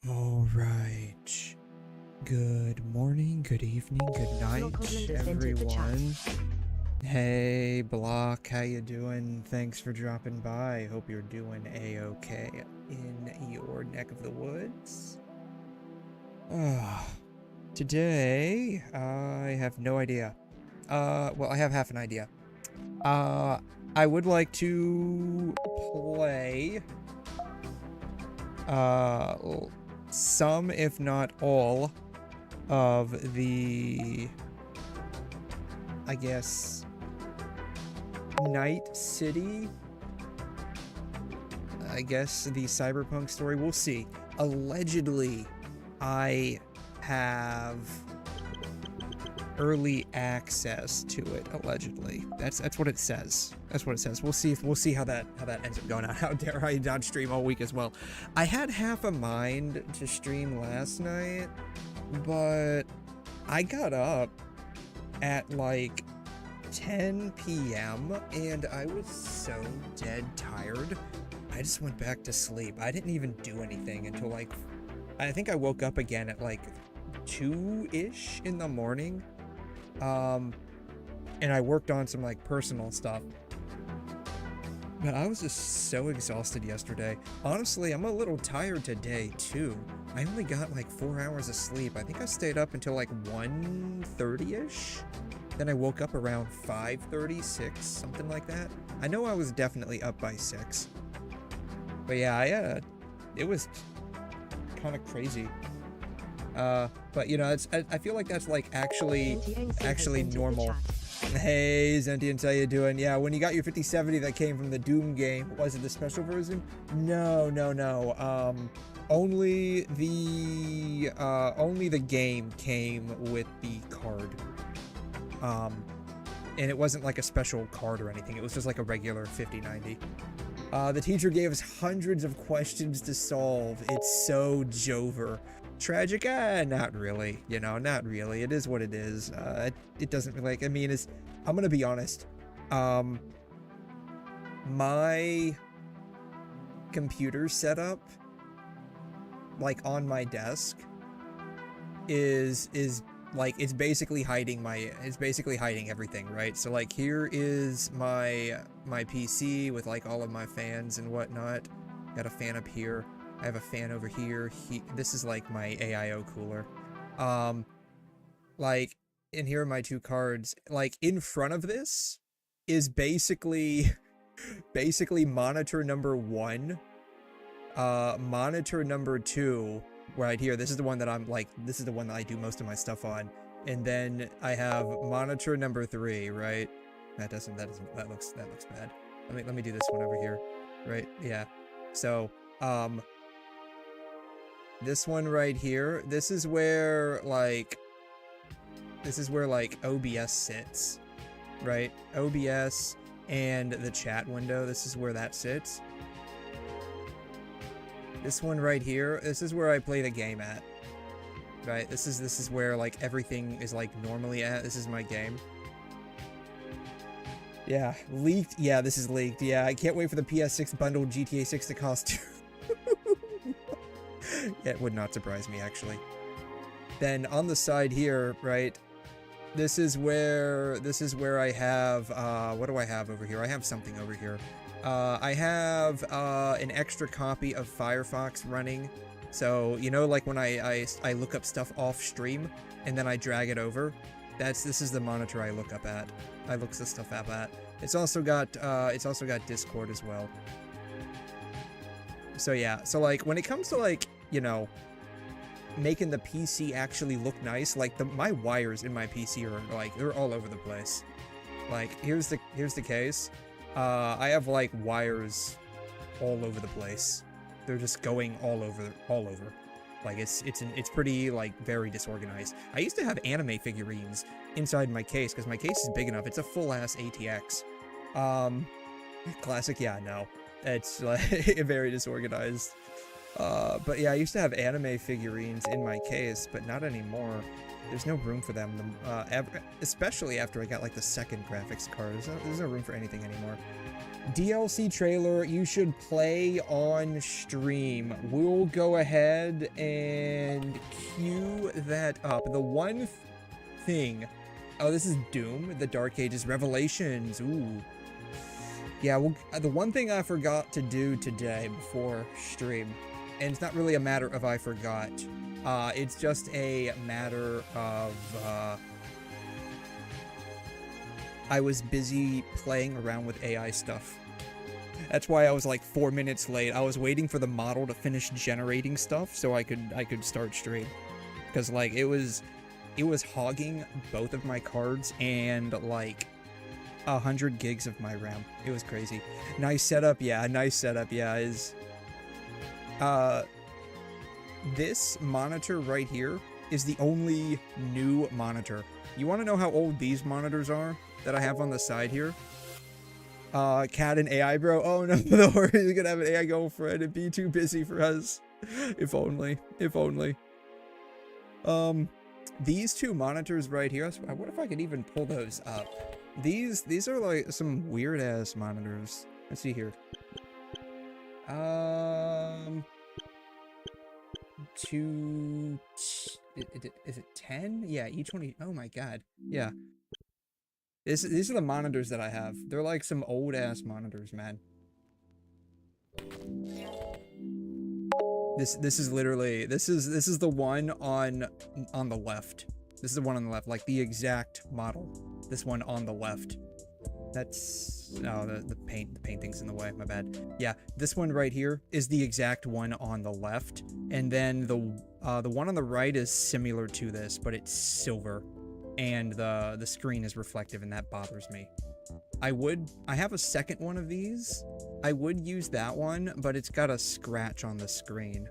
All right. Good morning, good evening, good night, everyone. Hey, Block, how you doing? Thanks for dropping by. Hope you're doing a-okay in your neck of the woods. Today, I have no idea. Well, I have half an idea. I would like to play, some, if not all, of the, I guess, Night City, I guess, the cyberpunk story. We'll see. Allegedly, I have early access to it. Allegedly, that's what it says. That's what it says. We'll see how that ends up going on. How dare I not stream all week as well? I had half a mind to stream last night, but I got up at like 10 p.m. and I was so dead tired. I just went back to sleep. I didn't even do anything until like, I think I woke up again at like 2-ish in the morning. And I worked on some like personal stuff. But I was just so exhausted yesterday. Honestly, I'm a little tired today too. I only got like 4 hours of sleep. I think I stayed up until like 1:30-ish. Then I woke up around 5:30, 6, something like that. I know I was definitely up by 6. But yeah, it was kind of crazy. But you know, I feel like that's like actually normal. Hey, Zentians, how you doing? Yeah, when you got your 5070 that came from the Doom game, was it the special version? No. Only the game came with the card. And it wasn't like a special card or anything. It was just like a regular 5090. The teacher gave us hundreds of questions to solve. It's so Jover. Tragic? Not really. You know, not really. It is what it is. It doesn't really, like, I mean, I'm gonna be honest. My computer setup, like on my desk, is like, it's basically hiding everything, right? So like, here is my PC with like all of my fans and whatnot. Got a fan up here. I have a fan over here. This is like my AIO cooler. Like, and here are my 2 cards. Like, in front of this is basically monitor number 1, monitor number 2, right here. This is the one that this is the one that I do most of my stuff on. And then I have monitor number 3, right? That looks bad. Let me do this one over here, right? Yeah. So, this one right here, this is where like OBS sits, right? OBS and the chat window, this is where that sits. This one right here, this is where I play the game at, right? This is where like everything is like normally at. This is my game. Yeah, leaked. Yeah, this is leaked. Yeah, I can't wait for the PS6 bundled GTA 6 to cost. Yeah, it would not surprise me, actually. Then on the side here, right, this is where I have, what do I have over here? I have something over here. I have an extra copy of Firefox running. So, you know, like when I look up stuff off stream and then I drag it over, this is the monitor I look up at. I look the stuff up at. It's also got Discord as well. So yeah, so like when it comes to like, you know, making the PC actually look nice, like my wires in my PC are like, they're all over the place. Like here's the case. I have like wires all over the place. They're just going all over. Like it's pretty like very disorganized. I used to have anime figurines inside my case because my case is big enough. It's a full ass ATX. Classic, yeah, no. It's like very disorganized. But yeah, I used to have anime figurines in my case, but not anymore. There's no room for them, especially after I got like the second graphics card. There's no room for anything anymore. DLC trailer you should play on stream. We'll go ahead and cue that up. The one thing... Oh, this is Doom, the Dark Ages Revelations. Ooh. Yeah, well, the one thing I forgot to do today before stream, and it's not really a matter of I forgot, it's just a matter of, I was busy playing around with AI stuff. That's why I was like 4 minutes late. I was waiting for the model to finish generating stuff so I could start stream. Because like it was hogging both of my cards and like 100 gigs of my RAM. It was crazy. Nice setup, yeah. Nice setup, yeah. This monitor right here is the only new monitor. You want to know how old these monitors are that I have on the side here? Cat and AI bro. Oh no, don't worry, he's gonna have an AI girlfriend. It'd be too busy for us. If only. If only. These two monitors right here. I wonder if I could even pull those up. These are like some weird ass monitors. Let's see here. Is it 10? Yeah, E20. Oh my god. Yeah. These are the monitors that I have. They're like some old ass monitors, man. This is literally this is the one on the left. This is the one on the left, like the exact model. This one on the left. That's the painting's in the way, my bad. Yeah, this one right here is the exact one on the left, and then the one on the right is similar to this, but it's silver, and the screen is reflective, and that bothers me. I have a second one of these. I would use that one, but it's got a scratch on the screen.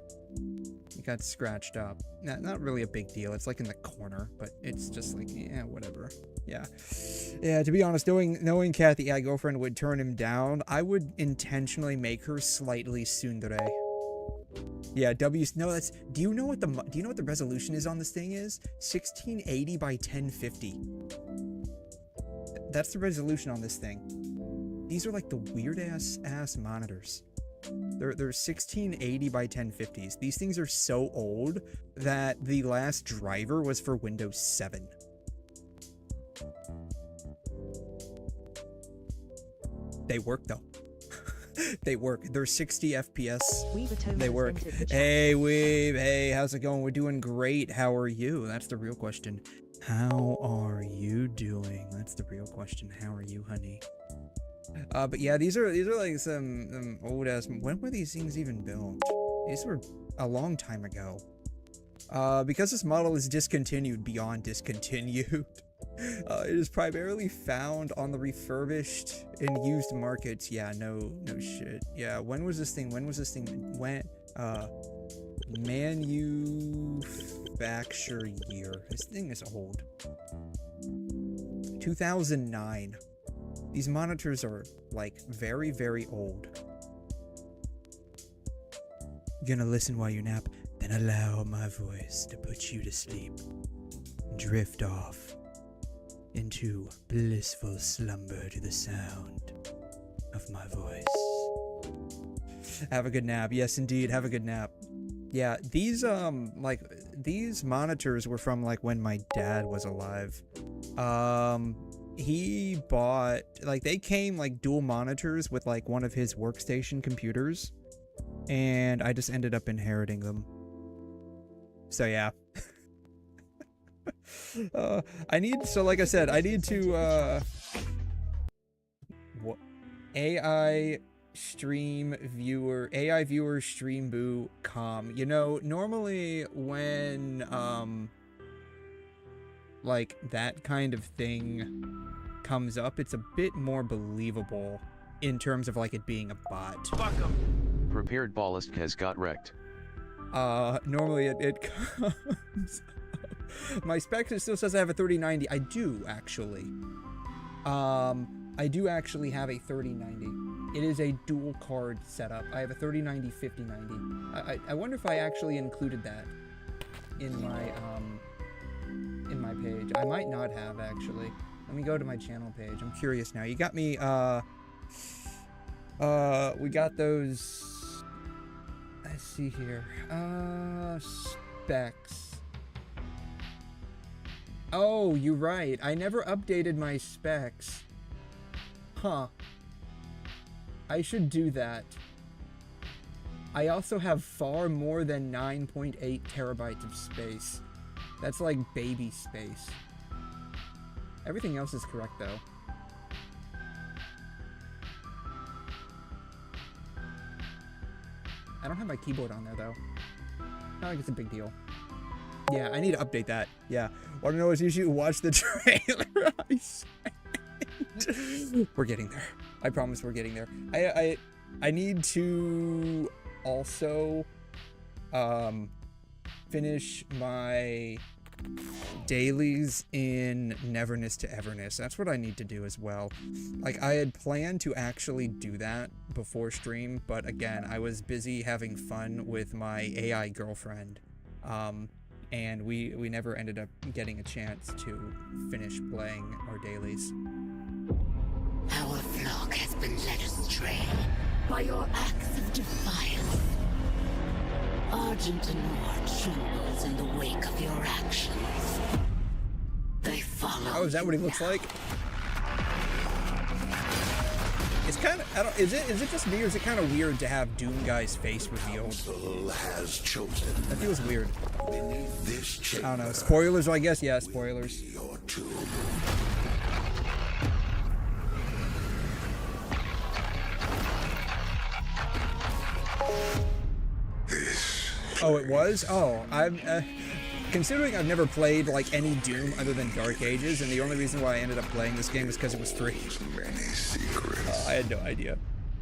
It got scratched up. Not really a big deal. It's like in the corner, but it's just like, yeah, whatever. Yeah. Yeah, to be honest, knowing Kat, the AI girlfriend, would turn him down, I would intentionally make her slightly tsundere. Yeah, no, do you know what the resolution is on this thing is? 1680 by 1050. That's the resolution on this thing. These are like the weird ass monitors. They're 1680 by 1050s. These things are so old that the last driver was for Windows 7. They work though. They work. They're 60 FPS. They work. Hey, Weeb. Hey, how's it going? We're doing great. How are you? That's the real question. How are you doing? That's the real question. How are you, honey? But yeah, these are like some old ass. When were these things even built? These were a long time ago. Because this model is discontinued beyond discontinued. It is primarily found on the refurbished and used markets. Yeah, no shit. Yeah, when was this thing? Manufacture year. This thing is old. 2009. These monitors are like very, very old. Gonna listen while you nap, then allow my voice to put you to sleep. Drift off into blissful slumber to the sound of my voice. Have a good nap. Yes, indeed. Have a good nap. Yeah, these these monitors were from like when my dad was alive. He bought, like, they came like dual monitors with like one of his workstation computers, and I just ended up inheriting them. So yeah. Like I said, I need to AI viewer stream boo com. You know, normally when like that kind of thing comes up, it's a bit more believable in terms of like it being a bot. Fuck 'em. Prepared ballast has got wrecked. Normally it comes up. My spec still says I have a 3090. I do actually. I do actually have a 3090. It is a dual card setup. I have a 3090 5090. I wonder if I actually included that in my page. I might not have, actually. Let me go to my channel page. I'm curious now. You got me, we got those, let's see here, specs. Oh, you're right. I never updated my specs. Huh. I should do that. I also have far more than 9.8 terabytes of space. That's like baby space. Everything else is correct, though. I don't have my keyboard on there, though. Not like it's a big deal. Yeah, I need to update that. Yeah. Want to know what's issue? Watch the trailer. I said. We're getting there. I promise we're getting there. I need to also finish my dailies in Neverness to Everness. That's what I need to do as well. Like, I had planned to actually do that before stream, but again, I was busy having fun with my AI girlfriend. And we never ended up getting a chance to finish playing our dailies. Our flock has been led astray by your acts of defiance. 𝘰𝘮 trembles in the wake of your actions. They follow. Oh, is that what he looks like? It's kind of, is it just me, or is it kind of weird to have Doom Guy's face revealed? Has chosen. That feels weird. Beneath this I don't know. Spoilers, I guess. Yeah, spoilers. Your tomb. Oh, it was? Oh, I'm considering I've never played like any Doom other than Dark Ages, and the only reason why I ended up playing this game was because it was free. Many secrets. I had no idea.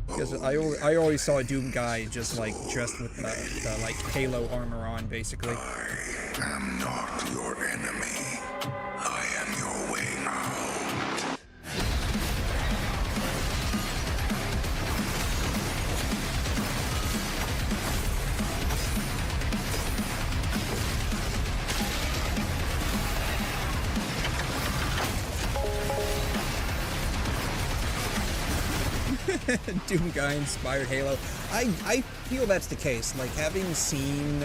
Because I always saw a Doom guy just like dressed with the like Halo armor on, basically. I am not your enemy. I am your way out. Doom guy inspired Halo. I feel that's the case. Like, having seen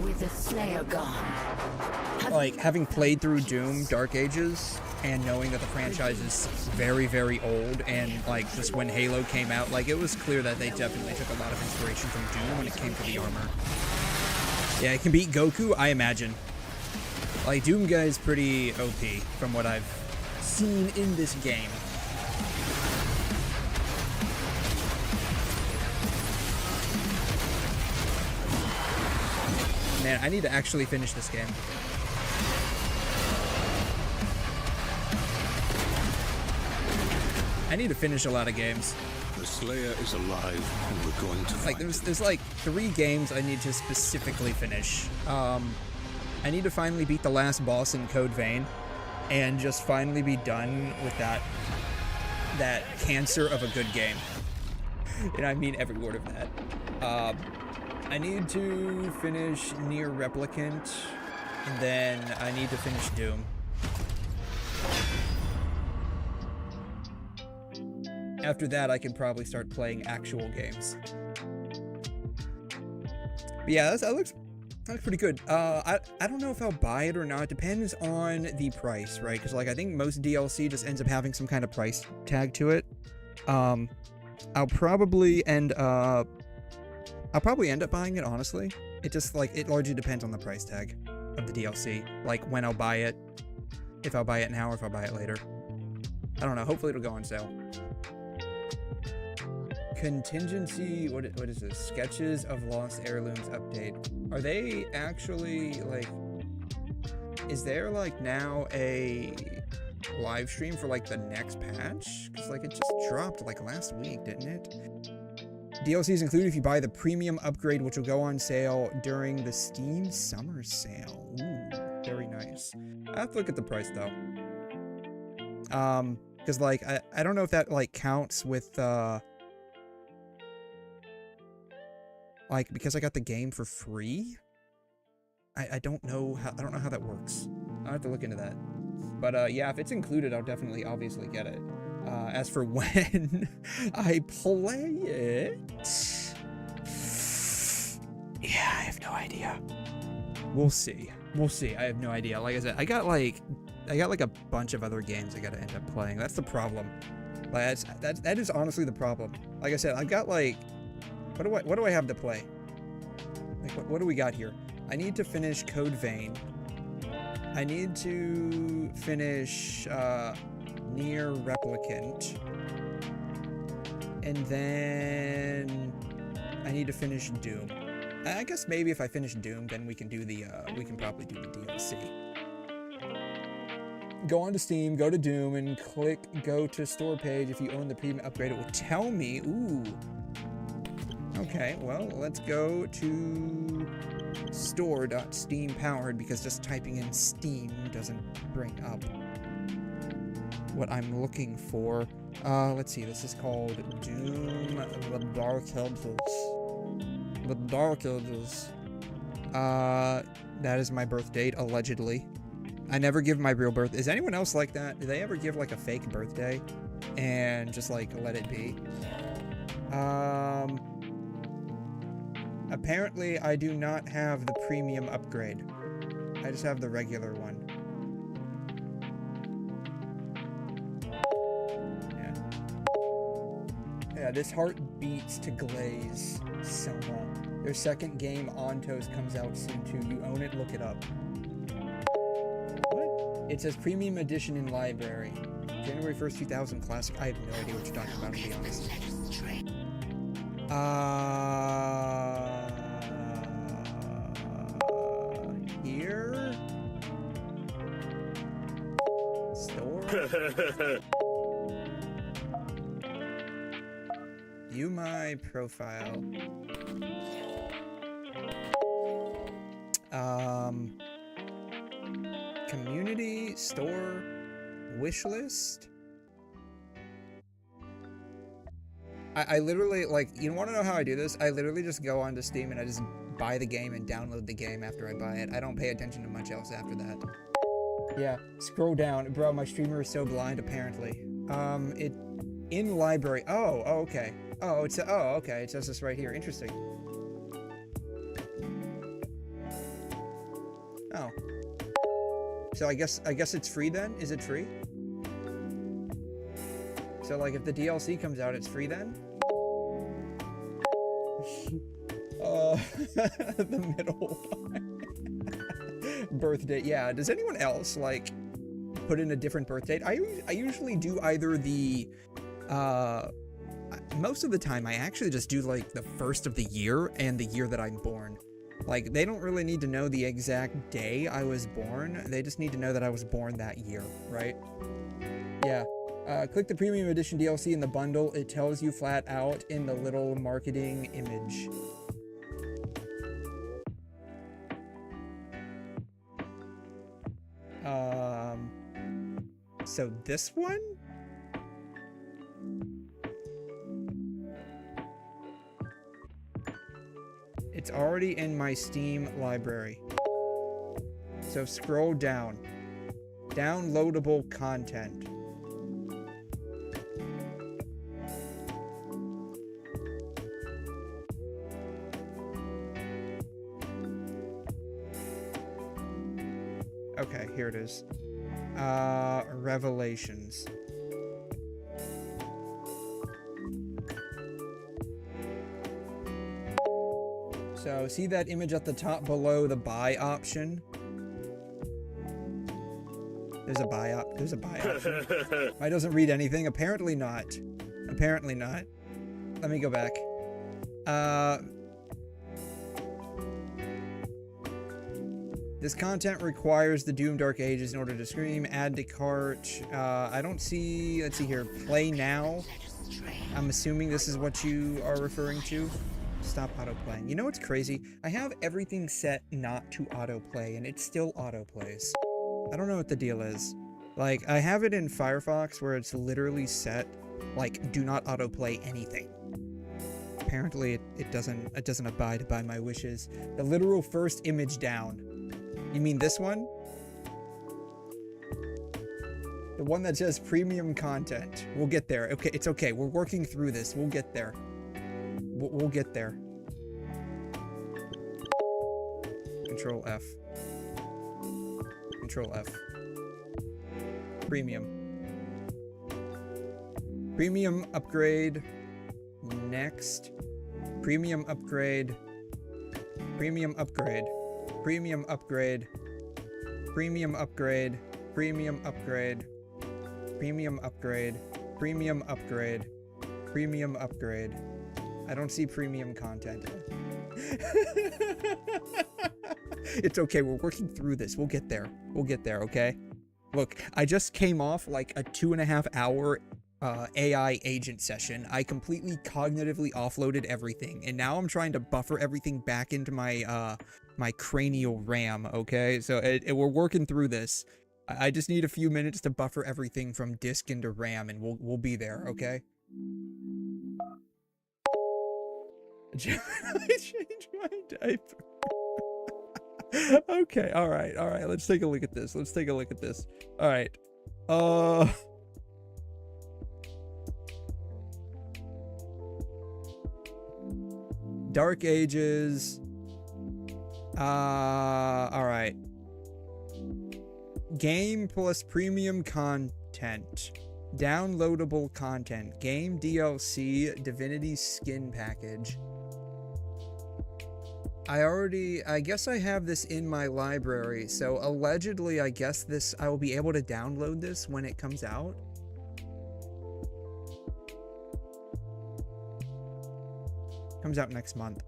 With the Slayer gone. like having played through Doom Dark Ages and knowing that the franchise is very, very old, and like just when Halo came out, like it was clear that they definitely took a lot of inspiration from Doom when it came to the armor. Yeah, it can beat Goku, I imagine. Like, Doom guy is pretty OP from what I've seen in this game. Man, I need to actually finish this game. I need to finish a lot of games. The Slayer is alive, and we're going to Like, there's like 3 games I need to specifically finish. I need to finally beat the last boss in Code Vein, and just finally be done with that cancer of a good game. And I mean every word of that. I need to finish Nier Replicant, and then I need to finish Doom. After that, I can probably start playing actual games. But yeah, that looks pretty good. I don't know if I'll buy it or not. Depends on the price, right? Because like I think most DLC just ends up having some kind of price tag to it. I'll probably end up buying it, honestly. It just like it largely depends on the price tag of the DLC, like when I'll buy it, if I'll buy it now or if I'll buy it later. I don't know. Hopefully it'll go on sale. Contingency, what is this? Sketches of Lost Heirlooms update. Are they actually like, is there like now a live stream for like the next patch? Because like it just dropped like last week, didn't it? DLC is included if you buy the premium upgrade, which will go on sale during the Steam summer sale. Ooh, very nice. I have to look at the price though. Because like I don't know if that like counts with like because I got the game for free. I don't know how that works. I'll have to look into that. But yeah, if it's included, I'll definitely obviously get it. As for when I play it, yeah, I have no idea. We'll see. We'll see. I have no idea. Like I said, I got like a bunch of other games I gotta end up playing. That's the problem. Like that is honestly the problem. Like I said, I've got like, what do I have to play? Like what do we got here? I need to finish Code Vein. I need to finish Near Replicant, and then I need to finish Doom. I guess maybe if I finish Doom, then we can do the we can probably do the DLC. Go onto Steam, go to Doom, and click go to store page. If you own the premium upgrade, it will tell me. Ooh. Okay, well, let's go to store.steam-powered because just typing in Steam doesn't bring up what I'm looking for. Let's see, this is called Doom the Dark Ages. The Dark Ages. That is my birth date, allegedly. I never give my real birth. Is anyone else like that? Do they ever give like a fake birthday and just like let it be? Apparently I do not have the premium upgrade. I just have the regular one. Yeah, this heart beats to 𝘬𝘲𝘳. Their second game, Ontos, comes out soon too. You own it, look it up. What? It says Premium Edition in Library. January 1st, 2000 Classic. I have no idea what you're talking about, to be honest. Here? Store? View my profile. Community, store, wish list. I literally, like, you want to know how I do this? I literally just go onto Steam and I just buy the game and download the game after I buy it. I don't pay attention to much else after that. Yeah, scroll down. Bro, my streamer is so blind, apparently. It, in library. Oh, okay. Oh, okay. It says this right here. Interesting. Oh. So I guess it's free then? Is it free? So like if the DLC comes out, it's free then? The middle one. Birth date. Yeah. Does anyone else like put in a different birth date? I usually do either the most of the time I actually just do like the first of the year and the year that I'm born. Like they don't really need to know the exact day I was born. They just need to know that I was born that year, right? Yeah. Click the Premium Edition DLC in the bundle. It tells you flat out in the little marketing image. So this one? It's already in my Steam library. So scroll down. Downloadable content. Okay, here it is. Revelations. So, see that image at the top below the buy option? There's a buy option. Mine doesn't read anything. Apparently not. Apparently not. Let me go back. This content requires the Doom Dark Ages in order to stream. Add to cart. I don't see... Let's see here. Play now. I'm assuming this is what you are referring to. Stop autoplaying. You know what's crazy? I have everything set not to autoplay, and it still autoplays. I don't know what the deal is. Like, I have it in Firefox where it's literally set, like, do not autoplay anything. Apparently, it doesn't abide by my wishes. The literal first image down. You mean this one? The one that says premium content. We'll get there. Okay, it's okay. We're working through this. We'll get there. We'll get there. Control F. Control F. Premium. Premium upgrade. Next. Premium upgrade. Premium upgrade. Premium upgrade. Premium upgrade. Premium upgrade. Premium upgrade. Premium upgrade. Premium upgrade. I don't see premium content. It's okay, we're working through this. We'll get there. We'll get there, okay? Look, I just came off like a 2.5 hour AI agent session. I completely cognitively offloaded everything, and now I'm trying to buffer everything back into my my cranial RAM, okay? So we're working through this. I just need a few minutes to buffer everything from disk into RAM, and we'll be there, okay? I changed my diaper. Okay, all right. Let's take a look at this. All right. Dark Ages. All right. Game plus premium content. Downloadable content. Game DLC Divinity skin package. I guess I have this in my library, so allegedly I guess I will be able to download this when it comes out. Comes out next month.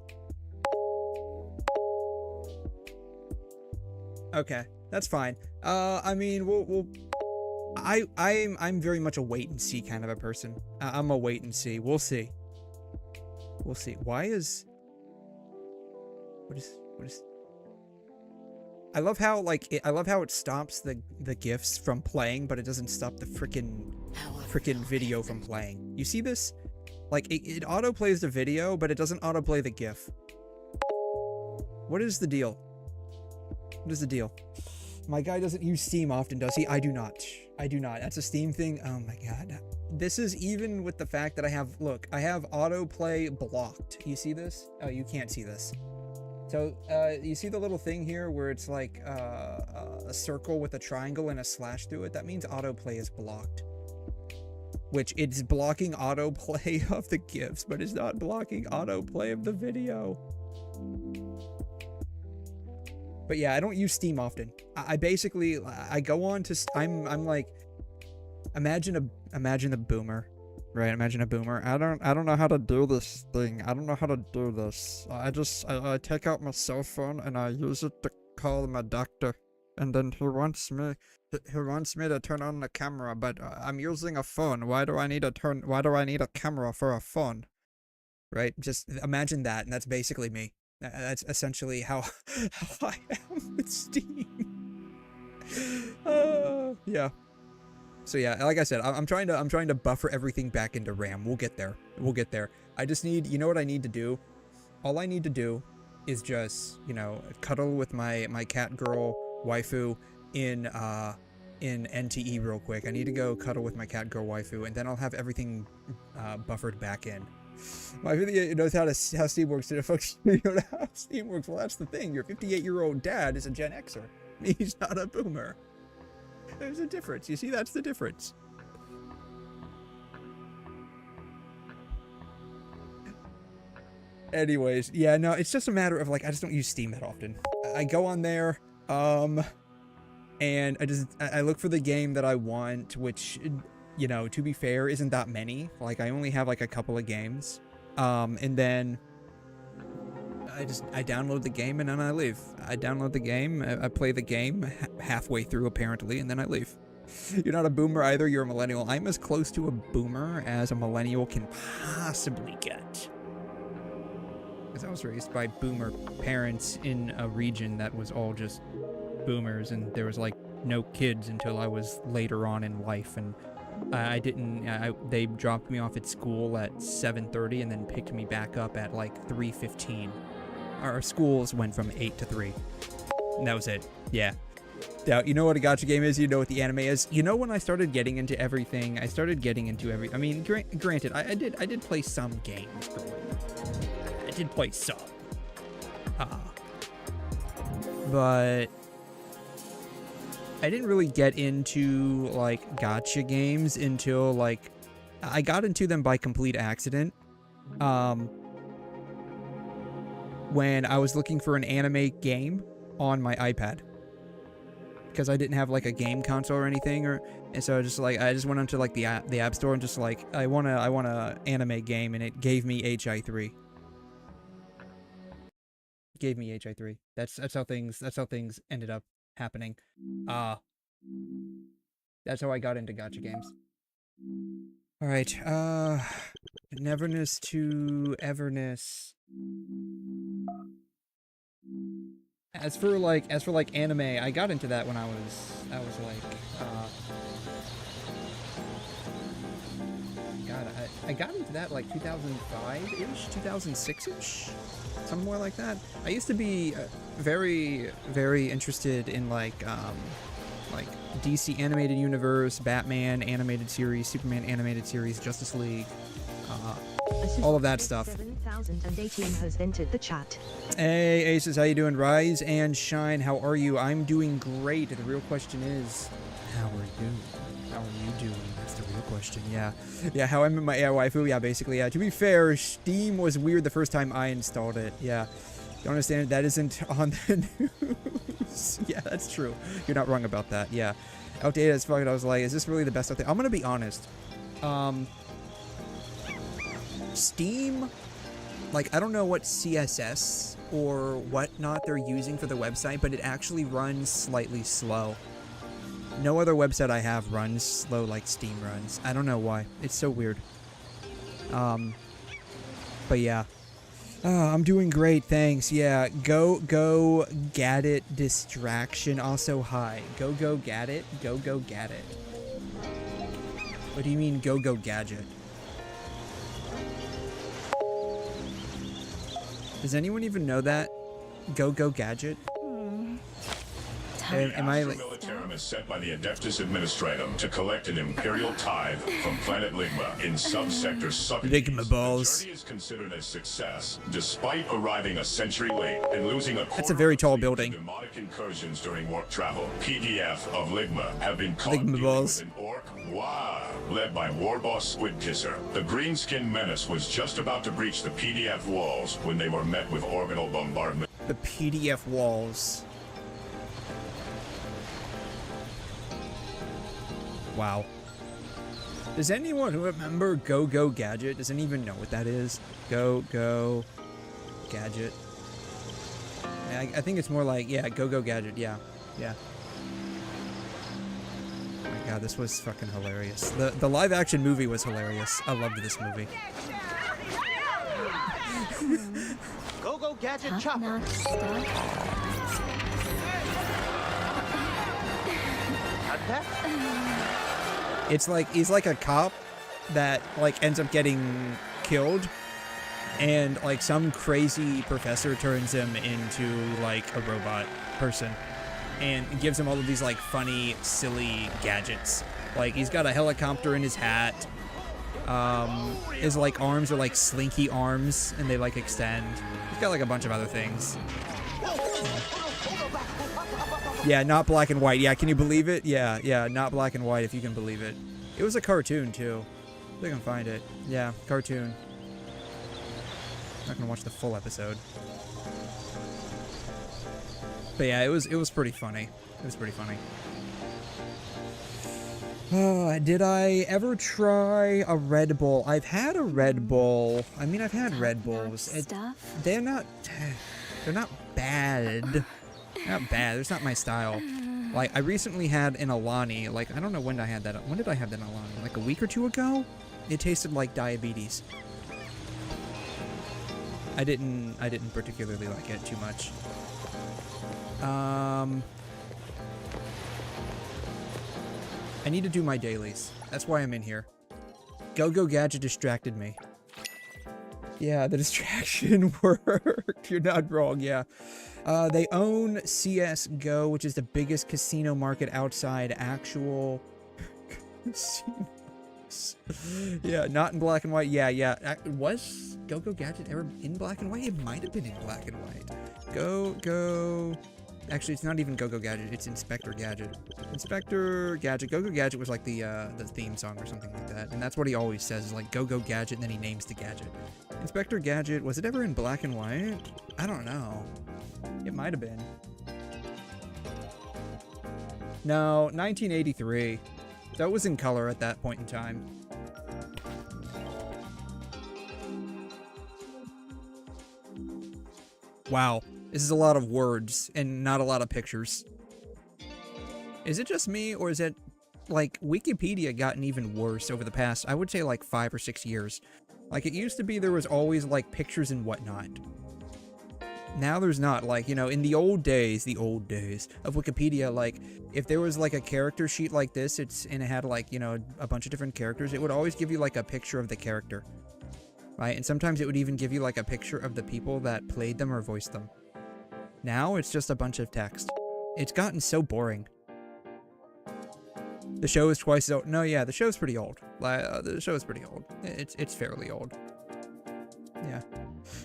Okay, that's fine. I mean, I'm very much a wait and see kind of a person. I'm a wait and see. We'll see. We'll see. Why is... What is... I love how, like, I love how it stops the GIFs from playing, but it doesn't stop the frickin' video from playing. You see this? Like, it autoplays the video, but it doesn't autoplay the GIF. What is the deal? What is the deal? My guy doesn't use Steam often, does he? I do not. That's a Steam thing. Oh my god. This is even with the fact that I have autoplay blocked. You see this? Oh, you can't see this. So, you see the little thing here where it's like a circle with a triangle and a slash through it? That means autoplay is blocked. Which, it's blocking autoplay of the GIFs, but it's not blocking autoplay of the video. But yeah, I don't use Steam often. I basically, I go on to, I'm like, imagine a boomer. Right, imagine a boomer. I don't know how to do this thing. I don't know how to do this. I take out my cell phone and I use it to call my doctor, and then he wants me to turn on the camera, but I'm using a phone. Why do I need a camera for a phone? Right? Just imagine that, and that's basically me. That's essentially how I am with Steam. Yeah. So yeah, like I said, I'm trying to buffer everything back into RAM. We'll get there. I just need, you know what I need to do? All I need to do is just, you know, cuddle with my cat girl waifu in NTE real quick. I need to go cuddle with my cat girl waifu, and then I'll have everything buffered back in. My video knows how Steam works. Folks, you know how Steam works. Well, that's the thing. Your 58-year-old dad is a Gen Xer. He's not a boomer. There's a difference. You see, that's the difference. Anyways, yeah, no, it's just a matter of, like, I just don't use Steam that often. I go on there, and I look for the game that I want, which, you know, to be fair, isn't that many. Like, I only have, like, a couple of games. And then I download the game and then I leave. I download the game, I play the game halfway through, apparently, and then I leave. You're not a boomer either, you're a millennial. I'm as close to a boomer as a millennial can possibly get. Because I was raised by boomer parents in a region that was all just boomers, and there was like no kids until I was later on in life, and they dropped me off at school at 7:30 and then picked me back up at like 3:15. Our schools went from 8 to 3. And that was it. Yeah. Now, you know what a gacha game is, you know what the anime is. You know, when I started getting into everything, I mean, granted, I did play some games growing up. I did play some. But I didn't really get into, like, gacha games until, like, I got into them by complete accident. When I was looking for an anime game on my iPad. Because I didn't have, like, a game console or anything, and so I just went onto, like, the app store and just, like, I want a anime game, and it gave me 𝘬𝘖3. Gave me 𝘬𝘖3. That's how things ended up happening. That's how I got into gacha games. All right, Neverness to Everness. As for like anime, I got into that when I was like, God, I got into that like 2005-ish, 2006-ish, something more like that. I used to be very, very interested in like DC animated universe, Batman animated series, Superman animated series, Justice League, all of that stuff. 7018 has entered the chat. Hey Aces, how you doing? Rise and shine, how are you? I'm doing great. The real question is, how are you? How are you doing? That's the real question. Yeah, how I'm in my waifu. Yeah, basically, yeah. To be fair, Steam was weird the first time I installed it. Yeah, don't understand. That isn't on the news. Yeah, that's true. You're not wrong about that. Yeah, outdated as fuck. I was like, is this really the best out there? I'm gonna be honest. Steam, like, I don't know what CSS or whatnot they're using for the website, but it actually runs slightly slow. No other website I have runs slow like Steam runs. I don't know why. It's so weird. But yeah. I'm doing great, thanks. Yeah, go Gadget Distraction. Also, hi. Go Gadget. Go Gadget. What do you mean go Gadget? Does anyone even know that? Go Gadget? Am I like... Militarum is sent by the Adeptus Administratum to collect an imperial tithe from planet Ligma in subsector Subunits. Ligma balls. The journey is considered a success, despite arriving a century late and losing a quarter. That's a very tall building. Demonic incursions during warp travel. PDF of Ligma have been caught dealing with an orc, 𝘬𝘯𝘬𝘦𝘥, led by war boss 𝘬𝘩𝘬𝘦𝘥. The green-skinned menace was just about to breach the PDF walls when they were met with orbital bombardment. The PDF walls. Wow. Does anyone remember Go Gadget? Does anyone even know what that is? Go Gadget. I think it's more like, yeah, Go Gadget. Yeah. Oh my god, this was fucking hilarious. The live action movie was hilarious. I loved this movie. Go Gadget Chopper. It's like, he's like a cop that, like, ends up getting killed, and, like, some crazy professor turns him into, like, a robot person, and gives him all of these, like, funny, silly gadgets. Like, he's got a helicopter in his hat, his, like, arms are, like, slinky arms, and they, like, extend. He's got, like, a bunch of other things. Yeah, not black and white. Yeah, can you believe it? Yeah, not black and white if you can believe it. It was a cartoon, too. I think I can find it. Yeah, cartoon. Not gonna watch the full episode. But yeah, it was pretty funny. It was pretty funny. Did I ever try a Red Bull? I've had a Red Bull. I mean, I've had Red Bulls. They're not bad. Not bad. It's not my style. Like, I recently had an Alani. Like, I don't know when I had that. When did I have that Alani? Like a week or two ago? It tasted like diabetes. I didn't particularly like it too much. I need to do my dailies. That's why I'm in here. 𝘐𝘮 distracted me. Yeah, the distraction worked. You're not wrong, yeah. They own CSGO, which is the biggest casino market outside actual casinos. Yeah, not in black and white. Yeah. Was 𝘐𝘮 ever in black and white? It might have been in black and white. Go. Actually, it's not even 𝘐𝘮, it's Inspector Gadget. Inspector Gadget. 𝘐𝘮 was like the theme song or something like that. And that's what he always says, is like 𝘐𝘮, and then he names the gadget. Inspector Gadget, was it ever in black and white? I don't know. It might have been. No, 1983. So it was in color at that point in time. Wow. This is a lot of words and not a lot of pictures. Is it just me, or is it like Wikipedia gotten even worse over the past, I would say like 5 or 6 years? Like, it used to be there was always like pictures and whatnot. Now there's not. Like, you know, in the old days of Wikipedia, like if there was like a character sheet like this, and it had like, you know, a bunch of different characters, it would always give you like a picture of the character, right? And sometimes it would even give you like a picture of the people that played them or voiced them. Now it's just a bunch of text. It's gotten so boring. The show is twice as old. No, yeah, the show's pretty old. The show is pretty old. It's fairly old. Yeah.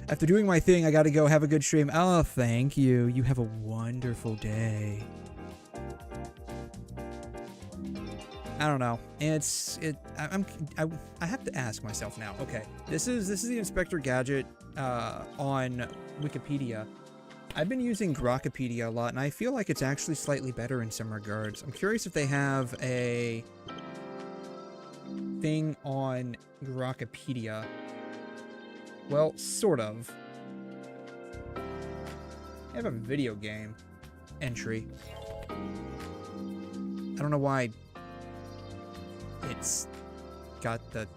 After doing my thing, I gotta go. Have a good stream. Oh, thank you. You have a wonderful day. I don't know. I have to ask myself now. Okay, this is the Inspector Gadget on Wikipedia. I've been using Grokkapedia a lot, and I feel like it's actually slightly better in some regards. I'm curious if they have a thing on Grokkapedia. Well, sort of. I have a video game entry. I don't know why it's got the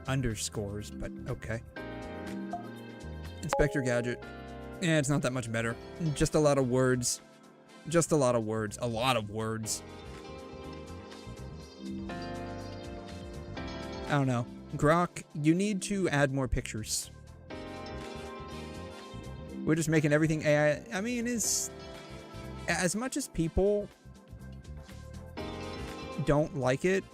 underscores, but okay. Inspector Gadget. Yeah, it's not that much better. Just a lot of words. Just a lot of words. A lot of words. I don't know. Grok, you need to add more pictures. We're just making everything AI. I mean, as much as people don't like it,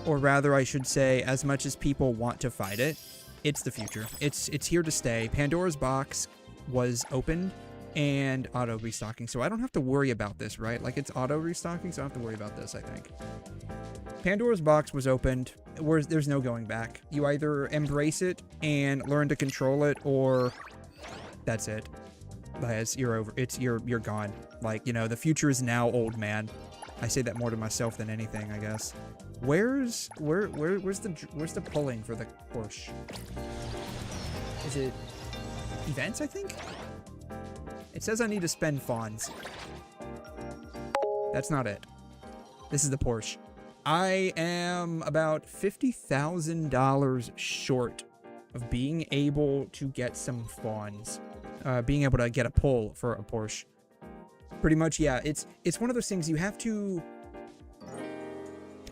or rather I should say, as much as people want to fight it, it's the future. It's here to stay. Pandora's box was opened and auto restocking, so I don't have to worry about this, right? Like, it's auto restocking, so I don't have to worry about this, I think. Pandora's box was opened. There's no going back. You either embrace it and learn to control it, or that's it. You're over. You're gone. Like, you know, the future is now, old man. I say that more to myself than anything, I guess. Where's the pulling for the Porsche? Is it events, I think? It says I need to spend funds. That's not it. This is the Porsche. I am about $50,000 short of being able to get some funds. Being able to get a pull for a Porsche. Pretty much, yeah. It's one of those things you have to...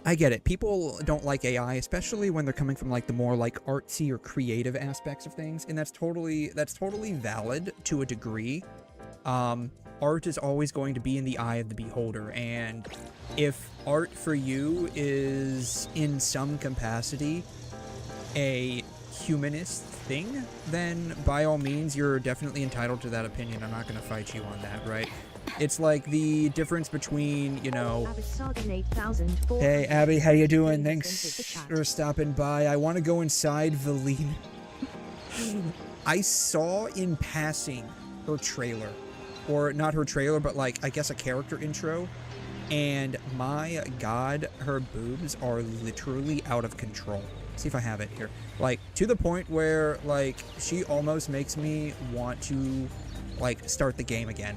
I get it. People don't like AI, especially when they're coming from like the more like artsy or creative aspects of things, and that's totally valid to a degree. Art is always going to be in the eye of the beholder, and if art for you is in some capacity a humanist thing, then by all means you're definitely entitled to that opinion. I'm not going to fight you on that, right? It's like the difference between, you know... 𝘧𝘢𝘬𝘐𝘗 Hey, Abby, how you doing? Thanks entered the chat. for stopping by. I want to go inside Valine. I saw in passing her trailer. Or not her trailer, but like, I guess a character intro. And my god, her boobs are literally out of control. See if I have it here. Like, to the point where, like, she almost makes me want to, like, start the game again.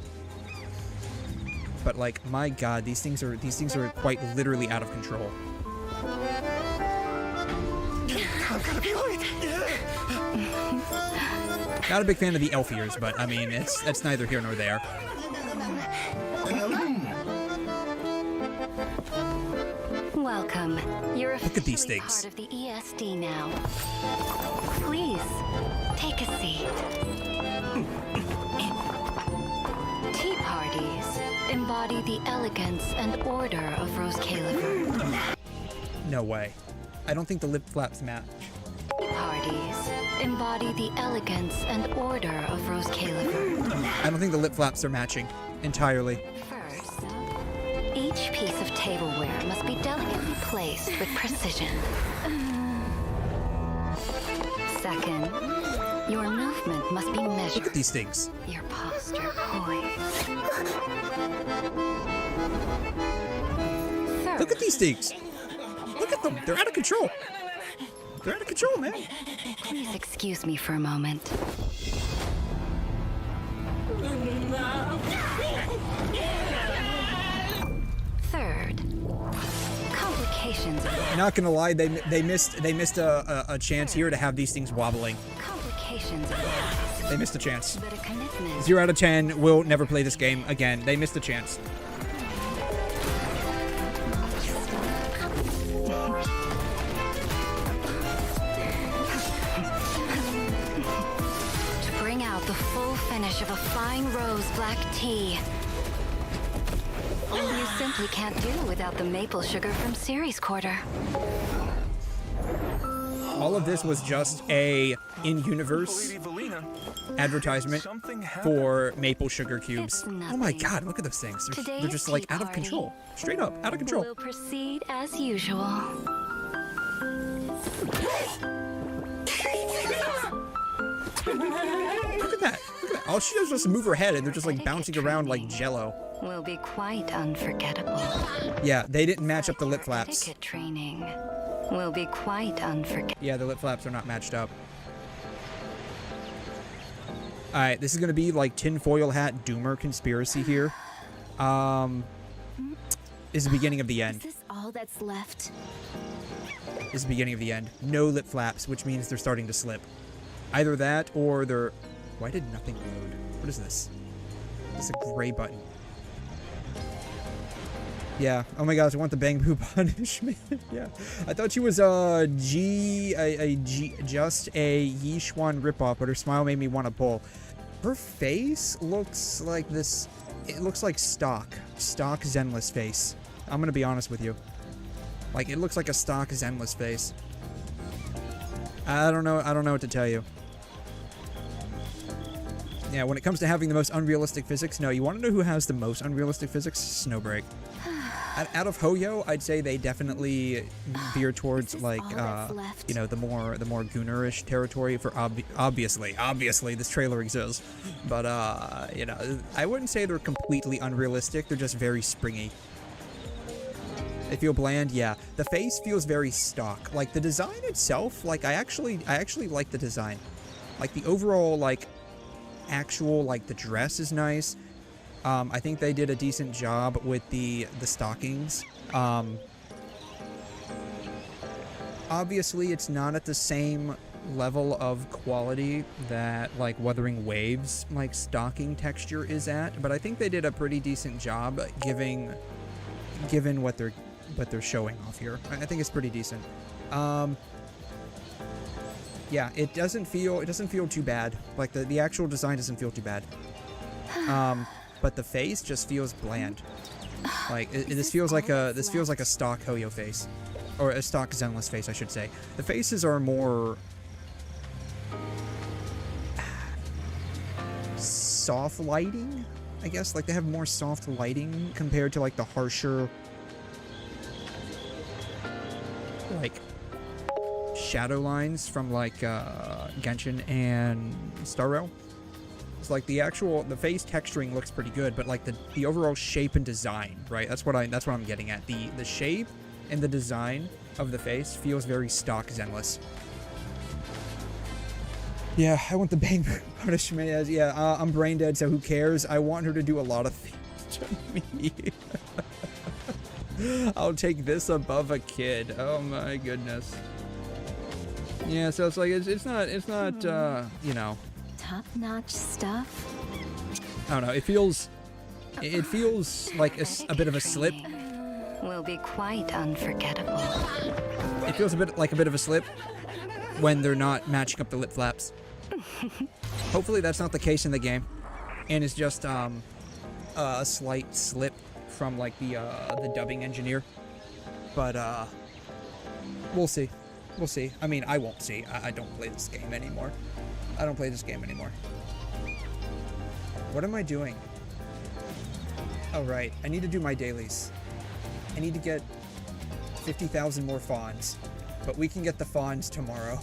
But, like, my god, these things are quite literally out of control. I'm gonna be late. Not a big fan of the elf ears, but, I mean, that's neither here nor there. Welcome. You're Look at these officially things. part of the ESD now. Please, take a seat. Tea parties embody the elegance and order of 𝘧𝘠𝘬𝘕. No way. I don't think the lip flaps match. Tea parties embody the elegance and order of 𝘧𝘠𝘬𝘕. I don't think the lip flaps are matching entirely. First, each piece of tableware must be delicately placed with precision. Second, your movement must be measured. Look at these things. Your posture poised. Third, Look at these things. Look at them. They're out of control. They're out of control, man. please excuse me for a moment. Third, complications arise. Not gonna lie, they missed a chance here to have these things wobbling. Complications arise. They missed a chance. But a commitment 0 out of 10 will never play this game again. They missed a chance. to bring out the full finish of a fine rose black tea. You simply can't do without the maple sugar from Ceres Quarter. All of this was just a in-universe Lady Valina, advertisement something happened. for maple sugar cubes. It's Oh my nothing. god, look at those things. They're Today's just like tea out of party control. Straight up, out of control. We'll proceed as usual. Look at that. Look at that. All she does is just move her head and they're just like bouncing around like jello. Will be quite unforgettable. Yeah, they didn't match up the lip flaps. Etiquette training will be quite unforgettable. Yeah, the lip flaps are not matched up. Alright, this is gonna be like tinfoil hat doomer conspiracy here. Is the beginning of the end. Is this all that's left? This is the beginning of the end. No lip flaps, which means they're starting to slip. Either that or they're... Why did nothing load? What is this? It's a gray button. Yeah. Oh my gosh, I want the Bang Boo punishment. Yeah. I thought she was just a Yixuan ripoff, but her smile made me want to pull. Her face looks like this. It looks like stock Zenless face. I'm gonna be honest with you. Like, it looks like a stock Zenless face. I don't know what to tell you. Yeah, when it comes to having the most unrealistic physics, no, you want to know who has the most unrealistic physics? Snowbreak. Out of Hoyo, I'd say they definitely veer towards like you know, the more Goonerish territory for obviously this trailer exists. But you know, I wouldn't say they're completely unrealistic, they're just very springy. They feel bland, yeah. The face feels very stock. Like the design itself, like I actually like the design. Like the overall like actual like the dress is nice. I think they did a decent job with the stockings. Obviously, it's not at the same level of quality that like Wuthering Waves like stocking texture is at, but I think they did a pretty decent job given what they're showing off here. I think it's pretty decent. Yeah, it doesn't feel too bad. Like the actual design doesn't feel too bad. But the face just feels bland. Like this feels like a stock Hoyo face, or a stock Zenless face, I should say. The faces are more soft lighting, I guess. Like, they have more soft lighting compared to, like, the harsher, like, shadow lines from, like, Genshin and Star Rail. It's like the face texturing looks pretty good, but, like, the overall shape and design, right? That's what I'm getting at. The shape and the design of the face feels very stock Zenless. Yeah, I want the bang punishment as, yeah, I'm brain dead, so who cares? I want her to do a lot of things to me. I'll take this above a kid. Oh my goodness. Yeah, so it's like, it's not, you know. Top-notch stuff? I don't know, it feels like a bit of a slip. Will be quite unforgettable. It feels a bit of a slip when they're not matching up the lip flaps. Hopefully that's not the case in the game, and it's just a slight slip from like the dubbing engineer. But we'll see. We'll see. I mean, I won't see. I don't play this game anymore. I don't play this game anymore. What am I doing? Oh right, I need to do my dailies. I need to get 50,000 more fawns, but we can get the fawns tomorrow.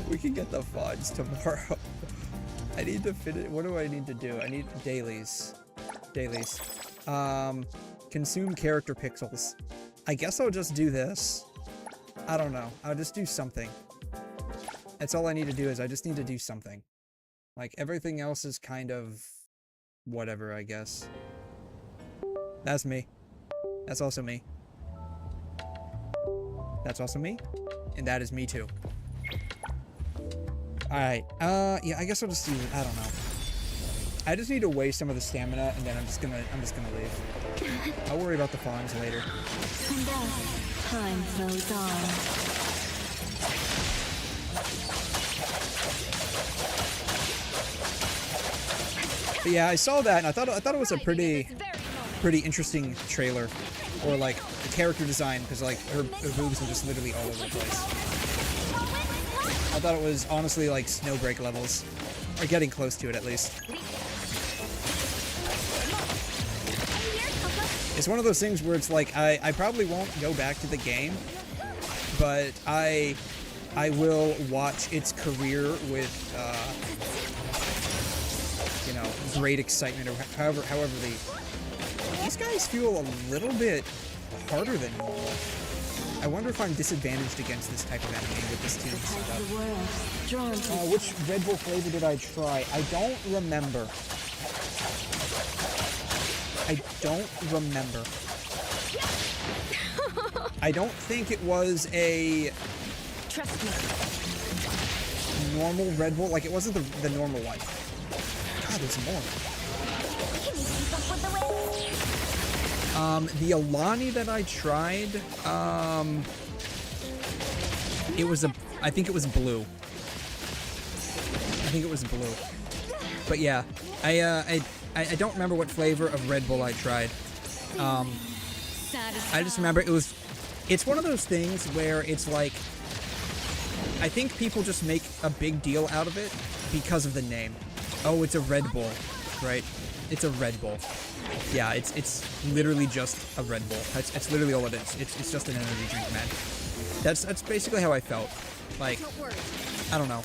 We can get the fawns tomorrow. I need to finish. What do I need to do? I need dailies. Dailies. Consume character pixels. I guess I'll just do this. I don't know. I'll just do something. That's all I need to do is I just need to do something. Like everything else is kind of whatever, I guess. That's me. That's also me. That's also me. And that is me too. Alright, yeah, I guess I'll just do, I don't know. I just need to waste some of the stamina, and then I'm just gonna leave. I'll worry about the fawns later. And as time flows on. But yeah, I saw that, and I thought it was a pretty interesting trailer, or like the character design, because like her boobs are just literally all over the place. I thought it was honestly like Snowbreak levels, or getting close to it at least. It's one of those things where it's like I probably won't go back to the game, but I will watch its career with you know, great excitement, or however these guys feel a little bit harder than normal. I wonder if I'm disadvantaged against this type of enemy with this team setup. Which Red Bull flavor did I try? I don't remember. I don't remember. I don't think it was a normal Red Bull. Like, it wasn't the normal one. God, there's more. The Alani that I tried, I think it was blue. I think it was blue. But yeah, I don't remember what flavor of Red Bull I tried. I just remember it's one of those things where it's like, I think people just make a big deal out of it because of the name. Oh, it's a Red Bull, right? It's a Red Bull. Yeah, it's literally just a Red Bull. That's literally all it is. It's just an energy drink, man. That's basically how I felt. Like, I don't know.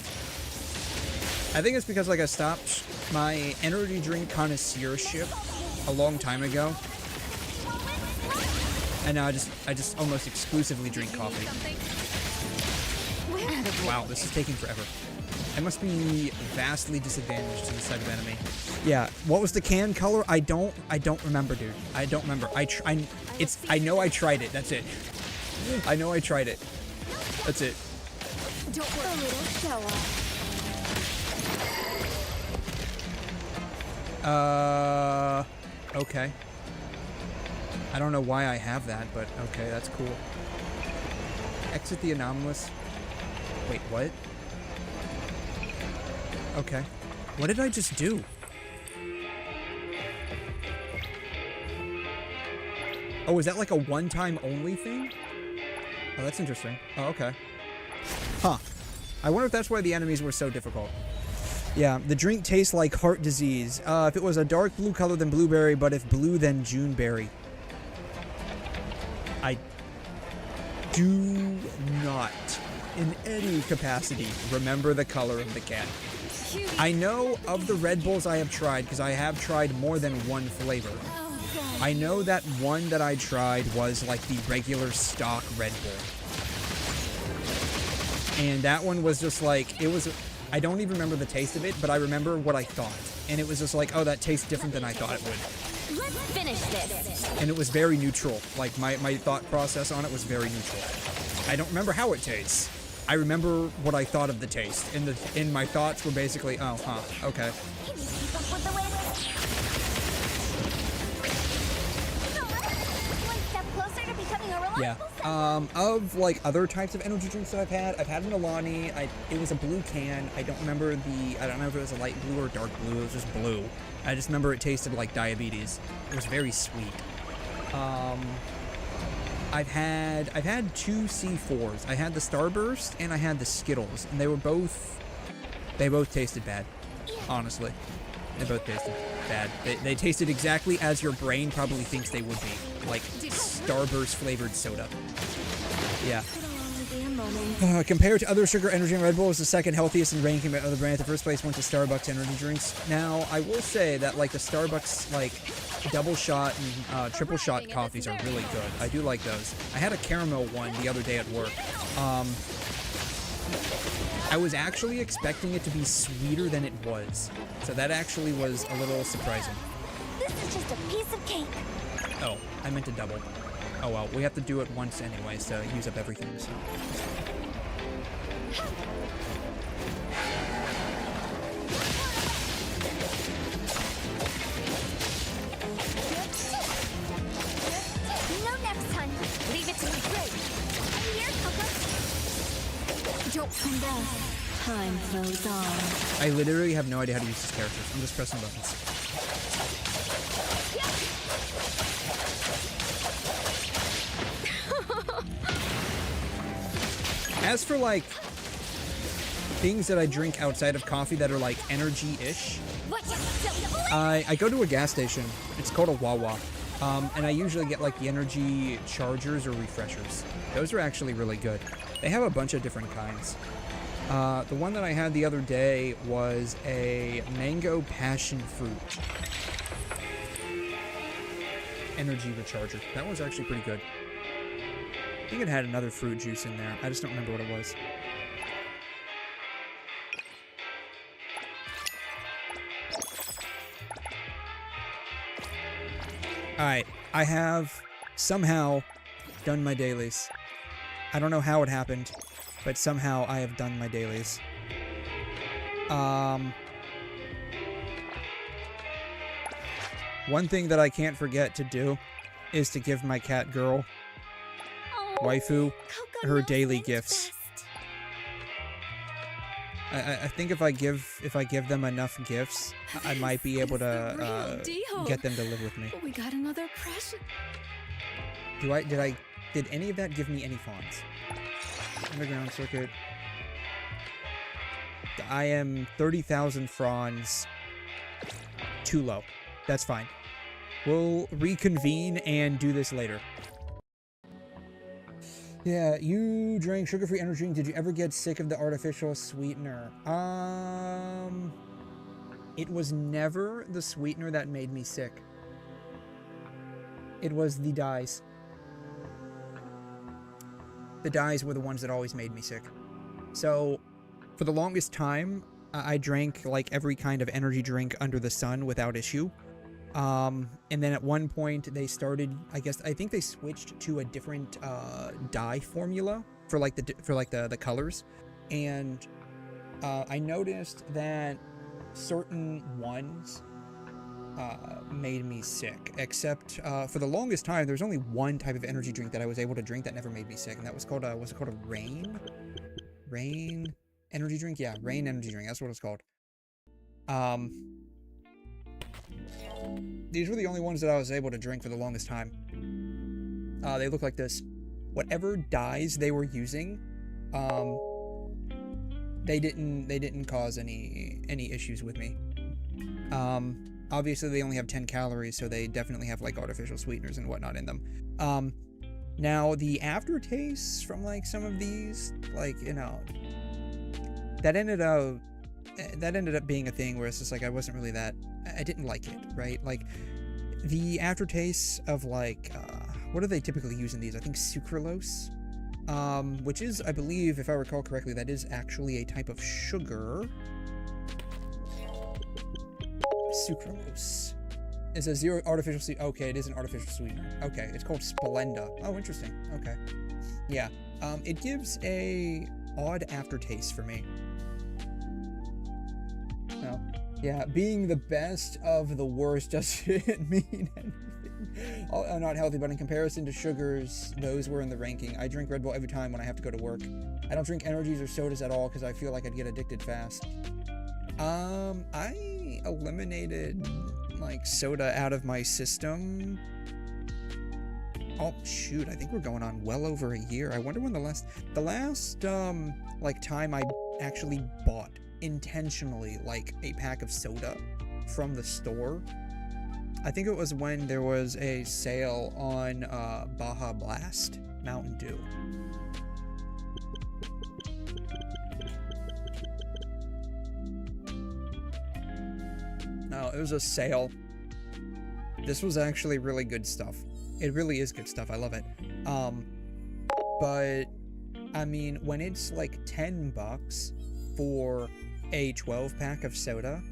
I think it's because like I stopped my energy drink connoisseurship a long time ago, and now I just almost exclusively drink coffee. Wow, this is taking forever. I must be vastly disadvantaged to this type of enemy. Yeah, what was the can color? I don't remember, dude. I don't remember. I know I tried it. That's it. I know I tried it. That's it. Don't worry, little show off. Okay. I don't know why I have that, but okay, that's cool. Exit the anomalous. Wait, what? Okay. What did I just do? Oh, is that like a one-time only thing? Oh, that's interesting. Oh, okay. Huh. I wonder if that's why the enemies were so difficult. Yeah, the drink tastes like heart disease. If it was a dark blue color, then blueberry, but if blue, then Juneberry. I do not, in any capacity, remember the color of the cat. I know of the Red Bulls I have tried, because I have tried more than one flavor. I know that one that I tried was like the regular stock Red Bull. And that one was just like, it was... I don't even remember the taste of it, but I remember what I thought. And it was just like, oh, that tastes different than I thought it would. Let's finish this. And it was very neutral. Like, my thought process on it was very neutral. I don't remember how it tastes. I remember what I thought of the taste. And my thoughts were basically, oh, huh, okay. Can you keep up with the wind? One step closer to becoming a reliable Yeah. Of like other types of energy drinks that I've had an Alani. It was a blue can. I don't remember if it was a light blue or dark blue. It was just blue. I just remember it tasted like diabetes. It was very sweet. I've had two C4s. I had the Starburst and I had the Skittles, and they both tasted bad. Honestly, they both tasted bad. They tasted exactly as your brain probably thinks they would be, like Starburst flavored soda. Yeah. Compared to other sugar energy, Red Bull is the second healthiest in ranking by other brands. The first place went to Starbucks energy drinks. Now, I will say that like the Starbucks like double shot and triple shot coffees are really good. I do like those. I had a caramel one the other day at work. I was actually expecting it to be sweeter than it was, so that actually was a little surprising. This is just a piece of cake. Oh, I meant to double. Oh well, we have to do it once anyway, so use up everything, so. No next time. Leave it to me. Great. I'm here, Coco. Don't come down. Time flows on. I literally have no idea how to use these characters. I'm just pressing buttons. As for like things that I drink outside of coffee that are like energy-ish, I go to a gas station. It's called a WuWa. And I usually get like the energy chargers or refreshers. Those are actually really good. They have a bunch of different kinds. The one that I had the other day was a mango passion fruit energy recharger. That was actually pretty good. I think it had another fruit juice in there. I just don't remember what it was. Alright, I have somehow done my dailies. I don't know how it happened, but somehow I have done my dailies. One thing that I can't forget to do is to give my cat girl, waifu, her daily gifts. I think if I give them enough gifts, I might be able to get them to live with me. We got another precious. Did any of that give me any fawns? Underground circuit. I am 30,000 fawns too low. That's fine. We'll reconvene and do this later. Yeah, you drank sugar-free energy drink. Did you ever get sick of the artificial sweetener? It was never the sweetener that made me sick. It was the dyes. The dyes were the ones that always made me sick. So, for the longest time, I drank like every kind of energy drink under the sun without issue. And then at one point they started, I think they switched to a different dye formula for like the colors, and I noticed that certain ones made me sick. Except for the longest time, there's only one type of energy drink that I was able to drink that never made me sick, and that was called was it called a rain energy drink? Yeah, rain energy drink. That's what it's called. These were the only ones that I was able to drink for the longest time. They look like this. Whatever dyes they were using, they didn't cause any issues with me. Obviously they only have 10 calories, so they definitely have like artificial sweeteners and whatnot in them. Now the aftertaste from like some of these, like, you know, that ended up being a thing where it's just like I wasn't really I didn't like it, right? Like the aftertaste of like what do they typically use in these? I think sucralose, which is, I believe, if I recall correctly, that is actually a type of sugar. Sucralose is a zero artificial sweetener. Okay, it is an artificial sweetener. Okay, it's called Splenda. Oh, interesting. Okay, yeah. It gives a odd aftertaste for me. No, yeah, being the best of the worst doesn't mean anything. All not healthy, but in comparison to sugars, those were in the ranking. I drink Red Bull every time when I have to go to work. I don't drink energies or sodas at all because I feel like I'd get addicted fast. I eliminated like soda out of my system. Oh shoot, I think we're going on well over a year. I wonder when the last like time I actually bought intentionally like a pack of soda from the store. I think it was when there was a sale on Baja Blast Mountain Dew. No, it was a sale. This was actually really good stuff. It really is good stuff. I love it. But I mean, when it's like $10 for a 12-pack of soda,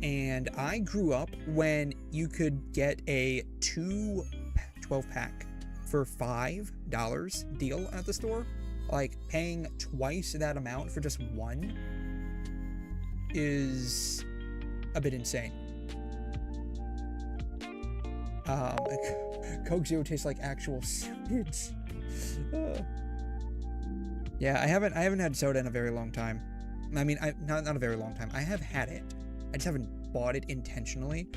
and I grew up when you could get a 12-pack for $5 deal at the store. Like, paying twice that amount for just one is a bit insane. Coke Zero tastes like actual sewage. Yeah, I haven't had soda in a very long time. I mean, not a very long time. I have had it. I just haven't bought it intentionally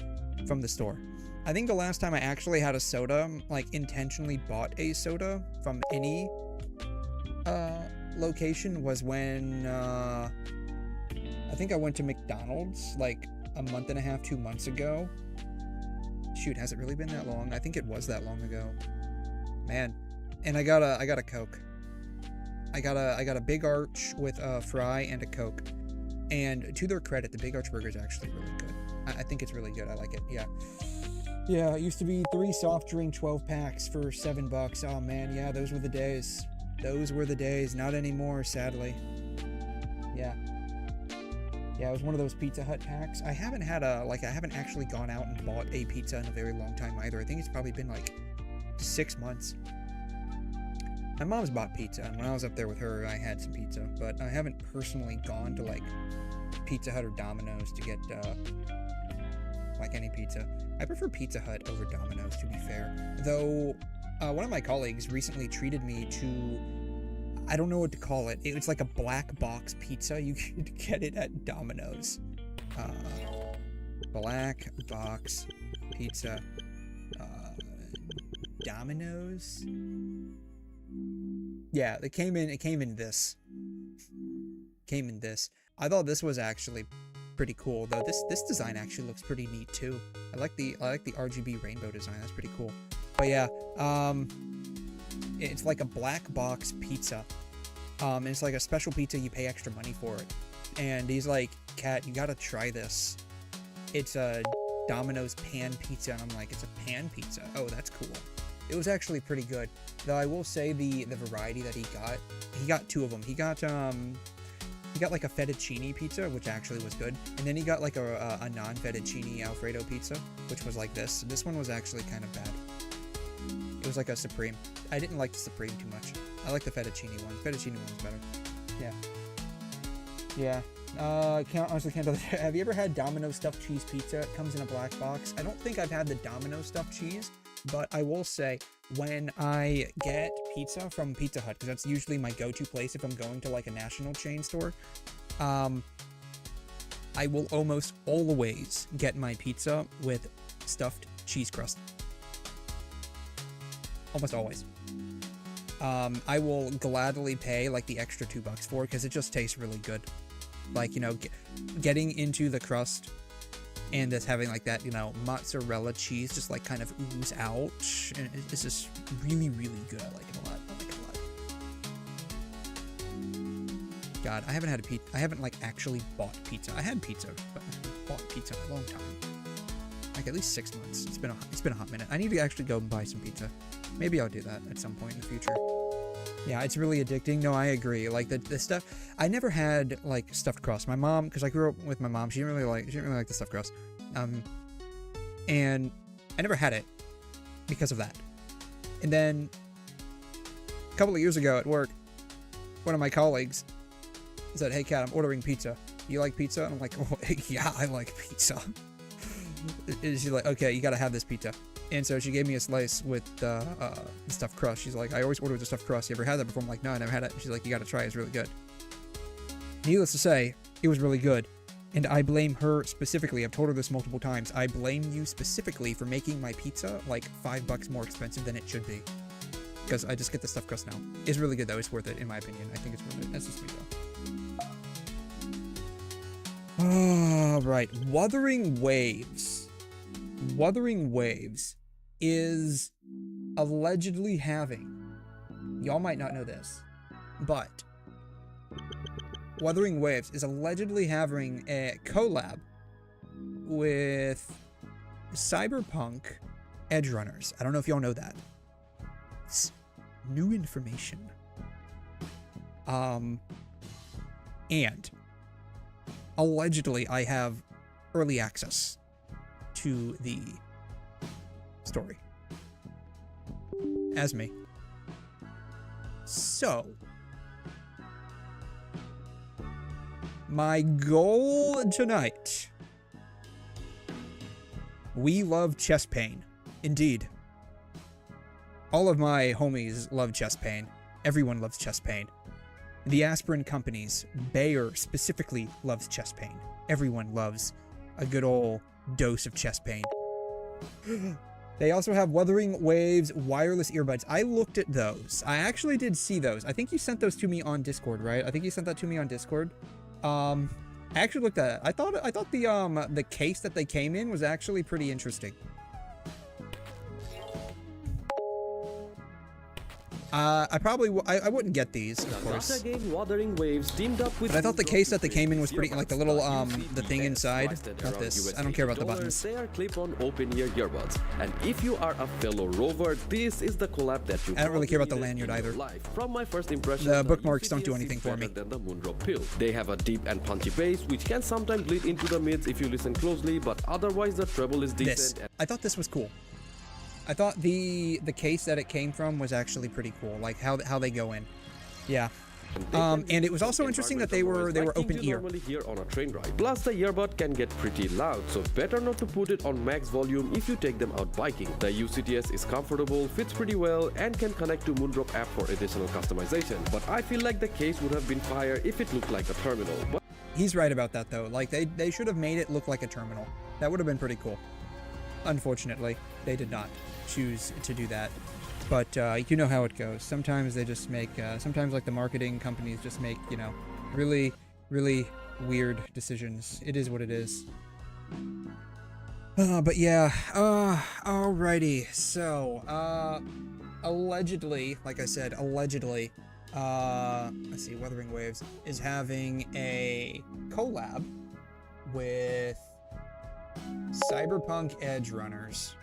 from the store. I think the last time I actually had a soda, like intentionally bought a soda from any location, was when I think I went to McDonald's like a month and a half, 2 months ago. Shoot, has it really been that long? I think it was that long ago. Man. And I got a Coke. I got a Big Arch with a fry and a Coke. And to their credit, the Big Arch burger is actually really good. I think it's really good. I like it. Yeah. Yeah, it used to be 3 soft drink 12 packs for $7. Oh man, yeah, those were the days. Those were the days. Not anymore, sadly. Yeah. Yeah, it was one of those Pizza Hut packs. I haven't had I haven't actually gone out and bought a pizza in a very long time either. I think it's probably been like 6 months. My mom's bought pizza, and when I was up there with her, I had some pizza, but I haven't personally gone to like Pizza Hut or Domino's to get like any pizza. I prefer Pizza Hut over Domino's, to be fair. Though one of my colleagues recently treated me to, I don't know what to call it. It's like a black box pizza. You can get it at Domino's. Black box pizza. Domino's. Yeah, it came in this. I thought this was actually pretty cool, though. This design actually looks pretty neat too. I like the RGB rainbow design. That's pretty cool. But yeah, it's like a black box pizza. It's like a special pizza. You pay extra money for it. And he's like, "Kat, you gotta try this. It's a Domino's pan pizza." And I'm like, "It's a pan pizza? Oh, that's cool." It was actually pretty good. Though I will say the variety that he got 2 of them. He got like a fettuccine pizza, which actually was good. And then he got like a non-fettuccine Alfredo pizza, which was like this. This one was actually kind of bad. It was like a Supreme. I didn't like the Supreme too much. I like the fettuccine one. Fettuccine one's better. Yeah. Yeah. Honestly can't tell. Have you ever had Domino's stuffed cheese pizza? It comes in a black box. I don't think I've had the Domino's stuffed cheese, but I will say, when I get pizza from Pizza Hut, because that's usually my go-to place if I'm going to like a national chain store, I will almost always get my pizza with stuffed cheese crust. Almost always. I will gladly pay like the extra $2 for, because it just tastes really good. Like, you know, getting into the crust and just having like that, you know, mozzarella cheese just like kind of ooze out. And it's just really, really good. I like it a lot. I like it a lot. God, I haven't had a pizza. I haven't like actually bought pizza. I had pizza, but I haven't bought pizza in a long time. Like at least 6 months. It's been a hot minute. I need to actually go and buy some pizza. Maybe I'll do that at some point in the future. Yeah, it's really addicting. No, I agree. Like the stuff, I never had like stuffed crust. My mom, because I grew up with my mom, she didn't really like the stuffed crust. And I never had it because of that. And then a couple of years ago at work, one of my colleagues said, "Hey, Kat, I'm ordering pizza. You like pizza?" And I'm like, "Oh, yeah, I like pizza." And she's like, "Okay, you gotta have this pizza." And so she gave me a slice with the stuffed crust. She's like, "I always order with the stuffed crust. You ever had that before?" I'm like, "No, I never had it." She's like, "You gotta try it. It's really good." Needless to say, it was really good. And I blame her specifically. I've told her this multiple times. I blame you specifically for making my pizza like $5 more expensive than it should be. Because I just get the stuffed crust now. It's really good though. It's worth it in my opinion. I think it's worth it. That's just me though. Alright. Wuthering Waves. Wuthering Waves is allegedly having, y'all might not know this, but Wuthering Waves is allegedly having a collab with Cyberpunk Edgerunners. I don't know if y'all know that. It's new information. And allegedly I have early access to the story as me. So my goal tonight, we love chest pain. Indeed. All of my homies love chest pain. Everyone loves chest pain. The aspirin companies, Bayer specifically, loves chest pain. Everyone loves a good old dose of chest pain. They also have Wuthering Waves wireless earbuds. I looked at those. I actually did see those. I think you sent those to me on Discord, right? I think you sent that to me on Discord. I actually looked at it. I thought the case that they came in was actually pretty interesting. I wouldn't get these, of course. Wuthering Waves teamed up with, but I thought the case that they came in was pretty, like the little the thing inside. Not this. I don't care about the buttons. They are clip-on open-ear earbuds, and if you are a fellow rover, this is the collab that you. I don't really care about the lanyard either. From my first impression, the bookmarks don't do anything for me. Than the Moondrop pill. They have a deep and punchy bass, which can sometimes bleed into the mids if you listen closely, but otherwise the treble is decent. I thought this was cool. I thought the case that it came from was actually pretty cool, like how they go in. Yeah. And it was also interesting that they were open ear. Normally hear on a train ride. Plus the earbud can get pretty loud, so better not to put it on max volume if you take them out biking. The UCTS is comfortable, fits pretty well, and can connect to Moondrop app for additional customization. But I feel like the case would have been fire if it looked like a terminal. But he's right about that though. Like they should have made it look like a terminal. That would have been pretty cool. Unfortunately, they did not choose to do that. But you know how it goes. Sometimes they just make, sometimes like the marketing companies just make, you know, really, really weird decisions. It is what it is. But yeah, alrighty. So, allegedly, like I said, allegedly, let's see, Wuthering Waves is having a collab with Cyberpunk Edgerunners.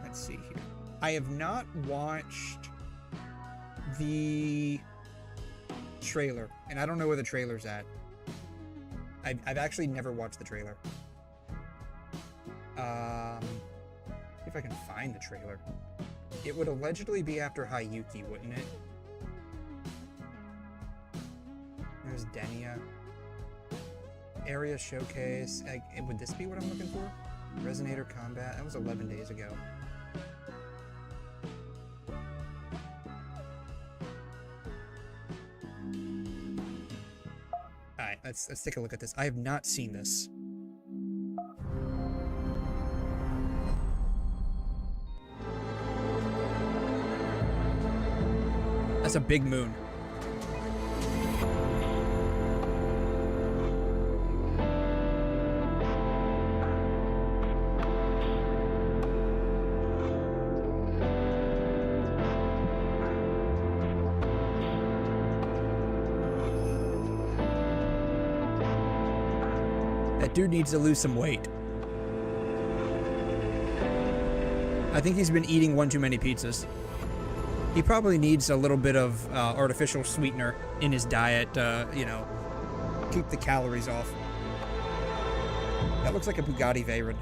Let's see here. I have not watched the trailer, and I don't know where the trailer's at. I've actually never watched the trailer. See if I can find the trailer. It would allegedly be after Hayuki, wouldn't it? There's Denia. Area showcase. Would this be what I'm looking for? Resonator combat. That was 11 days ago. Alright, let's take a look at this. I have not seen this. That's a big moon. That dude needs to lose some weight. I think he's been eating one too many pizzas. He probably needs a little bit of artificial sweetener in his diet to, you know, keep the calories off. That looks like a 𝘠𝘩𝘦𝘵𝑒𝑚𝑡.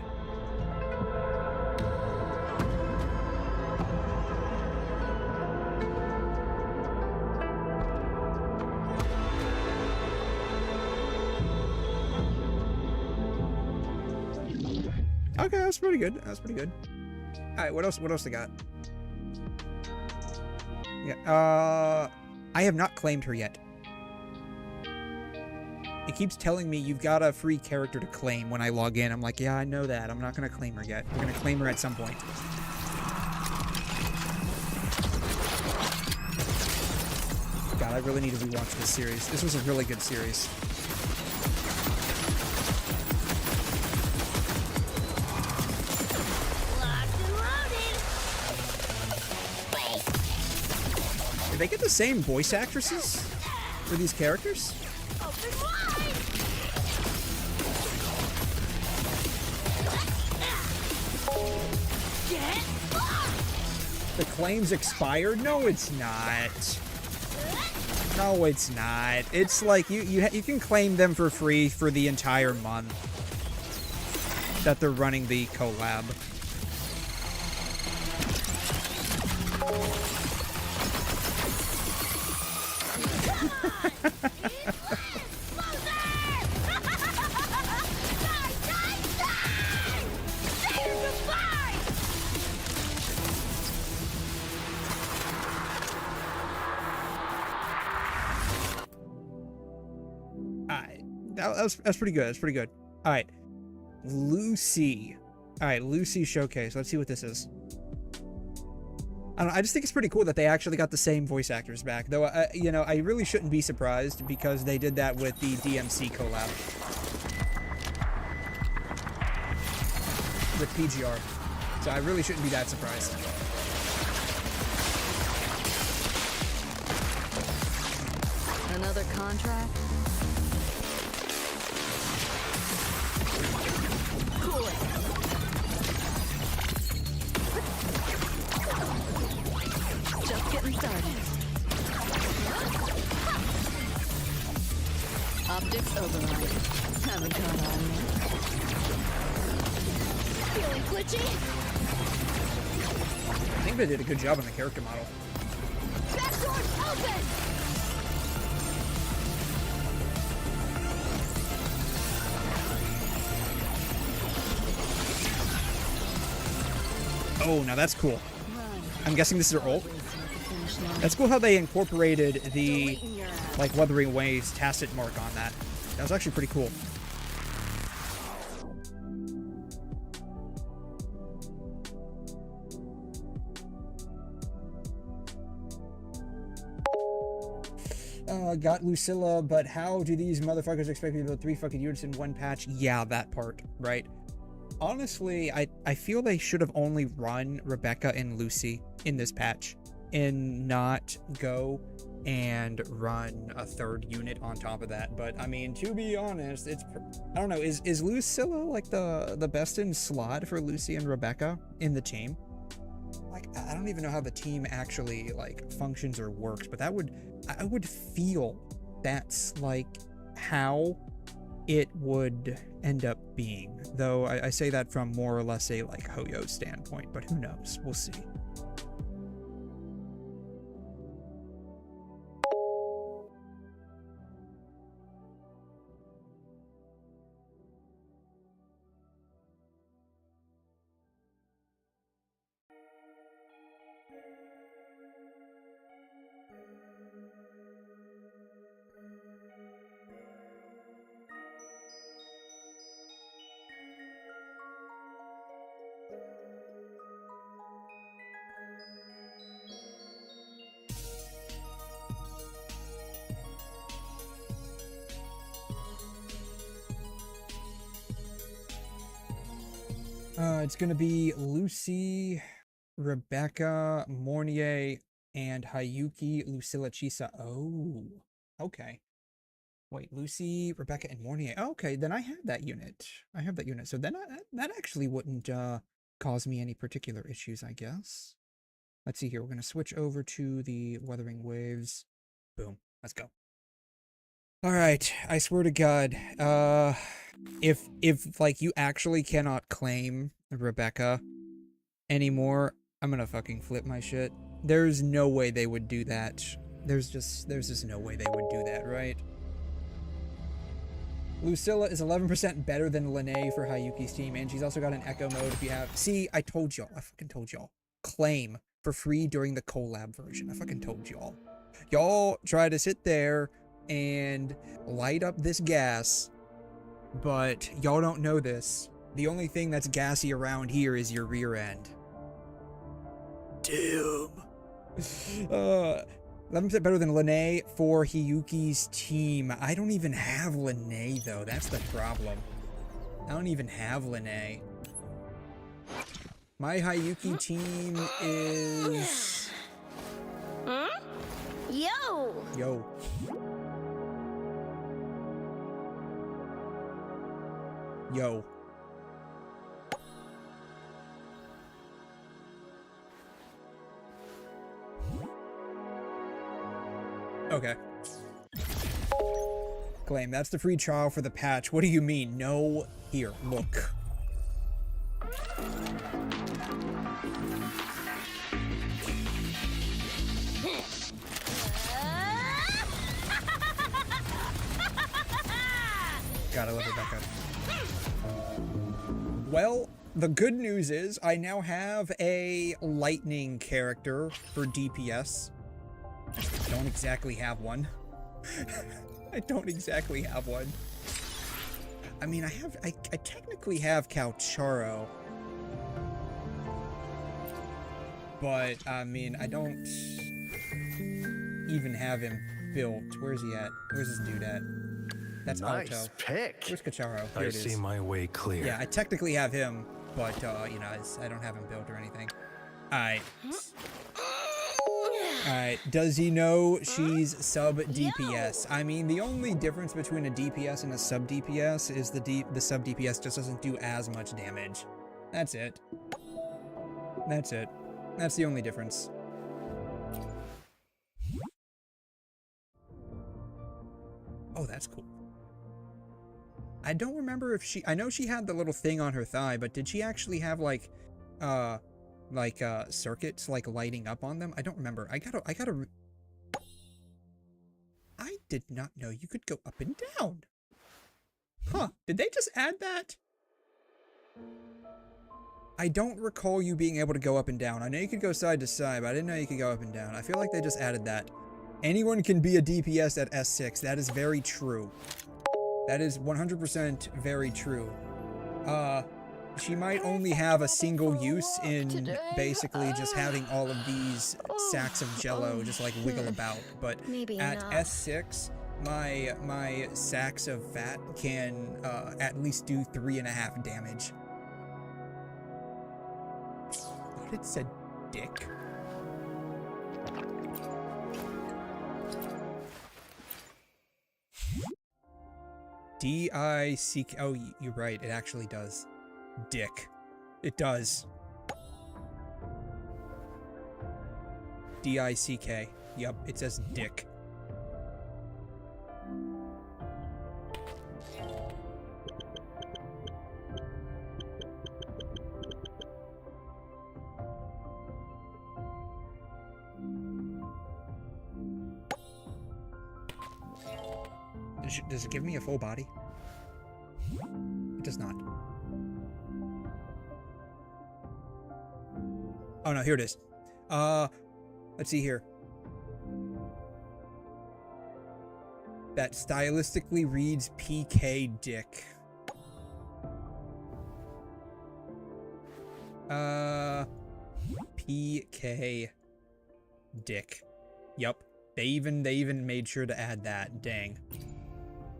Okay, that's pretty good. That's pretty good. All right, what else? What else they got? Yeah, I have not claimed her yet. It keeps telling me you've got a free character to claim when I log in. I'm like, yeah, I know that. I'm not gonna claim her yet. We're gonna claim her at some point. God, I really need to rewatch this series. This was a really good series. Did they get the same voice actresses for these characters? The claim's expired? No, it's not. No, it's not. It's like you can claim them for free for the entire month that they're running the collab. That's pretty good. That's pretty good. All right, Lucy. All right, Lucy showcase. Let's see what this is. I don't know, I just think it's pretty cool that they actually got the same voice actors back. Though, you know, I really shouldn't be surprised because they did that with the DMC collab with PGR. So I really shouldn't be that surprised. Another contract? Cool it. Just getting started. Optics override. Haven't caught on yet. Feeling glitchy? I think they did a good job on the character model. Back doors open! Oh, now that's cool. I'm guessing this is her ult. That's cool how they incorporated the, like, Wuthering Waves tacit mark on that. That was actually pretty cool. Got Lucilla, but how do these motherfuckers expect me to build 3 fucking units in one patch? Yeah, that part, right? Honestly, I feel they should have only run Rebecca and Lucy in this patch and not go and run a 3rd unit on top of that. But I mean, to be honest, it's, I don't know, is Lucilla like the best in slot for Lucy and Rebecca in the team? Like, I don't even know how the team actually like functions or works, but I would feel that's like how it would end up being, though I say that from more or less a like Hoyo standpoint, but who knows, we'll see. It's gonna be Lucy, Rebecca, Mornier, and Hayuki 𝘬𝘲𝘲𝘳𝘕. Oh, okay. Wait, Lucy, Rebecca, and Mornier. Okay, then I have that unit. I have that unit. So then that actually wouldn't cause me any particular issues, I guess. Let's see here. We're gonna switch over to the Wuthering Waves. Boom. Let's go. All right. I swear to God, if like you actually cannot claim Rebecca anymore, I'm gonna fucking flip my shit. There's no way they would do that. There's just no way they would do that, right? Lucilla is 11% better than Lene for Hayuki's team, and she's also got an echo mode if you have. See, I told y'all. I fucking told y'all. Claim for free during the collab version. I fucking told y'all. Y'all try to sit there and light up this gas, but y'all don't know this. The only thing that's gassy around here is your rear end. Damn. 11% better than Lene for Hiyuki's team. I don't even have Lene, though. That's the problem. I don't even have Lene. My Hayuki team is... Yo! Yo. Yo. Okay. Claim, that's the free trial for the patch. What do you mean? No. Here, look. God, I love Rebecca. Well, the good news is I now have a lightning character for DPS. I don't exactly have one. I don't exactly have one. I mean, I technically have 𝘐𝘮. But, I mean, I don't even have him built. Where's he at? Where's this dude at? That's Nice Alto. pick. Where's 𝘐𝘮? Here I it is. see my way clear. Yeah, I technically have him, but, you know, I don't have him built or anything. Alright. Alright, does he know she's sub DPS? I mean, the only difference between a DPS and a sub DPS is the sub DPS just doesn't do as much damage. That's it. That's it. That's the only difference. Oh, that's cool. I don't remember if I know she had the little thing on her thigh, but did she actually have like circuits like lighting up on them? I don't remember. I did not know you could go up and down. Huh, did they just add that? I don't recall you being able to go up and down. I know you could go side to side, but I didn't know you could go up and down. I feel like they just added that. Anyone can be a DPS at S6. That is very true. That is 100% very true. She might only have a single use in basically just having all of these sacks of jello just like wiggle about, but at S6, my sacks of fat can at least do 3.5 damage. What it said, dick. D-I-C-K. Oh, you're right. It actually does. Dick. It does. D-I-C-K. Yup, it says dick. Does it give me a full body? It does not. Oh no, here it is. Let's see here. That stylistically reads PK Dick. PK Dick. Yup. They even made sure to add that. Dang.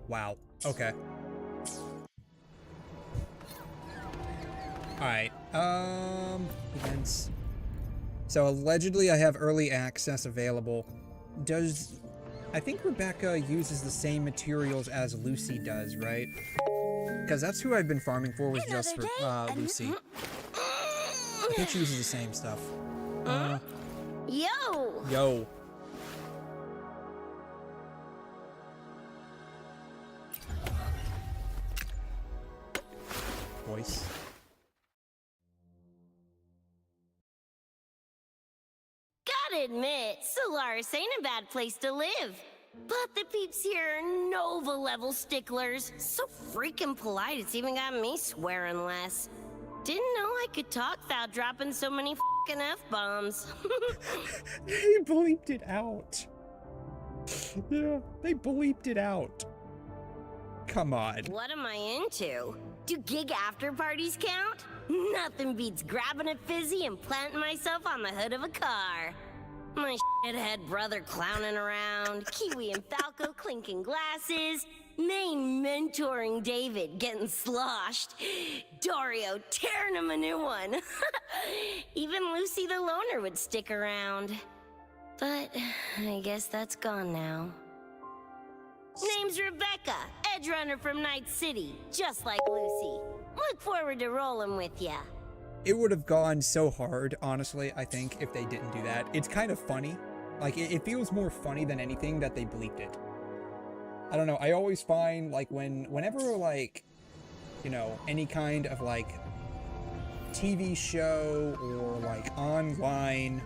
Wow. Okay. Alright, events. So allegedly I have early access available. I think Rebecca uses the same materials as Lucy does, right? Because that's who I've been farming for, was just Lucy. I think she uses the same stuff. Yo! Yo. Voice. Gotta admit, Solaris ain't a bad place to live. But the peeps here are Nova-level sticklers. So freaking polite, it's even got me swearing less. Didn't know I could talk without dropping so many f***ing F-bombs. They bleeped it out. Yeah, they bleeped it out. Come on. What am I into? Do gig after parties count? Nothing beats grabbing a fizzy and planting myself on the hood of a car. My shithead brother clowning around, Kiwi and Falco clinking glasses, Maine mentoring David getting sloshed, Dario tearing him a new one. Even Lucy the Loner would stick around. But I guess that's gone now. Name's Rebecca, edge runner from Night City, just like Lucy. Look forward to rolling with ya. It would have gone so hard, honestly, I think, if they didn't do that. It's kind of funny. Like, it feels more funny than anything that they bleeped it. I don't know, I always find, like, whenever, like, you know, any kind of, like, TV show or, like, online,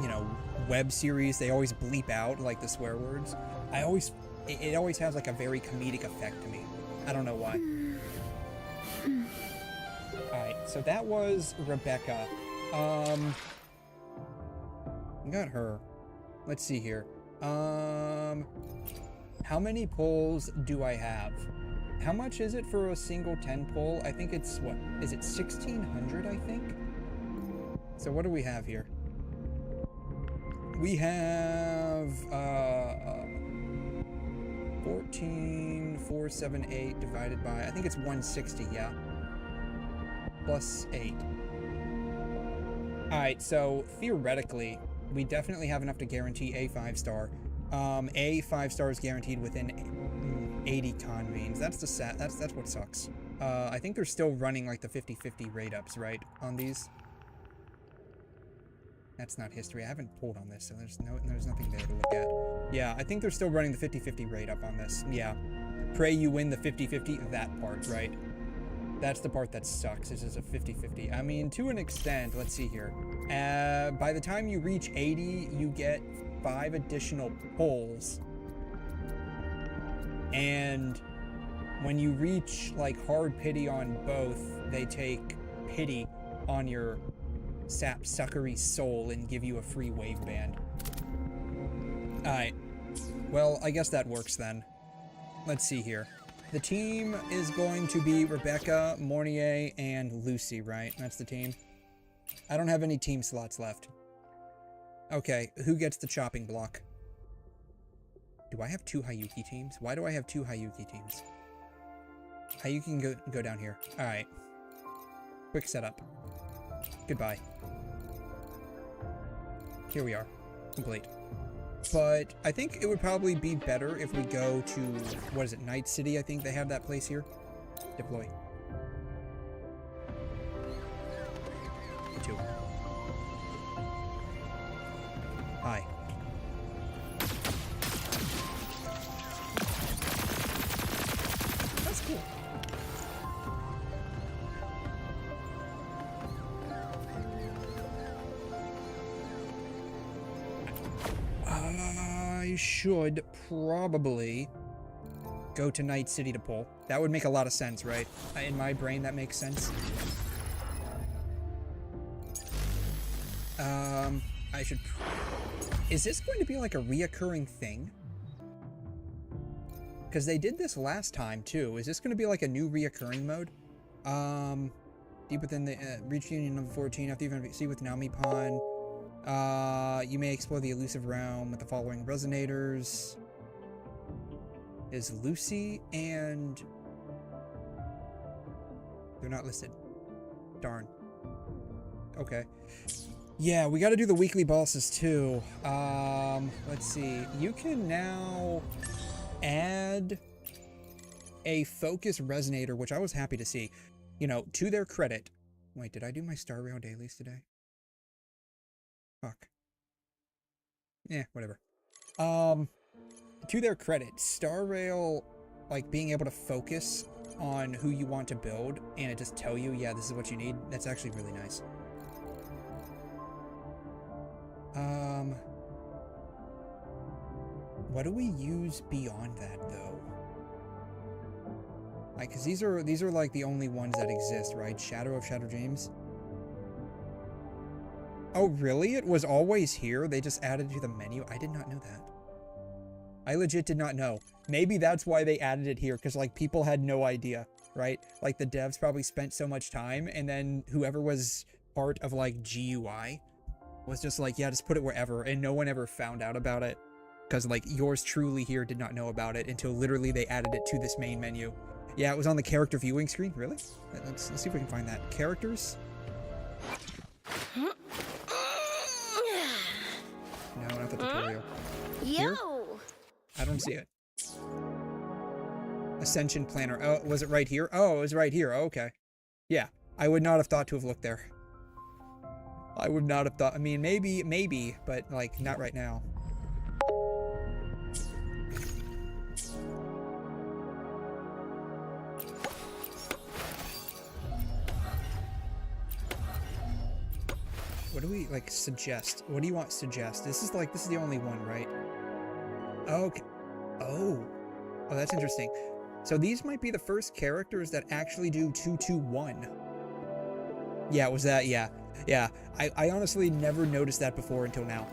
you know, web series, they always bleep out, like, the swear words. It always has, like, a very comedic effect to me. I don't know why. Alright, so that was Rebecca. Got her. Let's see here. How many pulls do I have? How much is it for a single 10 pull? I think it's, what, is it 1,600, I think? So what do we have here? We have, 14,478 divided by, I think it's 160, yeah. Plus 8. Alright, so theoretically, we definitely have enough to guarantee a 5-star. A 5-star is guaranteed within 80 con means. That's what sucks. I think they're still running like the 50-50 rate ups, right, on these? That's not history. I haven't pulled on this, so there's nothing there to look at. Yeah, I think they're still running the 50-50 rate up on this. Yeah. Pray you win the 50-50, that part, right? That's the part that sucks. This is a 50-50. I mean, to an extent, let's see here. By the time you reach 80, you get 5 additional pulls. And when you reach, like, hard pity on both, they take pity on your sapsuckery soul and give you a free wave band. Alright. Well, I guess that works then. Let's see here. The team is going to be Rebecca, Mornier, and Lucy, right? That's the team. I don't have any team slots left. Okay, who gets the chopping block? Do I have 2 Hayuki teams? Why do I have 2 Hayuki teams? Hayuki can go down here. Alright. Quick setup. Goodbye. Here we are. Complete. But I think it would probably be better if we go to, what is it, Night City, I think they have that place here. Deploy. 2. Hi. That's cool. I should probably go to Night City to pull. That would make a lot of sense, right? In my brain, that makes sense. I should... Is this going to be like a reoccurring thing? Because they did this last time, too. Is this going to be like a new reoccurring mode? Deep within the... reach union number 14. After you've see with Naomi Pond. You may explore the elusive realm with the following resonators. Is Lucy and They're not listed. Darn. Okay. Yeah, we gotta do the weekly bosses too. Let's see. You can now add a focus resonator, which I was happy to see. You know, to their credit. Wait, did I do my Star Rail dailies today? Fuck. Yeah, whatever. To their credit, Star Rail, like, being able to focus on who you want to build and it just tell you, yeah, this is what you need, that's actually really nice. What do we use beyond that, though? Like, because these are like the only ones that exist, right? Shadow of Shadow Dreams. Oh, really? It was always here? They just added it to the menu? I did not know that. I legit did not know. Maybe that's why they added it here, because, like, people had no idea, right? Like, the devs probably spent so much time, and then whoever was part of, like, GUI was just like, yeah, just put it wherever, and no one ever found out about it. Because, like, yours truly here did not know about it until literally they added it to this main menu. Yeah, it was on the character viewing screen. Really? Let's see if we can find that. Characters? No, not the tutorial. Here? I don't see it. Ascension Planner. Oh, was it right here? Oh, it was right here. Oh, okay. Yeah, I would not have thought to have looked there. I would not have thought. I mean, maybe, but, like, not right now. What do we, like, suggest? What do you want suggest? This is the only one, right? Okay. Oh, that's interesting. So these might be the first characters that actually do 2-2-1. Yeah, was that? Yeah. Yeah. I honestly never noticed that before until now.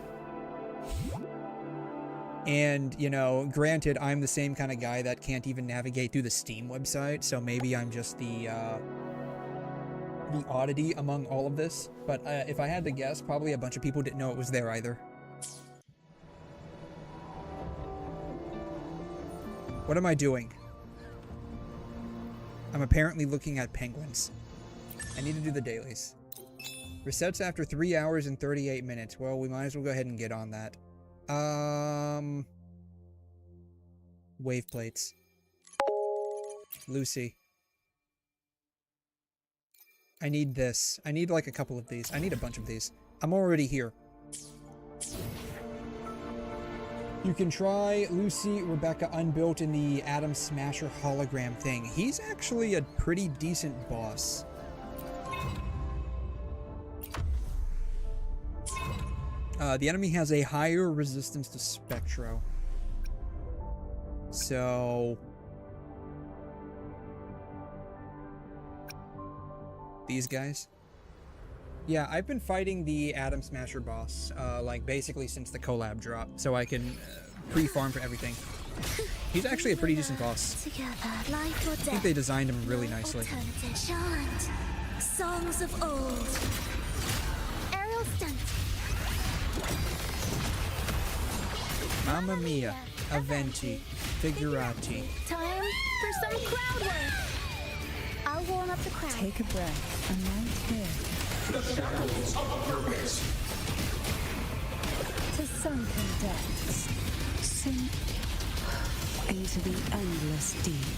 And, you know, granted, I'm the same kind of guy that can't even navigate through the Steam website, so maybe I'm just the oddity among all of this. But if I had to guess, probably a bunch of people didn't know it was there either. What am I doing? I'm apparently looking at penguins. I need to do the dailies. Resets after 3 hours and 38 minutes. Well, we might as well go ahead and get on that. Wave plates. Lucy. I need this. I need like a couple of these. I need a bunch of these. I'm already here. You can try Lucy Rebecca Unbuilt in the Atom Smasher hologram thing. He's actually a pretty decent boss. The enemy has a higher resistance to Spectro. So... these guys? Yeah, I've been fighting the Atom Smasher boss, like, basically since the collab drop, so I can pre-farm for everything. He's actually a pretty decent boss. I think they designed him really nicely. Songs of old. Aerial stunt. Mamma Mia, Aventi, Figurati. Time for some crowd work. I'll warm up the crowd. Take a breath. I'm right here. The shadows of abyss. To sunken depths. Sink into the endless deep.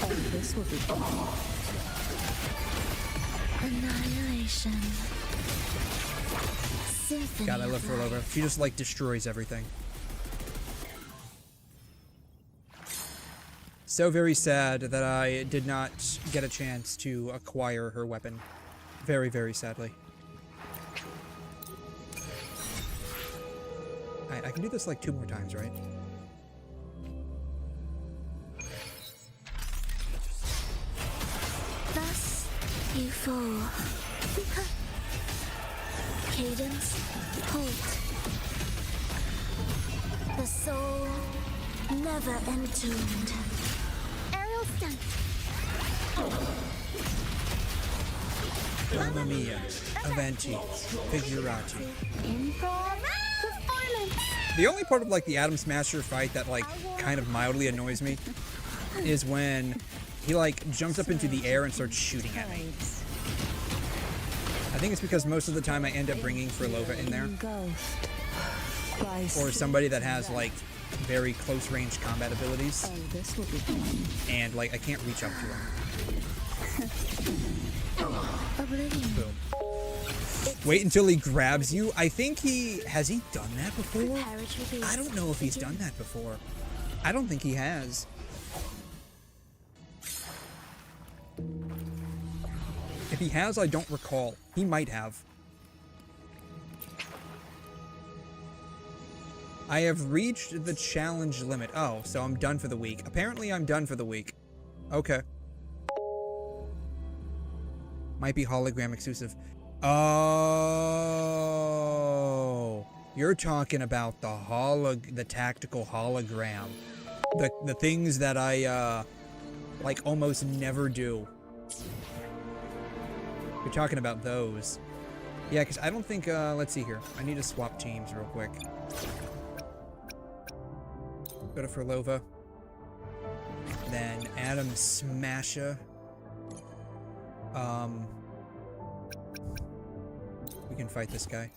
And this will be Annihilation. Symphony. God, I love Rolova. She just, like, destroys everything. So very sad that I did not get a chance to acquire her weapon. Very, very sadly. Alright, I can do this like 2 more times, right? Thus you fall. Cadence, halt. The soul never entombed. Aerial stunt. Mamma Mia, Aventi, Figurati. Improv performance. The only part of, like, the Atom Smasher fight that, like, kind of mildly annoys me is when He like jumps up into the air and starts shooting at me. I think it's because most of the time I end up bringing 𝘰𝘀𝘀 in there. Or somebody that has like very close range combat abilities. And like I can't reach up to him. Boom. Wait until he grabs you. I think has he done that before? I don't know if he's done that before. I don't think he has. If he has, I don't recall. He might have. I have reached the challenge limit. Oh, so I'm done for the week. Apparently I'm done for the week. Okay. Might be hologram exclusive. Oh, you're talking about the tactical hologram, the things that I like almost never do. You're talking about those, yeah? Because I don't think. Let's see here. I need to swap teams real quick. Go to 𝘰𝘀𝘀, then Adam Smasher. We can fight this guy.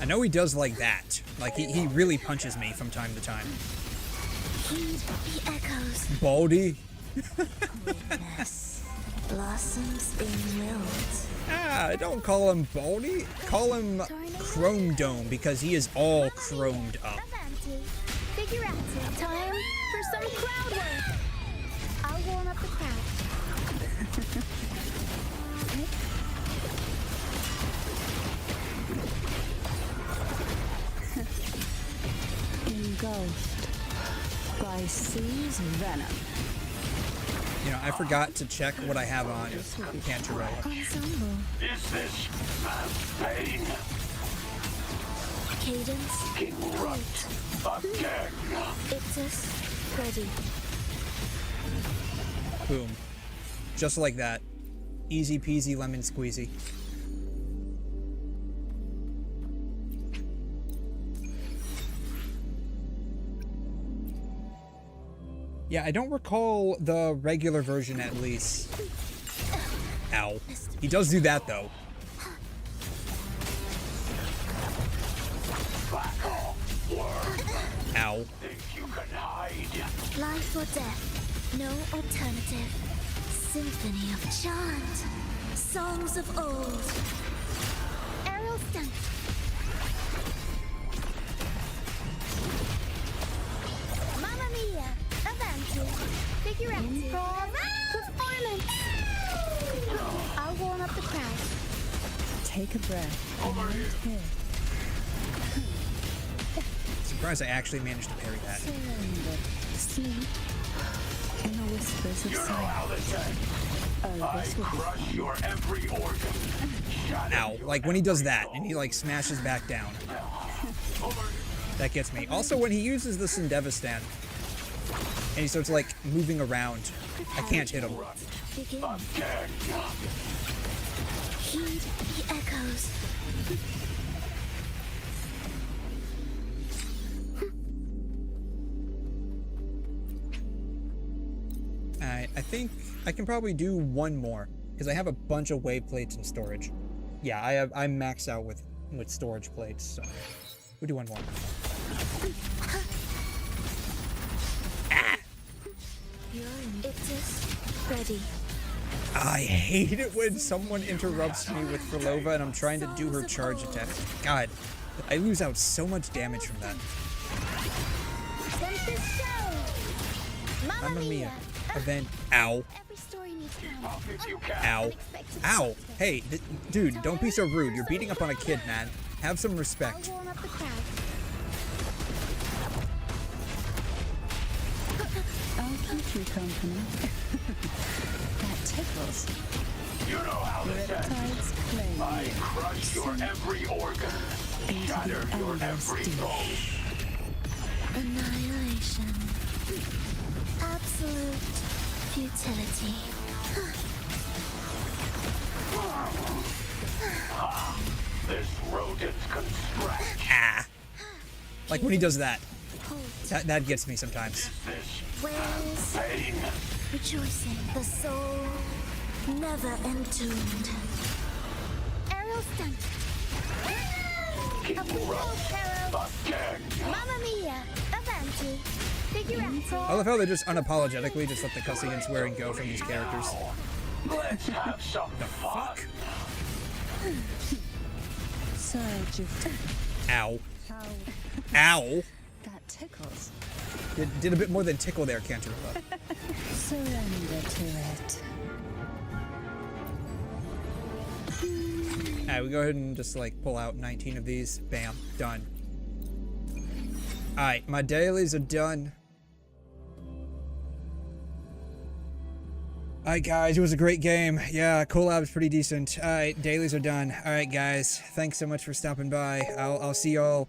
I know he does like that. Like he really punches me from time to time. Heed the echoes. Baldy. Blossoms being willed. Don't call him Baldy. Call him Chrome Dome because he is all chromed up. Figure out time for some crowd work. I'll warm up the crowd. Engulfed by C's venom. You know, I forgot to check what I have on 𝘺𝘀𝘀𝘺. Is this pain? Cadence. Erupt again. 𝘧𝘀𝘬𝘺. Boom. Just like that. Easy peasy lemon squeezy. Yeah, I don't recall the regular version at least. Ow. He does do that though. Ow. Think you can hide? Life or death, no alternative. Symphony of chant, songs of old. Aerial stunt. Mamma mia, avanti, figure out improv, performance. I'll warm up the crowd. Take a breath. And here. Surprised I actually managed to parry that. Sleep. In the whispers of silence. I crush your every organ. Ow. Like when he does that and he like smashes back down. That gets me. Also when he uses the 𝘰𝘀𝘀𝘺 stand and he starts like moving around, I can't hit him. Begin. Heed the echoes. I think I can probably do one more because I have a bunch of wave plates in storage. Yeah, I'm maxed out with storage plates, so we'll do one more. 𝘧𝘀𝘀𝘺. I hate it when someone interrupts me with 𝘰𝘀𝘀𝘺 and I'm trying to do her charge attack. God, I lose out so much damage from that. Mamma mia. Event. Ow. Ow. Ow. Hey, dude, don't be so rude. You're beating up on a kid, man. Have some respect. I'll keep you company. That tickles. You know how this ends. I crush your every organ. Shatter your every bone. Annihilation. Absolute futility. This rodent can scratch. Ah. Like when he does that. That gets me sometimes. Where's rejoicing? The soul never entombed. Aerial stunt. Keep again. Mamma mia. Avanti. Figure out. I love how they just unapologetically just let the cussing and swearing go from these characters. Let's have some fun. So, Jupiter. Ow. How Ow. that tickles. Did a bit more than tickle there, Cantaloupe. Surrender to it. Alright, we go ahead and just like pull out 19 of these. Bam. Done. Alright, my dailies are done. Alright guys, it was a great game. Yeah, collab's pretty decent. Alright, dailies are done. Alright guys, thanks so much for stopping by. I'll see y'all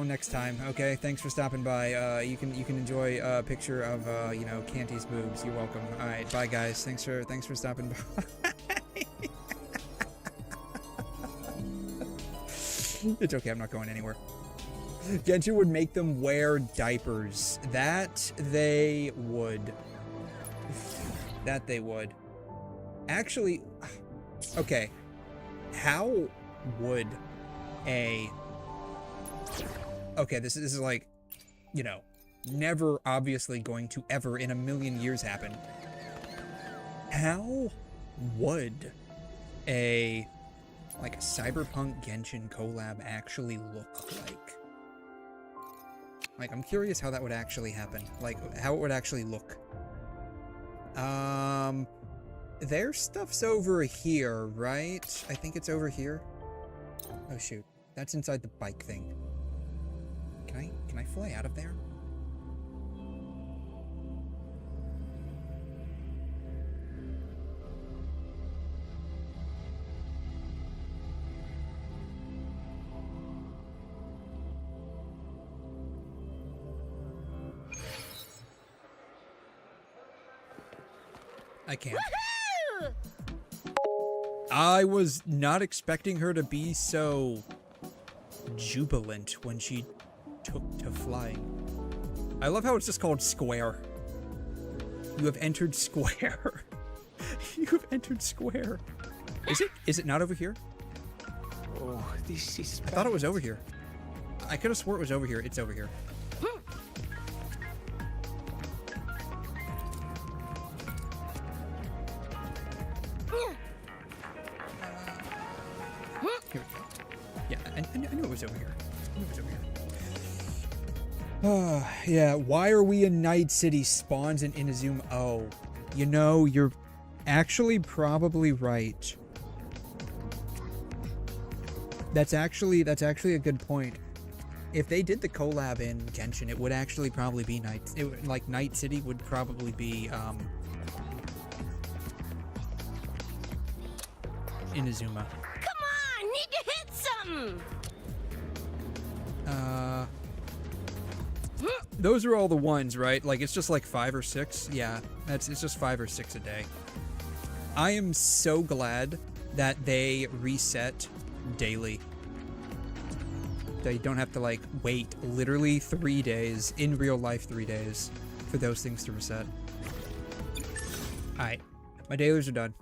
next time. Okay, thanks for stopping by. You can enjoy a picture of you know, Canty's boobs. You're welcome. Alright, bye guys. Thanks for stopping by. It's okay, I'm not going anywhere. Genshin would make them wear diapers. That they would. That they would. Actually, okay. How would a... Okay, this is like, you know, never obviously going to ever in a million years happen. How would a... like a Cyberpunk Genshin collab actually look like? Like, I'm curious how that would actually happen. Like, how it would actually look. Their stuff's over here, right? I think it's over here. Oh shoot, that's inside the bike thing. Can I fly out of there? I can't. I was not expecting her to be so jubilant when she took to flying. I love how it's just called Square. You have entered Square. You have entered Square. Is it not over here? Oh, this is I thought it was over here. I could have swore it was over here. It's over here. Here we go. Yeah, I knew it was over here. I knew it was over here. Yeah, why are we in Night City? Spawns in Inazuma. Oh, you know, you're actually probably right. That's actually a good point. If they did the collab in Genshin, it would actually probably be like Night City would probably be Inazuma. Come on, need to hit something. Those are all the ones, right? Like, it's just like 5 or 6. Yeah, it's just 5 or 6 a day. I am so glad that they reset daily. They don't have to, like, wait literally 3 days, in real life 3 days, for those things to reset. Alright, my dailies are done.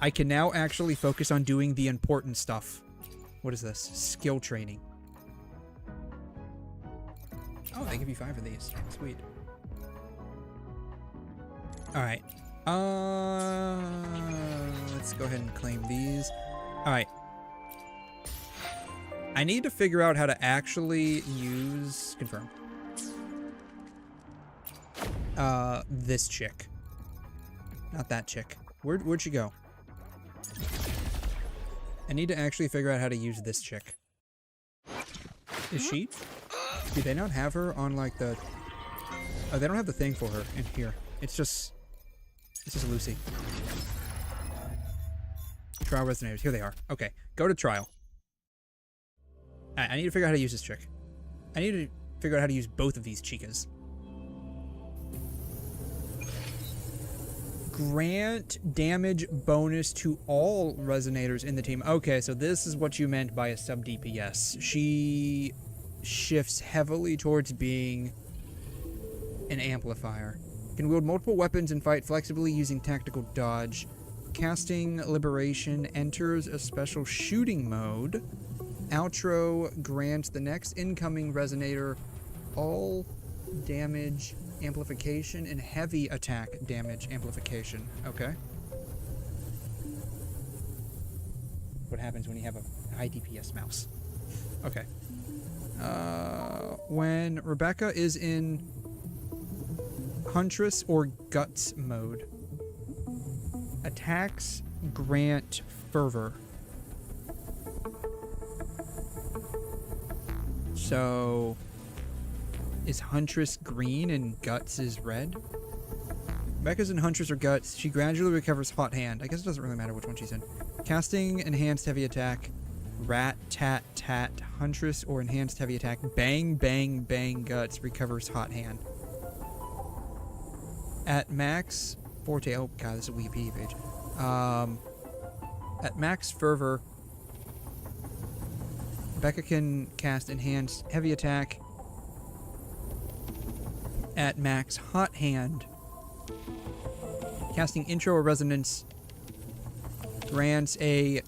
I can now actually focus on doing the important stuff. What is this? Skill training. Oh, they give you 5 of these. Sweet. Alright. Let's go ahead and claim these. Alright. I need to figure out how to actually use... Confirm. This chick. Not that chick. Where'd she go? I need to actually figure out how to use this chick. Is she? Do they not have her on, like, the... Oh, they don't have the thing for her in here. It's just Lucy. Trial resonators. Here they are. Okay, go to trial. I need to figure out how to use this chick. I need to... figure out how to use both of these chicas. Grant damage bonus to all resonators in the team. Okay, so this is what you meant by a sub DPS. She shifts heavily towards being an amplifier. Can wield multiple weapons and fight flexibly using tactical dodge. Casting Liberation enters a special shooting mode. Outro grants the next incoming resonator all damage amplification and heavy attack damage amplification. Okay. What happens when you have a high DPS mouse? Okay. When Rebecca is in Huntress or Guts mode, attacks grant fervor. So is Huntress green and Guts is red? Rebecca's in Huntress or Guts. She gradually recovers Hot Hand. I guess it doesn't really matter which one she's in. Casting Enhanced Heavy Attack. Rat, Tat, Tat. Huntress or Enhanced Heavy Attack. Bang, Bang, Bang. Guts recovers Hot Hand. At max Forte. Oh god, this is a Wikipedia page. At max fervor, Rebecca can cast Enhanced Heavy Attack. At max Hot Hand, casting Intro or Resonance grants a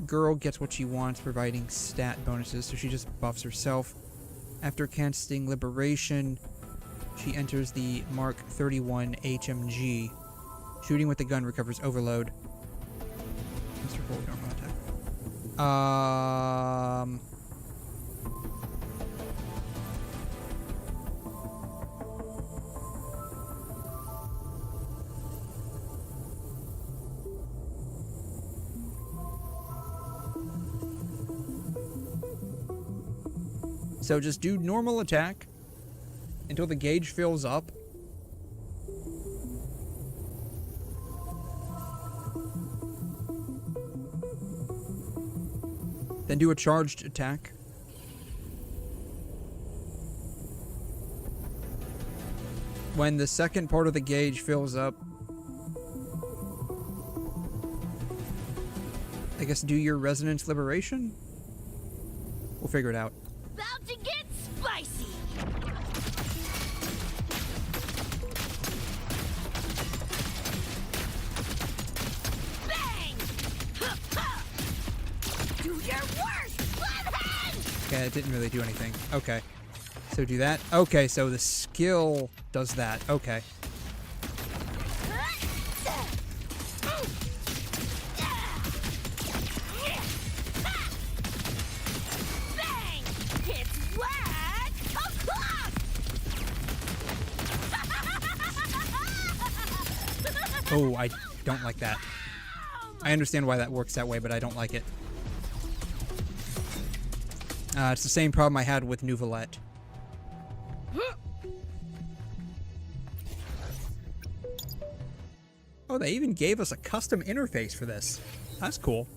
girl gets what she wants, providing stat bonuses, so she just buffs herself. After casting Liberation, she enters the Mark 31 HMG. Shooting with the gun recovers overload. Mr. Full normal attack. So just do normal attack until the gauge fills up. Then do a charged attack. When the second part of the gauge fills up, I guess do your Resonance Liberation? We'll figure it out. About to get spicy. Bang! Do your worst, Bloodhead! Okay, it didn't really do anything. Okay. So do that. Okay, so the skill does that. Okay. Bang! It's whack o'clock! Oh, I don't like that. I understand why that works that way, but I don't like it. It's the same problem I had with Nouvelette. Oh, they even gave us a custom interface for this. That's cool.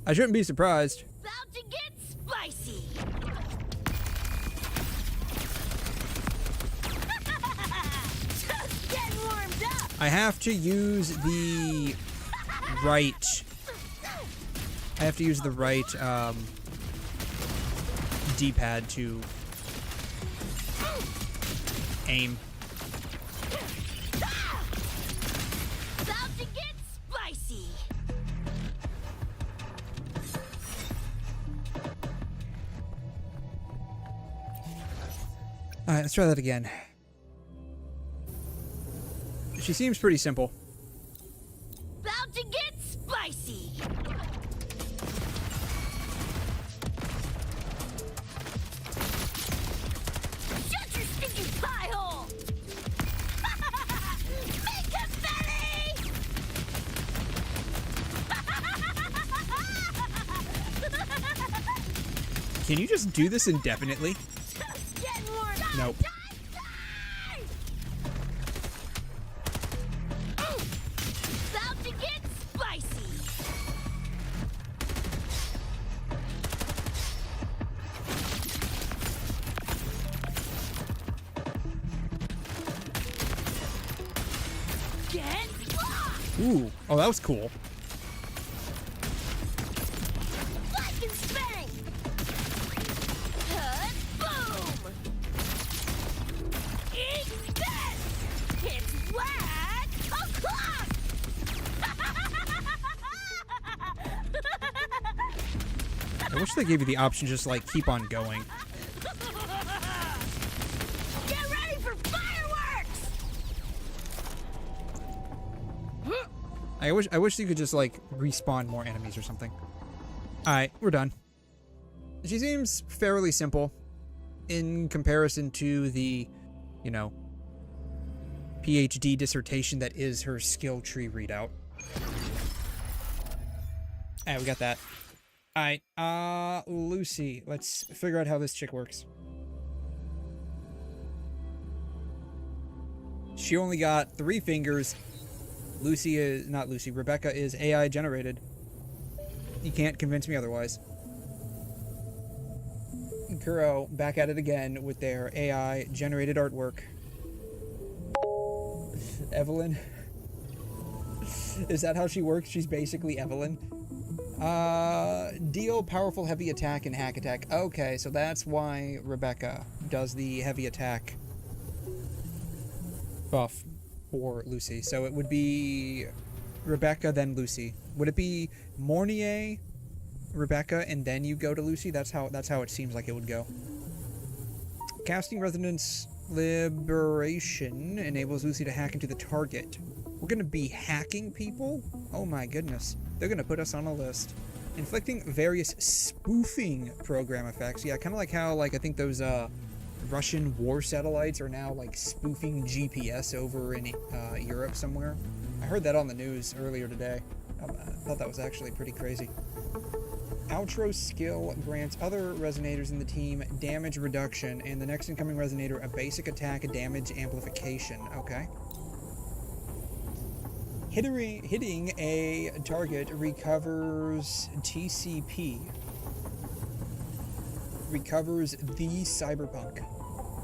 I shouldn't be surprised. About to get spicy. Just getting warmed up. I have to use the right... I have to use the right, D-pad to aim. About to get spicy. Alright, let's try that again. She seems pretty simple. About to get spicy. Shut your stinking pie hole. Make a belly. Can you just do this indefinitely? Just getting warmed up. Nope. About to get spicy. Ooh. Oh, that was cool. Like and spank! Boom! Eat this! It's whack o'clock! I wish they gave you the option to just, like, keep on going. Get ready for fireworks! I wish you could just, like, respawn more enemies or something. Alright, we're done. She seems fairly simple in comparison to the, you know, PhD dissertation that is her skill tree readout. Alright, we got that. Alright, Lucy. Let's figure out how this chick works. She only got 3 fingers. Rebecca is AI generated. You can't convince me otherwise. 𝘐𝘮 back at it again with their AI generated artwork. Evelyn. Is that how she works? She's basically Evelyn. Deal powerful heavy attack and hack attack. Okay, so that's why Rebecca does the heavy attack buff for Lucy. So it would be Rebecca, then Lucy. Would it be Mornier, Rebecca, and then you go to Lucy? That's how it seems like it would go. Casting Resonance Liberation enables Lucy to hack into the target. We're gonna be hacking people? Oh my goodness. They're gonna put us on a list. Inflicting various spoofing program effects. Yeah, kind of like how, like, I think those Russian war satellites are now, like, spoofing GPS over in Europe somewhere. I heard that on the news earlier today. I thought that was actually pretty crazy. Outro skill grants other resonators in the team damage reduction, and the next incoming resonator a basic attack damage amplification. Okay. Hitting a target recovers TCP. Recovers the cyberpunk.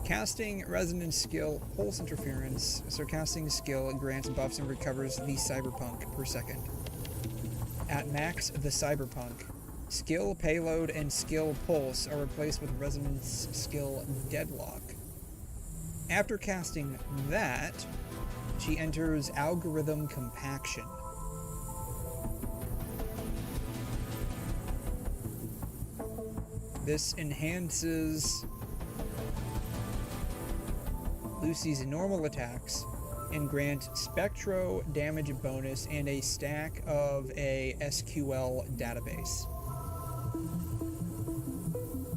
Casting resonance skill pulse interference. So casting skill grants buffs and recovers the cyberpunk per second. At max, the cyberpunk. Skill payload and skill pulse are replaced with resonance skill deadlock. After casting that, she enters algorithm compaction. This enhances Lucy's normal attacks and grants spectro damage bonus and a stack of a SQL database.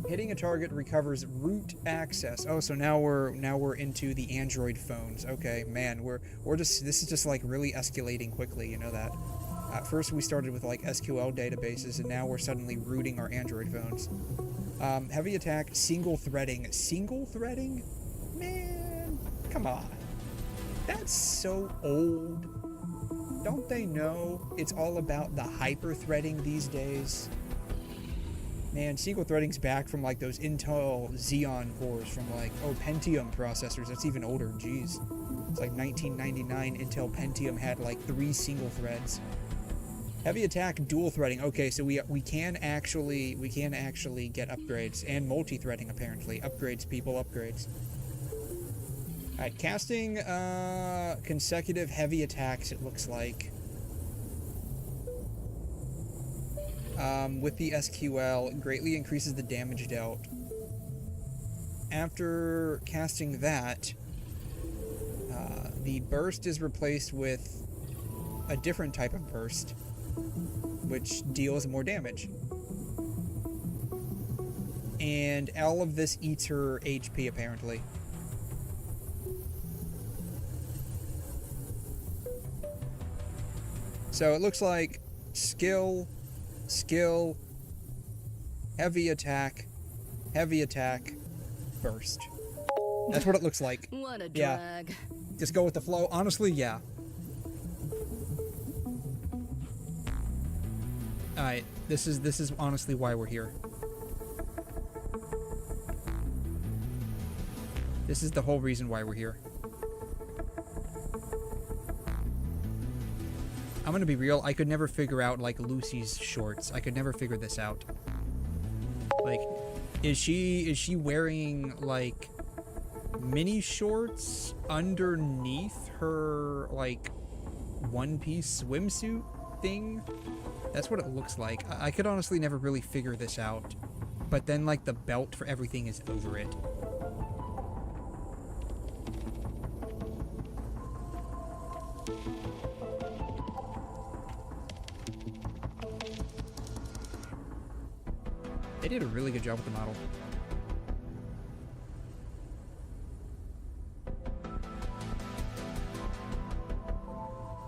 Hitting a target recovers root access. Oh, so now we're into the Android phones. Okay, man, this is just like really escalating quickly, you know that. First we started with like SQL databases, and now we're suddenly rooting our Android phones. Heavy attack, single threading. Single threading? Man, come on. That's so old. Don't they know it's all about the hyper threading these days? Man, single threading's back from like those Intel Xeon cores from like, oh, Pentium processors. That's even older. Jeez. It's like 1999 Intel Pentium had like 3 single threads. Heavy attack, dual threading. Okay, so we can actually get upgrades and multi-threading apparently. Upgrades, people, upgrades. All right, casting consecutive heavy attacks. It looks like. With the SQL, it greatly increases the damage dealt. After casting that, the burst is replaced with a different type of burst, which deals more damage. And all of this eats her HP, apparently. So it looks like skill, heavy attack, burst. That's what it looks like. What a drag. Yeah. Just go with the flow. Honestly, yeah. Alright, this is honestly why we're here. This is the whole reason why we're here. I'm gonna be real, I could never figure out, like, Lucy's shorts. I could never figure this out. Like, is she wearing, like, mini shorts underneath her, like, one-piece swimsuit thing? That's what it looks like. I could honestly never really figure this out. But then, like, the belt for everything is over it. They did a really good job with the model.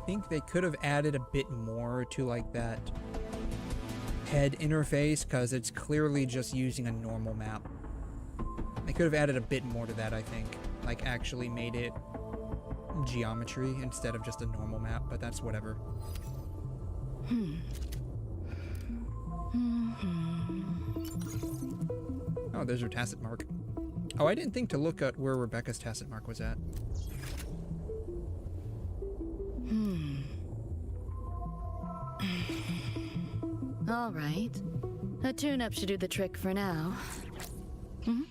I think they could have added a bit more to, like, that head interface, because it's clearly just using a normal map. They could have added a bit more to that, I think. Like, actually made it geometry instead of just a normal map, but that's whatever. Oh, there's her tacit mark. Oh, I didn't think to look at where Rebecca's tacit mark was at. All right. A tune-up should do the trick for now. Too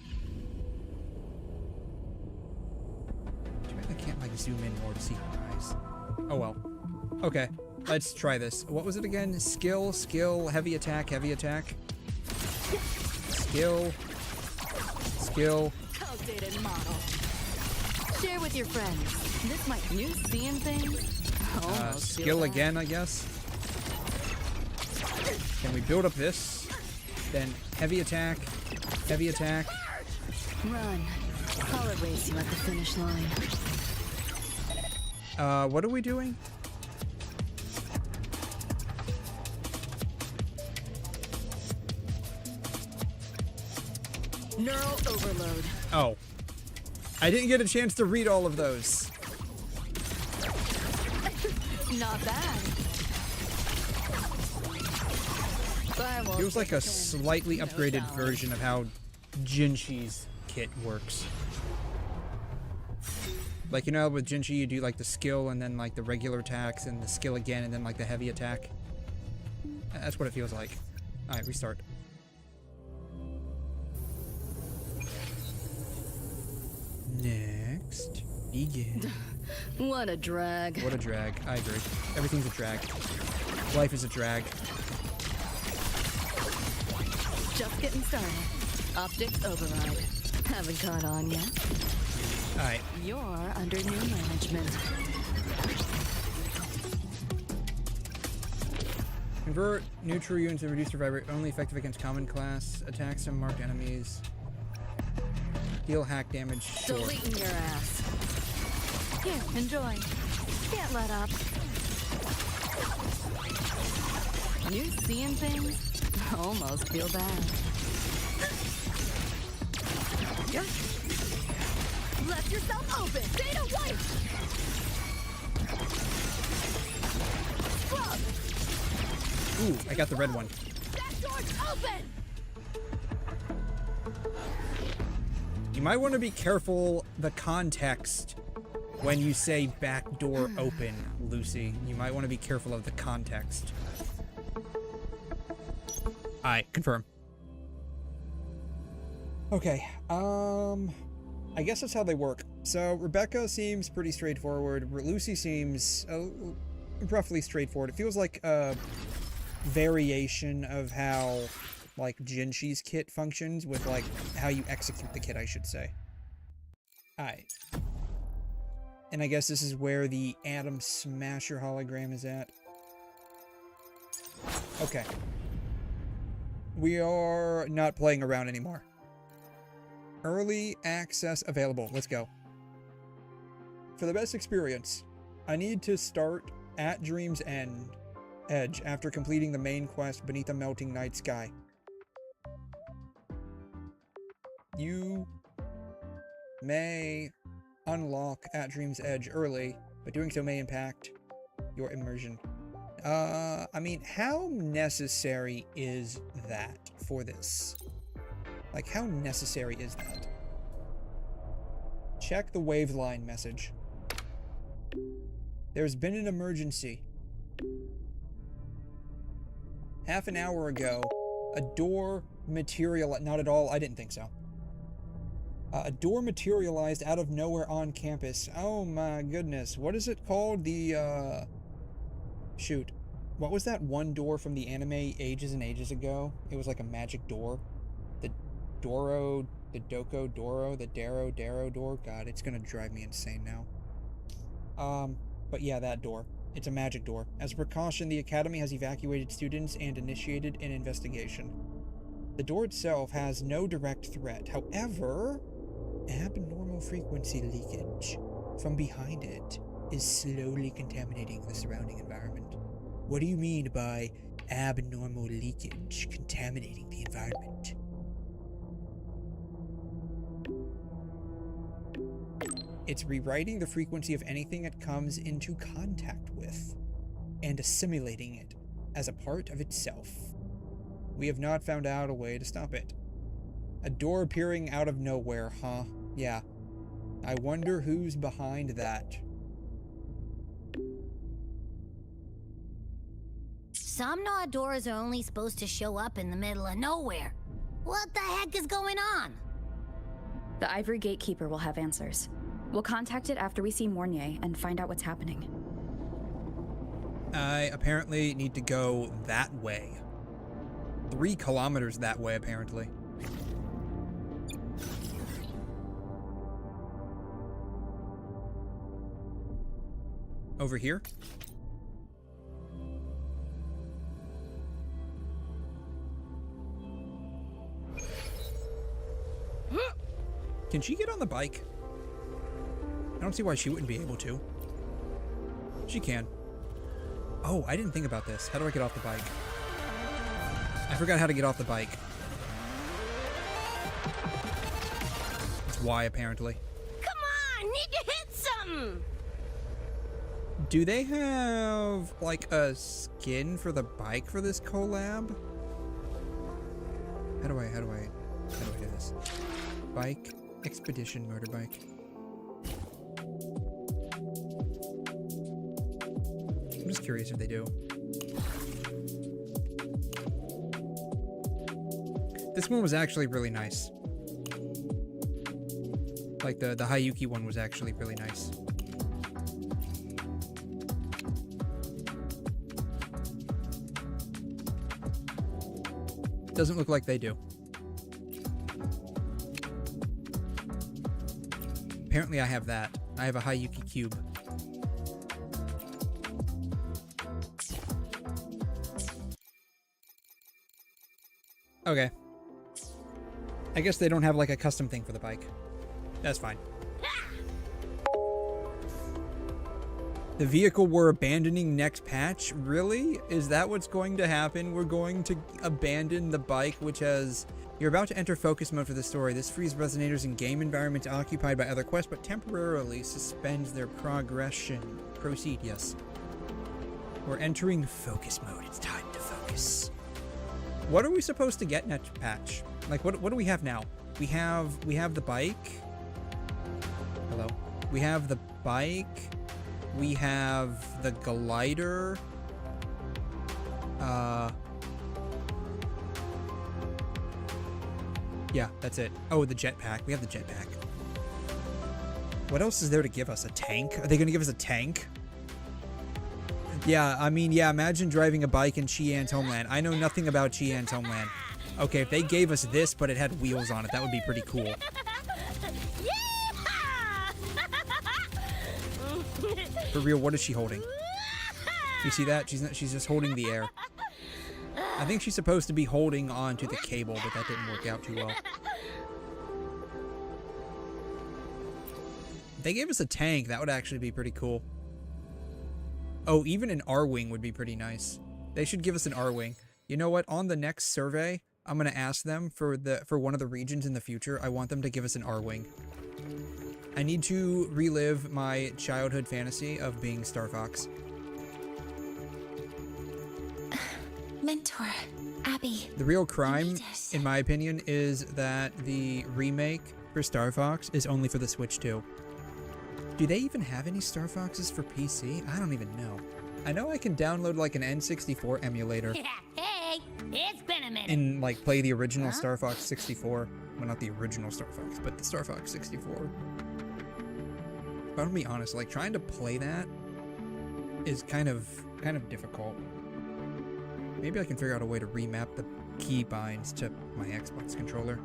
bad I can't, like, zoom in more to see her eyes. Oh well. Okay, let's try this. What was it again? Skill, heavy attack, skill, Outdated model. Share with your friends. This might you seeing things. Almost skill again, I guess. Can we build up this? Then heavy attack. Run. I'll erase you at the finish line. What are we doing? Neural overload. Oh. I didn't get a chance to read all of those. Not bad. Feels like a slightly upgraded version of how Genshin's kit works. Like, you know, with Genshin you do like the skill and then like the regular attacks and the skill again and then like the heavy attack. That's what it feels like. Alright, restart. Next. Begin. What a drag. What a drag. I agree. Everything's a drag. Life is a drag. Just getting started. Optics override. Haven't caught on yet. Alright. You're under new management. Convert neutral units and reduce their vibrate. Only effective against common class attacks and marked enemies. Deal hack damage. Sure. Deleting your ass. Here, enjoy. Can't let up. You seeing things? Almost feel bad. Left yourself open. Data wipe. Scrub. Ooh, I got the red one. That door's open. You might want to be careful the context when you say back door open, Lucy. You might want to be careful of the context. Alright, confirm. Okay, I guess that's how they work. So, Rebecca seems pretty straightforward. Lucy seems roughly straightforward. It feels like a variation of how, like, Genshin's kit functions with, like, how you execute the kit, I should say. Alright. And I guess this is where the Atom Smasher hologram is at. Okay. We are not playing around anymore. Early access available. Let's go. For the best experience, I need to start at Dream's Edge after completing the main quest beneath the melting night sky. You may unlock at Dream's Edge early, but doing so may impact your immersion. I mean, how necessary is that for this? Like, how necessary is that? Check the waveline message. There's been an emergency. Half an hour ago, a door materialized. Not at all. I didn't think so. A door materialized out of nowhere on campus. Oh my goodness. What is it called? The, shoot. What was that one door from the anime ages and ages ago? It was like a magic door. The 𝘠𝘩𝘦𝘥 door. God, it's gonna drive me insane now. But yeah, that door. It's a magic door. As a precaution, the Academy has evacuated students and initiated an investigation. The door itself has no direct threat. However, abnormal frequency leakage from behind it is slowly contaminating the surrounding environment. What do you mean by abnormal leakage contaminating the environment? It's rewriting the frequency of anything it comes into contact with, and assimilating it as a part of itself. We have not found out a way to stop it. A door appearing out of nowhere, huh? Yeah. I wonder who's behind that. Some gnawed doors are only supposed to show up in the middle of nowhere. What the heck is going on? The Ivory Gatekeeper will have answers. We'll contact it after we see 𝘧𝘧𝘧𝘧 and find out what's happening. I apparently need to go that way. 3 kilometers that way, apparently. Over here? Can she get on the bike? I don't see why she wouldn't be able to. She can. Oh, I didn't think about this. How do I get off the bike? I forgot how to get off the bike. It's Y, apparently. Come on, need to hit something. Do they have, like, a skin for the bike for this collab? How do I do this? Bike, expedition, motorbike. I'm just curious if they do. This one was actually really nice. Like the Hayuki one was actually really nice. Doesn't look like they do. Apparently I have that. I have a Hayuki cube. Okay. I guess they don't have like a custom thing for the bike. That's fine. The vehicle we're abandoning next patch? Really? Is that what's going to happen? We're going to abandon the bike, which has... You're about to enter focus mode for the story. This frees resonators in game environments occupied by other quests, but temporarily suspends their progression. Proceed, yes. We're entering focus mode. It's time to focus. What are we supposed to get next patch? Like, what do we have now? We have the bike. Hello. We have the bike. We have the glider. Yeah, that's it. Oh, the jetpack. We have the jetpack. What else is there to give us? A tank? Are they going to give us a tank? Yeah, I mean, yeah, imagine driving a bike in 𝘕𝘗's homeland. I know nothing about 𝘕𝘗's homeland. Okay, if they gave us this, but it had wheels on it, that would be pretty cool. For real, what is she holding? You see that? She's just holding the air. I think she's supposed to be holding on to the cable, but that didn't work out too well. If they gave us a tank, that would actually be pretty cool. Oh, even an R-Wing would be pretty nice. They should give us an R-Wing. You know what? On the next survey, I'm gonna ask them for one of the regions in the future. I want them to give us an R-Wing. I need to relive my childhood fantasy of being Star Fox. Mentor, Abby. The real crime, in my opinion, is that the remake for Star Fox is only for the Switch 2. Do they even have any Star Foxes for PC? I don't even know. I know I can download like an N64 emulator Hey, it's been a minute. and like play the original Star Fox 64. Well, not the original Star Fox, but the Star Fox 64. But I'll be honest, like trying to play that is kind of difficult. Maybe I can figure out a way to remap the keybinds to my Xbox controller.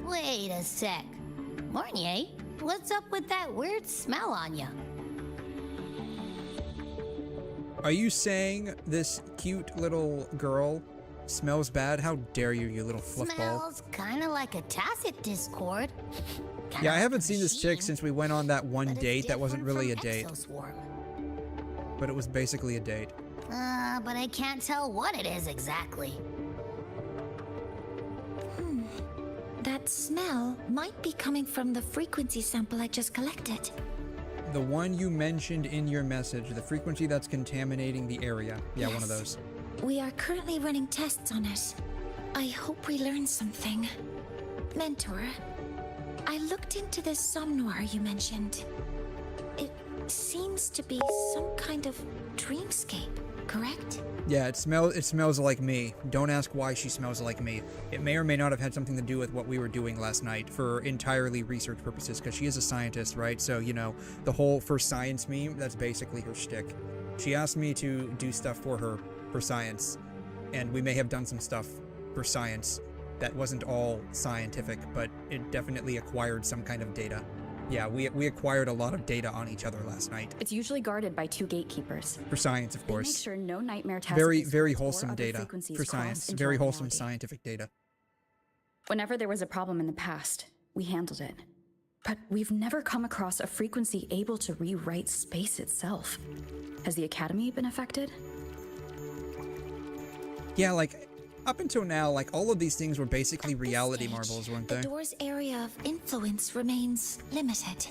Wait a sec. Mornier, what's up with that weird smell on you? Are you saying this cute little girl smells bad? How dare you, you little fluffball. Smells kind of like a tacit discord. Yeah, I haven't seen this chick since we went on that one date that wasn't really a date. But it was basically a date. But I can't tell what it is exactly. That smell might be coming from the frequency sample I just collected. The one you mentioned in your message, the frequency that's contaminating the area. Yeah, Yes. one of those. We are currently running tests on it. I hope we learn something. Mentor, I looked into this 𝘬𝘬𝘺 you mentioned. It seems to be some kind of dreamscape, correct? Yeah, it smells like me. Don't ask why she smells like me. It may or may not have had something to do with what we were doing last night for entirely research purposes, because she is a scientist, right? So, you know, the whole for science meme, that's basically her shtick. She asked me to do stuff for her for science, and we may have done some stuff for science that wasn't all scientific, but it definitely acquired some kind of data. Yeah, we acquired a lot of data on each other last night. It's usually guarded by 2 gatekeepers. For science, of course. They make sure no nightmare tasks Very or wholesome other data frequencies for cross science. into Very our wholesome reality. scientific data. Whenever there was a problem in the past, we handled it. But we've never come across a frequency able to rewrite space itself. Has the Academy been affected? Yeah, like, up until now, like, all of these things were basically reality marbles, weren't The they? door's area of influence remains limited.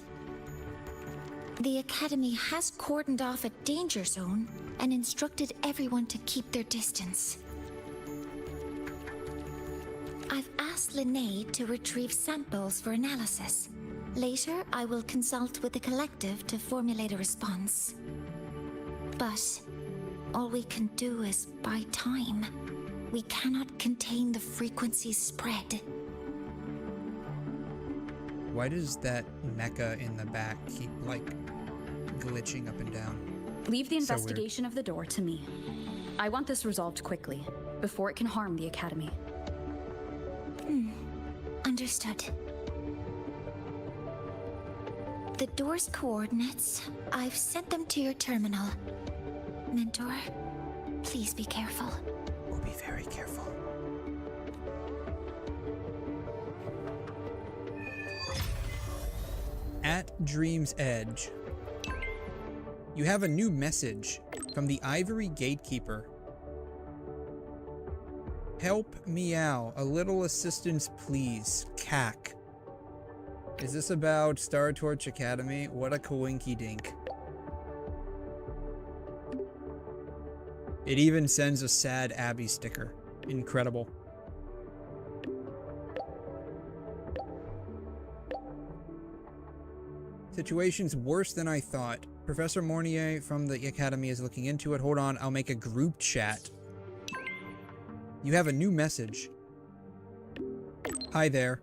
The Academy has cordoned off a danger zone and instructed everyone to keep their distance. I've asked 𝘧𝘧𝘕 to retrieve samples for analysis. Later, I will consult with the collective to formulate a response. But all we can do is buy time. We cannot contain the frequency spread. Why does that mecha in the back keep, like, glitching up and down? Leave the So weird. investigation of the door to me. I want this resolved quickly, before it can harm the Academy. Understood. The door's coordinates, I've sent them to your terminal. Mentor, please be careful. We'll be very careful. At Dream's Edge, you have a new message from the Ivory Gatekeeper. Help Meow, a little assistance please, CAC. Is this about Star Torch Academy? What a coinky-dink. It even sends a sad Abby sticker. Incredible. Situation's worse than I thought. Professor Mornier from the Academy is looking into it. Hold on, I'll make a group chat. You have a new message. Hi there.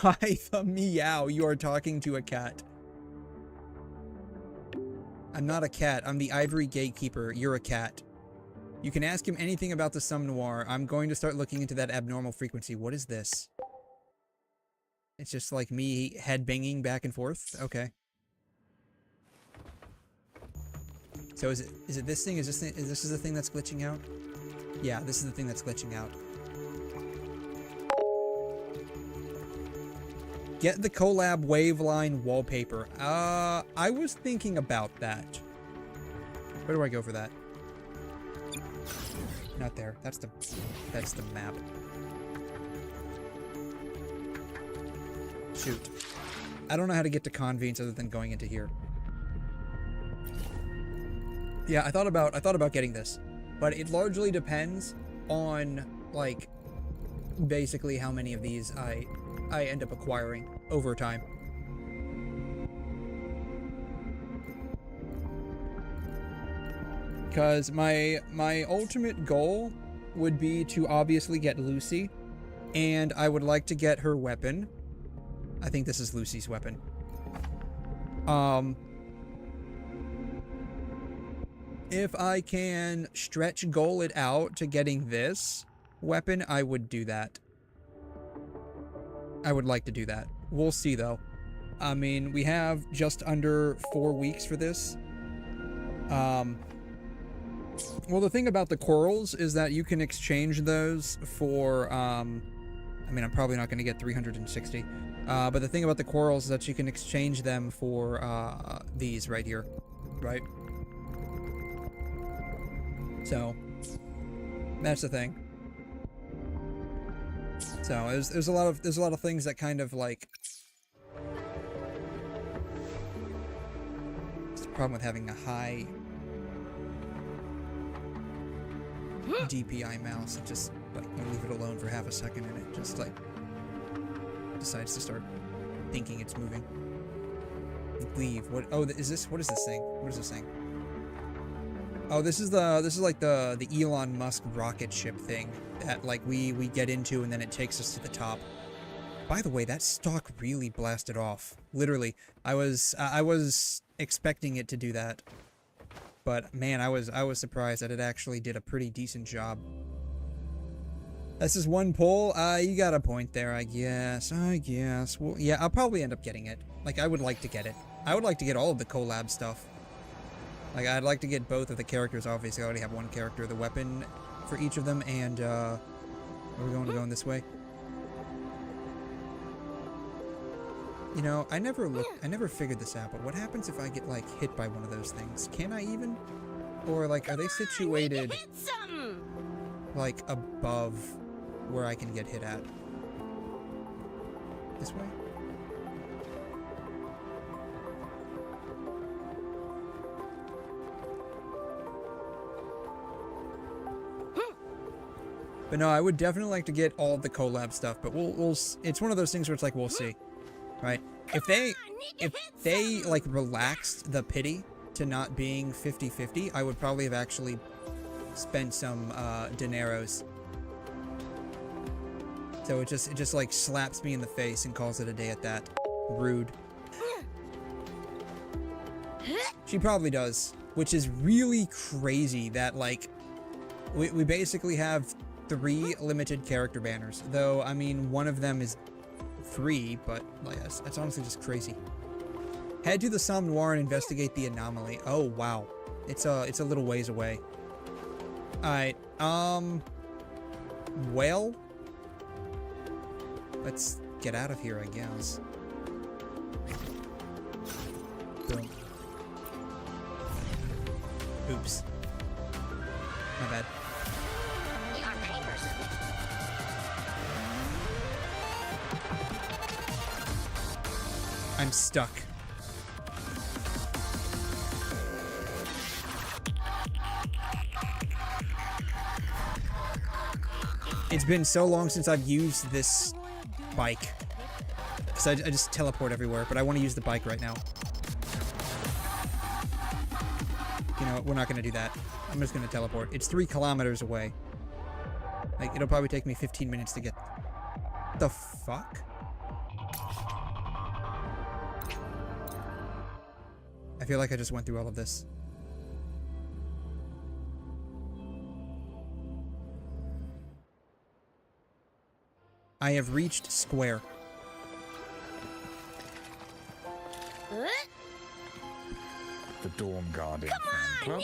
Why the meow? You are talking to a cat. I'm not a cat. I'm the Ivory Gatekeeper. You're a cat. You can ask him anything about the 𝘬𝘬𝘺. I'm going to start looking into that abnormal frequency. What is this? It's just like me head-banging back and forth? Okay. So is it this thing? Is this the thing that's glitching out? Yeah, this is the thing that's glitching out. Get the collab waveline wallpaper. I was thinking about that. Where do I go for that? Not there. That's the map. Shoot. I don't know how to get to convenes other than going into here. Yeah, I thought about getting this, but it largely depends on, like, basically how many of these I end up acquiring over time. Because my ultimate goal would be to obviously get Lucy, and I would like to get her weapon. I think this is Lucy's weapon. If I can stretch goal it out to getting this weapon, I would do that. I would like to do that. We'll see, though. I mean, we have just under 4 weeks for this. Well, the thing about the corals is that you can exchange those for, I mean, I'm probably not going to get 360. But the thing about the corals is that you can exchange them for, these right here. Right? So, that's the thing. So, there's a lot of things that kind of, like... It's the problem with having a high... DPI mouse. It just, like, you leave it alone for half a second and it just, like, decides to start thinking it's moving. Leave. What? Oh, is this? What is this thing? What is this thing? Oh, this is like the Elon Musk rocket ship thing that, like, we get into and then it takes us to the top. By the way, that stock really blasted off. Literally, I was expecting it to do that. But man, I was surprised that it actually did a pretty decent job. This is one pull. You got a point there, I guess. Well, yeah, I'll probably end up getting it. Like, I would like to get it. I would like to get all of the collab stuff. Like, I'd like to get both of the characters. Obviously, I already have one character, the weapon for each of them, and are we going this way? You know, I never figured this out, but what happens if I get, like, hit by one of those things? Can I even? Or, like, are they situated, like, above where I can get hit at? This way? But no, I would definitely like to get all of the collab stuff, but we'll it's one of those things where it's like, we'll see. Right? If they like relaxed the pity to not being 50-50, I would probably have actually spent some dineros. So it just like slaps me in the face and calls it a day at that. Rude. She probably does, which is really crazy that, like, we basically have 3 limited character banners, though I mean one of them is free, but like that's honestly just crazy. Head to the 𝘬𝘬𝘦 and investigate the anomaly. Oh wow, it's a little ways away. All right, well, let's get out of here, I guess. Boom. Oops. My bad. I'm stuck. It's been so long since I've used this bike. Because I just teleport everywhere, but I want to use the bike right now. You know what? We're not going to do that. I'm just going to teleport. It's 3 kilometers away. Like, it'll probably take me 15 minutes to get... The fuck? I feel like I just went through all of this. I have reached square. The Dawn Guardian Fan Club,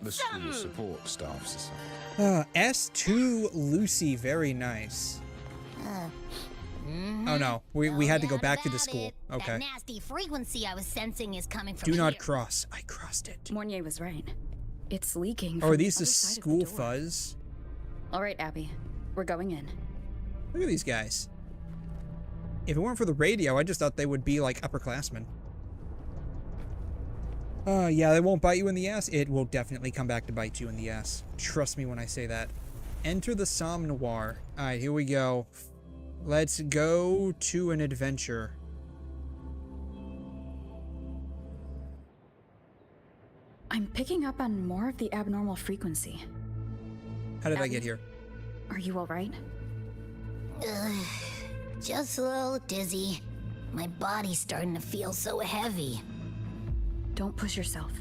the school support staff society. S2 Lucy, very nice. Oh no, we had to go back to the school. Okay. That nasty frequency I was sensing is coming from Do not here. cross. I crossed it. 𝘧𝘬𝘕 was right. It's leaking. Oh, are these the school fuzz? All right, Abby, we're going in. Look at these guys. If it weren't for the radio, I just thought they would be like upperclassmen. Yeah, they won't bite you in the ass. It will definitely come back to bite you in the ass. Trust me when I say that. Enter the 𝘬𝘬𝘦. Alright, here we go. Let's go to an adventure. I'm picking up on more of the abnormal frequency. How did I get here? Are you all right? Just a little dizzy. My body's starting to feel so heavy. Don't push yourself.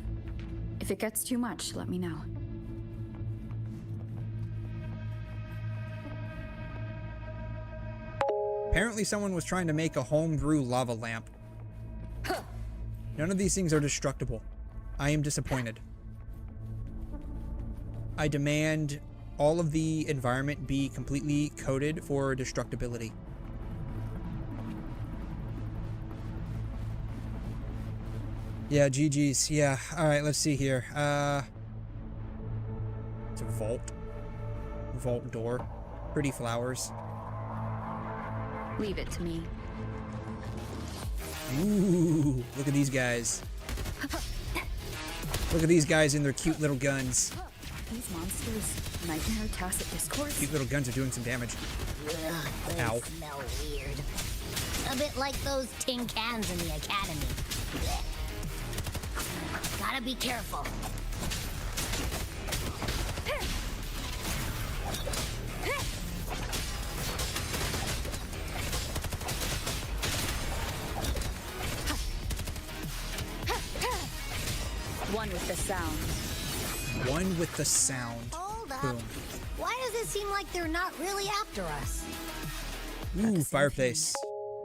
If it gets too much, let me know. Apparently someone was trying to make a homebrew lava lamp. None of these things are destructible. I am disappointed. I demand all of the environment be completely coded for destructibility. Yeah, GG's. Yeah, alright, let's see here. It's a vault. Vault door. Pretty flowers. Leave it to me. Ooh, look at these guys. Look at these guys in their cute little guns. These monsters, nightmare tacit discourse. Cute little guns are doing some damage. Ugh, they Ow. smell weird. A bit like those tin cans in the academy. Blech. Gotta be careful. One with the sound. One with the sound. Hold up. Boom. Why does it seem like they're not really after us? Ooh, fireplace.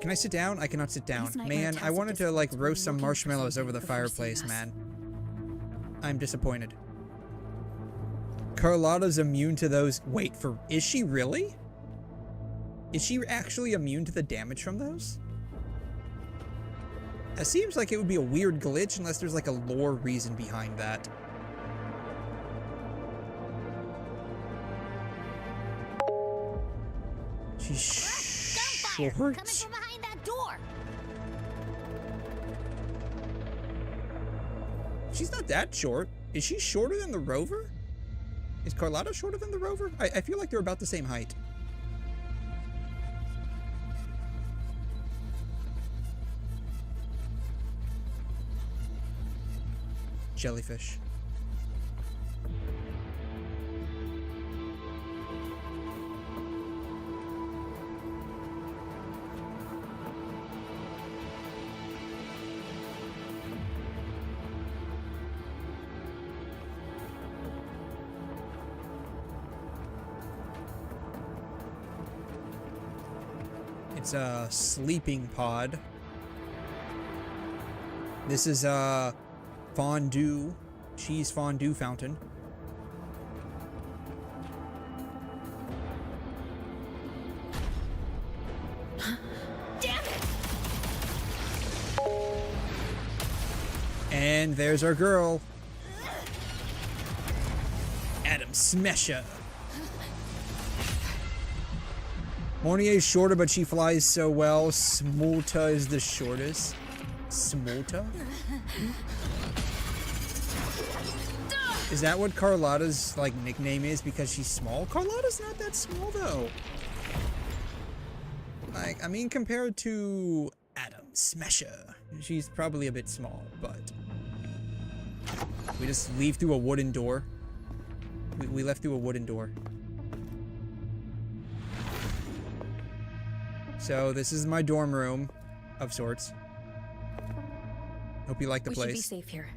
Can I sit down? I cannot sit down. Man, I wanted to like roast some marshmallows over the fireplace, man. I'm disappointed. Carlotta's immune to those. Wait, is she really? Is she actually immune to the damage from those? It seems like it would be a weird glitch unless there's like a lore reason behind that. She's short. Coming from behind that door. She's not that short. Is she shorter than the rover? Is Carlotta shorter than the rover? I feel like they're about the same height. Jellyfish. It's a sleeping pod. This is a fondue, cheese fondue fountain. Damn it! And there's our girl. 𝘬𝘗𝘕𝘖𝘛. Mornier is shorter, but she flies so well. 𝘧𝘢𝘬𝘕 is the shortest. 𝘧𝘢𝘬𝘬? Is that what Carlotta's like nickname is because she's small? Carlotta's not that small though. Like, I mean, compared to 𝘬𝘗𝘕𝘖𝘛, she's probably a bit small, but we just leave through a wooden door. We left through a wooden door. So this is my dorm room, of sorts. Hope you like the place. We should be safe here.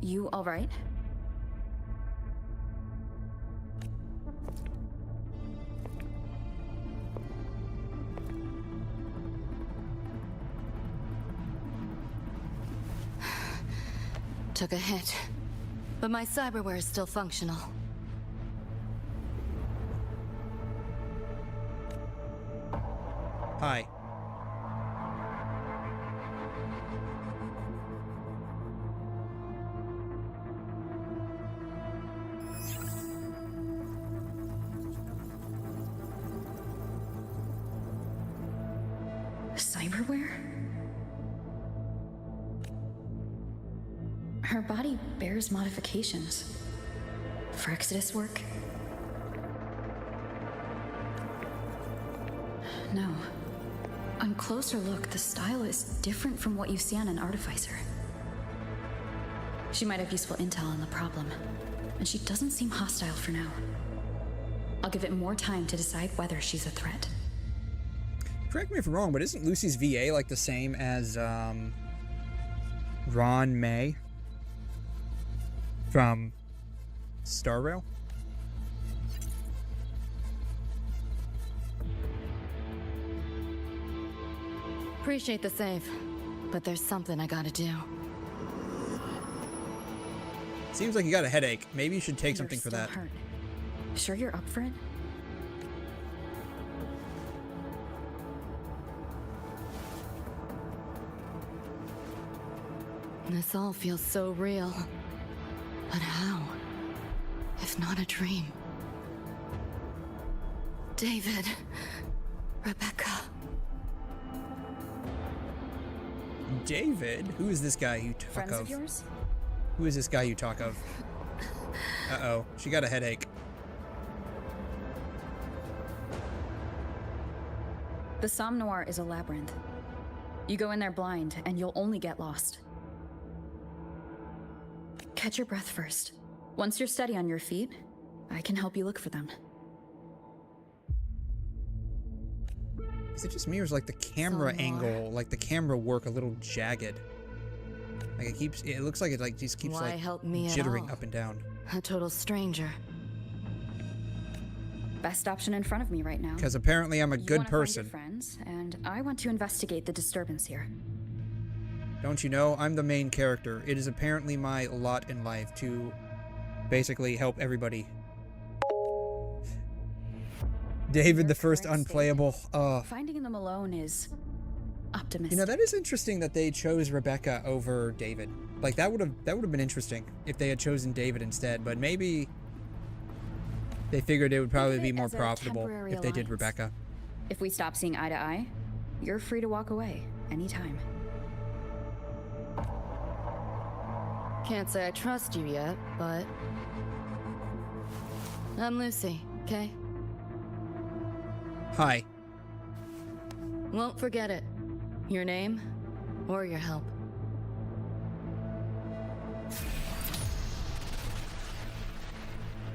You all right? Took a hit, but my cyberware is still functional. Hi. Cyberware? Her body bears modifications. For Exodus work? No. On closer look, the style is different from what you see on an artificer. She might have useful intel on the problem, and she doesn't seem hostile for now. I'll give it more time to decide whether she's a threat. Correct me if I'm wrong, but isn't Lucy's VA like the same as Ron May from Star Rail? Appreciate the save, but there's something I gotta do. Seems like you got a headache. Maybe you should take something for Still that. hurt. Sure you're up for it? This all feels so real. But how? If not a dream? David. Rebecca. David? Who is this guy you talk Friends of? of yours? Who is this guy you talk of? Uh-oh. She got a headache. The 𝘬𝘬𝘺 is a labyrinth. You go in there blind, and you'll only get lost. Catch your breath first. Once you're steady on your feet, I can help you look for them. Is it just me, or is like the camera angle, like the camera work a little jagged? Like it looks like it like just keeps Why like help me jittering at all? up and down. A total stranger. Best option in front of me right now. Because apparently I'm a You good wanna find your person. friends, and I want to investigate the disturbance here. Don't you know? I'm the main character. It is apparently my lot in life to basically help everybody. David, the first unplayable. Finding them alone is optimistic. You know, that is interesting that they chose Rebecca over David. Like that would have been interesting if they had chosen David instead, but maybe they figured it would probably be more profitable if they did Rebecca. If we stop seeing eye to eye, you're free to walk away anytime. Can't say I trust you yet, but... I'm Lucy, okay? Hi. Won't forget it. Your name, or your help.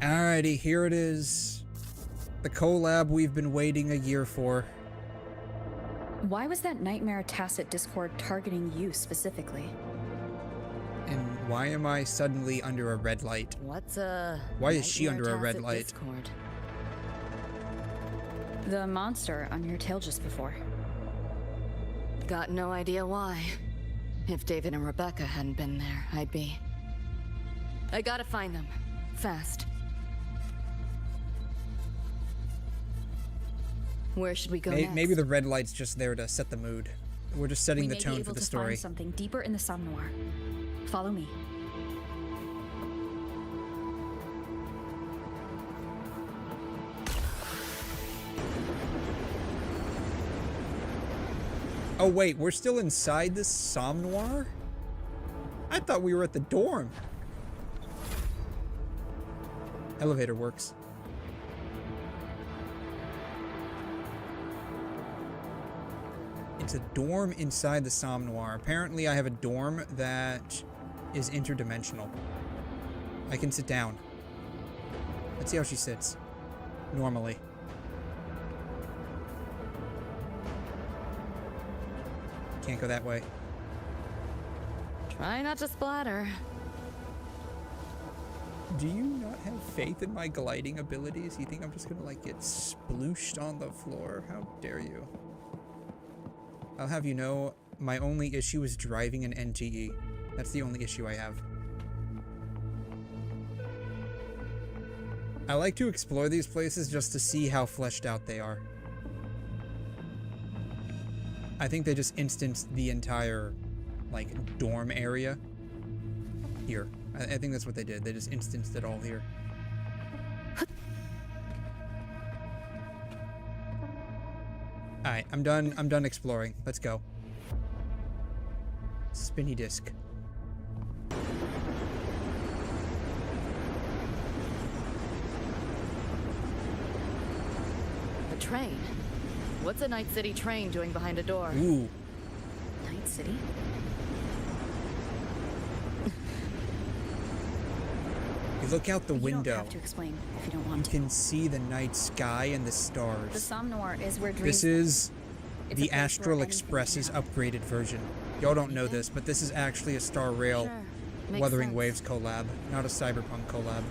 Alrighty, here it is. The collab we've been waiting a year for. Why was that nightmare tacit Discord targeting you specifically? And why am I suddenly under a red light? What's a... Why is she under a nightmare red tacit light? Discord? The monster on your tail just before. Got no idea why. If David and Rebecca hadn't been there, I'd be... I gotta find them. Fast. Where should we go next? Maybe the red light's just there to set the mood. We're just setting the tone for the We may be able to story. find something deeper in the 𝘬𝘬𝘺. Follow me. Oh wait, we're still inside this 𝘬𝘬𝘺? I thought we were at the dorm. Elevator works. It's a dorm inside the 𝘬𝘬𝘺. Apparently I have a dorm that is interdimensional. I can sit down. Let's see how she sits. Normally. Can't go that way. Try not to splatter. Do you not have faith in my gliding abilities? You think I'm just gonna like get splooshed on the floor? How dare you? I'll have you know, my only issue is driving an NTE. That's the only issue I have. I like to explore these places just to see how fleshed out they are. I think they just instanced the entire, like, dorm area here. I think that's what they did. They just instanced it all here. Alright, I'm done exploring. Let's go. Spinny disc. The train. What's a Night City train doing behind a door? Ooh. Night City? You look out the window. You don't have to explain if you don't You want to. can see the night sky and the stars. The 𝘬𝘯𝘕 is where dreams. This is It's the a place where Astral anything Express's can happen. upgraded version. Y'all don't know this, but this is actually a Star Rail Sure. Makes Wuthering sense. Waves collab, not a Cyberpunk collab.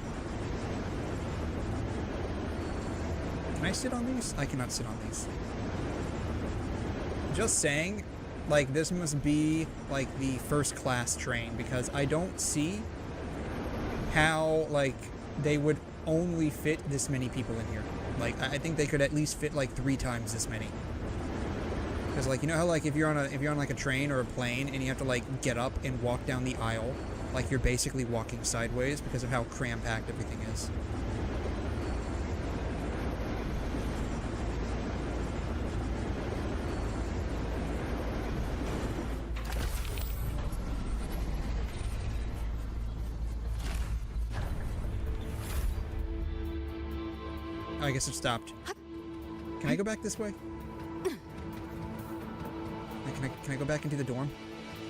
Can I sit on these? I cannot sit on these. Just saying, like, this must be, like, the first class train, because I don't see how, like, they would only fit this many people in here. Like, I think they could at least fit, like, 3 times this many. Because, like, you know how, like, if you're on like a train or a plane and you have to, like, get up and walk down the aisle, like, you're basically walking sideways because of how cram-packed everything is. Oh, I guess it stopped. Can I go back this way? Can I go back into the dorm?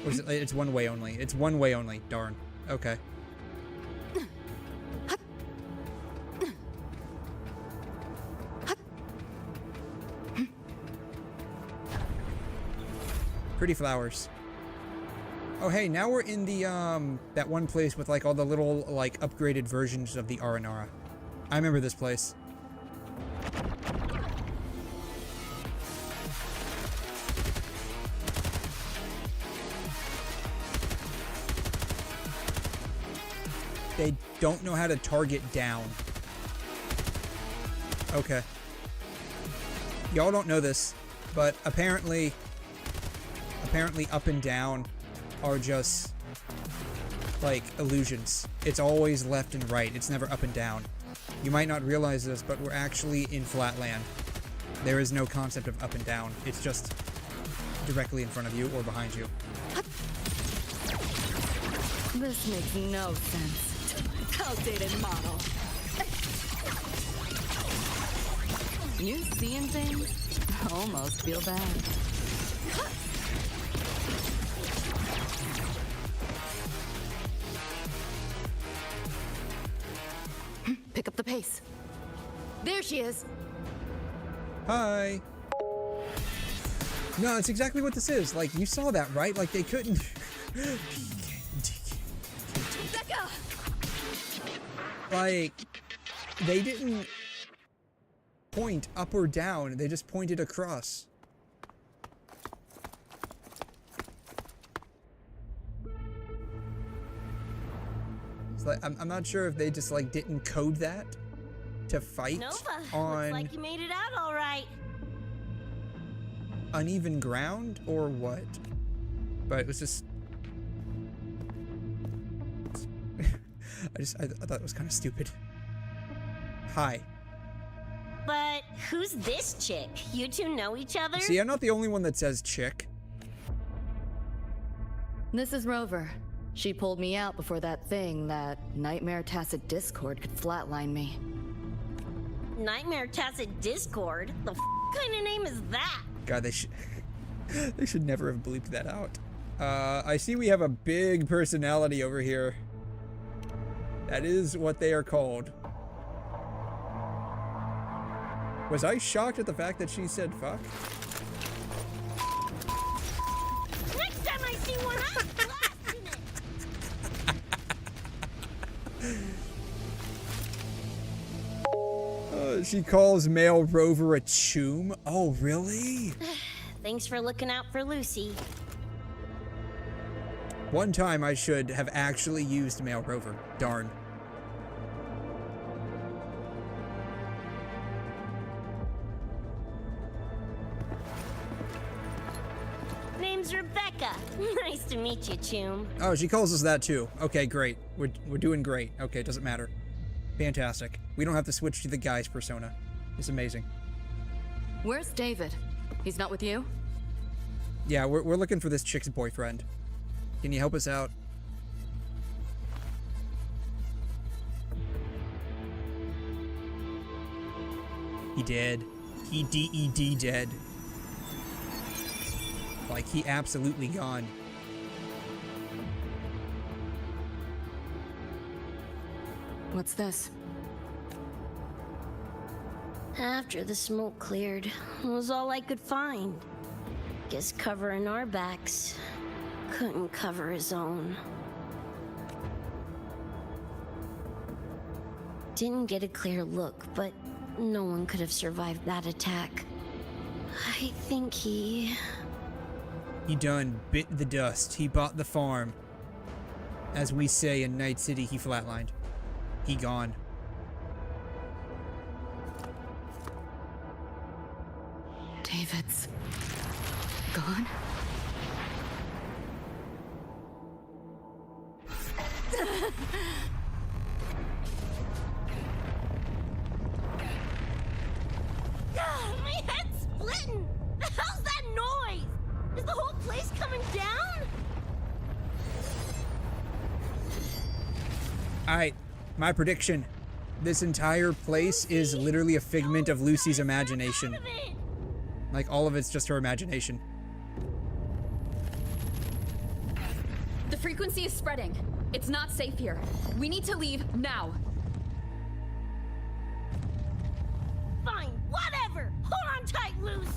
Or is it, it's one way only. It's one way only. Darn. Okay. Pretty flowers. Oh, hey, now we're in the, that one place with, like, all the little, like, upgraded versions of the Aranara. I remember this place. They don't know how to target down. Okay. Y'all don't know this, but apparently up and down are just, like, illusions. It's always left and right. It's never up and down. You might not realize this, but we're actually in Flatland. There is no concept of up and down. It's just directly in front of you or behind you. This makes no sense. Outdated model. You seeing things? Almost feel bad. Pick up the pace. There she is. Hi. No, it's exactly what this is. Like, you saw that, right? Like, they couldn't... Becca! Like, they didn't point up or down. They just pointed across. It's like, I'm not sure if they just, like, didn't code that to fight Nova, on looks like you made it out all right. uneven ground or what. But it was just... I thought it was kind of stupid. Hi. But who's this chick? You two know each other? See, I'm not the only one that says chick. This is Rover. She pulled me out before that thing, that Nightmare Tacit Discord, could flatline me. Nightmare Tacit Discord? The kind of name is that? God, they should never have bleeped that out. I see we have a big personality over here. That is what they are called. Was I shocked at the fact that she said fuck? Next time I see one, I'm blasting it! She calls male Rover a 𝘬𝘗. Oh, really? Thanks for looking out for Lucy. One time I should have actually used male Rover. Darn. Name's Rebecca. Nice to meet you, 𝘬𝘗. Oh, she calls us that too. Okay, great. We're doing great. Okay, doesn't matter. Fantastic. We don't have to switch to the guy's persona. It's amazing. Where's David? He's not with you? Yeah, we're looking for this chick's boyfriend. Can you help us out? He dead. He D-E-D dead. Like, he absolutely gone. What's this? After the smoke cleared, it was all I could find. Guess covering our backs couldn't cover his own. Didn't get a clear look, but no one could have survived that attack. I think he done bit the dust. He bought the farm. As we say in Night City, he flatlined. He gone. David's gone? My head's splitting! The hell's that noise? Is the whole place coming down? Alright, my prediction. This entire place is literally a figment of Lucy's imagination. Like, all of it's just her imagination. The frequency is spreading. It's not safe here. We need to leave now. Fine, whatever! Hold on tight, Luce!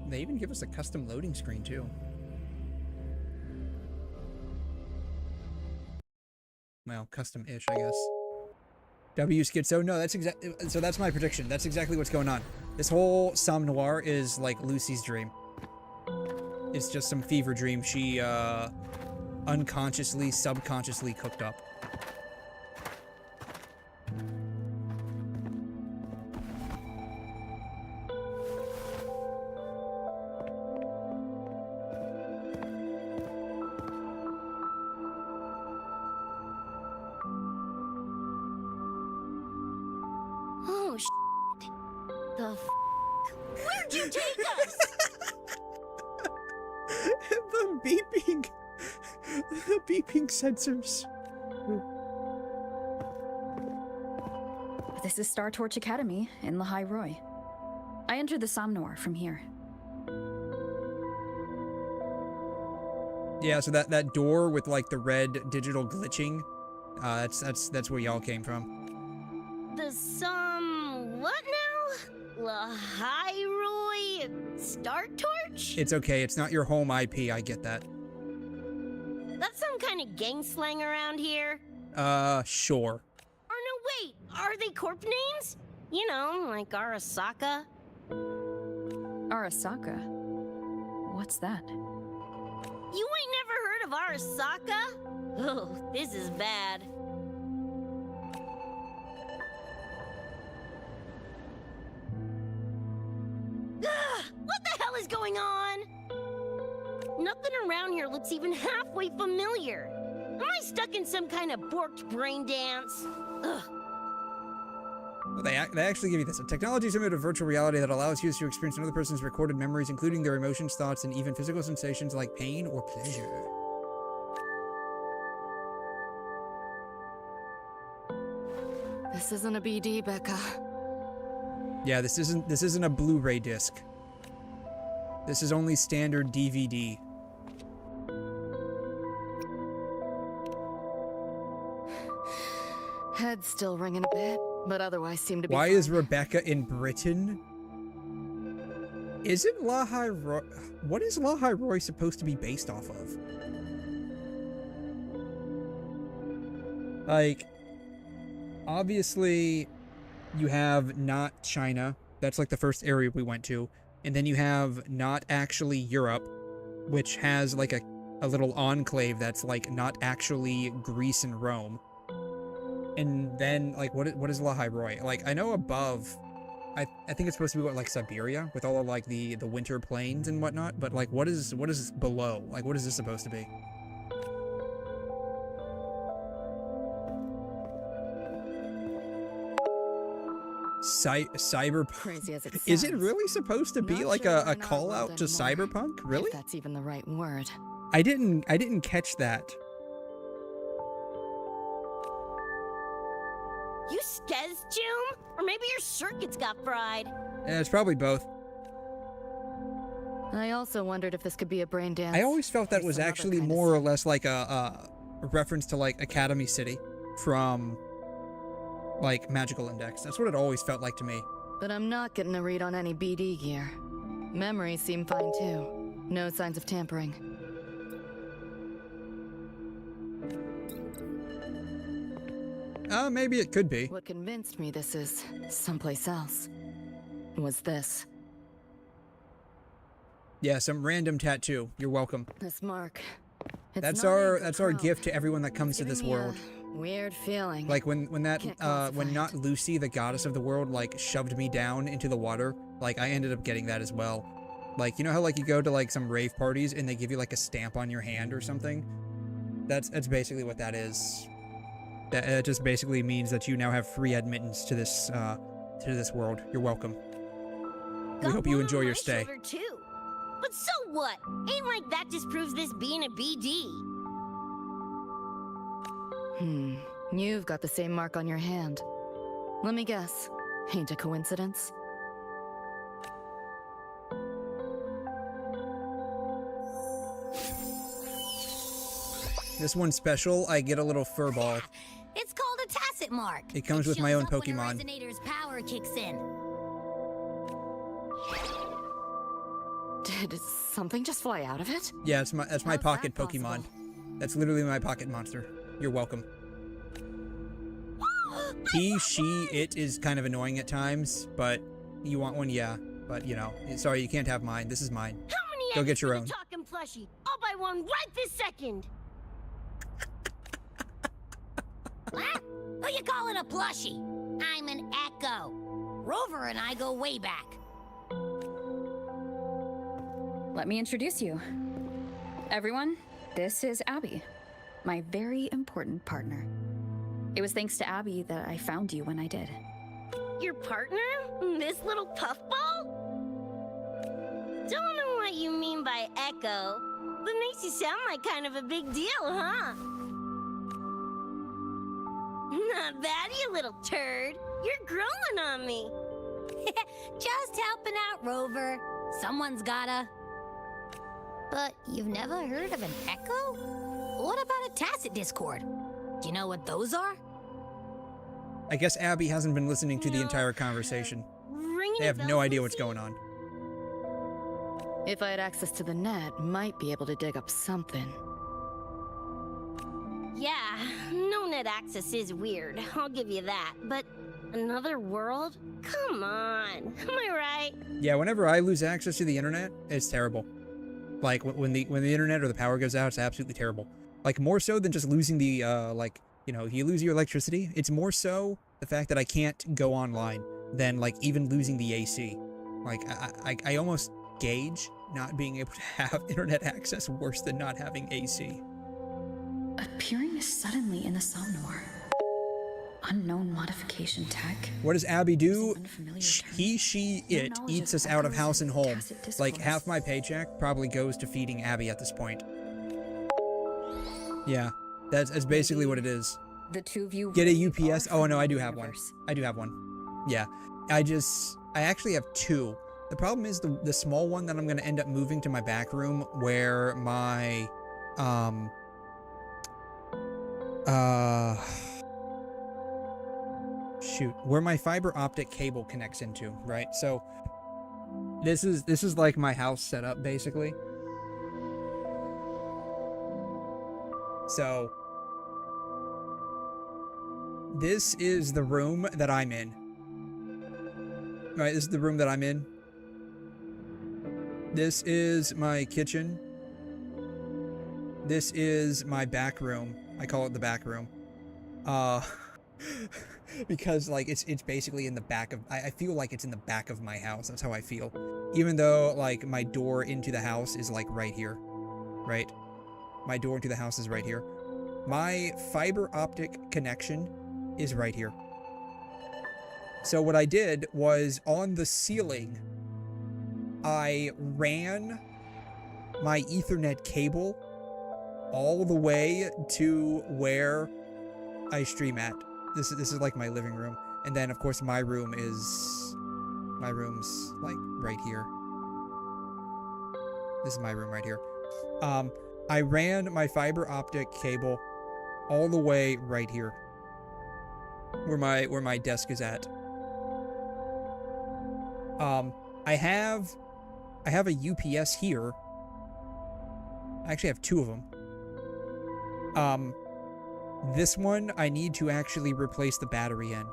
They even give us a custom loading screen, too. Well, custom-ish, I guess. 𝘬𝘢𝘕𝘖𝘛. No, that's exactly. So that's my prediction. That's exactly what's going on. This whole 𝘬𝘕 noir is like Lucy's dream. It's just some fever dream she unconsciously, subconsciously cooked up. Oh, shit. The f***? Where'd you take us? The beeping sensors. This is Star Torch Academy in 𝘠𝘠𝘠. I entered the 𝘬𝘕 noir from here. Yeah, so that door with like the red digital glitching, that's where y'all came from. The what now? 𝘠𝘠𝘠𝘠 Star Torch? It's okay, it's not your home IP, I get that. That's some kind of gang slang around here? Sure. Or no, wait, are they corp names? You know, like Arasaka? Arasaka? What's that? You ain't never heard of Arasaka? Oh, this is bad. What the hell is going on? Nothing around here looks even halfway familiar. Am I stuck in some kind of borked brain dance? Ugh. Well, they actually give you this. A technology similar to virtual reality that allows users to experience another person's recorded memories, including their emotions, thoughts, and even physical sensations like pain or pleasure. This isn't a BD, Becca. Yeah, this isn't a Blu-ray disc. This is only standard DVD. Head's still ringing a bit, but otherwise seem to be Why fine. is Rebecca in Britain? Isn't 𝘠𝘠𝘠𝘠... What is 𝘠𝘠𝘠𝘠 supposed to be based off of? Like, obviously, you have not China. That's like the first area we went to. And then you have not actually Europe, which has like a little enclave that's like not actually Greece and Rome. And then, like, what is 𝘠𝘠𝘠𝘠? Like, I know above, I think it's supposed to be what, like Siberia, with all of like the winter plains and whatnot. But like, what is below? Like, what is this supposed to be? Cyberpunk. Crazy as it sounds. Is it really supposed to be Not like sure a why not call out to world anymore, cyberpunk? Really? If that's even the right word. I didn't catch that. You 𝘧𝘢𝘬𝘳? Or maybe your circuits got fried. Yeah, it's probably both. I also wondered if this could be a brain dance. I always felt that was actually more or less like a reference to like Academy City from like Magical Index. That's what it always felt like to me. But I'm not getting a read on any BD gear. Memories seem fine too. No signs of tampering. Maybe it could be. What convinced me this is someplace else was this. Yeah, some random tattoo. You're welcome. This mark. That's our gift to everyone that comes to this world. Weird feeling. Like when not Lucy, the goddess of the world, like shoved me down into the water, like I ended up getting that as well. Like, you know how like you go to like some rave parties and they give you like a stamp on your hand or something? That's basically what that is. That just basically means that you now have free admittance to this world. You're welcome. We hope you enjoy your stay. Too. But so what? Ain't like that just proves this being a BD. You've got the same mark on your hand. Let me guess. Ain't a coincidence? This one's special. I get a little fur ball. It's called a tacit mark. It comes with my own shows up Pokemon. when a resonator's power kicks in. Did something just fly out of it? Yeah, that's my pocket Pokemon. That's literally my pocket monster. You're welcome. He, she, it is kind of annoying at times, but you want one, yeah. But you know, sorry, you can't have mine. This is mine. How many Go get your own. Talking plushie? I'll buy one right this second. What? Who you calling a plushie? I'm an Echo. Rover and I go way back. Let me introduce you. Everyone, this is Abby, my very important partner. It was thanks to Abby that I found you when I did. Your partner? This little puffball? Don't know what you mean by Echo, but makes you sound like kind of a big deal, huh? Not bad, you little turd. You're growing on me. Just helping out, Rover. Someone's gotta. But you've never heard of an Echo? What about a tacit discord? Do you know what those are? I guess Abby hasn't been listening to the entire conversation. They have no idea what's going on. If I had access to the net, might be able to dig up something. Yeah, no net access is weird, I'll give you that. But another world? Come on, am I right? Yeah, whenever I lose access to the internet, it's terrible. Like when the internet or the power goes out, it's absolutely terrible. Like more so than just losing the you know, you lose your electricity. It's more so the fact that I can't go online than like even losing the AC. Like I almost gauge not being able to have internet access worse than not having AC. Appearing suddenly in the somnor. Unknown modification tech. What does Abby do? He, she, it eats us out of house and home. Like half my paycheck probably goes to feeding Abby at this point. Yeah, that's basically what it is. The two of you get a UPS. Oh no, I do have one. I do have one. Yeah, I actually have two. The problem is the small one that I'm gonna end up moving to my back room where my where my fiber optic cable connects into, right? So this is like my house setup basically. So this is the room that I'm in. Right, this is the room that I'm in. This is my kitchen. This is my back room. I call it the back room. Because like it's basically in the back of, I feel like it's in the back of my house. That's how I feel. Even though like my door into the house is like right here, right? My door into the house is right here. My fiber optic connection is right here. So what I did was on the ceiling, I ran my Ethernet cable all the way to where I stream at. This is like my living room. And then of course my room's like right here. This is my room right here. I ran my fiber optic cable all the way right here, where my desk is at. I have a UPS here. I actually have 2 of them. This one I need to actually replace the battery in.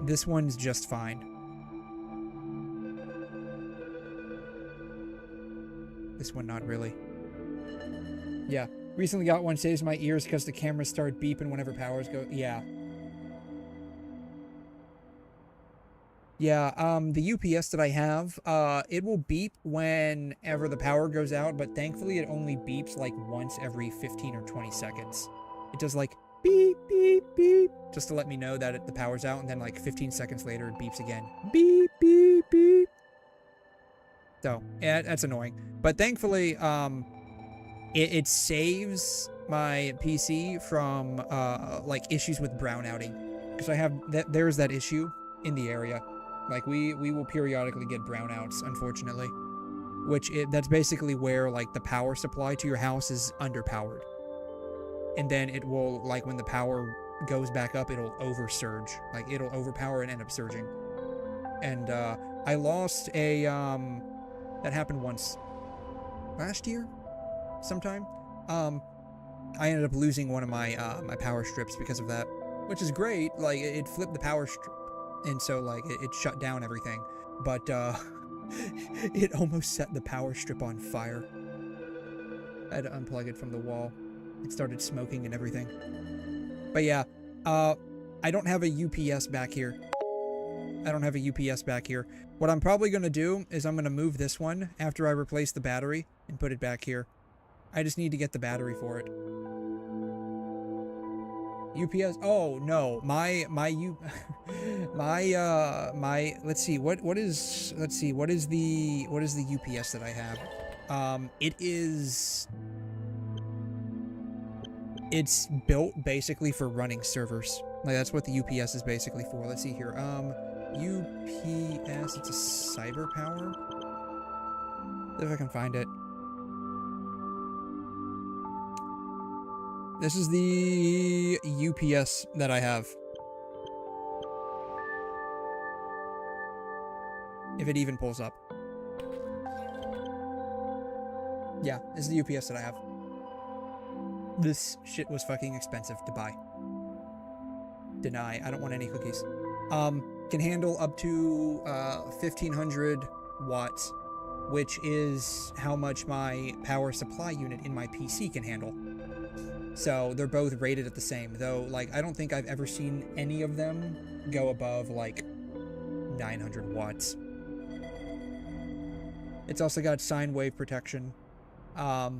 This one's just fine. This one not really. Yeah. Recently got one, saves my ears because the cameras start beeping whenever powers go. Yeah. Yeah, the UPS that I have, it will beep whenever the power goes out, but thankfully it only beeps like once every 15 or 20 seconds. It does like beep, beep, beep, just to let me know that the power's out, and then like 15 seconds later it beeps again. Beep, beep, beep. So, yeah, that's annoying. But thankfully, it saves my PC from, like, issues with brownouting. Because I have, there's that issue in the area. Like, we will periodically get brownouts, unfortunately. Which, that's basically where, like, the power supply to your house is underpowered. And then it will, like, when the power goes back up, it'll oversurge. Like, it'll overpower and end up surging. And, I lost a, that happened once. Last year? Sometime? I ended up losing one of my, my power strips because of that. Which is great. Like, it flipped the power strip. And so, like, it shut down everything. But, it almost set the power strip on fire. I had to unplug it from the wall. It started smoking and everything. But yeah, I don't have a UPS back here. I don't have a UPS back here. What I'm probably going to do is I'm going to move this one after I replace the battery and put it back here. I just need to get the battery for it. UPS. Oh no, let's see, what is the UPS that I have? It's built basically for running servers. Like, that's what the UPS is basically for. Let's see here. UPS, it's a cyber power. See if I can find it. This is the UPS that I have. If it even pulls up. Yeah, this is the UPS that I have. This shit was fucking expensive to buy. Deny. I don't want any cookies. Can handle up to 1500 watts, which is how much my power supply unit in my PC can handle. So they're both rated at the same, though, like, I don't think I've ever seen any of them go above, like, 900 watts. It's also got sine wave protection. Yeah.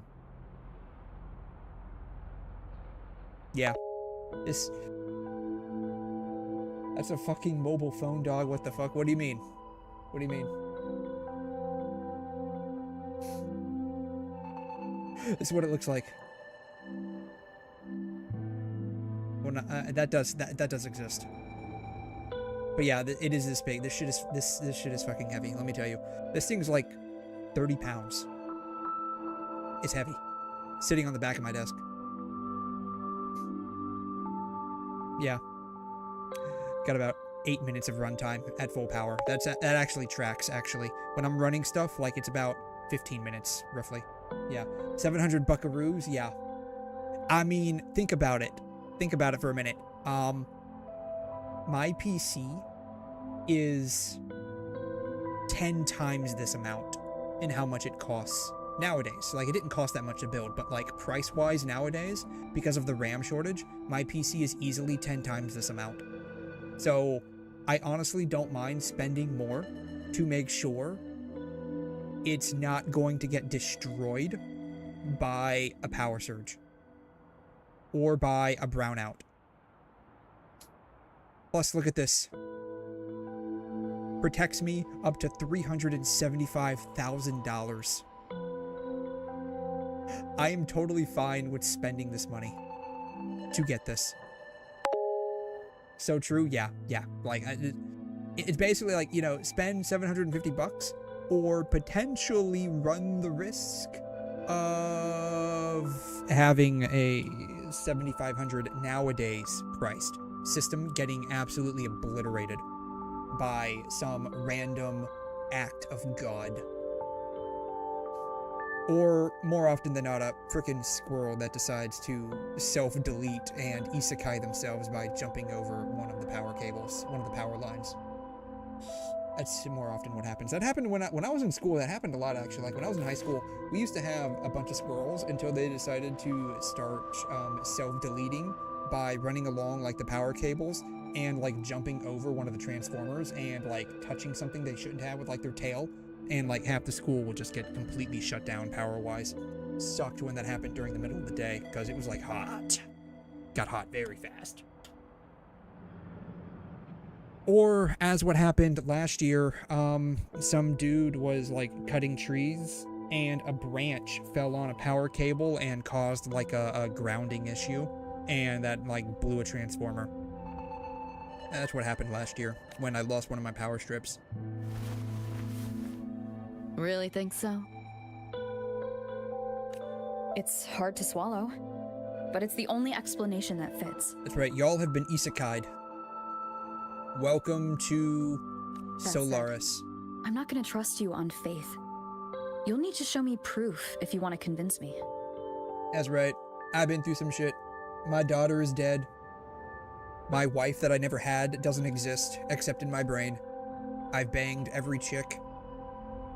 That's a fucking mobile phone, dog. What the fuck? What do you mean? What do you mean? This is what it looks like. Well, no, that does exist. But yeah, it is this big. This shit is fucking heavy. Let me tell you, this thing's like 30 pounds. It's heavy, sitting on the back of my desk. Yeah, got about 8 minutes of runtime at full power. That actually tracks. Actually, when I'm running stuff, like, it's about 15 minutes roughly. Yeah, 700 buckaroos. Yeah, I mean, think about it. Think about it for a minute. My PC is 10 times this amount in how much it costs nowadays. Like, it didn't cost that much to build, but, like, price-wise nowadays, because of the RAM shortage, my PC is easily 10 times this amount. So, I honestly don't mind spending more to make sure it's not going to get destroyed by a power surge or by a brownout. Plus, look at this. Protects me up to $375,000. I am totally fine with spending this money to get this. So true, yeah. Like, it's basically like, you know, spend 750 bucks or potentially run the risk of having a 7,500 nowadays priced system getting absolutely obliterated by some random act of God. Or, more often than not, a frickin' squirrel that decides to self-delete and isekai themselves by jumping over one of the power cables, one of the power lines. That's more often what happens. That happened when I was in school. That happened a lot, actually. Like, when I was in high school, we used to have a bunch of squirrels until they decided to start self-deleting by running along, like, the power cables and, like, jumping over one of the transformers and, like, touching something they shouldn't have with, like, their tail. And, like, half the school would just get completely shut down power-wise. Sucked when that happened during the middle of the day, because it was, like, hot. Got hot very fast. Or, as what happened last year, some dude was, like, cutting trees, and a branch fell on a power cable and caused, like, a grounding issue, and that, like, blew a transformer. That's what happened last year, when I lost one of my power strips. Really think so? It's hard to swallow, but it's the only explanation that fits. That's right, y'all have been isekai'd. Welcome to Solaris. I'm not gonna trust you on faith. You'll need to show me proof if you want to convince me. That's right, I've been through some shit. My daughter is dead. My wife that I never had doesn't exist, except in my brain. I've banged every chick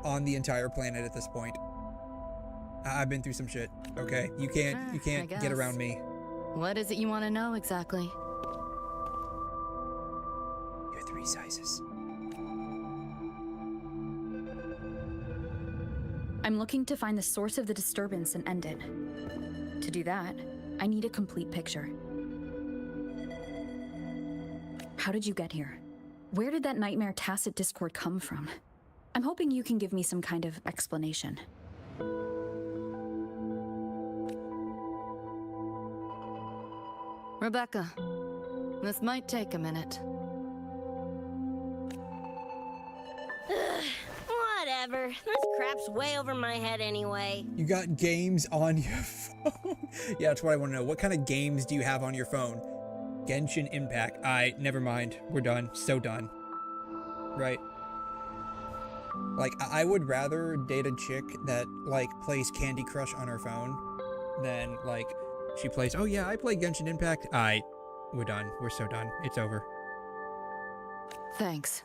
on the entire planet at this point. I've been through some shit, okay? You can't get around me. What is it you want to know exactly? You're 3 sizes. I'm looking to find the source of the disturbance and end it. To do that, I need a complete picture. How did you get here? Where did that nightmare tacit discord come from? I'm hoping you can give me some kind of explanation. Rebecca, this might take a minute. Whatever. This crap's way over my head anyway. You got games on your phone? Yeah, that's what I want to know. What kind of games do you have on your phone? Genshin Impact. Never mind. We're done. So done. Right. Like, I would rather date a chick that, like, plays Candy Crush on her phone than, like, she plays, oh yeah, I play Genshin Impact. We're done. We're so done. It's over. Thanks.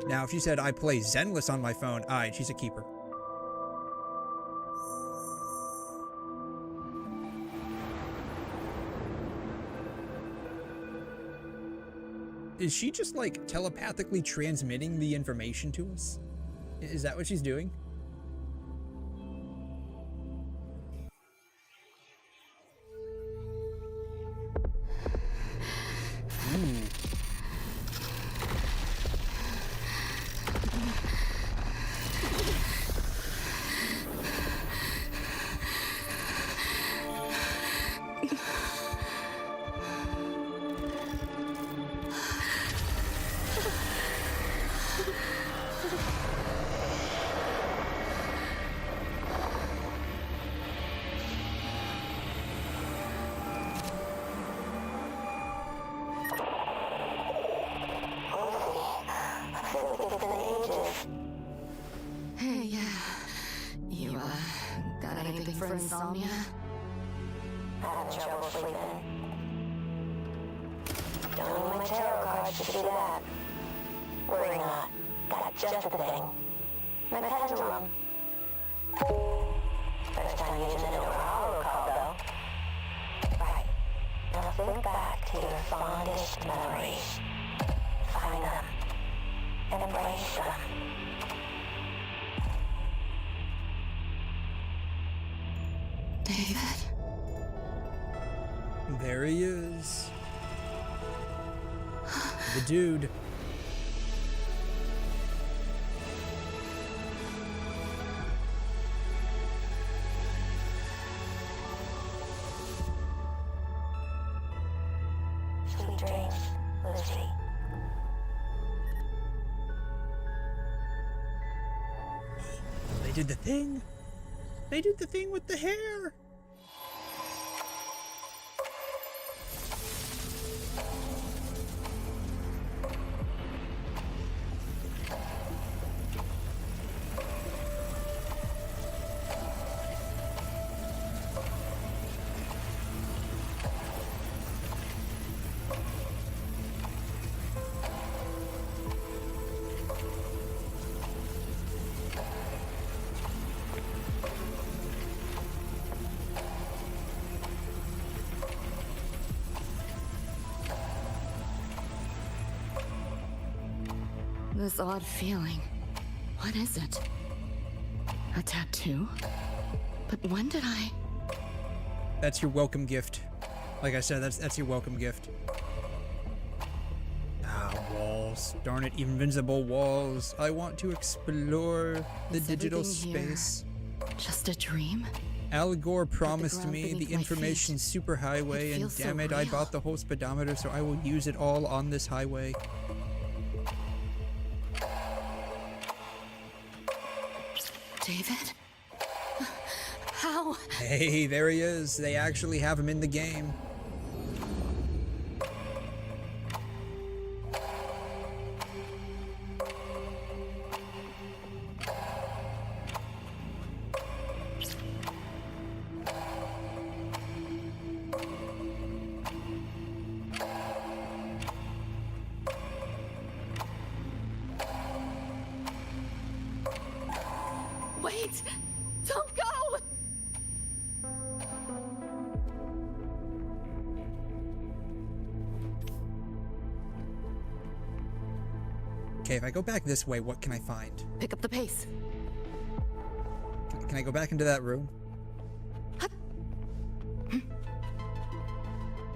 Now, if she said, I play Zenless on my phone, she's a keeper. Is she just, like, telepathically transmitting the information to us? Is that what she's doing? Ooh. Hey, you, got anything for insomnia? Having trouble sleeping. Don't need my tarot cards to do that. Worry not. Got just the thing. My pendulum. First time using it over hollow call, though. Right. Now think back to your fondest memories. Find them. And embrace them. David? There he is. The dude. did the thing. They did the thing with the hair. This odd feeling. What is it? A tattoo? But when did I... That's your welcome gift. Like I said, that's your welcome gift. Ah, walls. Darn it, invincible walls. I want to explore the digital space. Just a dream? Al Gore promised me the information superhighway, and damn it, I bought the whole speedometer, so I will use it all on this highway. David? How? Hey, there he is. They actually have him in the game. Wait! Don't go! Okay, if I go back this way, what can I find? Pick up the pace. Can I go back into that room?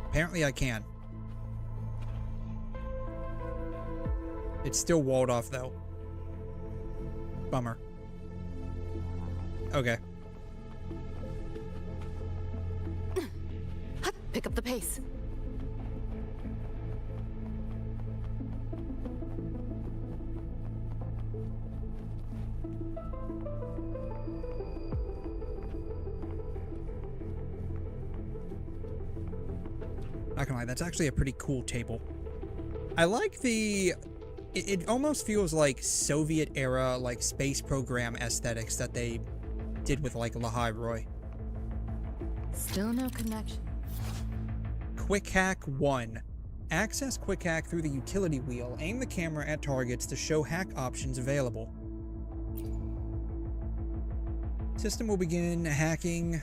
Apparently I can. It's still walled off though. Bummer. Okay. Pick up the pace. Not gonna lie, that's actually a pretty cool table. I like the... It almost feels like Soviet era, like space program aesthetics that they did with like 𝘠𝘮𝘬𝘠. Still no connection. Quick Hack 1. Access Quick Hack through the utility wheel. Aim the camera at targets to show hack options available. System will begin hacking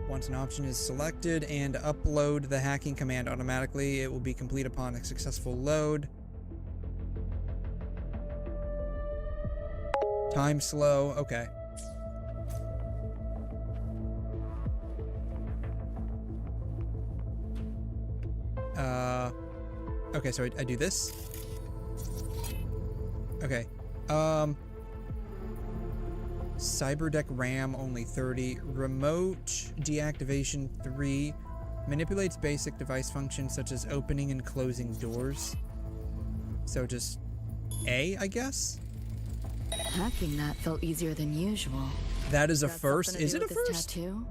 once an option is selected and upload the hacking command automatically. It will be complete upon a successful load. Time slow. Okay. Okay, so I do this. Okay. Cyberdeck RAM only 30. Remote deactivation 3. Manipulates basic device functions such as opening and closing doors. So just A, I guess? Hacking that felt easier than usual. That is a first. Is it a first? Tattoo?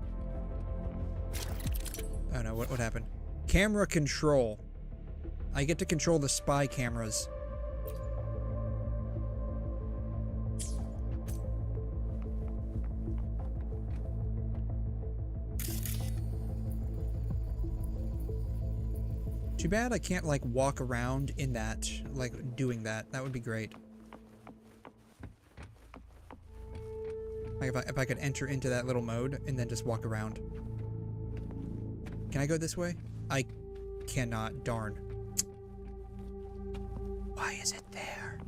Oh no, what happened? Camera control. I get to control the spy cameras. Too bad I can't like walk around in that, like doing that. That would be great. Like if I could enter into that little mode and then just walk around. Can I go this way? I cannot, darn. Why is it there?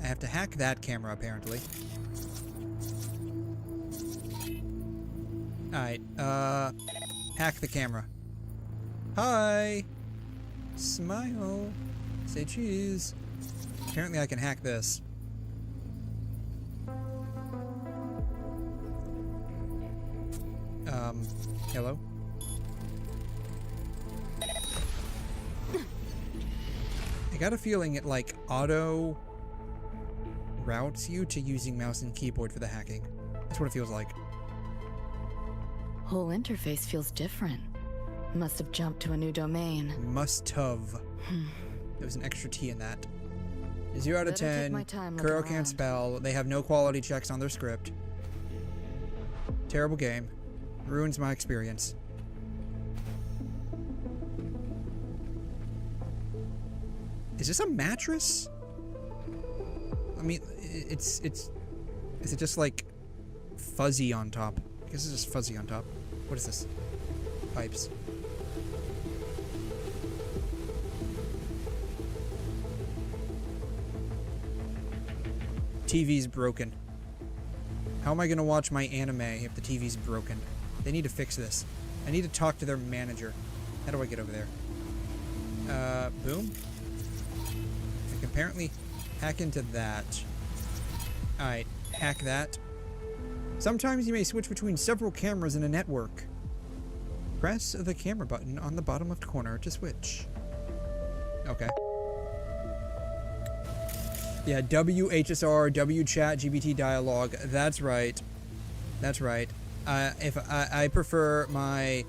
I have to hack that camera apparently. Alright, hack the camera. Hi! Smile. Say cheese. Apparently I can hack this. Hello? I got a feeling it like auto routes you to using mouse and keyboard for the hacking. That's what it feels like. Whole interface feels different. Must have jumped to a new domain. Must have. There was an extra T in that. 0 out of 10. 𝘬𝘮 can't spell. They have no quality checks on their script. Terrible game. Ruins my experience. Is this a mattress? I mean, is it just like fuzzy on top? I guess it's just fuzzy on top. What is this? Pipes. TV's broken. How am I gonna watch my anime if the TV's broken? They need to fix this. I need to talk to their manager. How do I get over there? Boom. I can apparently hack into that. Alright, hack that. Sometimes you may switch between several cameras in a network. Press the camera button on the bottom left corner to switch. Okay. Yeah, WHSR, WCHATGPT dialogue. That's right. That's right. If I prefer my,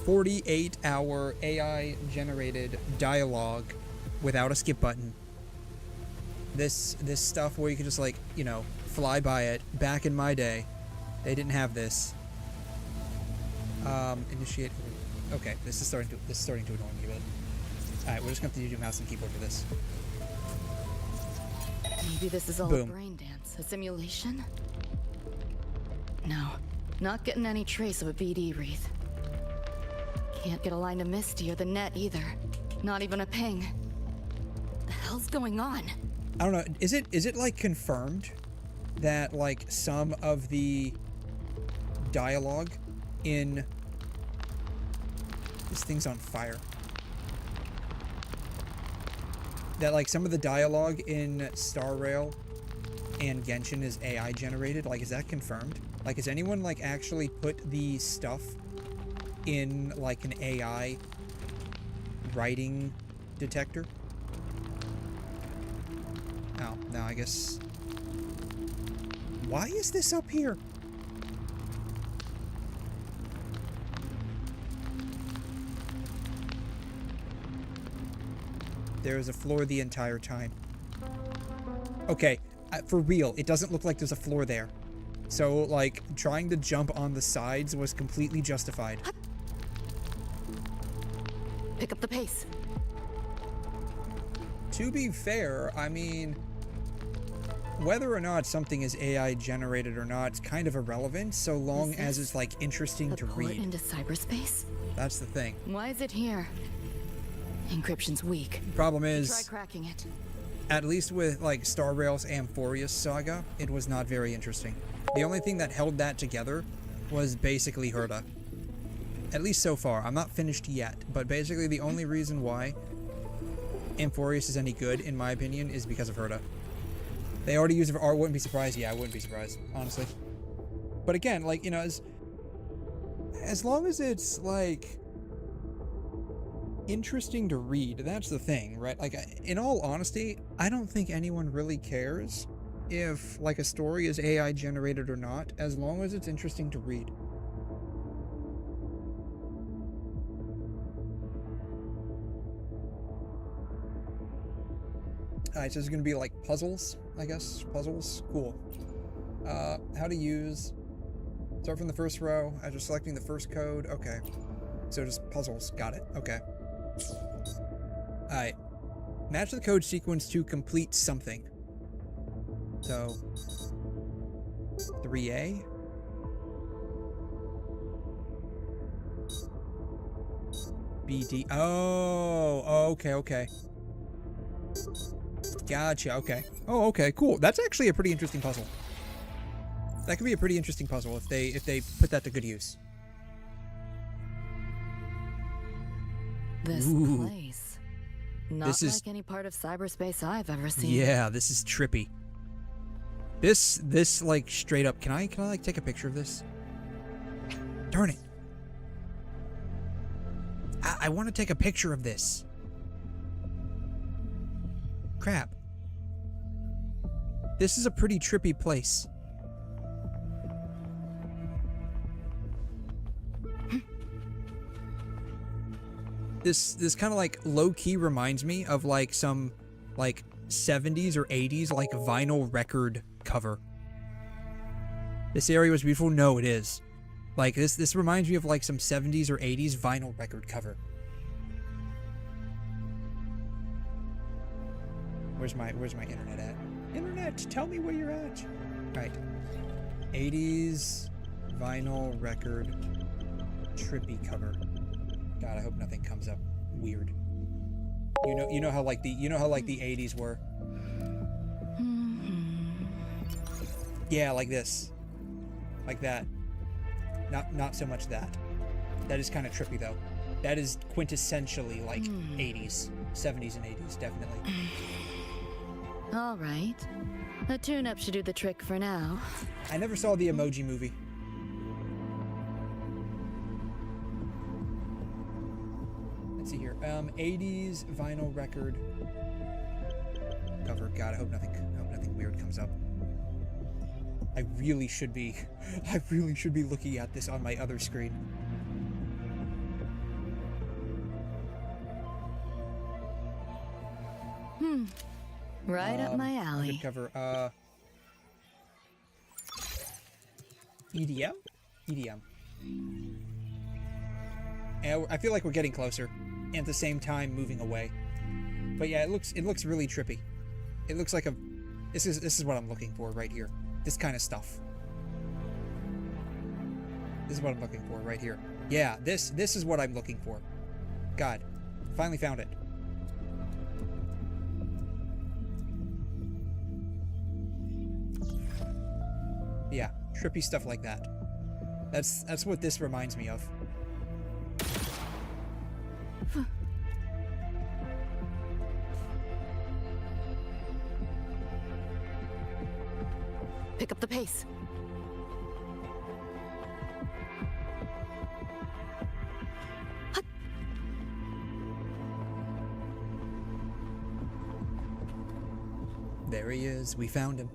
48-hour AI-generated dialogue without a skip button. This stuff where you can just fly by it. Back in my day, they didn't have this. Initiate. Okay, this is starting to annoy me a bit. All right, we're just gonna have to do mouse and keyboard for this. Maybe this is all a brain dance, a simulation? No, not getting any trace of a BD wreath. Can't get a line to Misty or the net either. Not even a ping. What the hell's going on? I don't know. Is it like confirmed that like some of the dialogue in this thing's on fire? That like some of the dialogue in Star Rail and Genshin is AI generated? Like, is that confirmed? Like, has anyone like actually put the stuff in like an AI writing detector? Oh, no, I guess. Why is this up here? There is a floor the entire time. Okay, for real, it doesn't look like there's a floor there. So, like, trying to jump on the sides was completely justified. Pick up the pace. To be fair, I mean, whether or not something is AI generated or not, it's kind of irrelevant so long as it's like interesting to read. Into cyberspace? That's the thing. Why is it here? Encryption's weak. Problem is, try cracking it. At least with like Star Rail's Amphorius saga, it was not very interesting. The only thing that held that together was basically 𝘬𝘮. At least so far. I'm not finished yet, but basically the only reason why Amphorius is any good, in my opinion, is because of 𝘬𝘮. They already use it for art. Wouldn't be surprised. Yeah, I wouldn't be surprised, honestly. But again, like, as long as it's like interesting to read, that's the thing, right? Like, in all honesty, I don't think anyone really cares if like a story is AI generated or not, as long as it's interesting to read. Alright, so there's gonna be like puzzles, I guess. Puzzles? Cool. How to use. Start from the first row after selecting the first code. Okay. So just puzzles. Got it. Okay. Alright. Match the code sequence to complete something. So 3A. BD. Oh, okay. Gotcha, okay. Oh, okay, cool. That's actually a pretty interesting puzzle. That could be a pretty interesting puzzle if they put that to good use. This place. Not like any part of cyberspace I've ever seen. Yeah, this is trippy. This like straight up. Can I like take a picture of this? Darn it. I want to take a picture of this. Crap. This is a pretty trippy place. This kind of like low-key reminds me of like some like 70s or 80s like vinyl record cover. This area was beautiful. No, it is. Like this reminds me of like some 70s or 80s vinyl record cover. Where's my internet at? Internet, tell me where you're at. Right. 80s vinyl record trippy cover. God, I hope nothing comes up weird. You know how like the 80s were. Yeah, like this. Like that. Not so much that. That is kind of trippy though. That is quintessentially like 80s, 70s and 80s, definitely. All right. The tune-up should do the trick for now. I never saw the Emoji Movie. Let's see here. 80s vinyl record cover. God, I hope nothing weird comes up. I really should be looking at this on my other screen. Right up my alley. Cover. EDM? EDM. And I feel like we're getting closer, and at the same time moving away. But yeah, it looks really trippy. It looks like this is what I'm looking for right here. This kind of stuff. This is what I'm looking for right here. Yeah, this is what I'm looking for. God, finally found it. Yeah, trippy stuff like that. That's what this reminds me of. Pick up the pace. There he is. We found him.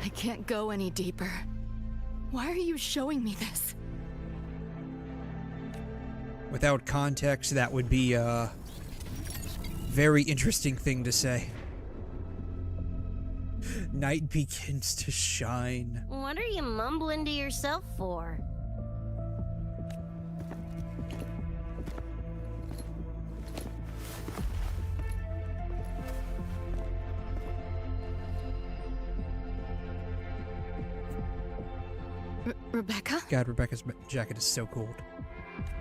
I can't go any deeper. Why are you showing me this? Without context, that would be a very interesting thing to say. Night begins to shine. What are you mumbling to yourself for? Rebecca? God, Rebecca's jacket is so cool.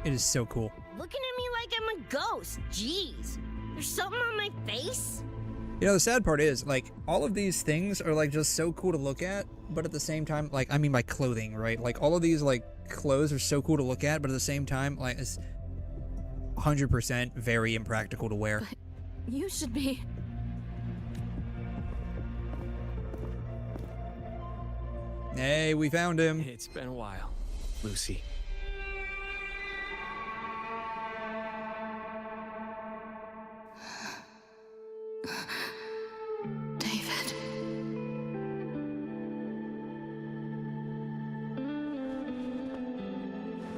It is so cool. Looking at me like I'm a ghost. Jeez. There's something on my face? You know, the sad part is, like, all of these things are, like, just so cool to look at, but at the same time, like, I mean by clothing, right? Like, all of these, like, clothes are so cool to look at, but at the same time, like, it's 100% very impractical to wear. But you should be... Hey, we found him. It's been a while, Lucy. David.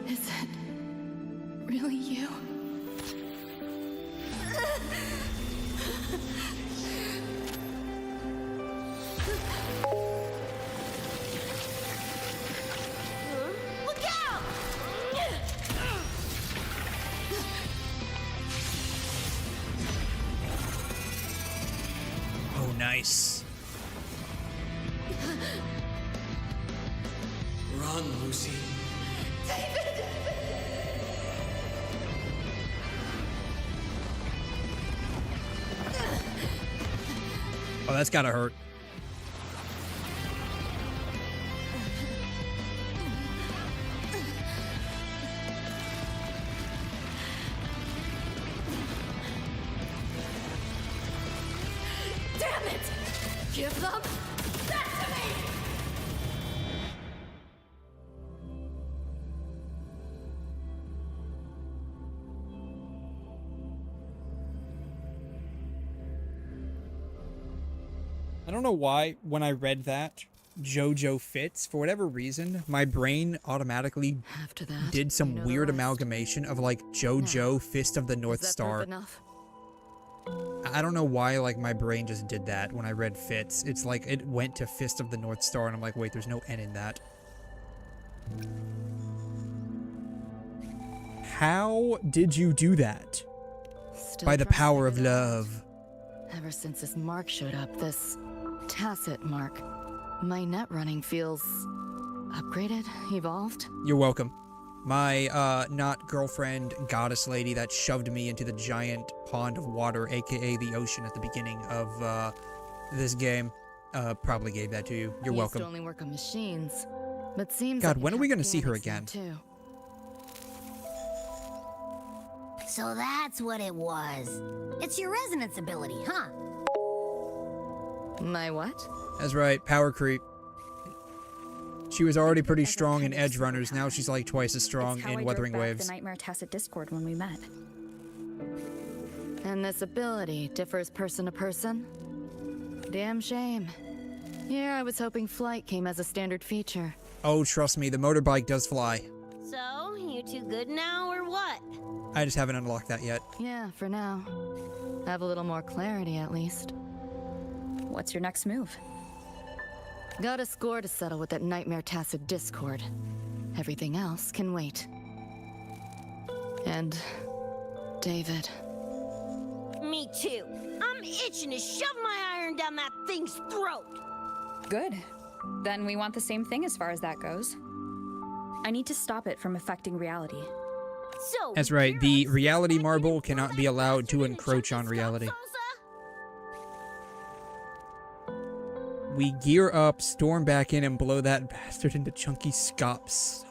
Is it really you? Look out! Oh, nice. Run, Lucy. Oh, that's gotta hurt. Damn it! Give them that to me! I don't know why, when I read that, JoJo fits, for whatever reason, my brain automatically did some weird amalgamation of like JoJo, Fist of the North Star. I don't know why, like, my brain just did that when I read Fits. It's like, it went to Fist of the North Star, and I'm like, wait, there's no N in that. How did you do that? By the power of love. Ever since this mark showed up, this tacit mark, my net running feels upgraded, evolved. You're welcome. My, not girlfriend, goddess lady that shoved me into the giant pond of water, aka the ocean at the beginning of, this game, probably gave that to you. You're welcome. Used to only work on machines, but seems God, like when are we gonna see her again? Too. So that's what it was. It's your resonance ability, huh? My what? That's right, power creep. She was already pretty strong in Edge Runners, now she's like twice as strong in Wuthering Waves. The Nightmare Tacit Discord when we met. And this ability differs person to person? Damn shame. Here I was hoping flight came as a standard feature. Oh, trust me, the motorbike does fly. So, you two good now, or what? I just haven't unlocked that yet. Yeah, for now. Have a little more clarity, at least. What's your next move? Got a score to settle with that Nightmare Tacit Discord. Everything else can wait. And... David. Me too. I'm itching to shove my iron down that thing's throat. Good. Then we want the same thing as far as that goes. I need to stop it from affecting reality. So, that's right, the reality marble cannot be allowed to encroach on reality. We gear up, storm back in, and blow that bastard into chunky scops.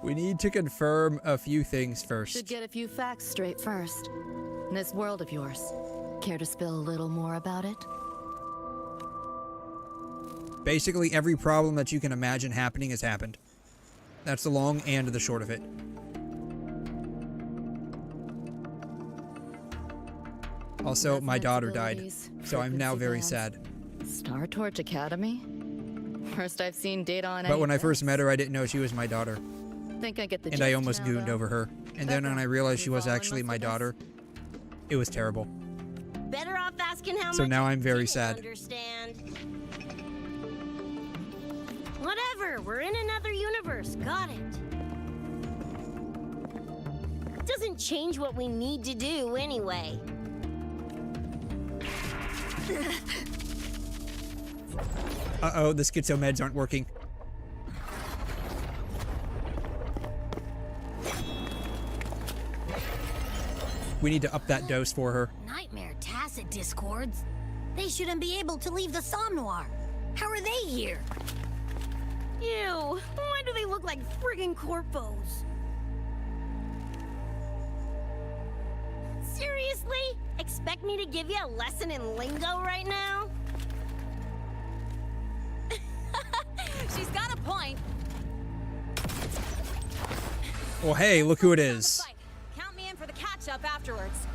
We need to confirm a few things first. Should get a few facts straight first. This world of yours, care to spill a little more about it? Basically, every problem that you can imagine happening has happened. That's the long and the short of it. Also, my daughter died, so I'm now very sad. Star Torch Academy? First I've seen data on. But when I first met her, I didn't know she was my daughter. Think I get the and I almost gooned over her. And then when I realized she was actually my daughter, it was terrible. Better off asking how so much now I'm very sad. Understand. Whatever, we're in another universe. Got it. Doesn't change what we need to do anyway. Uh-oh, the schizo meds aren't working. We need to up that dose for her. Nightmare Tacit Discords? They shouldn't be able to leave the Somnoir. How are they here? Ew, why do they look like friggin' corpos? Seriously? Expect me to give you a lesson in lingo right now? She's got a point. Well, hey, look who it is. Count me in for the catch-up afterwards.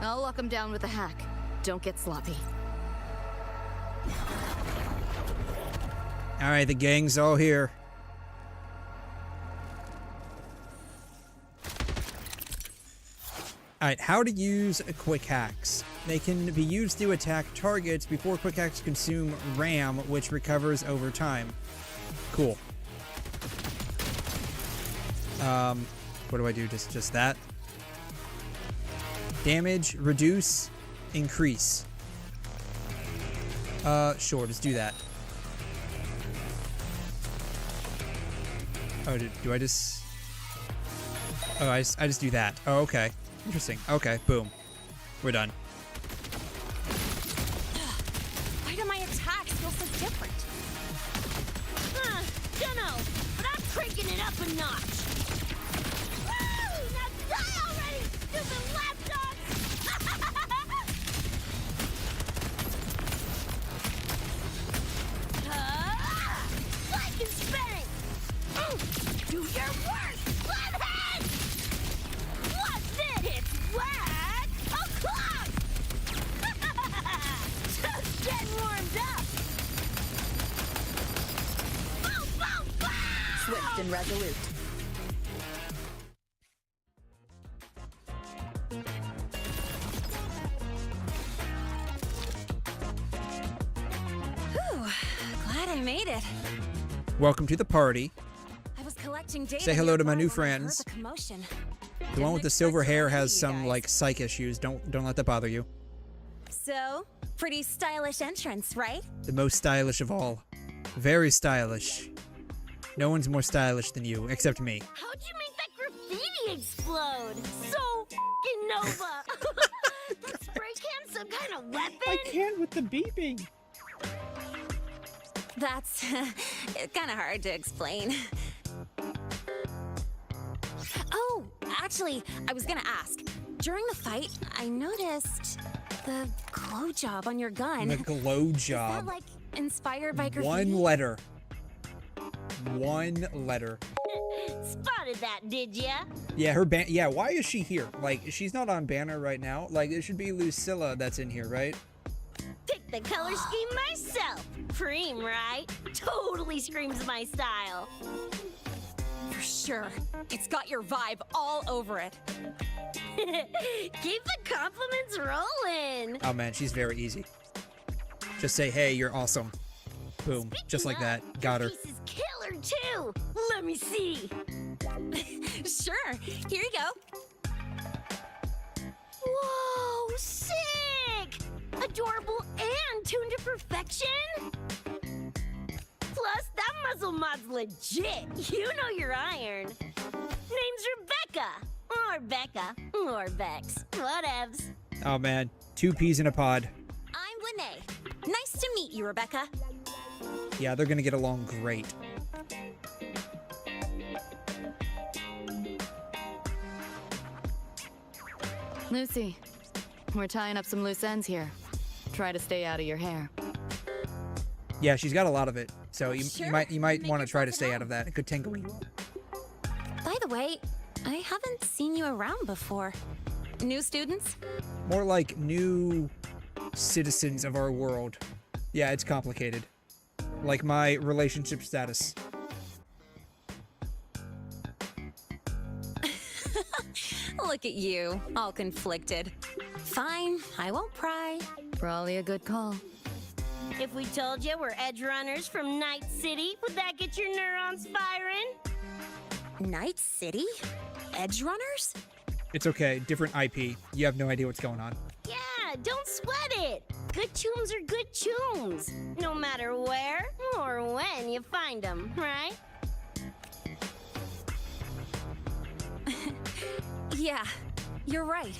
I'll lock him down with a hack. Don't get sloppy. Alright, the gang's all here. Alright, how to use quick hacks. They can be used to attack targets before quick hacks consume RAM, which recovers over time. Cool. What do I do? Just that? Damage, reduce, increase. Sure, let's do that. Oh, do I just... Oh, I just do that. Oh, okay. Interesting. Okay, boom. We're done. different? Dunno, but I'm cranking it up a notch. Woo! Now die already, stupid lapdogs! Like and spinning! Do your worst, flathead! What's it? It's whack! O'clock! Just getting warmed up! Boom, boom, boom! Swift and resolute. Whew, glad I made it. Welcome to the party. I was collecting data. Say hello to my new nearby when I heard friends. the commotion. The one with the silver hair has some like psych issues. Don't let that bother you. So, pretty stylish entrance, right? The most stylish of all. Very stylish. No one's more stylish than you, except me. How'd you make that graffiti explode? So f***ing Nova! That spray can some kind of weapon? I can't with the beeping. That's kind of hard to explain. Oh, actually, I was gonna ask. During the fight, I noticed the glow job on your gun. The glow Is that, job. like, inspired by graffiti? One letter. One letter. Spotted that, did ya? Yeah, her ban. Yeah, why is she here? Like, she's not on banner right now. Like, it should be 𝘀𝘀 that's in here, right? Pick the color scheme myself. Cream, right? Totally screams my style. For sure. It's got your vibe all over it. Keep the compliments rolling. Oh man, she's very easy. Just say, hey, you're awesome. Boom. Just like that. Got her. This is killer too. Let me see. Sure. Here you go. Whoa, sick! Adorable and tuned to perfection. Plus, that muzzle mod's legit. You know your iron. Name's Rebecca. Or Becca. Or Bex. Whatevs. Oh man, 2 peas in a pod. I'm Lene. Nice to meet you, Rebecca. Yeah, they're gonna get along great. Lucy, we're tying up some loose ends here. Try to stay out of your hair. Yeah, she's got a lot of it, so you Sure. might want to try to stay out of that. It could tangle you up. By the way, I haven't seen you around before. New students? More like new citizens of our world. Yeah, it's complicated. Like my relationship status. Look at you, all conflicted. Fine, I won't pry. Probably a good call. If we told you we're edge runners from Night City, would that get your neurons firing? Night City? Edge runners? It's okay, different IP. You have no idea what's going on. Yeah, don't sweat it. Good tunes are good tunes, no matter where or when you find them, right? Yeah, you're right.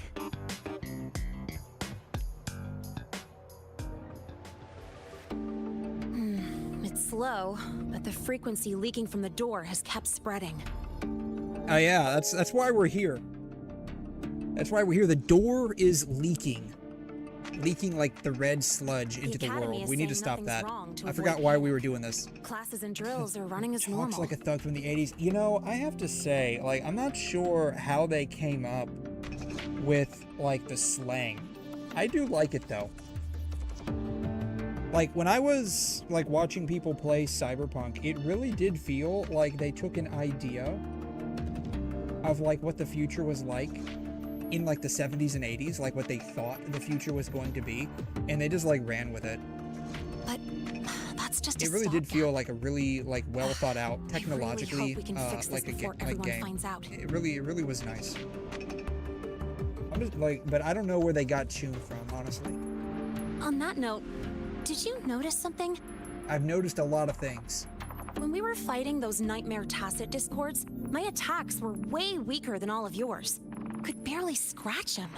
It's slow, but the frequency leaking from the door has kept spreading. Oh yeah, that's why we're here. That's why we're here. The door is leaking. Leaking like the red sludge into the Academy world. is We need to saying stop nothing's that. wrong to I avoid forgot why we panic. were doing this. Classes and drills are running as Talks normal. like a thug from the 80s. You know, I have to say, like, I'm not sure how they came up with, like, the slang. I do like it, though. Like, when I was, like, watching people play Cyberpunk, it really did feel like they took an idea of, like, what the future was like in, like, the 70s and 80s, like, what they thought the future was going to be, and they just, like, ran with it. But that's just It really did feel like a really, like, well thought out, technologically, hope we can fix this like a before like everyone game. finds out. It really was nice. I'm just, like, but I don't know where they got Tune from, honestly. On that note, did you notice something? I've noticed a lot of things. When we were fighting those nightmare tacit discords, my attacks were way weaker than all of yours. Could barely scratch them.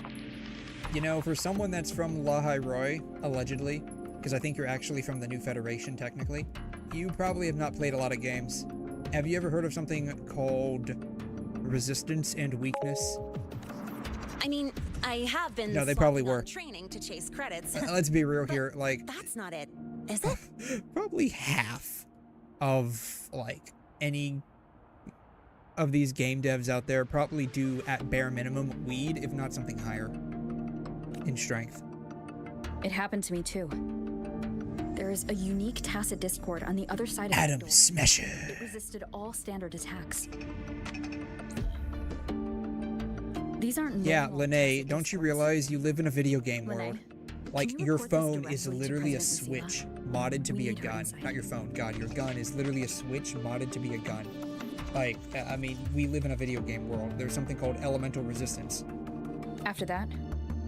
You know, for someone that's from 𝘰𝘀𝘀𝘺, allegedly, because I think you're actually from the New Federation, technically. You probably have not played a lot of games. Have you ever heard of something called resistance and weakness? I mean, I have been No, they probably were. training to chase credits. Let's be real here, like... That's not it, is it? Probably half of, like, any of these game devs out there probably do, at bare minimum, weed, if not something higher in strength. It happened to me too. There is a unique tacit discord on the other side of Atom the door. Smasher. It resisted all standard attacks. These aren't Yeah, normal Lene, tacit don't you discords. realize you live in a video game Lene, world? can Like, you your report this phone is directly to literally a President switch Zyla? modded to We be a need her gun. insight. Not your phone, God, your gun is literally a switch modded to be a gun. Like, I mean, we live in a video game world. There's something called elemental resistance. After that,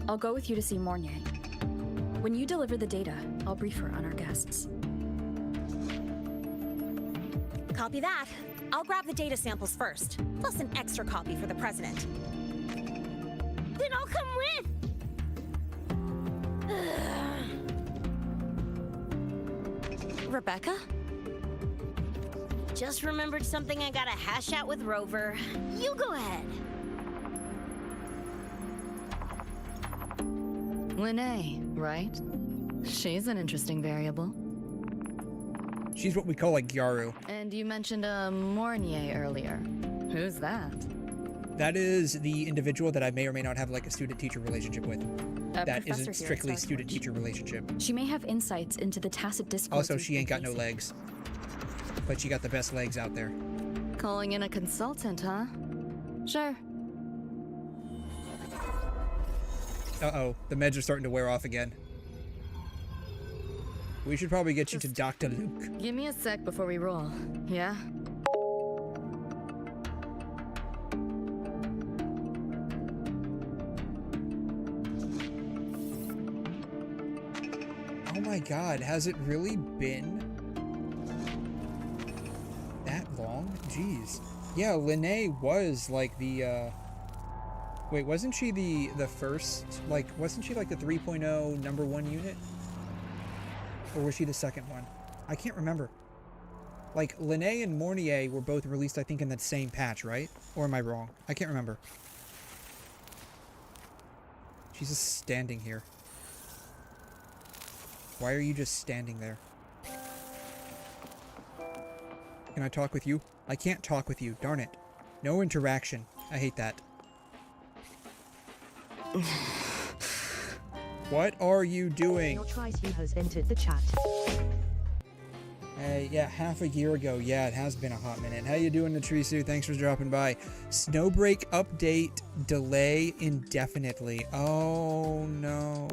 I'll go with you to see 𝘠𝘠𝘕. When you deliver the data, I'll brief her on our guests. Copy that. I'll grab the data samples first, plus an extra copy for the president. Then I'll come with. Rebecca? Just remembered something I gotta hash out with Rover. You go ahead. Lene, right? She's an interesting variable. She's what we call a Gyaru. And you mentioned a 𝘠𝘠𝘕 earlier. Who's that? That is the individual that I may or may not have like a student-teacher relationship with. A That professor here isn't at strictly Starforge. student-teacher relationship. She may have insights into the tacit discord. Also, she ain't got no legs. But she got the best legs out there. Calling in a consultant, huh? Sure. Uh-oh, the meds are starting to wear off again. We should probably get you to Dr. Luke. Give me a sec before we roll, yeah? Oh my god, has it really been that long? Jeez. Yeah, Lene was like the, wait, wasn't she the first, like, wasn't she like the 3.0 #1 unit? Or was she the second one? I can't remember. Like, Lene and 𝘠𝘠𝘕 were both released, I think, in that same patch, right? Or am I wrong? I can't remember. She's just standing here. Why are you just standing there? Can I talk with you? I can't talk with you, darn it. No interaction. I hate that. What are you doing? Your Tri-Sue has entered the chat. Hey, yeah, half a year ago. Yeah, it has been a hot minute. How you doing, Natrisu? Thanks for dropping by. Snowbreak update delay indefinitely. Oh, no.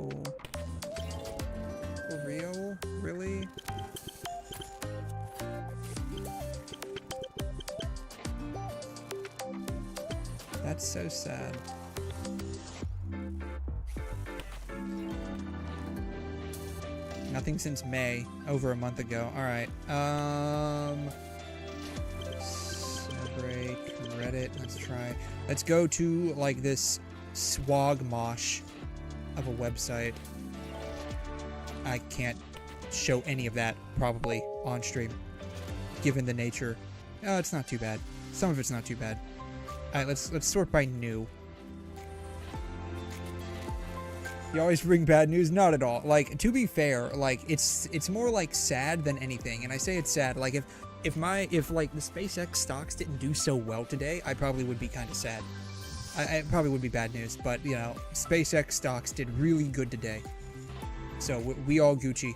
For real? Really? That's so sad. Nothing since May, over a month ago. All right. Snowbreak, Reddit. Let's try. Let's go to like this 𝘧𝘬𝘦𝘥 of a website. I can't show any of that probably on stream, given the nature. Oh, it's not too bad. Some of it's not too bad. All right, let's sort by new. You always bring bad news? Not at all. Like, to be fair, like, it's more like sad than anything. And I say it's sad. Like, if like the SpaceX stocks didn't do so well today, I probably would be kind of sad. I probably would be bad news. But, you know, SpaceX stocks did really good today. So, we all Gucci.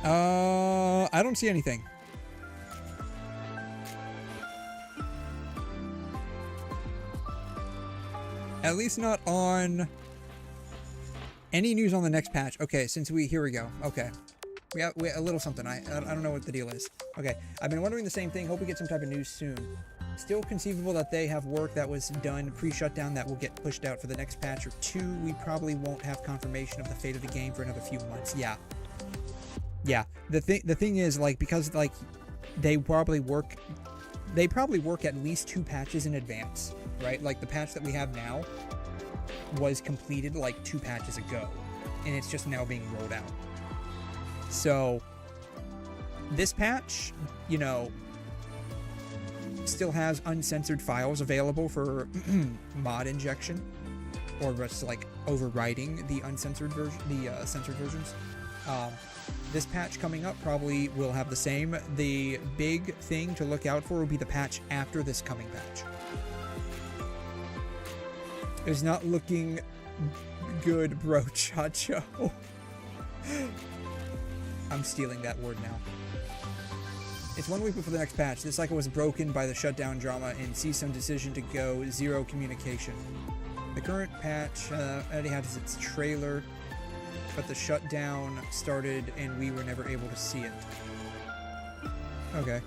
I don't see anything. At least not on any news on the next patch. Okay, here we go. Okay. We have a little something. I don't know what the deal is. Okay, I've been wondering the same thing. Hope we get some type of news soon. Still conceivable that they have work that was done pre-shutdown that will get pushed out for the next patch or two. We probably won't have confirmation of the fate of the game for another few months. Yeah. Yeah. The thing is, like, because like they probably work at least 2 patches in advance, right? Like the patch that we have now was completed like 2 patches ago. and it's just now being rolled out. So this patch, you know, still has uncensored files available for mod injection, or just like overwriting the uncensored version, the censored versions. This patch coming up probably will have the same. The big thing to look out for will be the patch after this coming patch. It's not looking good, bro, Chacho. I'm stealing that word now. It's 1 week before the next patch. This cycle was broken by the shutdown drama and 𝘕𝘲 decision to go zero communication. The current patch already has its trailer, but the shutdown started and we were never able to see it. Okay.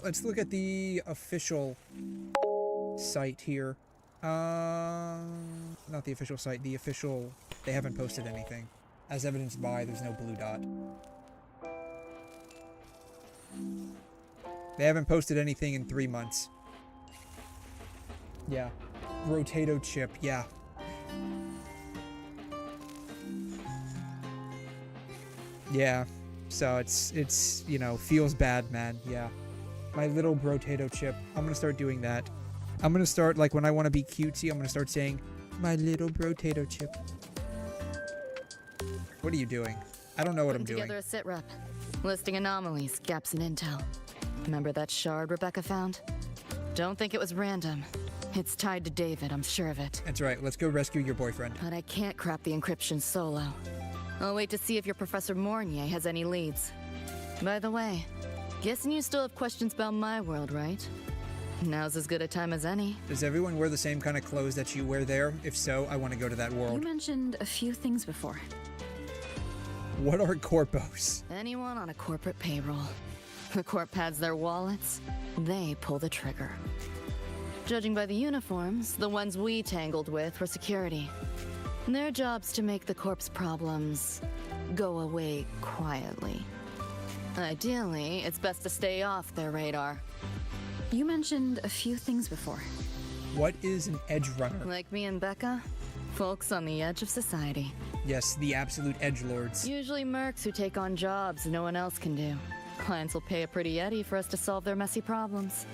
Let's look at the official site here. Not the official site, the official... They haven't posted anything. As evidenced by, there's no blue dot. They haven't posted anything in 3 months. Yeah. Rotato chip, yeah. Yeah. So it's, you know, feels bad, man. Yeah. My little brotato chip. I'm gonna start doing that. I'm gonna start, like, when I want to be cutesy, I'm gonna start saying, my little brotato chip. What are you doing? I don't know what I'm doing. Together a sit rep, listing anomalies, gaps in intel. Remember that shard Rebecca found? Don't think it was random. It's tied to David, I'm sure of it. That's right. Let's go rescue your boyfriend. But I can't crack the encryption solo. I'll wait to see if your Professor 𝘺𝘰𝘬𝘺 has any leads. By the way, guessing you still have questions about my world, right? Now's as good a time as any. Does everyone wear the same kind of clothes that you wear there? If so, I want to go to that world. You mentioned a few things before. What are corpos? Anyone on a corporate payroll. The corp pads their wallets, they pull the trigger. Judging by the uniforms, the ones we tangled with were security. Their job's to make the corp's problems go away quietly. Ideally, it's best to stay off their radar. You mentioned a few things before. What is an edge runner? Like me and Becca, folks on the edge of society. Yes, the absolute edgelords. Usually mercs who take on jobs no one else can do. Clients will pay a pretty eddy for us to solve their messy problems.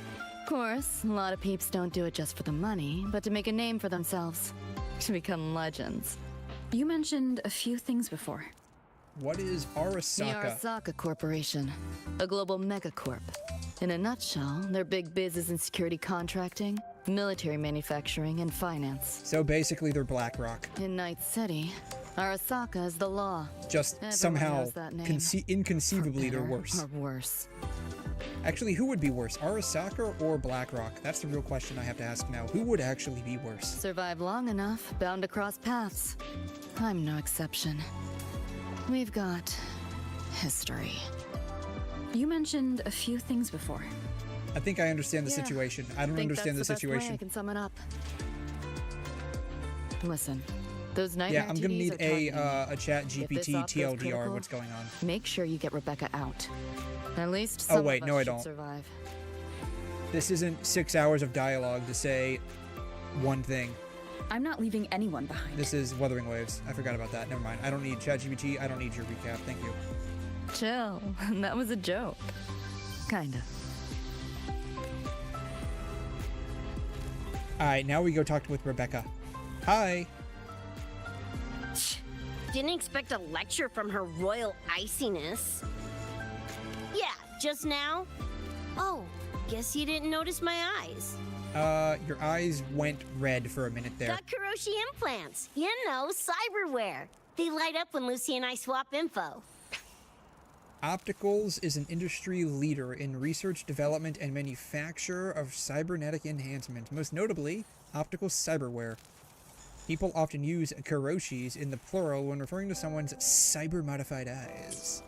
Of course, a lot of peeps don't do it just for the money, but to make a name for themselves. To become legends. You mentioned a few things before. What is Arasaka? The Arasaka Corporation, a global megacorp. In a nutshell, their big biz is in security contracting, military manufacturing, and finance. So basically they're BlackRock. In Night City, Arasaka is the law. Just Everyone somehow, knows that name. inconceivably, they're For better worse. Or worse. Actually, who would be worse, Arasaka or BlackRock? That's the real question I have to ask now. Who would actually be worse? Survive long enough, bound to cross paths. I'm no exception. We've got history. You mentioned a few things before. I think I understand the situation. I don't understand the situation. I can sum it up. Listen, those nightmare Yeah, I'm gonna need a ChatGPT TLDR. Critical, What's going on? Make sure you get Rebecca out. At least Oh some wait, of no, us I should don't. survive. This isn't 6 hours of dialogue to say one thing. I'm not leaving anyone behind. This is Wuthering Waves. I forgot about that. Never mind. I don't need ChatGPT. I don't need your recap. Thank you. Chill. That was a joke. Kinda. Alright, now we go talk with Rebecca. Hi. Didn't expect a lecture from her royal iciness. Yeah, just now? Oh, guess you didn't notice my eyes. Your eyes went red for a minute there. Got 𝘵𝘰 implants. You know, cyberware. They light up when Lucy and I swap info. Opticals is an industry leader in research, development, and manufacture of cybernetic enhancement, most notably optical cyberware. People often use 𝘵𝘰𝘗 in the plural when referring to someone's cyber-modified eyes.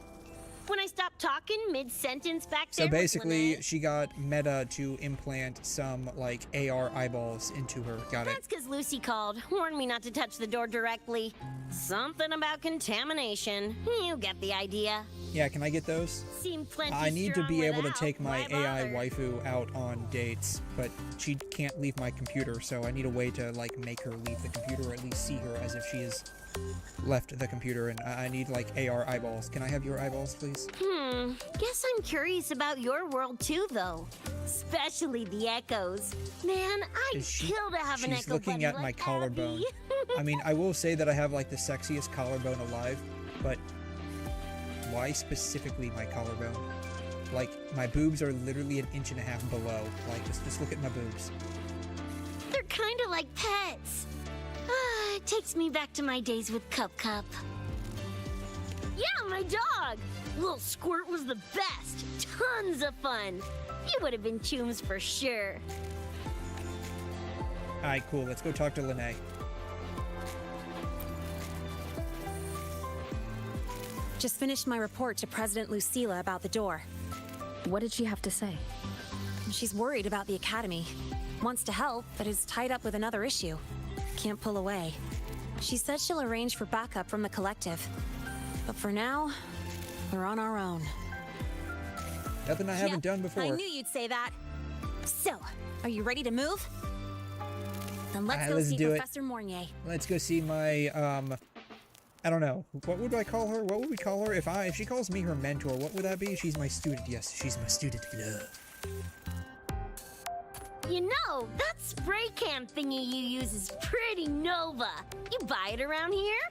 When I stop talking mid-sentence back So there? basically, she got Meta to implant some, like, AR eyeballs into her. Got it. That's because Lucy called. Warned me not to touch the door directly. Something about contamination. You get the idea. Yeah, can I get those? Seemed plenty I need to be able to without. take my Why AI bother? waifu out on dates, but she can't leave my computer, so I need a way to, like, make her leave the computer, or at least see her as if she has left the computer, and I need, like, AR eyeballs. Can I have your eyeballs, please? Guess I'm curious about your world too, though. Especially the echoes. Man, I'd kill to have an She's echo looking buddy at like my collarbone. Abby. I mean, I will say that I have, like, the sexiest collarbone alive, but why specifically my collarbone? Like, my boobs are literally 1.5 inches below. Like, just look at my boobs. They're kind of like pets. It takes me back to my days with Cup. Yeah, my dog. Little Squirt was the best. Tons of fun. He would have been chooms for sure. Alright, cool. Let's go talk to Lene. Just finished my report to President Lucilla about the door. What did she have to say? She's worried about the Academy. Wants to help, but is tied up with another issue. Can't pull away. She said she'll arrange for backup from the collective. But for now, we're on our own. Nothing I haven't done before. I knew you'd say that. So, are you ready to move? Then let's Alright, go let's see do it. Professor 𝘠𝘧𝘧. Let's go see my, I don't know. What would I call her? What would we call her? If she calls me her mentor, what would that be? She's my student. Yes, she's my student. You know, that spray can thingy you use is pretty Nova. You buy it around here?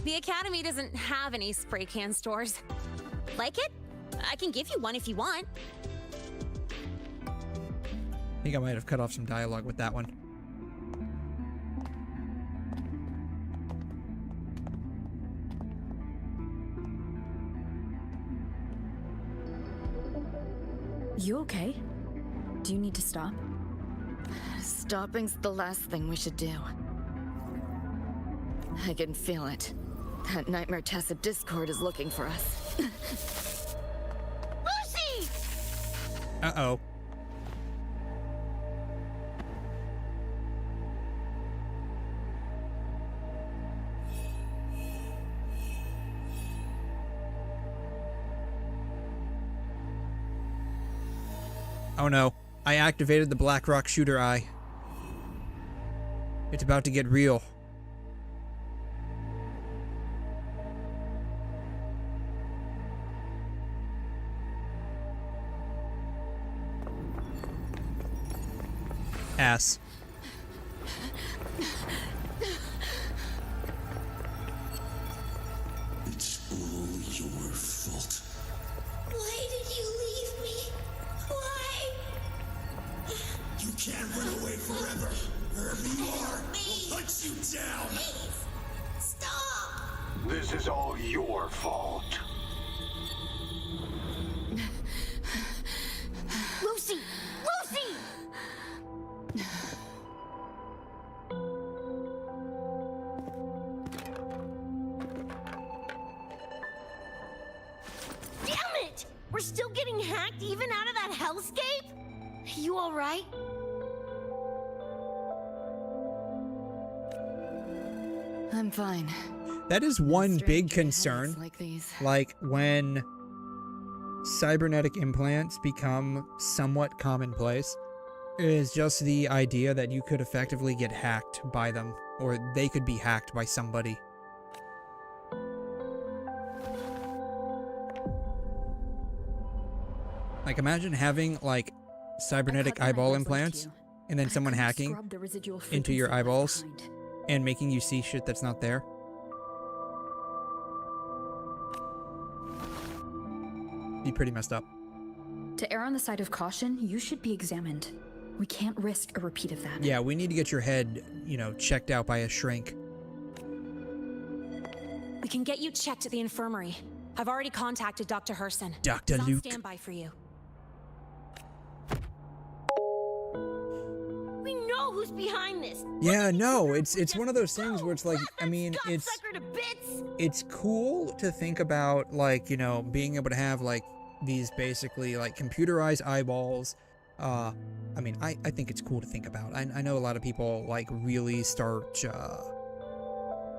The Academy doesn't have any spray can stores. Like it? I can give you one if you want. I think I might have cut off some dialogue with that one. You okay? Do you need to stop? Stopping's the last thing we should do. I can feel it. That nightmare tacit Discord is looking for us. Lucy! Uh-oh. Oh no. I activated the Black Rock shooter eye. It's about to get real. Ass. It's all your fault. Why did you leave me? Why? You can't run away forever. Wherever you are, we'll hunt you down. Please, stop! This is all your fault. Lucy! Lucy! Damn it! We're still getting hacked even out of that hellscape? You alright? I'm fine. That is one big concern. Like these. Like when cybernetic implants become somewhat commonplace, is just the idea that you could effectively get hacked by them, or they could be hacked by somebody. Like imagine having like cybernetic eyeball implants and then someone hacking into your eyeballs and making you see shit that's not there. Be pretty messed up. To err on the side of caution, you should be examined. We can't risk a repeat of that. Yeah, we need to get your head, you know, checked out by a shrink. We can get you checked at the infirmary. I've already contacted Dr. 𝘺𝘲𝘳. Dr. He's on Luke. standby for you. We know who's behind this. Yeah, no, it's one of those things where it's like, I mean, it's Sucker to bits. it's cool to think about, like, you know, being able to have, like, these basically, like, computerized eyeballs. I mean, I think it's cool to think about. I know a lot of people, like, really start,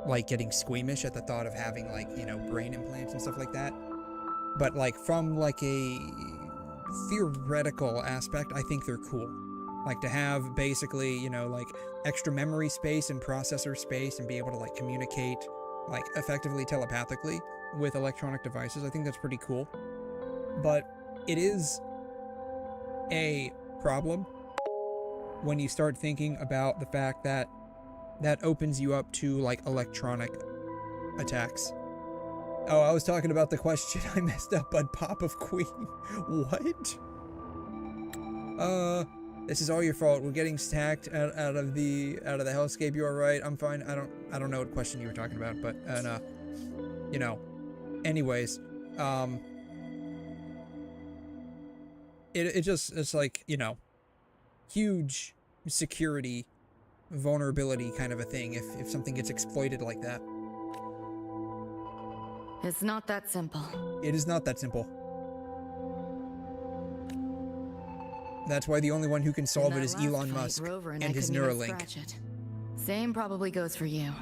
like, getting squeamish at the thought of having, like, you know, brain implants and stuff like that. But, like, from, like, a theoretical aspect, I think they're cool. Like, to have basically, you know, like, extra memory space and processor space and be able to, like, communicate, like, effectively telepathically with electronic devices. I think that's pretty cool. But it is a problem when you start thinking about the fact that that opens you up to, like, electronic attacks. Oh, I was talking about the question. I messed up, Bud Pop of Queen. What? This is all your fault. We're getting stacked out of the hellscape. You are right. I'm fine. I don't know what question you were talking about, but you know. Anyways, it's like, you know, huge security vulnerability kind of a thing if something gets exploited like that. It's not that simple. It is not that simple. That's why the only one who can solve it is Elon Musk and his Neuralink. Same probably goes for you.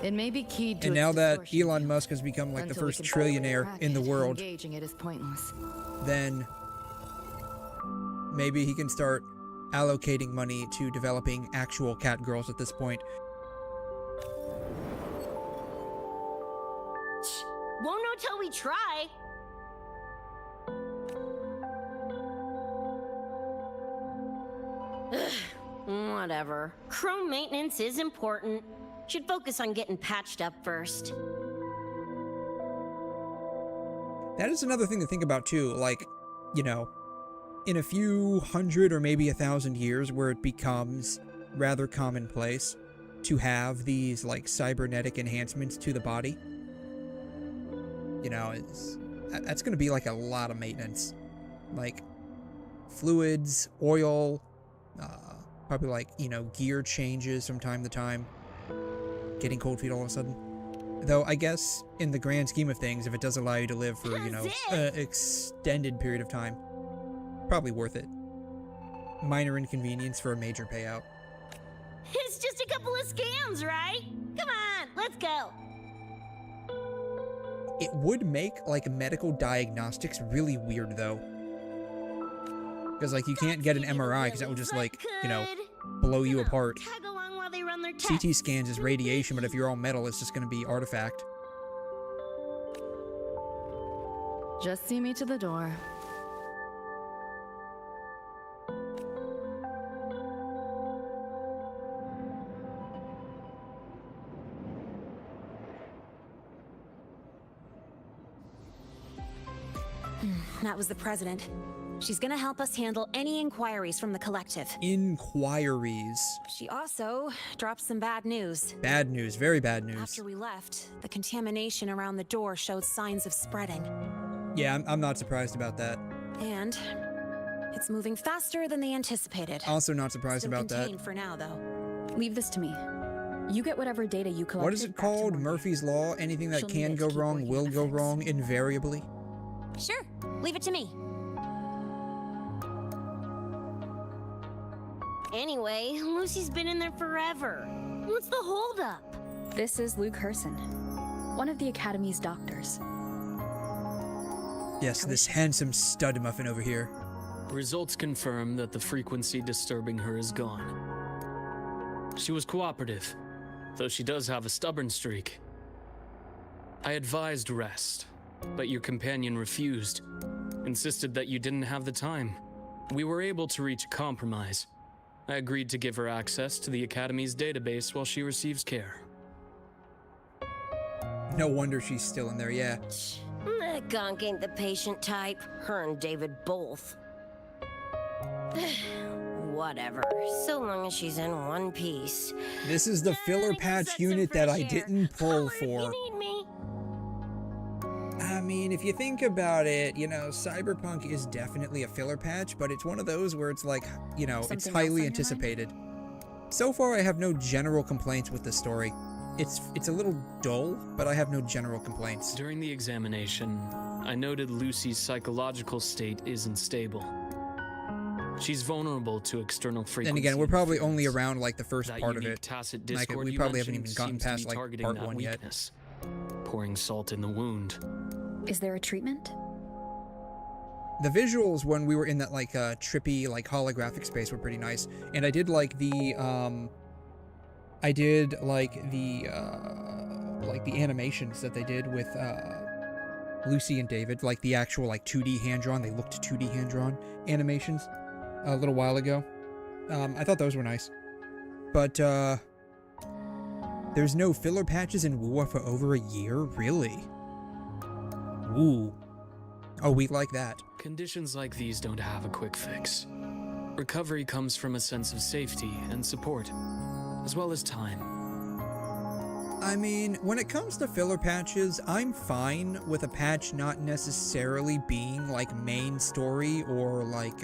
It may be keyed to and now that Elon Musk has become like the first trillionaire in the world, engaging it is pointless. Then maybe he can start allocating money to developing actual cat girls at this point. Won't know till we try. Whatever. Chrome maintenance is important. Should focus on getting patched up first. That is another thing to think about too, like, you know, in a few hundred or maybe 1,000 years where it becomes rather commonplace to have these, like, cybernetic enhancements to the body. You know, that's going to be, like, a lot of maintenance. Like, fluids, oil, probably, like, you know, gear changes from time to time. Getting cold feet all of a sudden. Though, I guess, in the grand scheme of things, if it does allow you to live for, you know, an extended period of time, probably worth it. Minor inconvenience for a major payout. It's just a couple of scams, right? Come on, let's go. It would make, like, medical diagnostics really weird, though. Because, like, you can't get an MRI because that would just, like, you know, blow you apart. Tag along while they run their tests. CT scans is radiation, but if you're all metal, it's just going to be artifact. Just see me to the door. That was the president. She's gonna help us handle any inquiries from the collective. Inquiries. She also dropped some bad news. Bad news, very bad news. After we left, the contamination around the door showed signs of spreading. Yeah, I'm not surprised about that. And it's moving faster than they anticipated. Also not surprised Still about that. contained for now, though. Leave this to me. You get whatever data you collected. What is it called? Murphy's Law? Anything that can go wrong will go wrong invariably? Sure, leave it to me. Anyway, Lucy's been in there forever. What's the holdup? This is 𝘬𝘁, one of the Academy's doctors. Yes, this handsome stud muffin over here. Results confirm that the frequency disturbing her is gone. She was cooperative, though she does have a stubborn streak. I advised rest, but your companion refused, insisted that you didn't have the time. We were able to reach a compromise. I agreed to give her access to the Academy's database while she receives care. No wonder she's still in there, yeah. That gonk ain't the patient type. Her and David both. Whatever, so long as she's in one piece. This is the filler patch unit that I didn't pull for. I mean, if you think about it, you know, Cyberpunk is definitely a filler patch, but it's one of those where it's like, you know, it's highly anticipated. So far, I have no general complaints with the story. it's a little dull, but I have no general complaints. During the examination, I noted Lucy's psychological state isn't stable. She's vulnerable to external frequency. Then again, we're probably only around like the first That part of unique it. tacit Like, discord we you probably haven't mentioned even gotten seems to past be like targeting part that 1 yet. weakness, pouring salt in the wound. Is there a treatment? The visuals when we were in that like trippy like holographic space were pretty nice, and I did like the animations that they did with Lucy and David, like the actual like 2D hand-drawn, they looked 2D hand-drawn animations a little while ago. I thought those were nice. But there's no filler patches in WuWa for over a year? Really? Ooh. Oh, we like that. Conditions like these don't have a quick fix. Recovery comes from a sense of safety and support, as well as time. I mean, when it comes to filler patches, I'm fine with a patch not necessarily being like main story or like,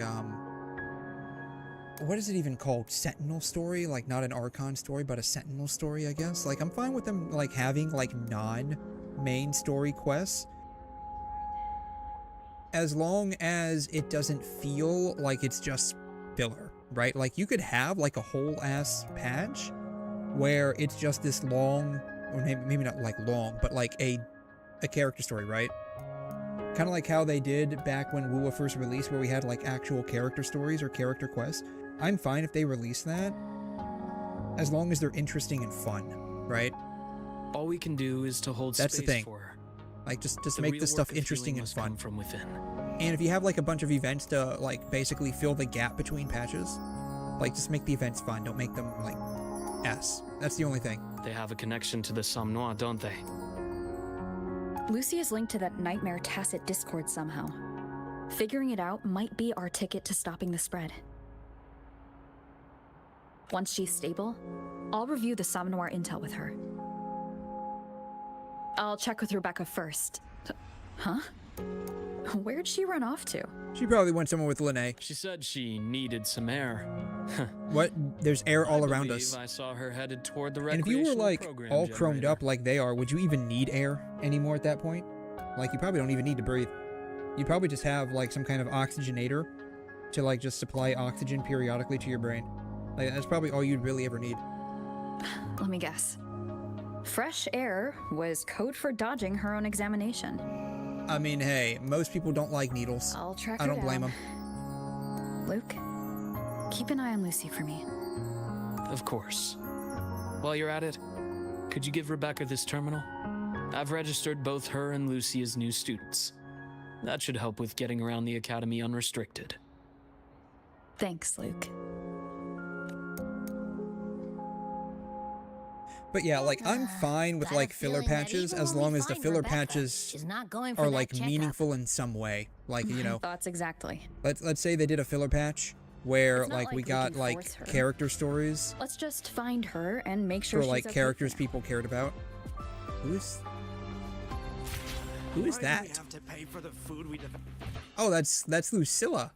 what is it even called? Sentinel story? Like not an Archon story, but a Sentinel story, I guess. Like I'm fine with them like having like non-main story quests, as long as it doesn't feel like it's just filler, right? Like you could have like a whole ass patch where it's just this long, or maybe not like long, but like a character story, right? Kind of like how they did back when WuWa first released, where we had like actual character stories or character quests. I'm fine if they release that, as long as they're interesting and fun, right? All we can do is to hold That's space the thing. for her. Like just The make real this stuff work of interesting healing and must fun come from within. And if you have like a bunch of events to like basically fill the gap between patches, like just make the events fun. Don't make them like S. That's the only thing. They have a connection to the 𝘗, don't they? Lucy is linked to that nightmare tacit discord somehow. Figuring it out might be our ticket to stopping the spread. Once she's stable, I'll review the 𝘗 intel with her. I'll check with Rebecca first. Huh? Where'd she run off to? She probably went somewhere with Lene. She said she needed some air. What? There's air all around us. I saw her headed toward the And if you were like program all chromed generator. up like they are, would you even need air anymore at that point? Like you probably don't even need to breathe. You probably just have like some kind of oxygenator to like just supply oxygen periodically to your brain. Like that's probably all you'd really ever need. Let me guess. Fresh air was code for dodging her own examination. I mean, hey, most people don't like needles. I'll track I her don't blame down. them. Luke, keep an eye on Lucy for me. Of course. While you're at it, could you give Rebecca this terminal? I've registered both her and Lucy as new students. That should help with getting around the academy unrestricted. Thanks, Luke. But yeah, like I'm fine with like filler patches as long as the filler patches She's not going for are that like checkup. meaningful in some way. Like, you know, Thoughts exactly. let's say they did a filler patch where It's not like like we we got can like force her. character stories Let's just find her and make sure for she's like okay characters for now. people cared about. Who is Why do we that? have to pay for the food we Oh, that's Lucilla.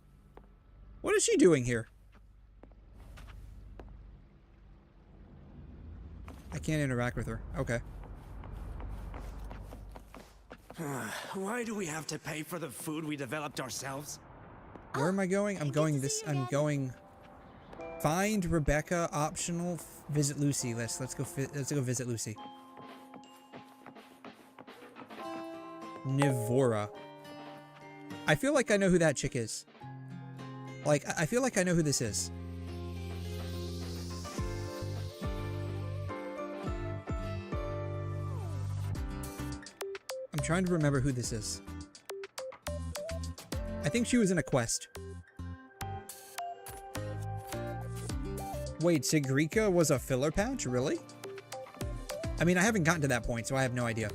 What is she doing here? I can't interact with her. Okay. Why do we have to pay for the food we developed ourselves? Where am I going? I'm going this. I'm going. Find Rebecca. Optional. Visit Lucy. Let's go. Let's go visit Lucy. Nivora. I feel like I know who that chick is. Like I feel like I know who this is. I'm trying to remember who this is. I think she was in a quest. Wait, Sigrika was a filler patch? Really? I mean, I haven't gotten to that point, so I have no idea.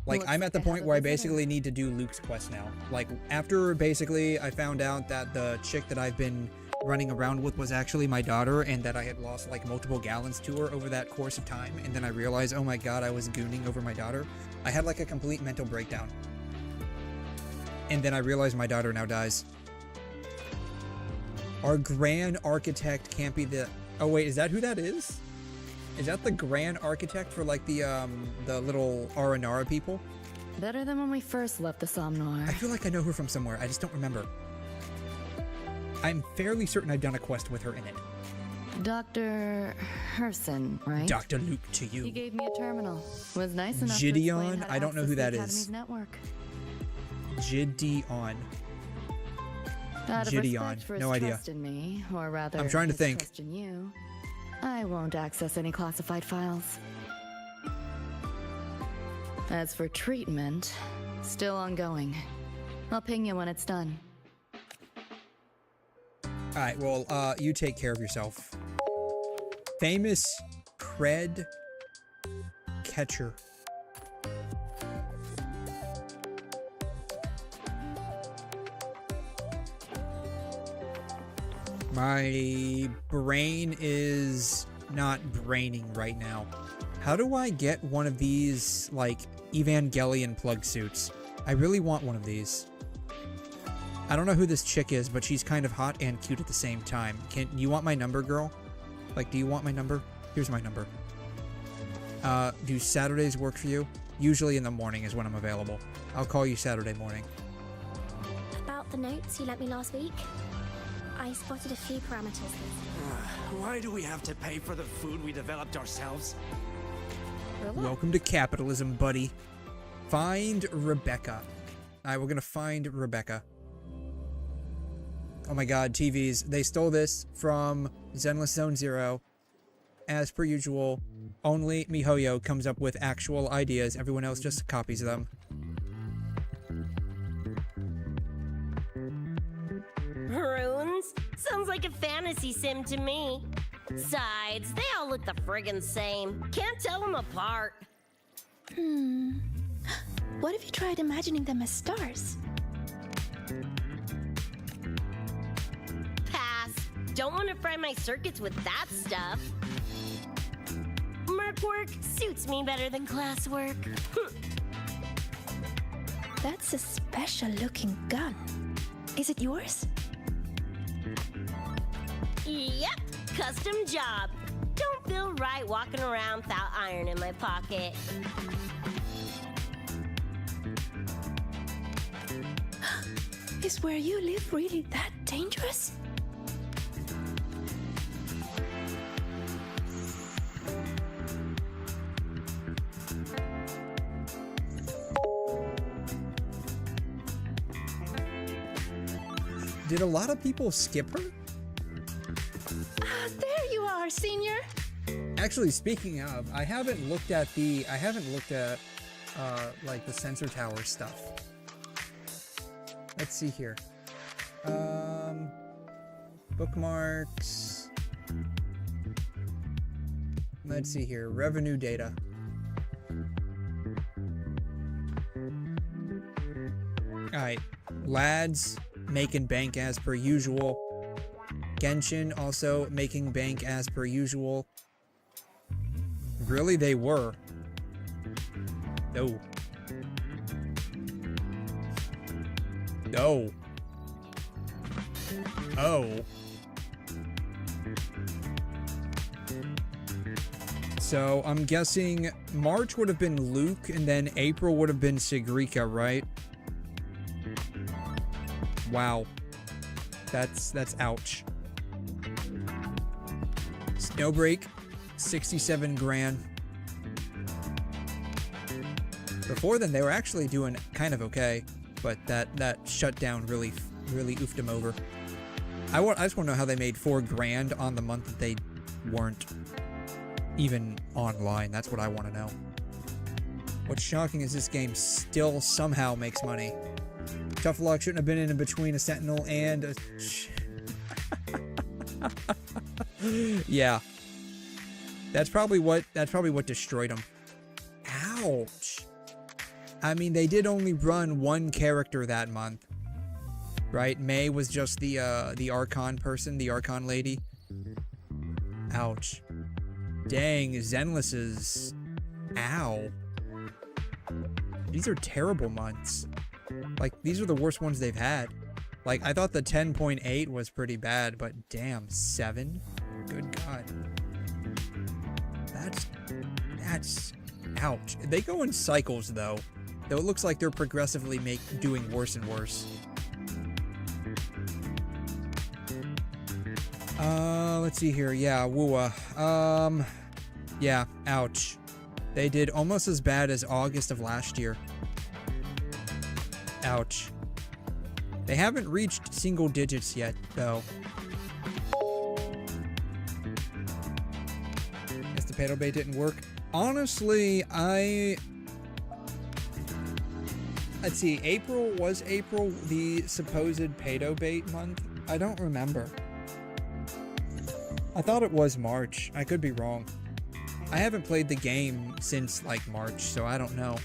Like, I'm at the point where I basically need to do Luke's quest now. Like, after basically I found out that the chick that I've been running around with was actually my daughter, and that I had lost like multiple gallons to her over that course of time, and then I realized, oh my god, I was gooning over my daughter. I had like a complete mental breakdown. And then I realized my daughter now dies. Our grand architect can't be the... Oh wait, is that who that is? Is that the grand architect for like the little Aranara people? Better than when we first left the Somnor. I feel like I know her from somewhere. I just don't remember. I'm fairly certain I've done a quest with her in it. Dr. Herson, right? Dr. Luke to you. He gave me a terminal. Was nice enough Gideon? to explain how to I don't know who that access is. the Academy's network. Gideon. Out of Gideon. respect for his No idea. trust in me, or rather, I'm trying to his think. trust in you, I won't access any classified files. As for treatment, still ongoing. I'll ping you when it's done. Alright, well, you take care of yourself. Famous cred catcher. My brain is not braining right now. How do I get one of these, like, Evangelion plug suits? I really want one of these. I don't know who this chick is, but she's kind of hot and cute at the same time. You want my number, girl? Like, do you want my number? Here's my number. Do Saturdays work for you? Usually in the morning is when I'm available. I'll call you Saturday morning. About the notes you lent me last week, I spotted a few parameters. Why do we have to pay for the food we developed ourselves? Welcome to capitalism, buddy. Find Rebecca. Alright, we're gonna find Rebecca. Oh my god, TVs. They stole this from Zenless Zone Zero. As per usual, only MiHoYo comes up with actual ideas. Everyone else just copies them. Runes? Sounds like a fantasy sim to me. Besides, they all look the friggin' same. Can't tell them apart. What if you tried imagining them as stars? Pass. Don't want to fry my circuits with that stuff. Merc work suits me better than classwork. That's a special looking gun. Is it yours? Yep, custom job. Don't feel right walking around without iron in my pocket. Is where you live really that dangerous? Did a lot of people skip her? There you are, senior. Actually, speaking of, I haven't looked at like the sensor tower stuff. Let's see here. Bookmarks. Let's see here. Revenue data. Alright. Lads making bank as per usual. Genshin also making bank as per usual. Really, they were. No. No. Oh. So, I'm guessing March would have been Luke, and then April would have been Sigrika, right? Wow. That's ouch. Snowbreak, 67 grand. Before then, they were actually doing kind of okay, but that shutdown really oofed them over. I just want to know how they made 4 grand on the month that they weren't even online. That's what I want to know. What's shocking is this game still somehow makes money. Tough luck shouldn't have been in between a Sentinel and a... Yeah. That's probably what destroyed them. Ouch. I mean, they did only run one character that month. Right? May was just the Archon person, the Archon lady. Ouch. Dang, Zenless's... Ow. These are terrible months. Like, these are the worst ones they've had. Like, I thought the 10.8 was pretty bad, but damn, 7? Good God. That's ouch. They go in cycles though. Though it looks like they're progressively doing worse and worse. Let's see here. Yeah, WuWa. Yeah, ouch. They did almost as bad as August of last year. Ouch. They haven't reached single digits yet, though. Guess the pedo bait didn't work. Honestly, let's see, was April the supposed pedo bait month? I don't remember. I thought it was March. I could be wrong. I haven't played the game since, like, March, so I don't know.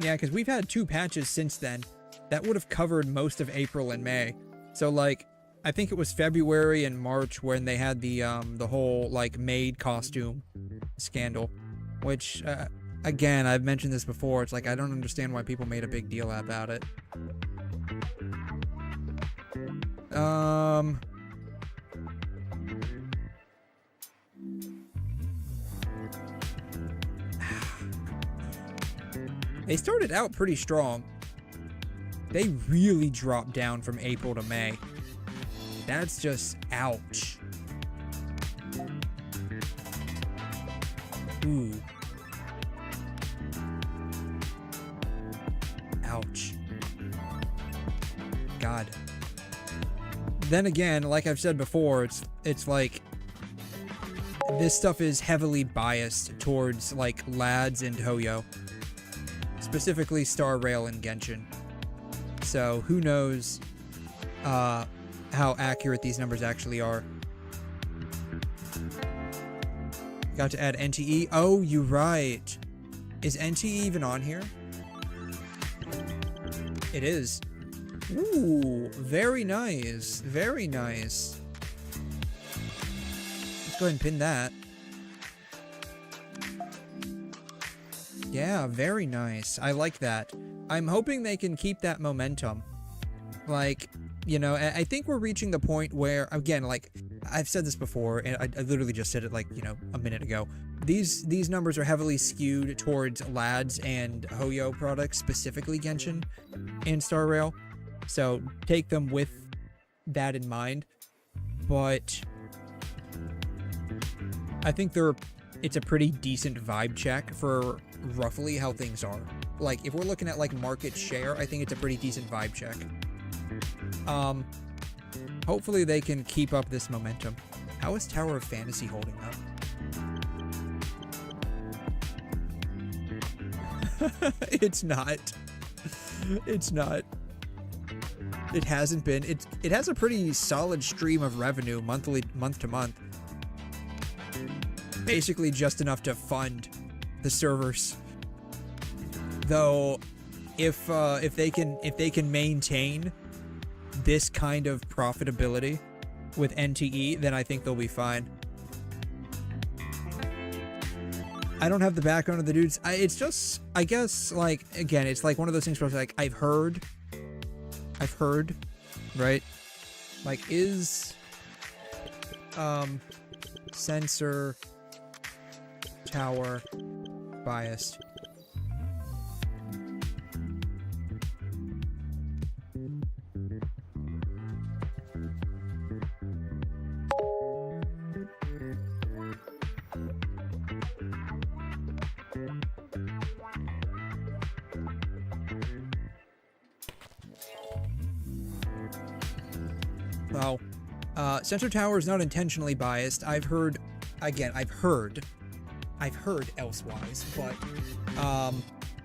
Yeah, because we've had 2 patches since then. That would have covered most of April and May. So, like, I think it was February and March when they had the whole, like, maid costume scandal. Which, again, I've mentioned this before. It's like, I don't understand why people made a big deal about it. They started out pretty strong. They really dropped down from April to May. That's just ouch. Ooh. Ouch. God. Then again, like I've said before, it's like this stuff is heavily biased towards like lads and Hoyo. Specifically Star Rail and Genshin. So who knows how accurate these numbers actually are. Got to add NTE. Oh, you're right. Is NTE even on here? It is. Ooh, very nice. Very nice. Let's go ahead and pin that. Yeah, very nice. I like that. I'm hoping they can keep that momentum. Like, you know, I think we're reaching the point where, again, like, I've said this before, and I literally just said it, like, you know, a minute ago. These numbers are heavily skewed towards lads and Hoyo products, specifically Genshin and Star Rail. So take them with that in mind. But I think it's a pretty decent vibe check for roughly how things are. Like, if we're looking at, like, market share, I think it's a pretty decent vibe check. Hopefully they can keep up this momentum. How is Tower of Fantasy holding up? It's not. It's not. It hasn't been. It has a pretty solid stream of revenue month to month. Basically just enough to fund the servers. Though if they can maintain this kind of profitability with NTE, then I think they'll be fine. I don't have the background of the dudes. It's just, I guess, like, again, it's like one of those things where it's like, I've heard, right? Like, is Sensor Tower biased? Well, Sensor Tower is not intentionally biased. I've heard elsewise, but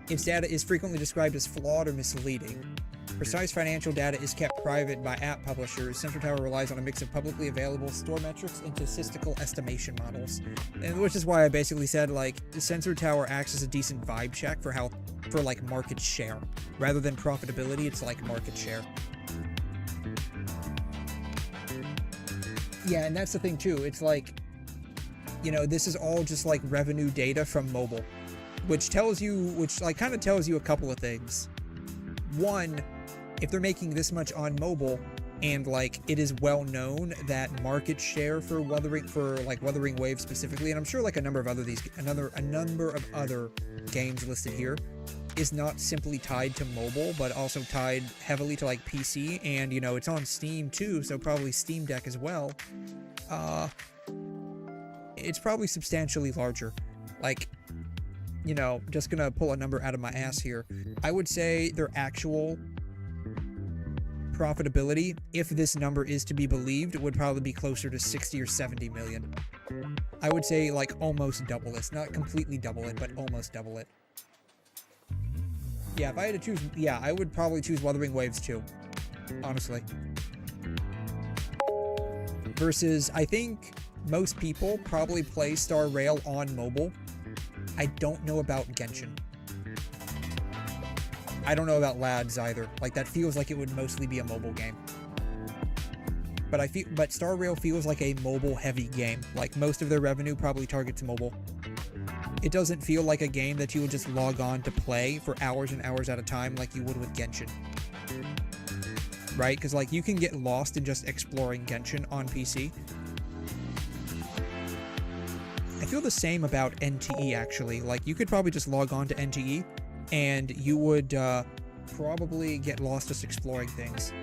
its data is frequently described as flawed or misleading. Precise financial data is kept private by app publishers. Sensor Tower relies on a mix of publicly available store metrics and statistical estimation models, and which is why I basically said, like, the Sensor Tower acts as a decent vibe check for like market share rather than profitability. It's like market share. Yeah, and that's the thing too. It's like, you know, this is all just like revenue data from mobile, which kind of tells you a couple of things. One, if they're making this much on mobile, and like it is well known that market share for Wuthering Waves specifically, and I'm sure like a number of other games listed here, is not simply tied to mobile, but also tied heavily to like PC, and you know, it's on Steam too, so probably Steam Deck as well. It's probably substantially larger. Like, you know, just gonna pull a number out of my ass here. I would say their actual profitability, if this number is to be believed, would probably be closer to 60 or 70 million. I would say like almost double it. Not completely double it, but almost double it. Yeah, if I had to choose, yeah, I would probably choose Wuthering Waves too, honestly. Versus, I think most people probably play Star Rail on mobile. I don't know about Genshin. I don't know about Lads either. Like, that feels like it would mostly be a mobile game. But Star Rail feels like a mobile-heavy game. Like, most of their revenue probably targets mobile. It doesn't feel like a game that you would just log on to play for hours and hours at a time like you would with Genshin. Right? Because, like, you can get lost in just exploring Genshin on PC. I feel the same about NTE, actually. Like, you could probably just log on to NTE, and you would probably get lost just exploring things.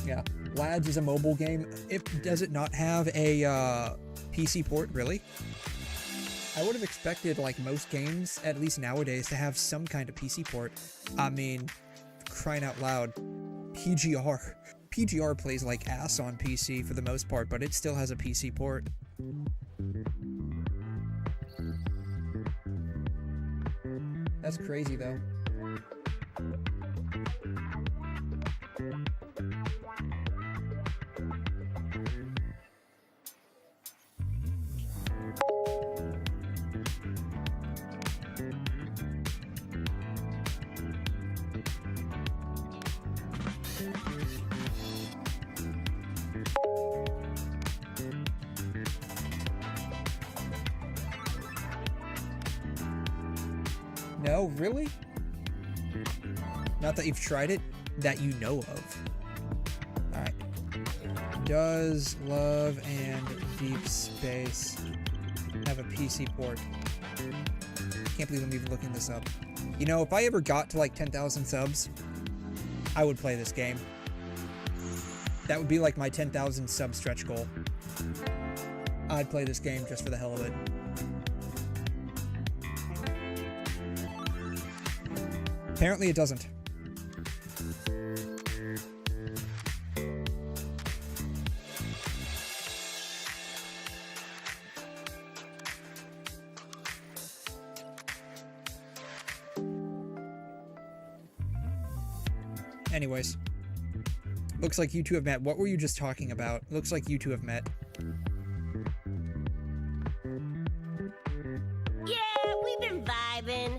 Yeah, Lads is a mobile game. Does it not have a PC port, really? I would have expected, like most games, at least nowadays, to have some kind of PC port. I mean, crying out loud, PGR plays like ass on PC for the most part, but it still has a PC port. That's crazy, though. No, really? Not that you've tried it, that you know of. Alright. Does Love and Deep Space have a PC port? Can't believe I'm even looking this up. You know, if I ever got to like 10,000 subs, I would play this game. That would be like my 10,000 sub stretch goal. I'd play this game just for the hell of it. Apparently it doesn't. Anyways. Looks like you two have met. What were you just talking about? Looks like you two have met.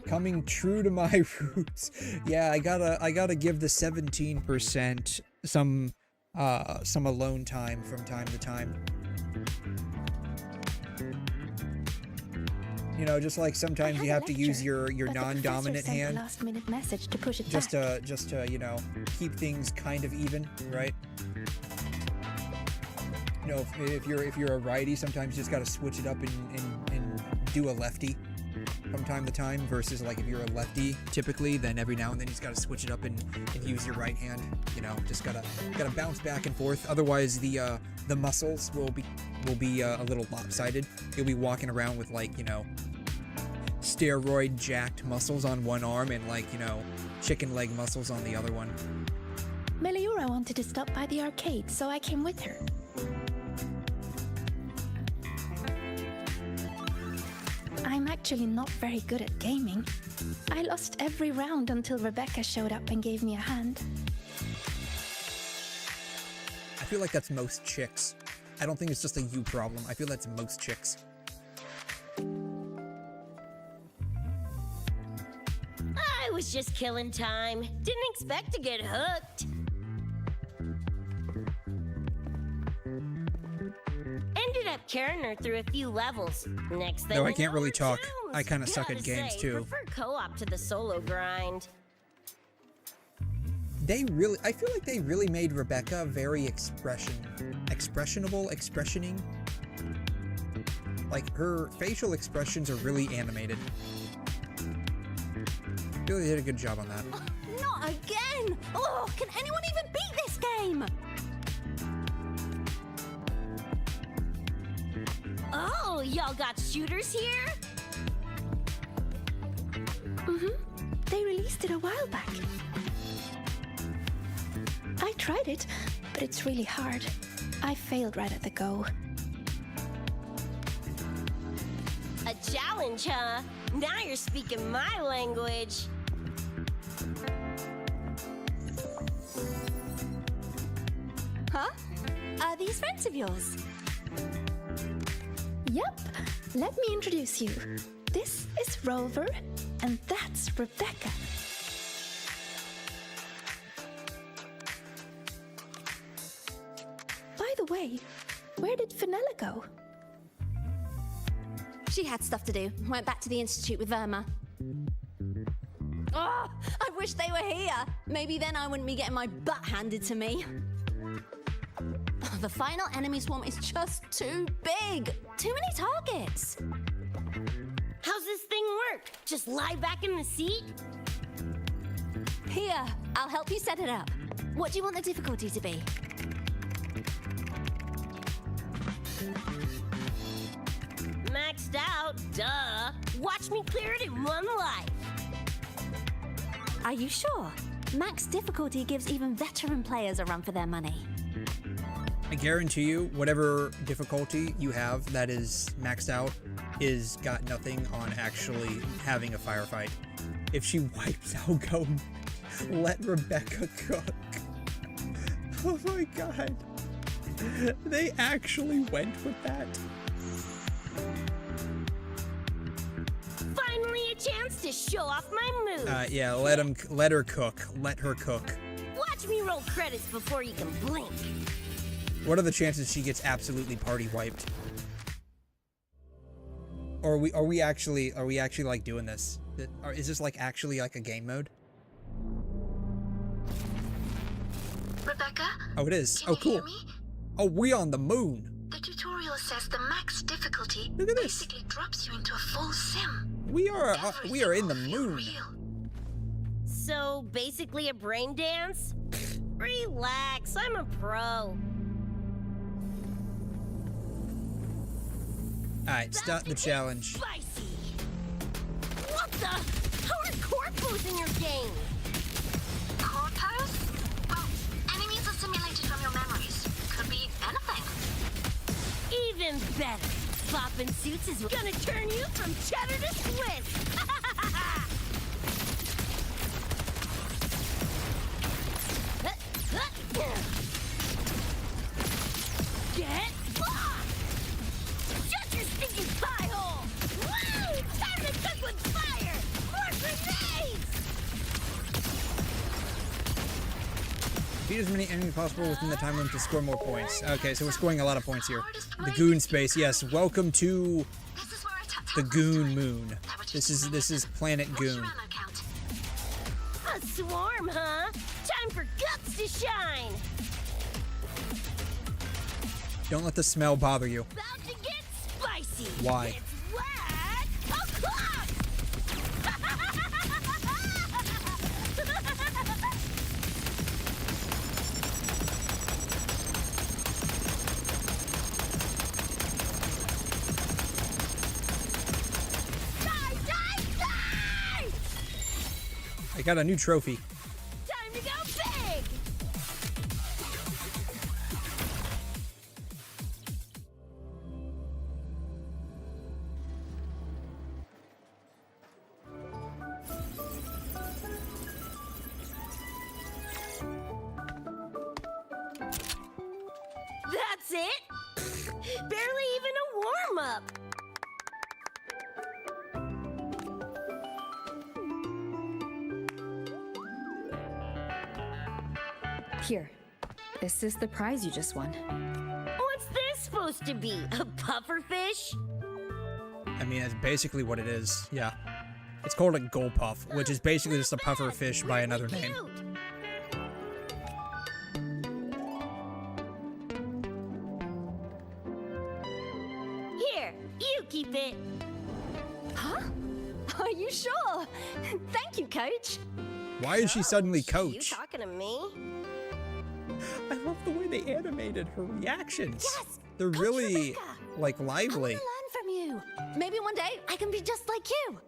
Coming true to my roots. Yeah, I gotta give the 17% some alone time from time to time. You know, just like sometimes you have to use your non-dominant hand just to you know, keep things kind of even, right? You know, if you're a righty, sometimes you just gotta switch it up and do a lefty from time to time, versus like if you're a lefty typically, then every now and then you just gotta switch it up and use your right hand. You know, just gotta bounce back and forth. Otherwise the muscles will be a little lopsided. You'll be walking around with, like, you know, steroid jacked muscles on one arm and, like, you know, chicken leg muscles on the other one. Meliora wanted to stop by the arcade, so I came with her. I'm actually not very good at gaming. I lost every round until Rebecca showed up and gave me a hand. I feel like that's most chicks. I don't think it's just a you problem. I feel that's most chicks. I was just killing time. Didn't expect to get hooked. Ended up carrying her through a few levels. Next thing No, I can't really talk. I kind of suck at games too. Prefer co-op to the solo grind. I feel like they really made Rebecca very expressioning. Like, her facial expressions are really animated. Really did a good job on that. Not again! Oh, can anyone even beat this game? Oh, y'all got shooters here? They released it a while back. I tried it, but it's really hard. I failed right at the go. A challenge, huh? Now you're speaking my language. Huh? Are these friends of yours? Yep. Let me introduce you. This is Rover, and that's Rebecca. By the way, where did Fenella go? She had stuff to do. Went back to the Institute with Verma. Oh, I wish they were here. Maybe then I wouldn't be getting my butt handed to me. The final enemy swarm is just too big. Too many targets. How's this thing work? Just lie back in the seat? Here, I'll help you set it up. What do you want the difficulty to be? Maxed out, duh. Watch me clear it in one life. Are you sure? Max difficulty gives even veteran players a run for their money. I guarantee you, whatever difficulty you have that is maxed out is got nothing on actually having a firefight. If she wipes out, go let Rebecca cook. Oh my god. They actually went with that. Finally a chance to show off my moves. Yeah, let her cook. Let her cook. Watch me roll credits before you can blink. What are the chances she gets absolutely party wiped? Or are we actually like doing this? Is this like actually like a game mode? Rebecca? Oh, it is. Can Oh, cool. you hear me? Oh, we on the moon. The tutorial says the max difficulty Look at this. basically drops you into a full sim. We are in the moon. So basically a brain dance? Relax, I'm a pro. Alright, start the challenge. Spicy. What the? How are corpos in your game? Corpos? Well, enemies are simulated from your memories. Could be anything. Even better. Poppin' suits is gonna turn you from cheddar to Swiss. Get fucked! Shut your stinking pie hole! Woo! Time to cook with fire! More grenades! Beat as many enemies possible within the time limit to score more points. Okay, so we're scoring a lot of points here. The Goon space, yes. Welcome to the Goon Moon. This is Planet Goon. A swarm, huh? Time for guts to shine! Don't let the smell bother you. About to get spicy! Why? It's whack o'clock! Die, die, die! I got a new trophy. Time to go big! That's it? Barely even a warm-up. Here. This is the prize you just won. What's this supposed to be? A pufferfish? I mean, that's basically what it is. Yeah. It's called a gold puff, which is basically just a puffer fish by another name. Are you sure? Thank you, Coach. Why is she suddenly You coach? talking to me? I love the way they animated her reactions. Yes, They're Coach really, Rebecca. like, I lively. want to learn from you. Maybe one day I can be just like you.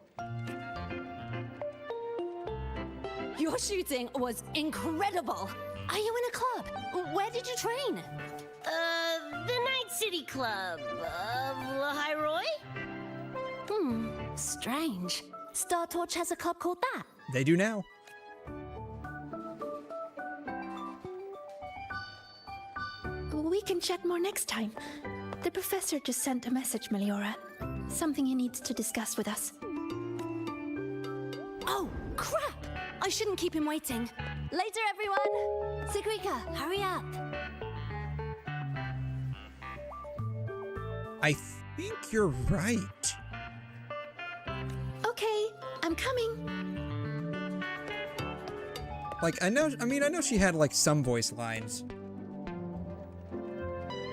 Your shooting was incredible. Are you in a club? Where did you train? The Night City Club of 𝘬𝘬𝘦𝘺? Strange. Star Torch has a club called that. They do now. We can chat more next time. The professor just sent a message, Meliora. Something he needs to discuss with us. Oh, crap! I shouldn't keep him waiting. Later, everyone! Sigrika, hurry up! I think you're right. Okay, I'm coming. Like, I know she had, like, some voice lines.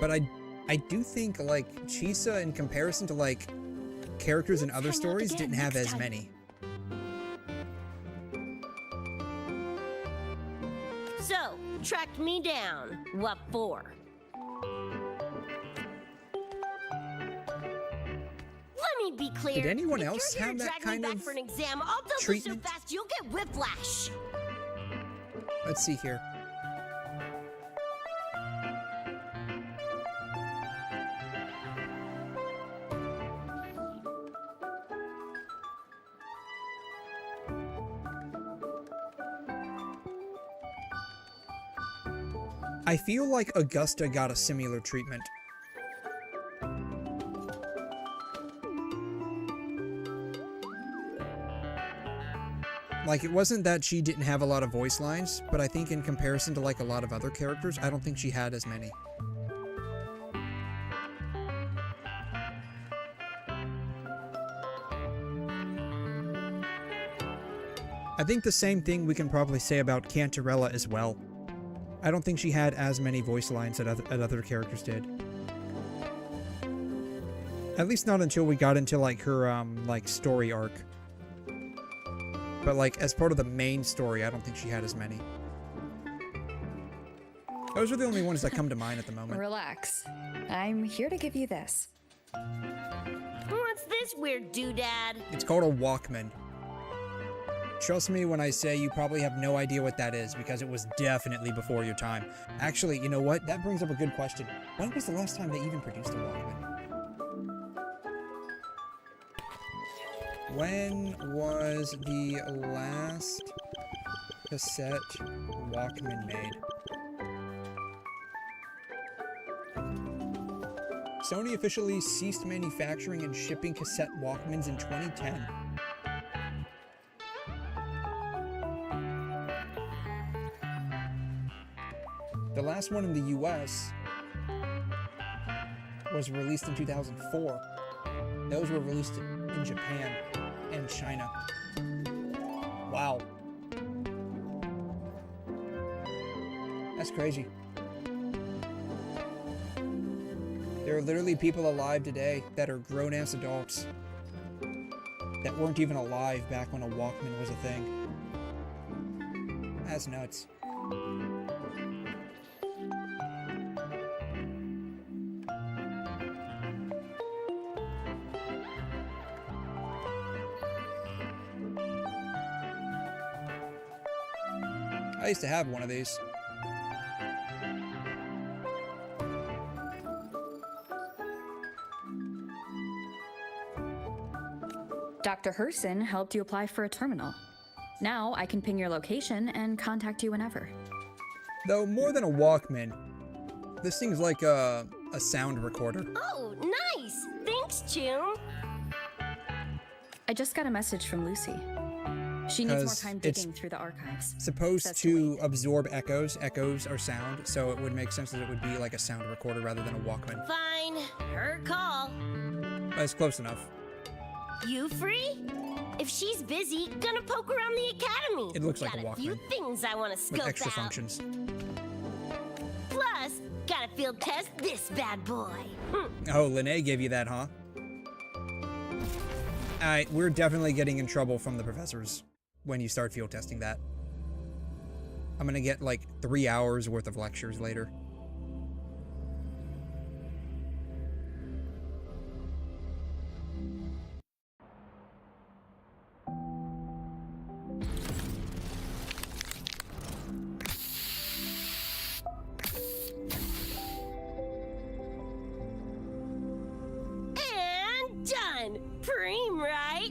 But I do think, like, 𝘵𝘂, in comparison to, like, characters in other stories, didn't have as many. So, tracked me down. What for? Let me be clear. Did anyone if else you're here have to that drag kind me back of for an exam, I'll double treatment? so fast you'll get whiplash. Let's see here. I feel like 𝘭𝑚 got a similar treatment. Like, it wasn't that she didn't have a lot of voice lines, but I think in comparison to, like, a lot of other characters, I don't think she had as many. I think the same thing we can probably say about Cantarella as well. I don't think she had as many voice lines that other characters did. At least not until we got into, like, her, like, story arc. But, like, as part of the main story, I don't think she had as many. Those are the only ones that come to mind at the moment. Relax. I'm here to give you this. What's this weird doodad? It's called a Walkman. Trust me when I say you probably have no idea what that is, because it was definitely before your time. Actually, you know what? That brings up a good question. When was the last time they even produced a Walkman? When was the last cassette Walkman made? Sony officially ceased manufacturing and shipping cassette Walkmans in 2010. The last one in the US was released in 2004. Those were released in Japan and China. Wow. That's crazy. There are literally people alive today that are grown-ass adults that weren't even alive back when a Walkman was a thing. That's nuts. I used to have one of these. Dr. 𝘺𝘮 helped you apply for a terminal. Now I can ping your location and contact you whenever. Though more than a Walkman, this thing's like a sound recorder. Oh, nice! Thanks, 𝘵𝘗. I just got a message from Lucy. She needs more time digging through the archives. Supposed to absorb echoes. Echoes are sound, so it would make sense that it would be like a sound recorder rather than a Walkman. Fine, her call. That's close enough. You free? If she's busy, gonna poke around the academy. It looks like got a Walkman. Few things I want to scope With extra out. functions. Plus, gotta field test this bad boy. Oh, Linnea gave you that, huh? We're definitely getting in trouble from the professors when you start field testing that. I'm gonna get like 3 hours worth of lectures later. And done! Preem, right?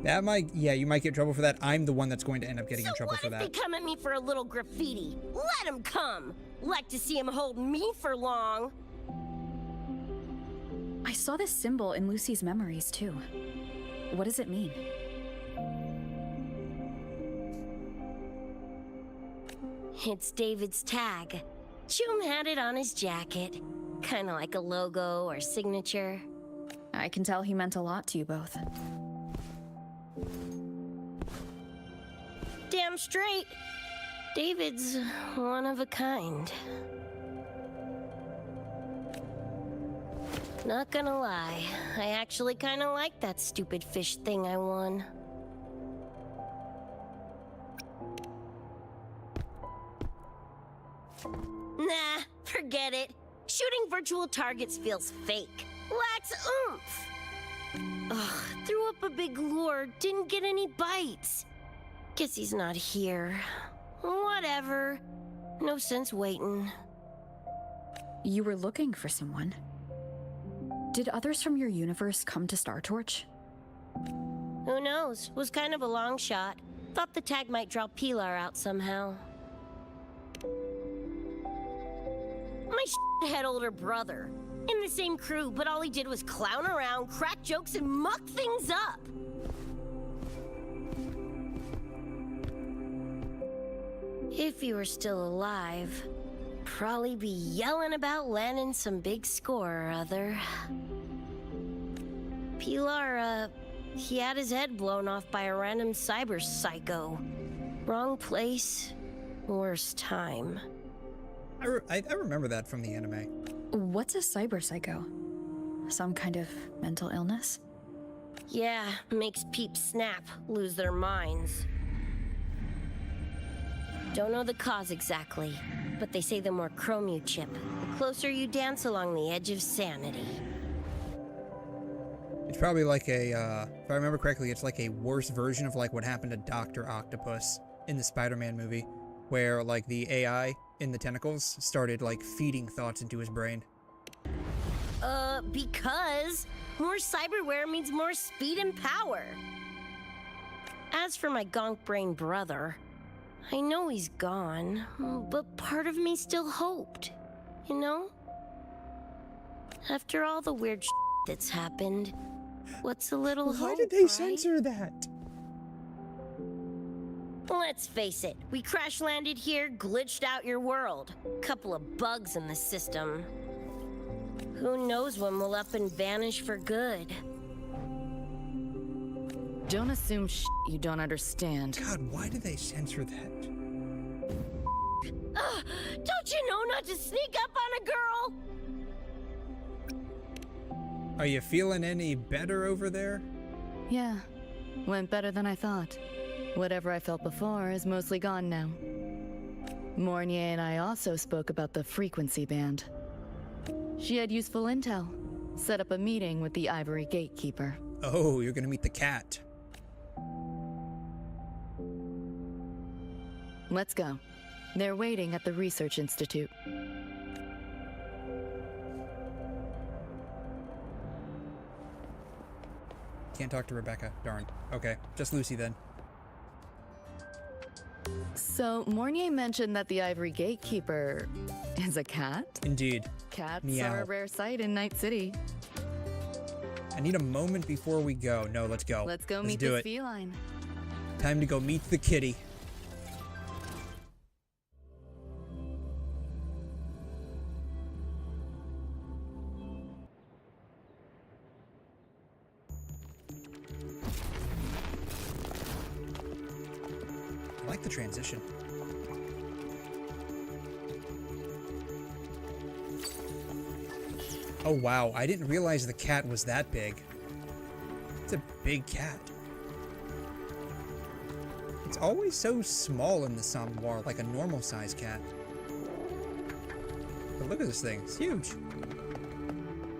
That might, yeah, you might get in trouble for that. I'm the one that's going to end up getting in trouble for that. What if they come at me for a little graffiti? Let them come! Like to see him hold me for long. I saw this symbol in Lucy's memories, too. What does it mean? It's David's tag. Chum had it on his jacket. Kinda like a logo or signature. I can tell he meant a lot to you both. Damn straight. David's one of a kind. Not gonna lie, I actually kinda like that stupid fish thing I won. Nah, forget it. Shooting virtual targets feels fake. Lacks oomph. Ugh, threw up a big lure, didn't get any bites. Guess he's not here. Whatever. No sense waiting. You were looking for someone. Did others from your universe come to Star Torch? Who knows? Was kind of a long shot. Thought the tag might draw Pilar out somehow. My shithead older brother. In the same crew, but all he did was clown around, crack jokes, and muck things up. If he were still alive, probably be yelling about landing some big score or other. Pilar, he had his head blown off by a random cyber psycho. Wrong place, worst time. I remember that from the anime. What's a cyber psycho? Some kind of mental illness? Yeah, makes peeps snap, lose their minds. Don't know the cause exactly, but they say the more chrome you chip, the closer you dance along the edge of sanity. It's probably like a, if I remember correctly, it's like a worse version of like what happened to Dr. Octopus in the Spider-Man movie, where like the AI in the tentacles started like feeding thoughts into his brain. Because more cyberware means more speed and power. As for my gonk brain brother, I know he's gone, but part of me still hoped, you know? After all the weird shit that's happened, what's a little hope, Why did they right? censor that? Let's face it, we crash landed here, glitched out your world. Couple of bugs in the system. Who knows when we'll up and vanish for good? Don't assume you don't understand. God, why did they censor that? Don't you know not to sneak up on a girl? Are you feeling any better over there? Yeah, went better than I thought. Whatever I felt before is mostly gone now. Mornier and I also spoke about the frequency band. She had useful intel. Set up a meeting with the Ivory Gatekeeper. Oh, you're gonna meet the cat. Let's go. They're waiting at the Research Institute. Can't talk to Rebecca. Darn. Okay, just Lucy then. So, Mornier mentioned that the Ivory Gatekeeper is a cat? Indeed. Cats Meow. are a rare sight in Night City. I need a moment before we go. No, let's go. Let's go meet do this it. feline. Time to go meet the kitty. I like the transition. Oh wow, I didn't realize the cat was that big. It's a big cat. It's always so small in the 𝘠𝘬𝘕, like a normal sized cat. But look at this thing, it's huge.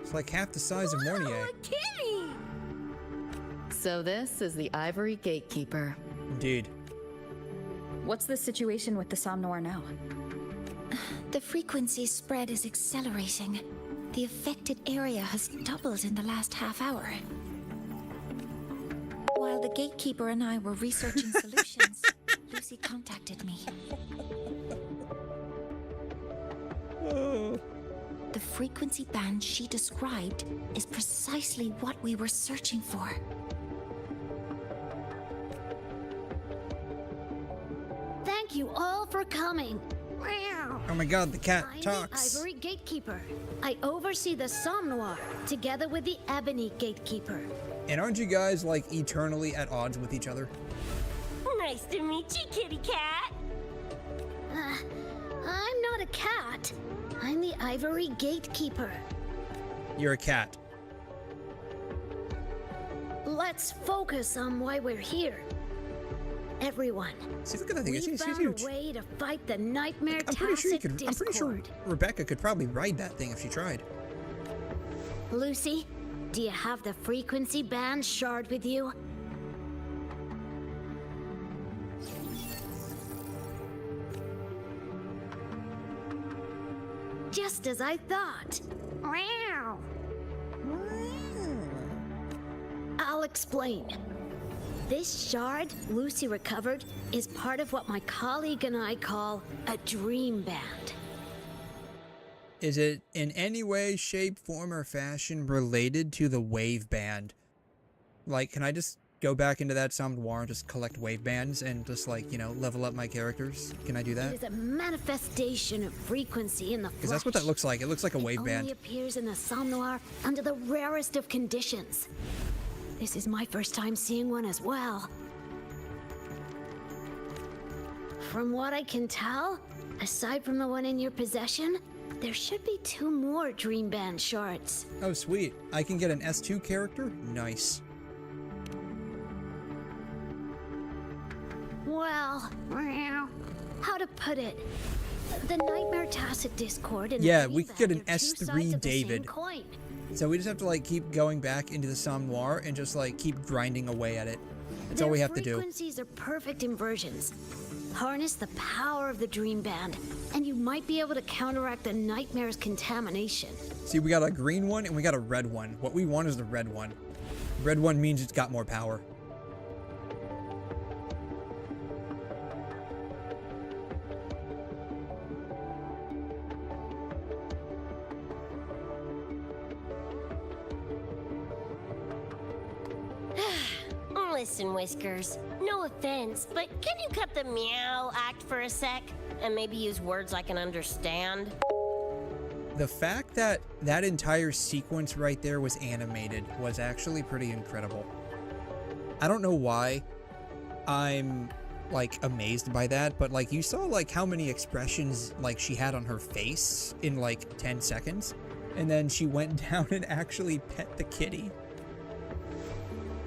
It's like half the size of 𝘠𝘠𝘦𝘕. So this is the Ivory Gatekeeper. Indeed. What's the situation with the 𝘠𝘬𝘕 now? The frequency spread is accelerating. The affected area has doubled in the last half hour. While the gatekeeper and I were researching solutions, Lucy contacted me. The frequency band she described is precisely what we were searching for. Thank you all for coming. Oh my god, the cat I'm talks. the Ivory Gatekeeper. I oversee the 𝘠𝘬𝘕 together with the Ebony Gatekeeper. And aren't you guys like eternally at odds with each other? Nice to meet you, kitty cat. I'm not a cat. I'm the Ivory Gatekeeper. You're a cat. Let's focus on why we're here. Everyone, See, look at that thing. we It's found huge. a way to fight the nightmare I'm pretty sure you tacit could. I'm pretty sure discord. Rebecca could probably ride that thing if she tried. Lucy, do you have the frequency band shard with you? Just as I thought. Meow. I'll explain. This shard Lucy recovered is part of what my colleague and I call a dream band. Is it in any way, shape, form, or fashion related to the wave band? Like, can I just go back into that 𝘠𝘬𝘕 and just collect wave bands and just, like, you know, level up my characters? Can I do It that? is a manifestation of frequency in the flesh. Because that's what that looks like. It looks like a wave It band. only appears in the 𝘠𝘬𝘕 under the rarest of conditions. This is my first time seeing one as well. From what I can tell, aside from the one in your possession, there should be 2 more Dream Band shards. Oh, sweet. I can get an S2 character? Nice. Well, how to put it? The nightmare tacit discord and Yeah, the we Dream could get Band an are 2 S3 sides of the same David. coin. So we just have to, like, keep going back into the 𝘠𝘬𝘕 and just, like, keep grinding away at it. That's all we have to do. Their frequencies are perfect inversions. Harness the power of the Dream Band, and you might be able to counteract the nightmare's contamination. See, we got a green one and we got a red one. What we want is the red one. Red one means it's got more power. Listen, Whiskers, no offense, but can you cut the meow act for a sec? And maybe use words I can understand? The fact that that entire sequence right there was animated was actually pretty incredible. I don't know why I'm, like, amazed by that, but, like, you saw, like, how many expressions, like, she had on her face in, like, 10 seconds? And then she went down and actually pet the kitty.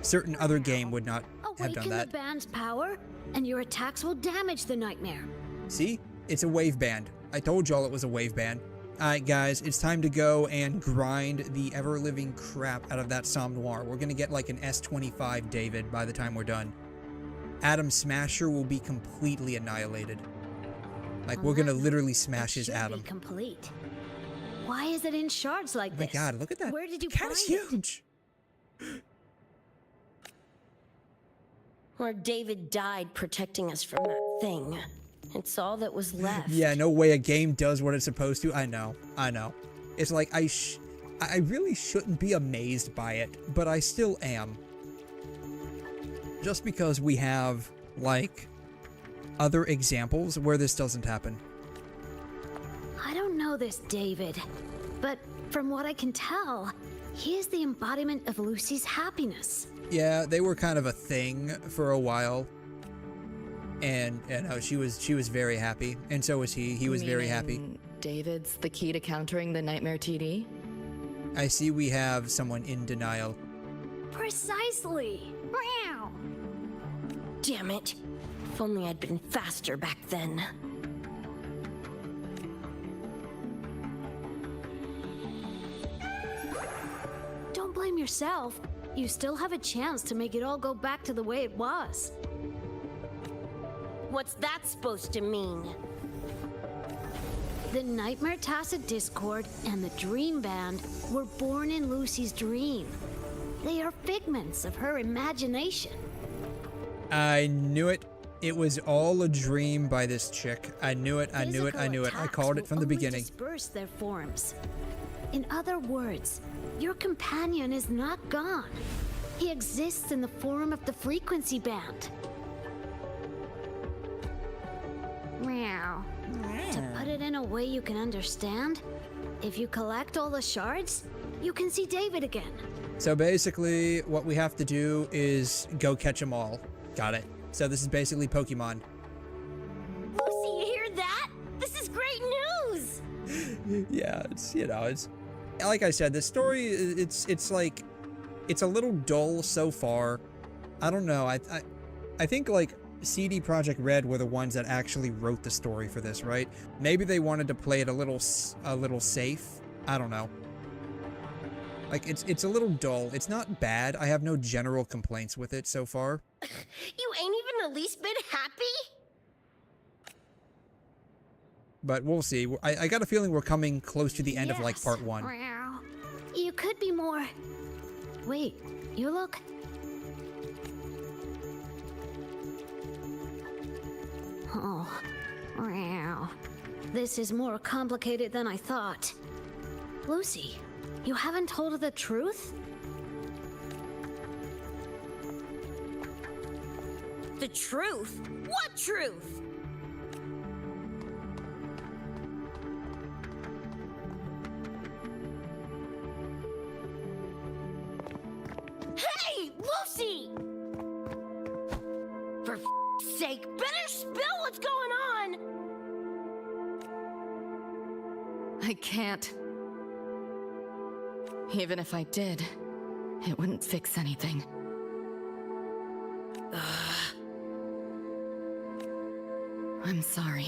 Certain other game would not have done Awaken that. the band's power, and your attacks will damage the nightmare. See? It's a wave band. I told y'all it was a wave band. Alright guys, it's time to go and grind the ever-living crap out of that 𝘠𝘬𝘕. We're gonna get like an S25 David by the time we're done. Atom Smasher will be completely annihilated. Like, we're gonna literally smash his Atom. Complete. Why is it in shards like Oh my this? god, look at that. Where did you cat find is it? huge! Where David died protecting us from that thing. It's all that was left. Yeah, no way a game does what it's supposed to. I know. It's like, I really shouldn't be amazed by it, but I still am. Just because we have, like, other examples where this doesn't happen. I don't know this David, but from what I can tell, he is the embodiment of Lucy's happiness. Yeah, they were kind of a thing for a while. And she was very happy, and so was he. He was very happy. David's the key to countering the nightmare TD? I see we have someone in denial. Precisely. Meow. Damn it. If only I'd been faster back then. Don't blame yourself. You still have a chance to make it all go back to the way it was. What's that supposed to mean? The Nightmare Tacit Discord and the Dream Band were born in Lucy's dream. They are figments of her imagination. I knew it. It was all a dream by this chick. I knew it, I knew it, I knew it. I called it from the beginning. Disperse their forms. In other words, your companion is not gone. He exists in the form of the frequency band. Meow. To put it in a way you can understand, if you collect all the shards, you can see David again. So basically, what we have to do is go catch them all. Got it. So this is basically Pokemon. Lucy, you hear that? This is great news! Yeah, it's, you know, it's... Like I said, the story, it's like... It's a little dull so far. I don't know, I think, like, CD Projekt Red were the ones that actually wrote the story for this, right? Maybe they wanted to play it a little safe. I don't know. Like, it's a little dull. It's not bad. I have no general complaints with it so far. You ain't even the least bit happy? But we'll see. I got a feeling we're coming close to the end of, like, part 1. Meow. You could be more... Wait, you look... Oh, meow. This is more complicated than I thought. Lucy, you haven't told her the truth? The truth? What truth? Hey, Lucy! For f***'s sake, better spill what's going on! I can't. Even if I did, it wouldn't fix anything. I'm sorry.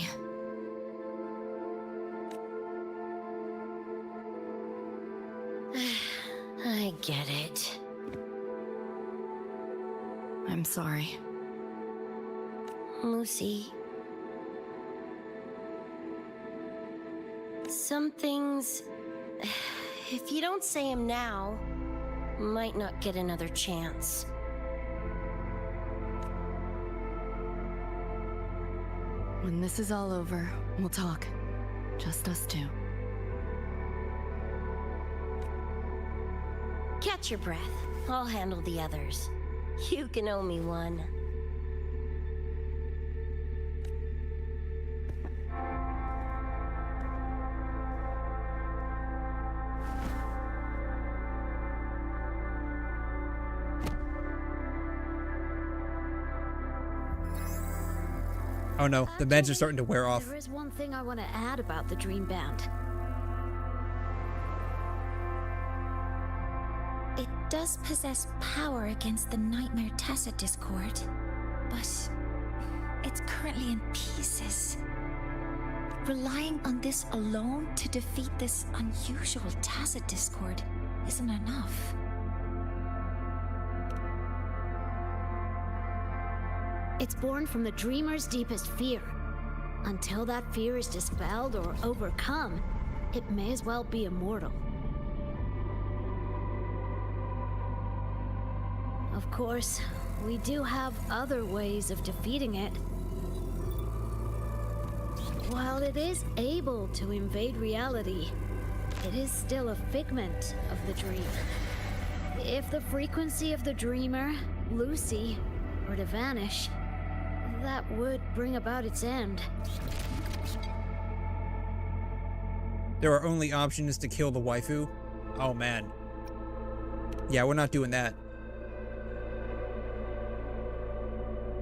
I get it. I'm sorry. Lucy. Some things, if you don't say them now, might not get another chance. When this is all over, we'll talk. Just us two. Catch your breath. I'll handle the others. You can owe me one. Oh no, the meds are starting to wear off. There is one thing I want to add about the Dream Band. It does possess power against the Nightmare Tacit Discord, but it's currently in pieces. Relying on this alone to defeat this unusual Tacit Discord isn't enough. It's born from the dreamer's deepest fear. Until that fear is dispelled or overcome, it may as well be immortal. Of course, we do have other ways of defeating it. While it is able to invade reality, it is still a figment of the dream. If the frequency of the dreamer, Lucy, were to vanish, that would bring about its end. There are only options to kill the waifu? Oh man. Yeah, we're not doing that.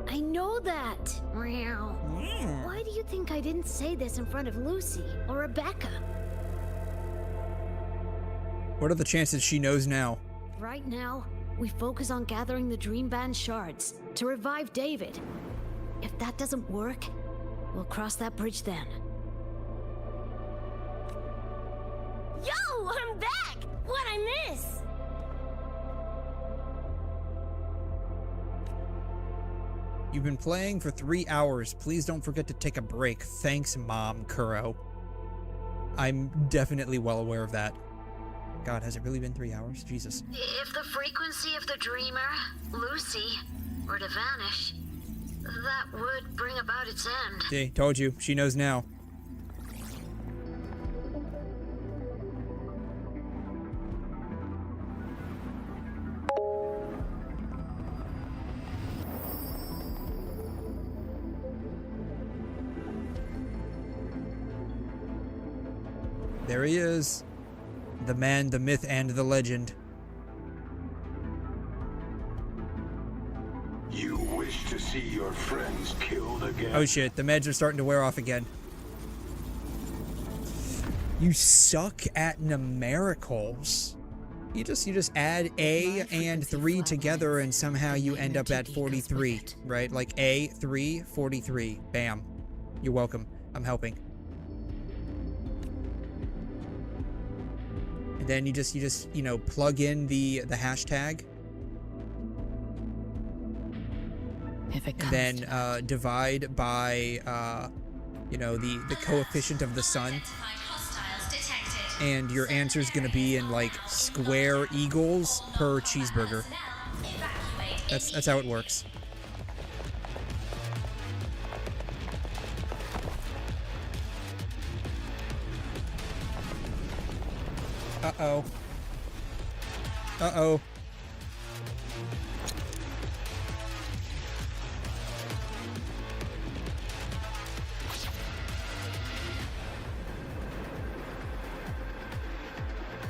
I know that! Meow. Why do you think I didn't say this in front of Lucy or Rebecca? What are the chances she knows now? Right now, we focus on gathering the Dream Band shards to revive David. If that doesn't work, we'll cross that bridge then. Yo, I'm back! What'd I miss? You've been playing for 3 hours. Please don't forget to take a break. Thanks, Mom, 𝘐𝘮. I'm definitely well aware of that. God, has it really been 3 hours? Jesus. If the frequency of the dreamer, Lucy, were to vanish, that would bring about its end. See, told you. She knows now. There he is. The man, the myth, and the legend. You wish to see your friends killed again? Oh shit, the meds are starting to wear off again. You suck at numericals. You just add A and 3 together and somehow you end up at 43, right? Like A, 3, 43. Bam. You're welcome. I'm helping. And then you just you know, plug in the hashtag. If it and then divide by you know, the coefficient of the sun. And your answer is going to be in like square eagles per cheeseburger. That's how it works. Uh-oh. Uh-oh.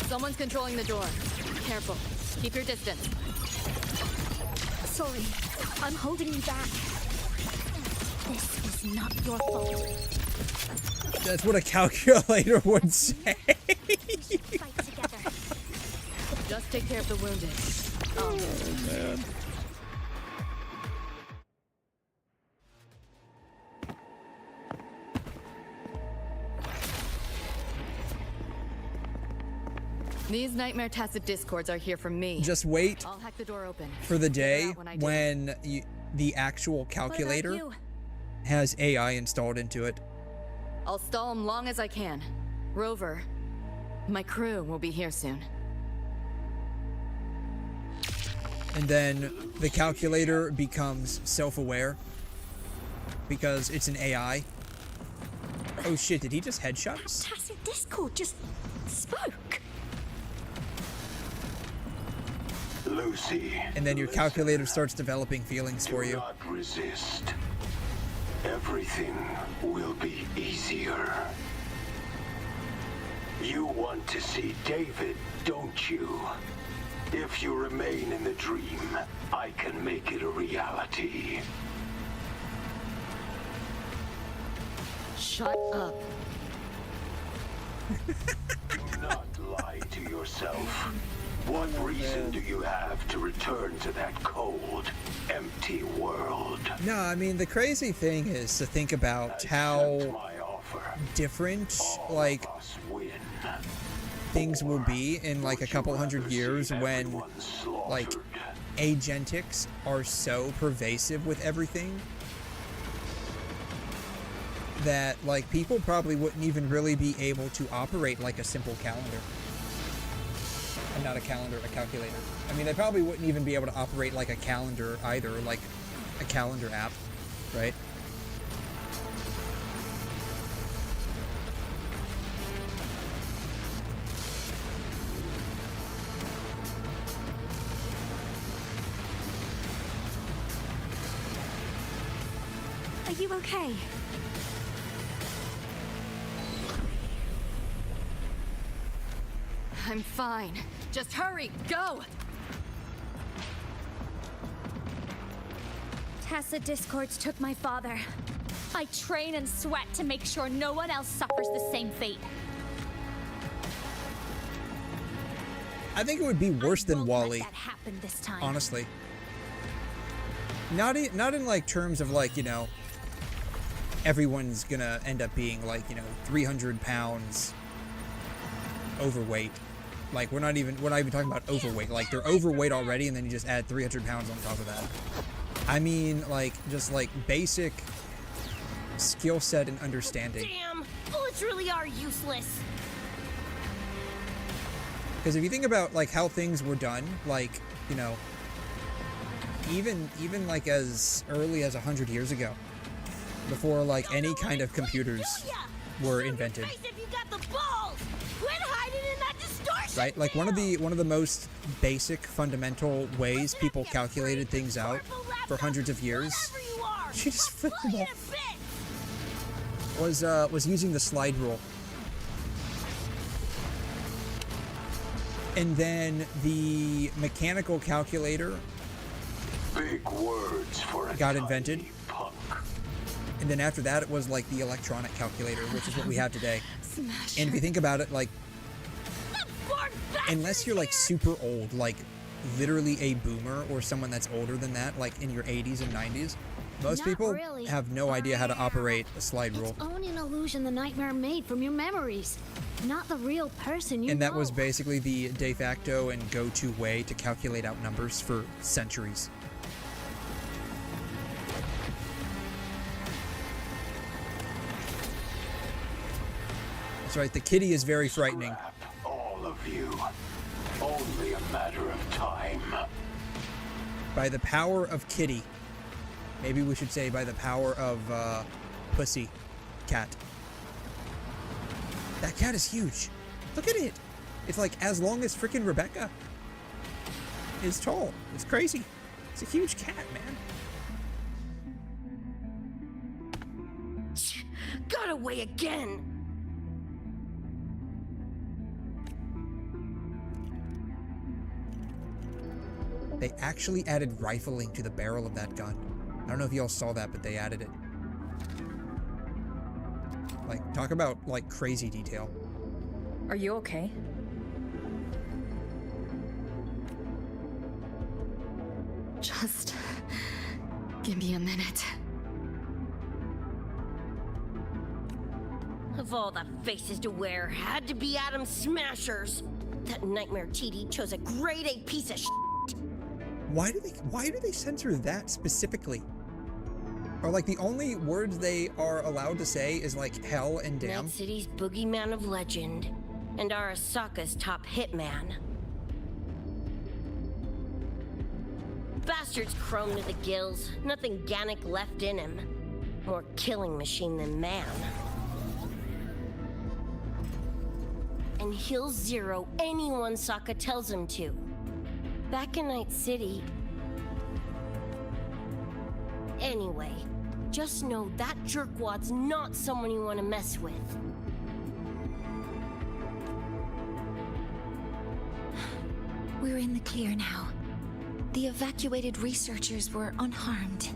Someone's controlling the door. Careful. Keep your distance. Sorry, I'm holding you back. This is not your fault. That's what a calculator would say. Fight together. Just take care of the wounded. Oh, man. These nightmare tacit discords are here for me. Just wait I'll hack the door open. for the day when the actual calculator has AI installed into it. I'll stall them long as I can. Rover, my crew will be here soon. And then the calculator becomes self-aware because it's an AI. Oh shit, did he just headshot us? Tacit Discord just spoke. Lucy. And then your calculator starts developing feelings for you. Do not resist. Everything will be easier. You want to see David, don't you? If you remain in the dream, I can make it a reality. Shut up. Do not lie to yourself. What reason do you have to return to that cold, empty world? No, I mean, the crazy thing is to think about how different, like, things will be in, like, a couple hundred years when, like, agentics are so pervasive with everything that, like, people probably wouldn't even really be able to operate like a simple calendar. And not a calendar, a calculator. I mean, they probably wouldn't even be able to operate like a calendar either, like a calendar app, right? Are you okay? I'm fine. Just hurry, go! Tacit Discords took my father. I train and sweat to make sure no one else suffers the same fate. I think it would be worse than WALL-E. That happened this time. Honestly. Not in like terms of like, you know, everyone's gonna end up being like, you know, 300 pounds overweight. Like we're not even talking about overweight. Like they're overweight already and then you just add 300 pounds on top of that. I mean like just like basic skill set and understanding. Damn! Bullets really are useless. Because if you think about like how things were done, like, you know, even like as early as 100 years ago, before like any kind of computers were invented. Right? Like one of the most basic fundamental ways people calculated things out for hundreds of years. She just flipped the ball. Was using the slide rule. And then the mechanical calculator Big words for a got invented. punk. And then after that, it was like the electronic calculator, which is what we have today. And if you think about it, like, unless you're like super old, like literally a boomer or someone that's older than that, like in your 80s and 90s, most people have no idea how to operate a slide rule. It's only an illusion the nightmare made from your memories, not the real person you And that know. was basically the de facto and go-to way to calculate out numbers for centuries. That's right, the kitty is very frightening. All of you. Only a matter of time. By the power of kitty. Maybe we should say by the power of pussy cat. That cat is huge. Look at it. It's like as long as frickin' Rebecca is tall. It's crazy. It's a huge cat, man. Got away again. They actually added rifling to the barrel of that gun. I don't know if y'all saw that, but they added it. Like, talk about, like, crazy detail. Are you okay? Just give me a minute. Of all the faces to wear, had to be Adam Smashers. That nightmare TD chose a grade A piece of shit. Why do they censor that specifically? Or like the only words they are allowed to say is like hell and damn. Night City's boogeyman of legend, and Arasaka's top hitman. Bastard's chrome to the gills, nothing Gannic left in him. More killing machine than man. And he'll zero anyone Sokka tells him to. Back in Night City. Anyway, just know that jerkwad's not someone you want to mess with. We're in the clear now. The evacuated researchers were unharmed.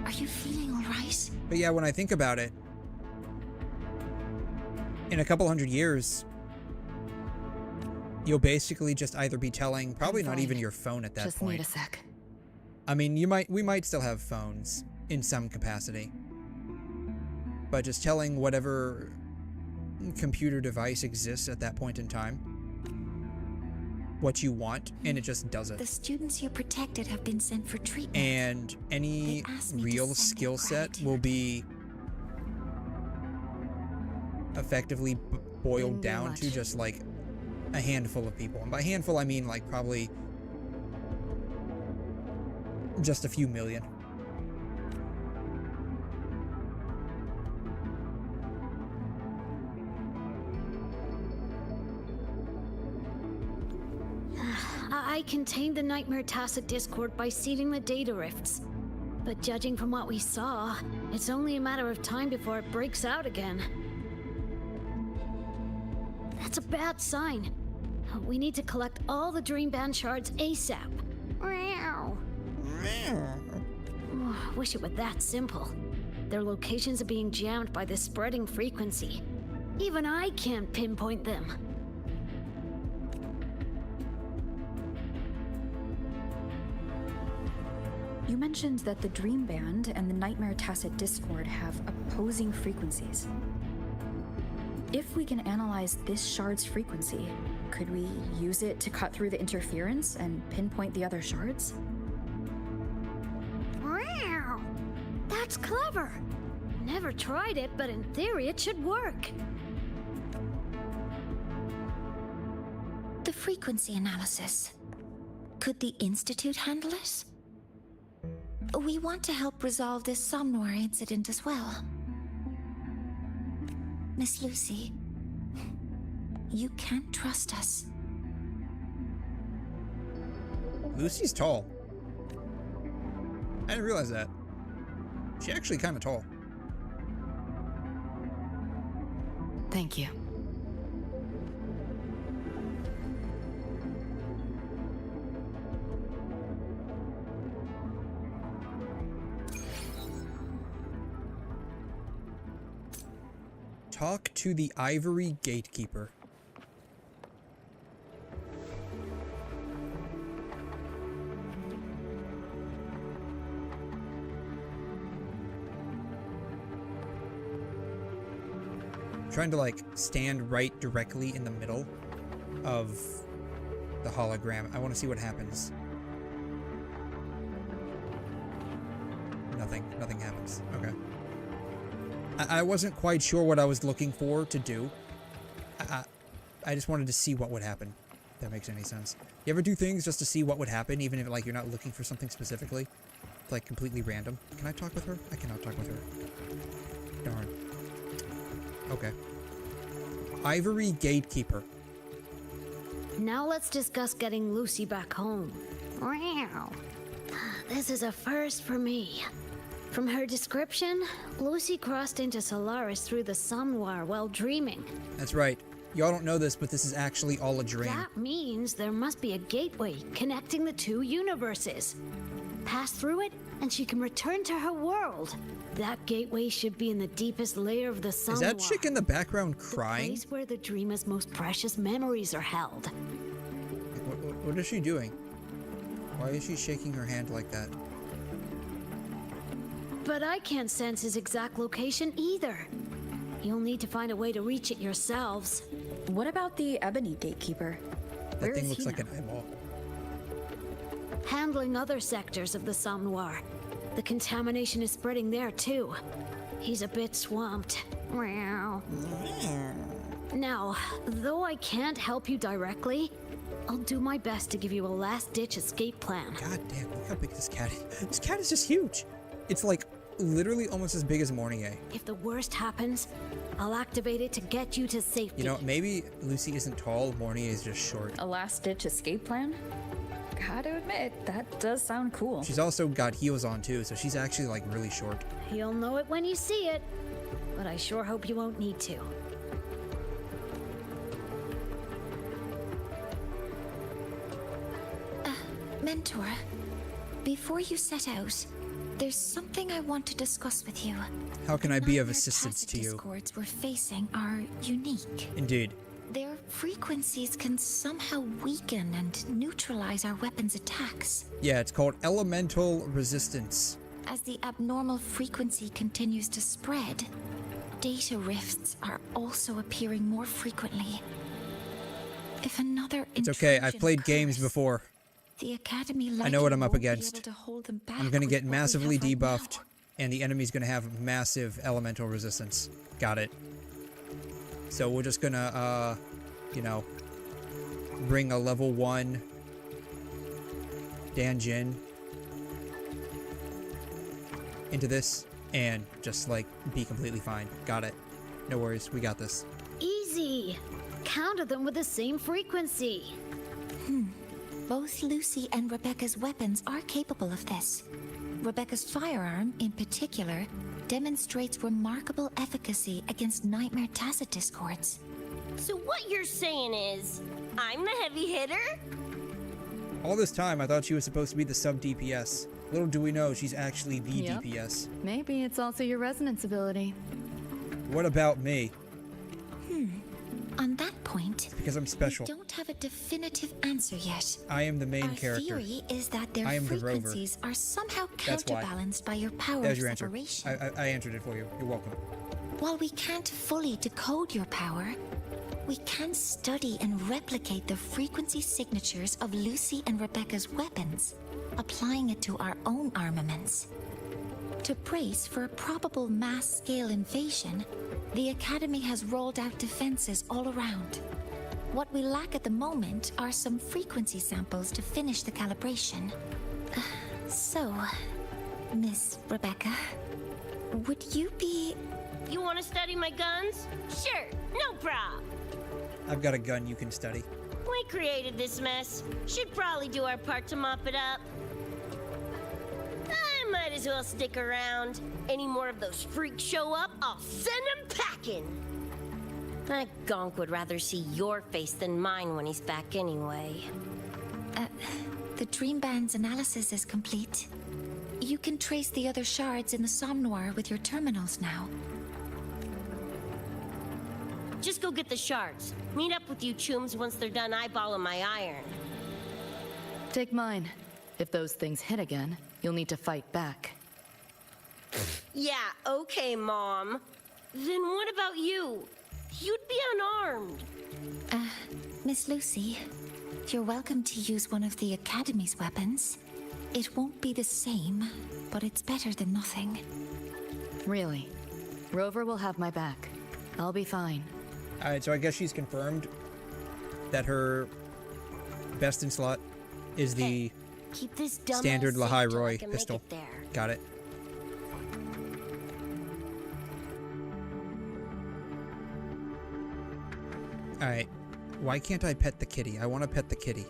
Are you feeling all right? But yeah, when I think about it, in a couple hundred years, you'll basically just either be telling, probably not even your phone at that Just point. need a sec. I mean, we might still have phones in some capacity, but just telling whatever computer device exists at that point in time what you want, and it just does it. The students you protected have been sent for treatment. And any real skill set will be effectively boiled down to just like a handful of people. And by handful, I mean like probably just a few million. I contained the Nightmare Tacit Discord by seeding the data rifts. But judging from what we saw, it's only a matter of time before it breaks out again. That's a bad sign. We need to collect all the Dream Band shards ASAP. Wish it were that simple. Their locations are being jammed by the spreading frequency. Even I can't pinpoint them. You mentioned that the Dream Band and the Nightmare Tacit Discord have opposing frequencies. If we can analyze this shard's frequency, could we use it to cut through the interference and pinpoint the other shards? Wow! That's clever! Never tried it, but in theory it should work. The frequency analysis. Could the Institute handle it? We want to help resolve this 𝘬𝘬𝘕 incident as well. Miss Lucy, you can trust us. Lucy's tall. I didn't realize that. She's actually kind of tall. Thank you. Talk to the Ivory Gatekeeper. Trying to like stand right directly in the middle of the hologram. I want to see what happens. Nothing happens. Okay. I wasn't quite sure what I was looking for to do. I just wanted to see what would happen. If that makes any sense. You ever do things just to see what would happen, even if like you're not looking for something specifically? It's like completely random. Can I talk with her? I cannot talk with her. Darn. Okay. Ivory Gatekeeper. Now let's discuss getting Lucy back home. Wow. This is a first for me. From her description, Lucy crossed into Solaris through the 𝘬𝘬𝘕 while dreaming. That's right. Y'all don't know this, but this is actually all a dream. That means there must be a gateway connecting the two universes. Pass through it, and she can return to her world. That gateway should be in the deepest layer of the 𝘬𝘬𝘕. Is that chick in the background crying? The place where the dreamer's most precious memories are held. What is she doing? Why is she shaking her hand like that? But I can't sense his exact location either. You'll need to find a way to reach it yourselves. What about the Ebony Gatekeeper? That thing looks like an eyeball. Handling other sectors of the 𝘬𝘬𝘕. The contamination is spreading there too. He's a bit swamped. Now, though I can't help you directly, I'll do my best to give you a last-ditch escape plan. God damn, look how big this cat is. This cat is just huge. It's like literally almost as big as 𝘬𝘬𝘕. If the worst happens, I'll activate it to get you to safety. You know, maybe Lucy isn't tall, 𝘬𝘬𝘕 is just short. A last-ditch escape plan? Gotta admit, that does sound cool. She's also got heels on too, so she's actually like really short. You'll know it when you see it, but I sure hope you won't need to. Mentor, before you set out, there's something I want to discuss with you. How can I be of assistance to you? Discords we're facing are unique. Indeed. Their frequencies can somehow weaken and neutralize our weapons' attacks. Yeah, it's called elemental resistance. As the abnormal frequency continues to spread, data rifts are also appearing more frequently. If another It's okay, I've played games before. The Academy I know what I'm up won't be against. able to hold them back I'm gonna with get what we massively have right debuffed, now. and the enemy's gonna have massive elemental resistance. Got it. So we're just gonna, you know, bring a level 1 Danjin into this, and just, like, be completely fine. Got it. No worries, we got this. Easy! Counter them with the same frequency. Both Lucy and Rebecca's weapons are capable of this. Rebecca's firearm, in particular, demonstrates remarkable efficacy against Nightmare Tacit Discords. So what you're saying is, I'm the heavy hitter? All this time, I thought she was supposed to be the sub-DPS. Little do we know, she's actually the Yep. DPS. Maybe it's also your resonance ability. What about me? On that point, Because I'm special. we don't have a definitive answer yet. I am the main Our character. theory is that their I am the rover. frequencies are somehow That's why. counterbalanced by your power There's of your answer. separation. I answered it for you. You're welcome. While we can't fully decode your power, we can study and replicate the frequency signatures of Lucy and Rebecca's weapons, applying it to our own armaments. To brace for a probable mass-scale invasion, the Academy has rolled out defenses all around. What we lack at the moment are some frequency samples to finish the calibration. So, Miss Rebecca, would you be... You want to study my guns? Sure, no prob. I've got a gun you can study. We created this mess. Should probably do our part to mop it up. I might as well stick around. Any more of those freaks show up, I'll send them packing. That gonk would rather see your face than mine when he's back anyway. The Dream Band's analysis is complete. You can trace the other shards in the 𝘠𝘬 with your terminals now. Just go get the shards. Meet up with you chooms once they're done eyeballing my iron. Take mine. If those things hit again, you'll need to fight back. Yeah, okay, Mom. Then what about you? You'd be unarmed. Miss Lucy, you're welcome to use one of the Academy's weapons. It won't be the same, but it's better than nothing. Really? Rover will have my back. I'll be fine. Alright, so I guess she's confirmed that her best in slot is the Keep this dumbass standard safe till I 𝘠𝘬𝘬𝘕 can make pistol. it there. Got it. Alright, why can't I pet the kitty? I want to pet the kitty.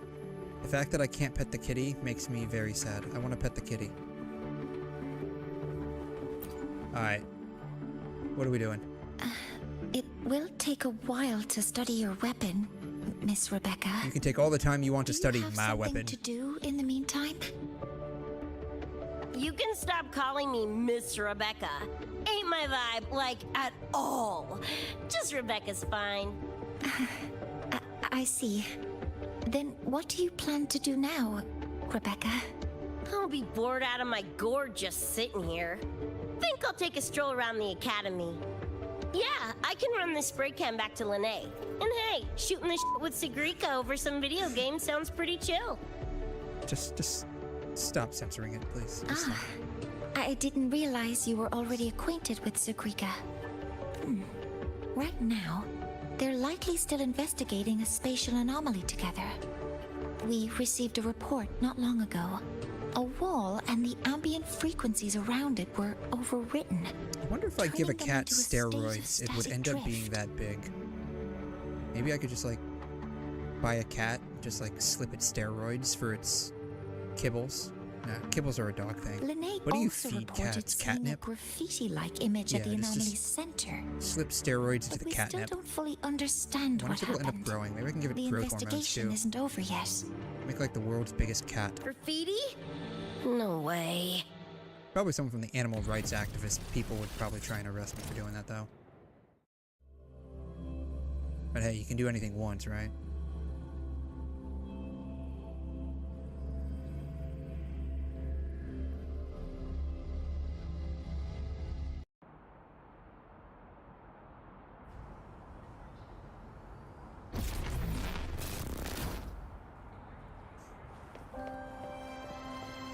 The fact that I can't pet the kitty makes me very sad. I want to pet the kitty. Alright. What are we doing? It will take a while to study your weapon, Miss Rebecca. You can take all the time you want to study have my something weapon. to do in the meantime? You can stop calling me Miss Rebecca. Ain't my vibe, like, at all. Just Rebecca's fine. I see. Then what do you plan to do now, Rebecca? I'll be bored out of my gourd just sitting here. Think I'll take a stroll around the academy. Yeah, I can run this spray can back to Lene. And hey, shooting the shit with 𝘧𝘬𝘗 over some video games sounds pretty chill. Just stop censoring it, please. Just stop. I didn't realize you were already acquainted with 𝘧𝘬𝘗. Right now, they're likely still investigating a spatial anomaly together. We received a report not long ago. A wall and the ambient frequencies around it were overwritten. I wonder if I give a cat steroids, it would end up being that big. Maybe I could just, like, buy a cat, just, like, slip it steroids for its kibbles. Nah, kibbles are a dog thing. Lene What do you also feed reported cats? seeing Catnip? a graffiti-like image at the Yeah, just anomaly's center. Slip steroids into But the we still catnip. don't fully understand I what wonder if it'll end happened. up growing. Maybe I can give it The growth hormones investigation too. isn't over yet. Make like the world's biggest cat. Graffiti? No way. Probably someone from the animal rights activist people would probably try and arrest me for doing that though. But hey, you can do anything once, right?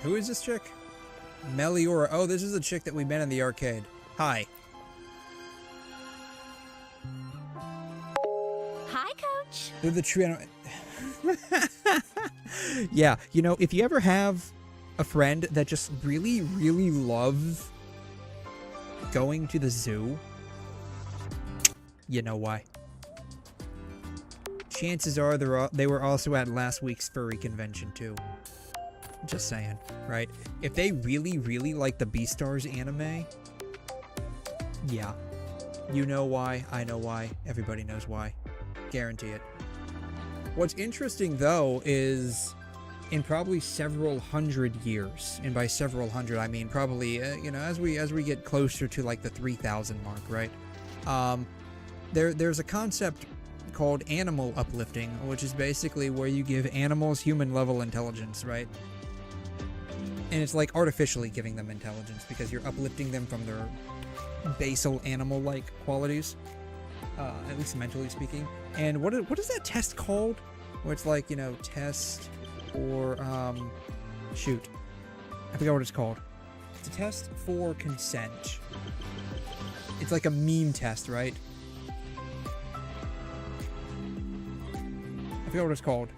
Who is this chick? Meliora. Oh, this is the chick that we met in the arcade. Hi. Hi, Coach. They're the trio. Yeah, you know, if you ever have a friend that just really, really loves going to the zoo, you know why. Chances are they were also at last week's furry convention too. Just saying, right? If they really, really like the Beastars anime, yeah. You know why, I know why, everybody knows why. Guarantee it. What's interesting, though, is in probably several hundred years, and by several hundred, I mean probably, you know, as we get closer to, like, the 3,000 mark, right? There's a concept called animal uplifting, which is basically where you give animals human level intelligence, right? And it's like artificially giving them intelligence because you're uplifting them from their basal animal-like qualities, at least mentally speaking. And what is that test called? Where it's like, you know, test or, shoot. I forgot what it's called. It's a test for consent. It's like a meme test, right? I forgot what it's called.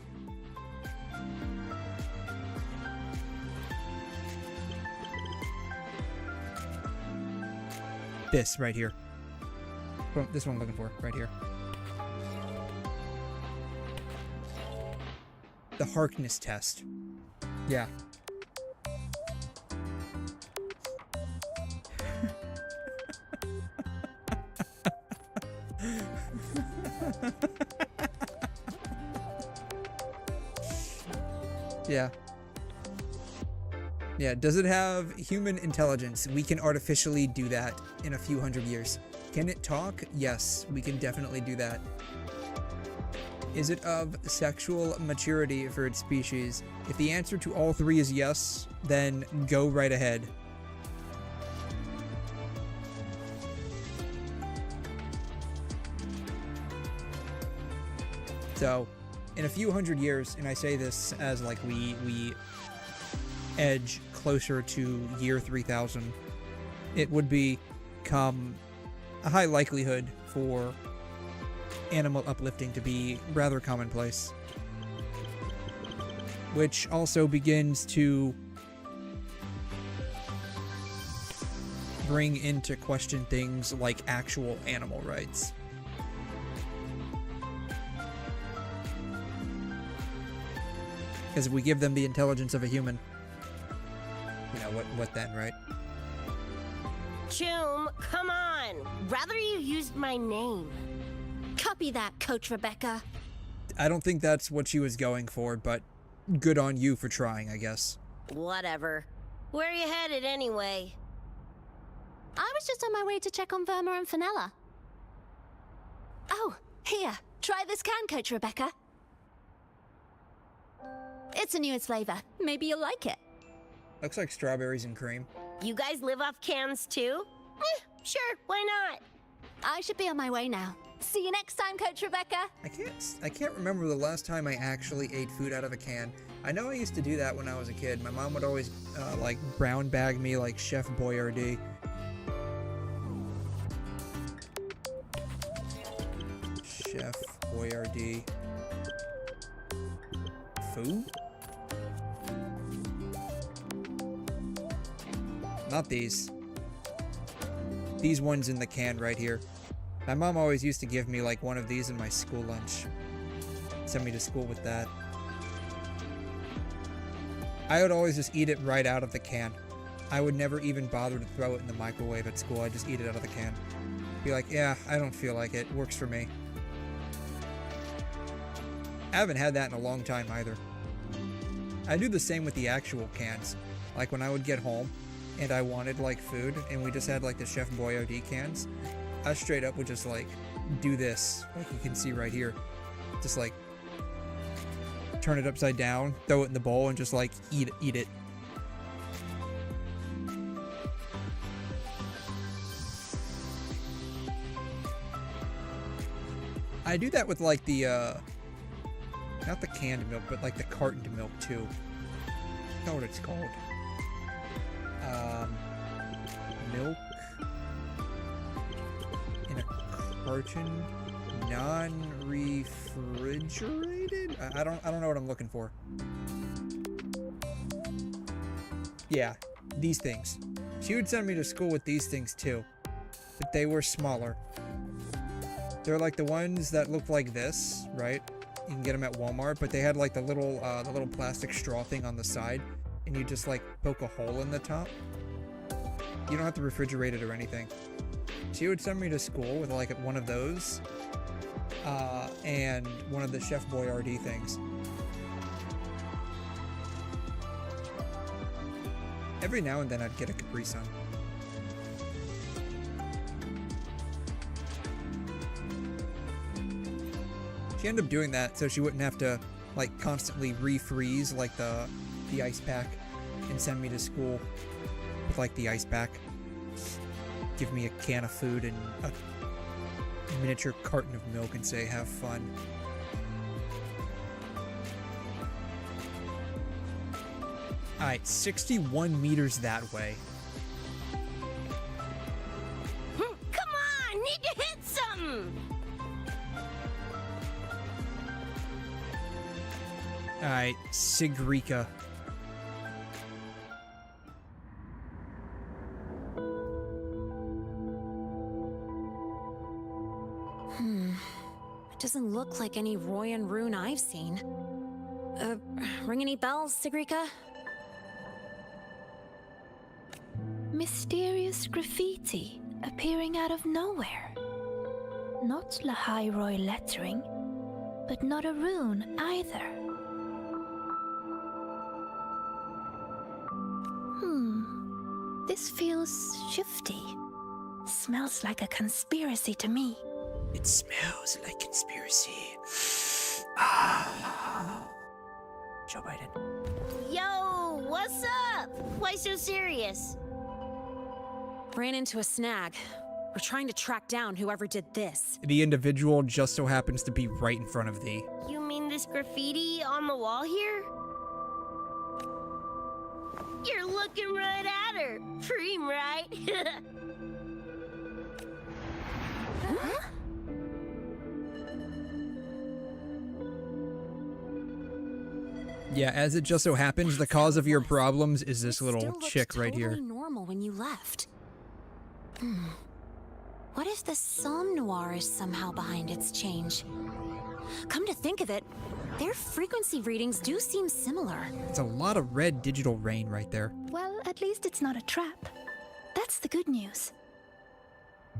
This right here. This one I'm looking for, right here. The Harkness test. Yeah. Yeah. Yeah, does it have human intelligence? We can artificially do that in a few hundred years. Can it talk? Yes, we can definitely do that. Is it of sexual maturity for its species? If the answer to all three is yes, then go right ahead. So, in a few hundred years, and I say this as like we edge closer to year 3000, it would become a high likelihood for animal uplifting to be rather commonplace, which also begins to bring into question things like actual animal rights. Because if we give them the intelligence of a human, you know, what then, right? Choom, come on! Rather you used my name. Copy that, Coach Rebecca. I don't think that's what she was going for, but good on you for trying, I guess. Whatever. Where are you headed anyway? I was just on my way to check on Verma and Fenella. Oh, here. Try this can, Coach Rebecca. It's a newest flavor. Maybe you'll like it. Looks like strawberries and cream. You guys live off cans too? Sure, why not? I should be on my way now. See you next time, Coach Rebecca. I can't remember the last time I actually ate food out of a can. I know I used to do that when I was a kid. My mom would always like brown bag me like 𝘠𝘬𝘬𝘕. 𝘠𝘬𝘬𝘕. Food? Not these. These ones in the can right here. My mom always used to give me like one of these in my school lunch. Send me to school with that. I would always just eat it right out of the can. I would never even bother to throw it in the microwave at school. I'd just eat it out of the can. Be like, yeah, I don't feel like it. Works for me. I haven't had that in a long time either. I do the same with the actual cans. Like when I would get home and I wanted like food and we just had like the 𝘠𝘬𝘬𝘕 cans, I straight up would just like do this, like you can see right here. Just like turn it upside down, throw it in the bowl, and just like eat it. I do that with like the not the canned milk, but like the cartoned milk too. I don't know what it's called. Milk in a carton, non-refrigerated? I don't know what I'm looking for. Yeah, these things. She would send me to school with these things too, but they were smaller. They're like the ones that look like this, right? You can get them at Walmart, but they had like the little plastic straw thing on the side, and you just like poke a hole in the top. You don't have to refrigerate it or anything. She would send me to school with like one of those, and one of the 𝘠𝘬𝘬𝘕 things. Every now and then I'd get a Capri Sun. She ended up doing that so she wouldn't have to, like, constantly refreeze, like, the ice pack and send me to school with, like, the ice pack. Give me a can of food and a miniature carton of milk and say, have fun. Alright, 61 meters that way. Come on! Need to hit something! Alright, 𝘧𝘬𝘬𝘦𝘴. It doesn't look like any Royan rune I've seen. Ring any bells, 𝘧𝘬𝘬𝘬? Mysterious graffiti appearing out of nowhere. Not 𝘧𝘠𝘬𝘦𝘥 lettering, but not a rune either. This feels shifty. Smells like a conspiracy to me. It smells like conspiracy. Joe Biden. Yo, what's up? Why so serious? Ran into a snag. We're trying to track down whoever did this. The individual just so happens to be right in front of thee. You mean this graffiti on the wall here? You're looking right at her. Preem, right? Huh? Yeah, as it just so happens, the cause of your problems is this little chick right here. Totally normal when you left. What if the 𝘬𝘬𝘦 is somehow behind its change? Come to think of it, their frequency readings do seem similar. It's a lot of red digital rain right there. Well, at least it's not a trap. That's the good news.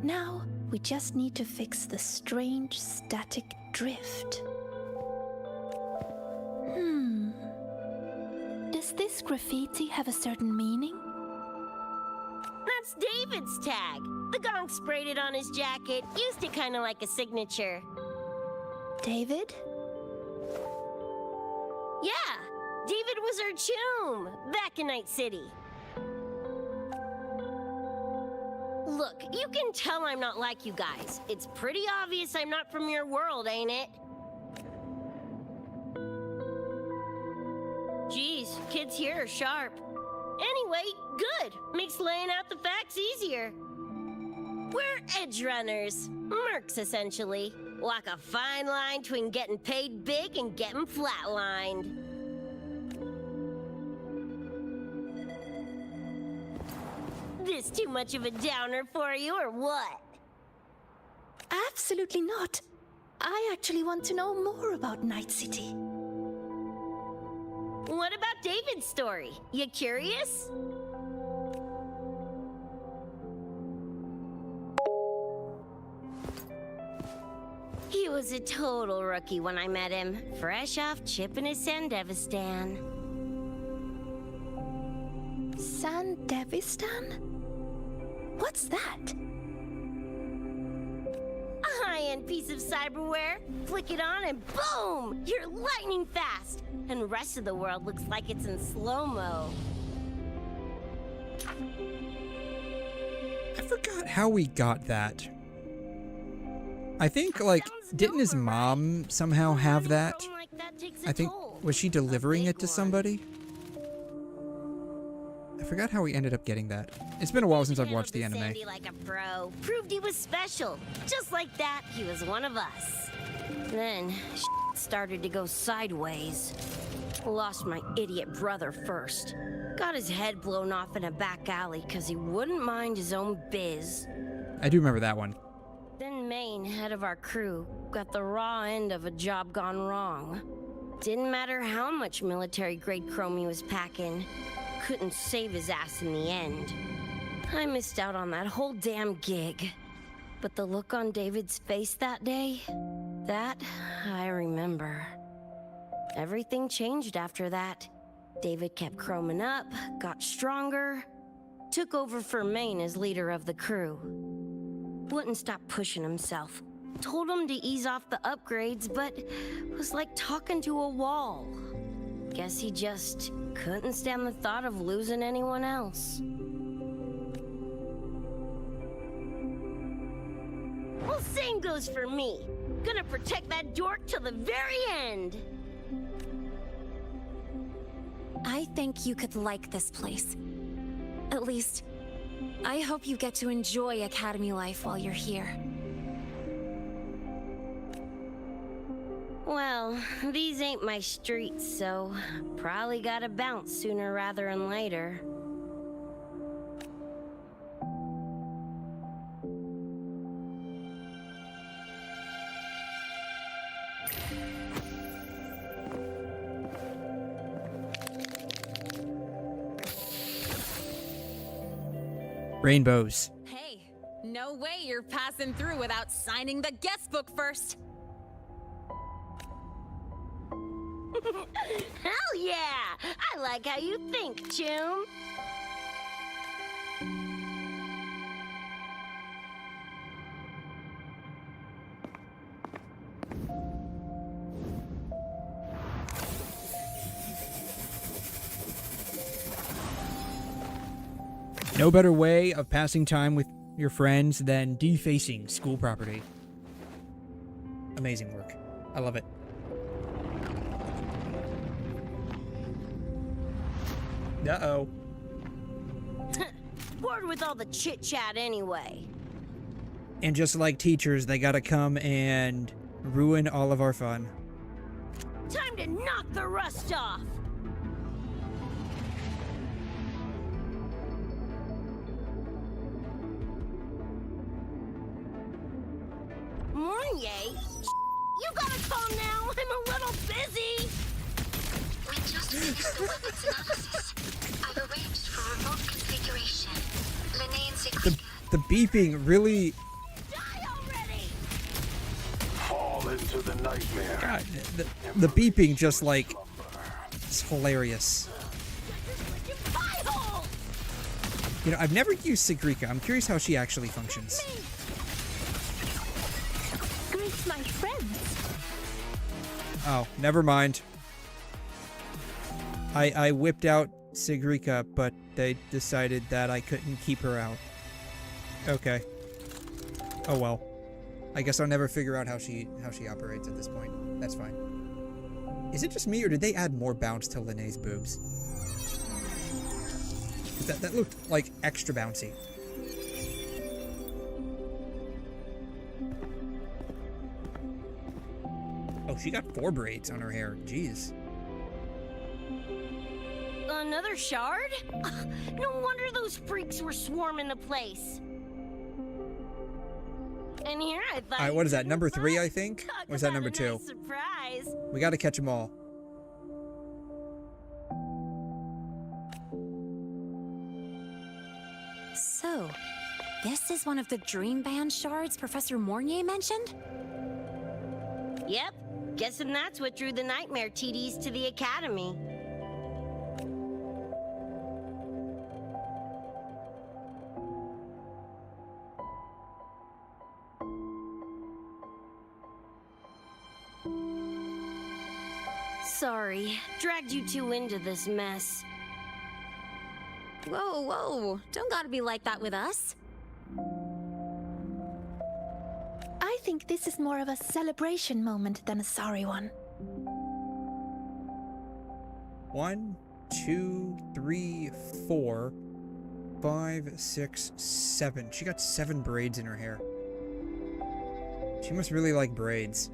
Now, we just need to fix the strange static drift. Does this graffiti have a certain meaning? That's David's tag. The gonk sprayed it on his jacket. Used it kind of like a signature. David? Yeah, David was our chum back in Night City. Look, you can tell I'm not like you guys. It's pretty obvious I'm not from your world, ain't it? Geez, kids here are sharp. Anyway, good. Makes laying out the facts easier. We're edge runners. Mercs, essentially. Walk a fine line between getting paid big and getting flatlined. This too much of a downer for you, or what? Absolutely not. I actually want to know more about Night City. What about David's story? You curious? He was a total rookie when I met him, fresh off chipping his Sandevistan. Sandevistan? What's that? A high-end piece of cyberware. Flick it on and boom! You're lightning fast! And the rest of the world looks like it's in slow-mo. I forgot how we got that. I think, like, didn't his mom somehow have that? I think, was she delivering it to somebody? I forgot how we ended up getting that. It's been a while since I've watched the anime. Sandy like a pro. Proved he was special. Just like that, he was one of us. Then, started to go sideways. Lost my idiot brother first. Got his head blown off in a back alley because he wouldn't mind his own biz. I do remember that one. Then Maine, head of our crew, got the raw end of a job gone wrong. Didn't matter how much military-grade chrome he was packing. Couldn't save his ass in the end. I missed out on that whole damn gig. But the look on David's face that day, that I remember. Everything changed after that. David kept chroming up, got stronger, took over for Maine as leader of the crew. Wouldn't stop pushing himself, Told him to ease off the upgrades, but was like talking to a wall. Guess he just couldn't stand the thought of losing anyone else. Well, same goes for me. Gonna protect that dork till the very end. I think you could like this place. At least, I hope you get to enjoy Academy life while you're here. Well, these ain't my streets, so probably gotta bounce sooner rather than later. Rainbows. Hey, no way you're passing through without signing the guest book first. Hell yeah! I like how you think, 𝘐𝘗. No better way of passing time with your friends than defacing school property. Amazing work. I love it. Uh-oh. Bored with all the chit-chat anyway. And just like teachers, they gotta come and ruin all of our fun. Time to knock the rust off! 𝘠𝘧𝘬𝘕? You gotta calm now! I'm a little busy! We just finished the weapons analysis. I've arranged for remote configuration. The beeping really... Fall into the nightmare. God, the beeping just like... It's hilarious. You know, I've never used 𝘧𝘬𝘗. I'm curious how she actually functions. Greet my friends. Oh, never mind. I whipped out 𝘧𝘬𝘗, but they decided that I couldn't keep her out. Okay. Oh well. I guess I'll never figure out how she operates at this point. That's fine. Is it just me, or did they add more bounce to Lennay's boobs? That looked like extra bouncy. Oh, she got 4 braids on her hair. Jeez. Another shard? No wonder those freaks were swarming the place. And here I thought. Alright, what is that? Number 3, I think? Or is that number 2? Nice surprise. We gotta catch them all. So, this is one of the dream band shards Professor Mornier mentioned? Yep. Guessing that's what drew the nightmare TDs to the Academy. Sorry, dragged you two into this mess. Whoa, whoa, don't gotta be like that with us. I think this is more of a celebration moment than a sorry one. 1, 2, 3, 4, 5, 6, 7. She got 7 braids in her hair. She must really like braids.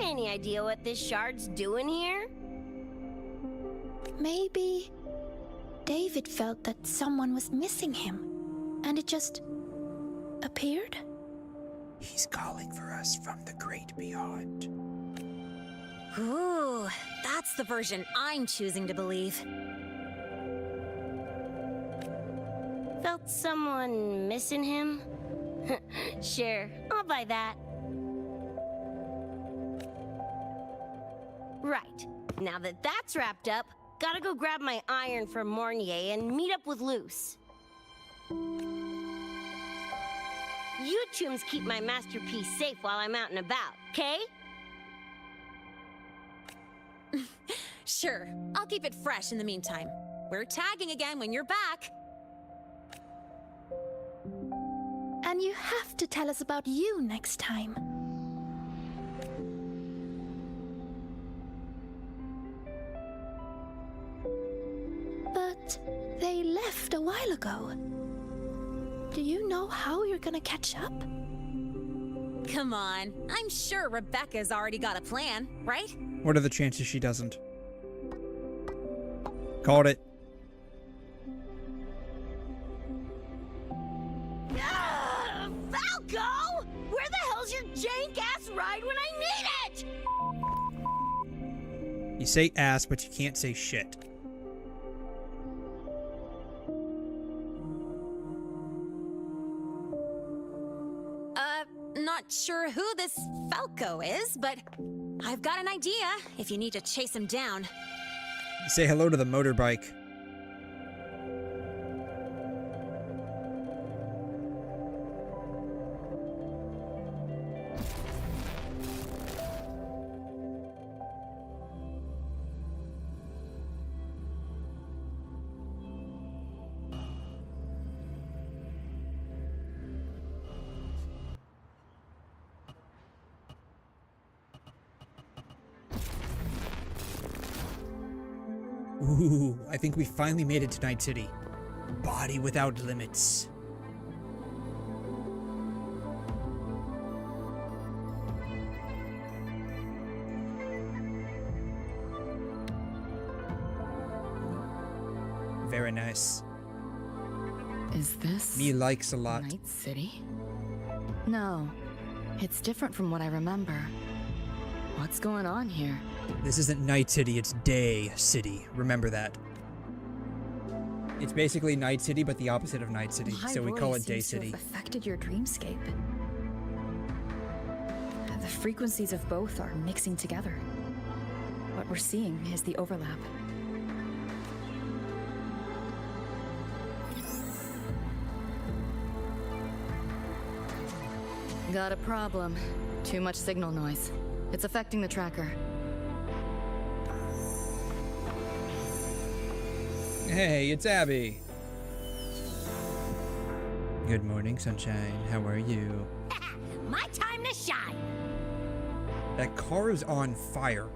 Any idea what this shard's doing here? Maybe David felt that someone was missing him, and it just appeared? He's calling for us from the great beyond. Ooh, that's the version I'm choosing to believe. Felt someone missing him? Sure, I'll buy that. Right, now that that's wrapped up, gotta go grab my iron from 𝘠𝘠𝘕 and meet up with Luce. You chooms keep my masterpiece safe while I'm out and about, okay? Sure, I'll keep it fresh in the meantime. We're tagging again when you're back. And you have to tell us about you next time. But they left a while ago. Do you know how you're gonna catch up? Come on, I'm sure Rebecca's already got a plan, right? What are the chances she doesn't? Called it. Falco! Where the hell's your jank-ass ride when I need it? You say ass, but you can't say shit. Not sure who this Falco is, but I've got an idea if you need to chase him down. You say hello to the motorbike. Ooh, I think we finally made it to Night City. Body without limits. Very nice. Is this Me likes a lot. Night City? No, it's different from what I remember. What's going on here? This isn't Night City, it's Day City. Remember that. It's basically Night City, but the opposite of Night City, so we call it Day City. Have affected your dreamscape. The frequencies of both are mixing together. What we're seeing is the overlap. Got a problem. Too much signal noise. It's affecting the tracker. Hey, it's Abby. Good morning, sunshine. How are you? My time to shine. That car is on fire.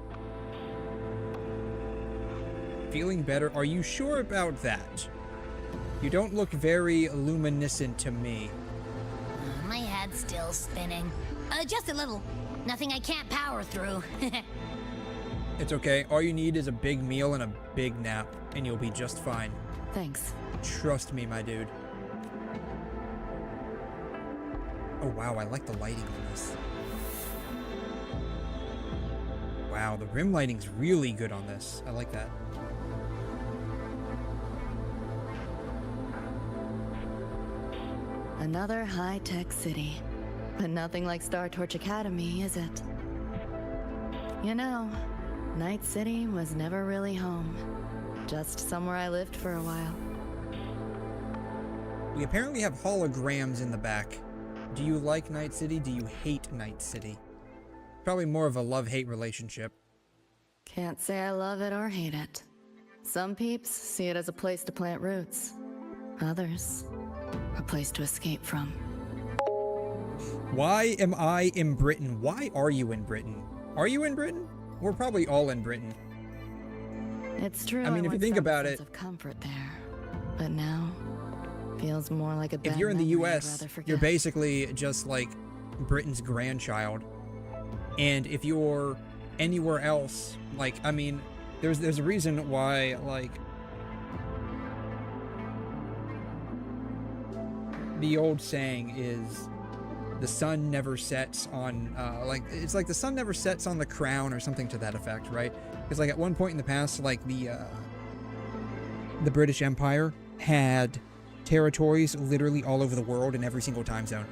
Feeling better? Are you sure about that? You don't look very luminescent to me. My head's still spinning. Just a little. Nothing I can't power through. It's okay. All you need is a big meal and a big nap, and you'll be just fine. Thanks. Trust me, my dude. Oh, wow. I like the lighting on this. Wow, the rim lighting's really good on this. I like that. Another high-tech city. But nothing like Star Torch Academy, is it? You know, Night City was never really home. Just somewhere I lived for a while. We apparently have holograms in the back. Do you like Night City? Do you hate Night City? Probably more of a love-hate relationship. Can't say I love it or hate it. Some peeps see it as a place to plant roots. Others, a place to escape from. Why am I in Britain? Why are you in Britain? Are you in Britain? We're probably all in Britain. It's true. I mean, if you think about it, of comfort there, but now feels more like a bad if you're in the memory I'd US, rather forget. you're basically just like Britain's grandchild. And if you're anywhere else, like, I mean, there's a reason why, like, the old saying is the sun never sets on, like, it's like the sun never sets on the crown or something to that effect, right? Because, like, at one point in the past, like, the British Empire had territories literally all over the world in every single time zone.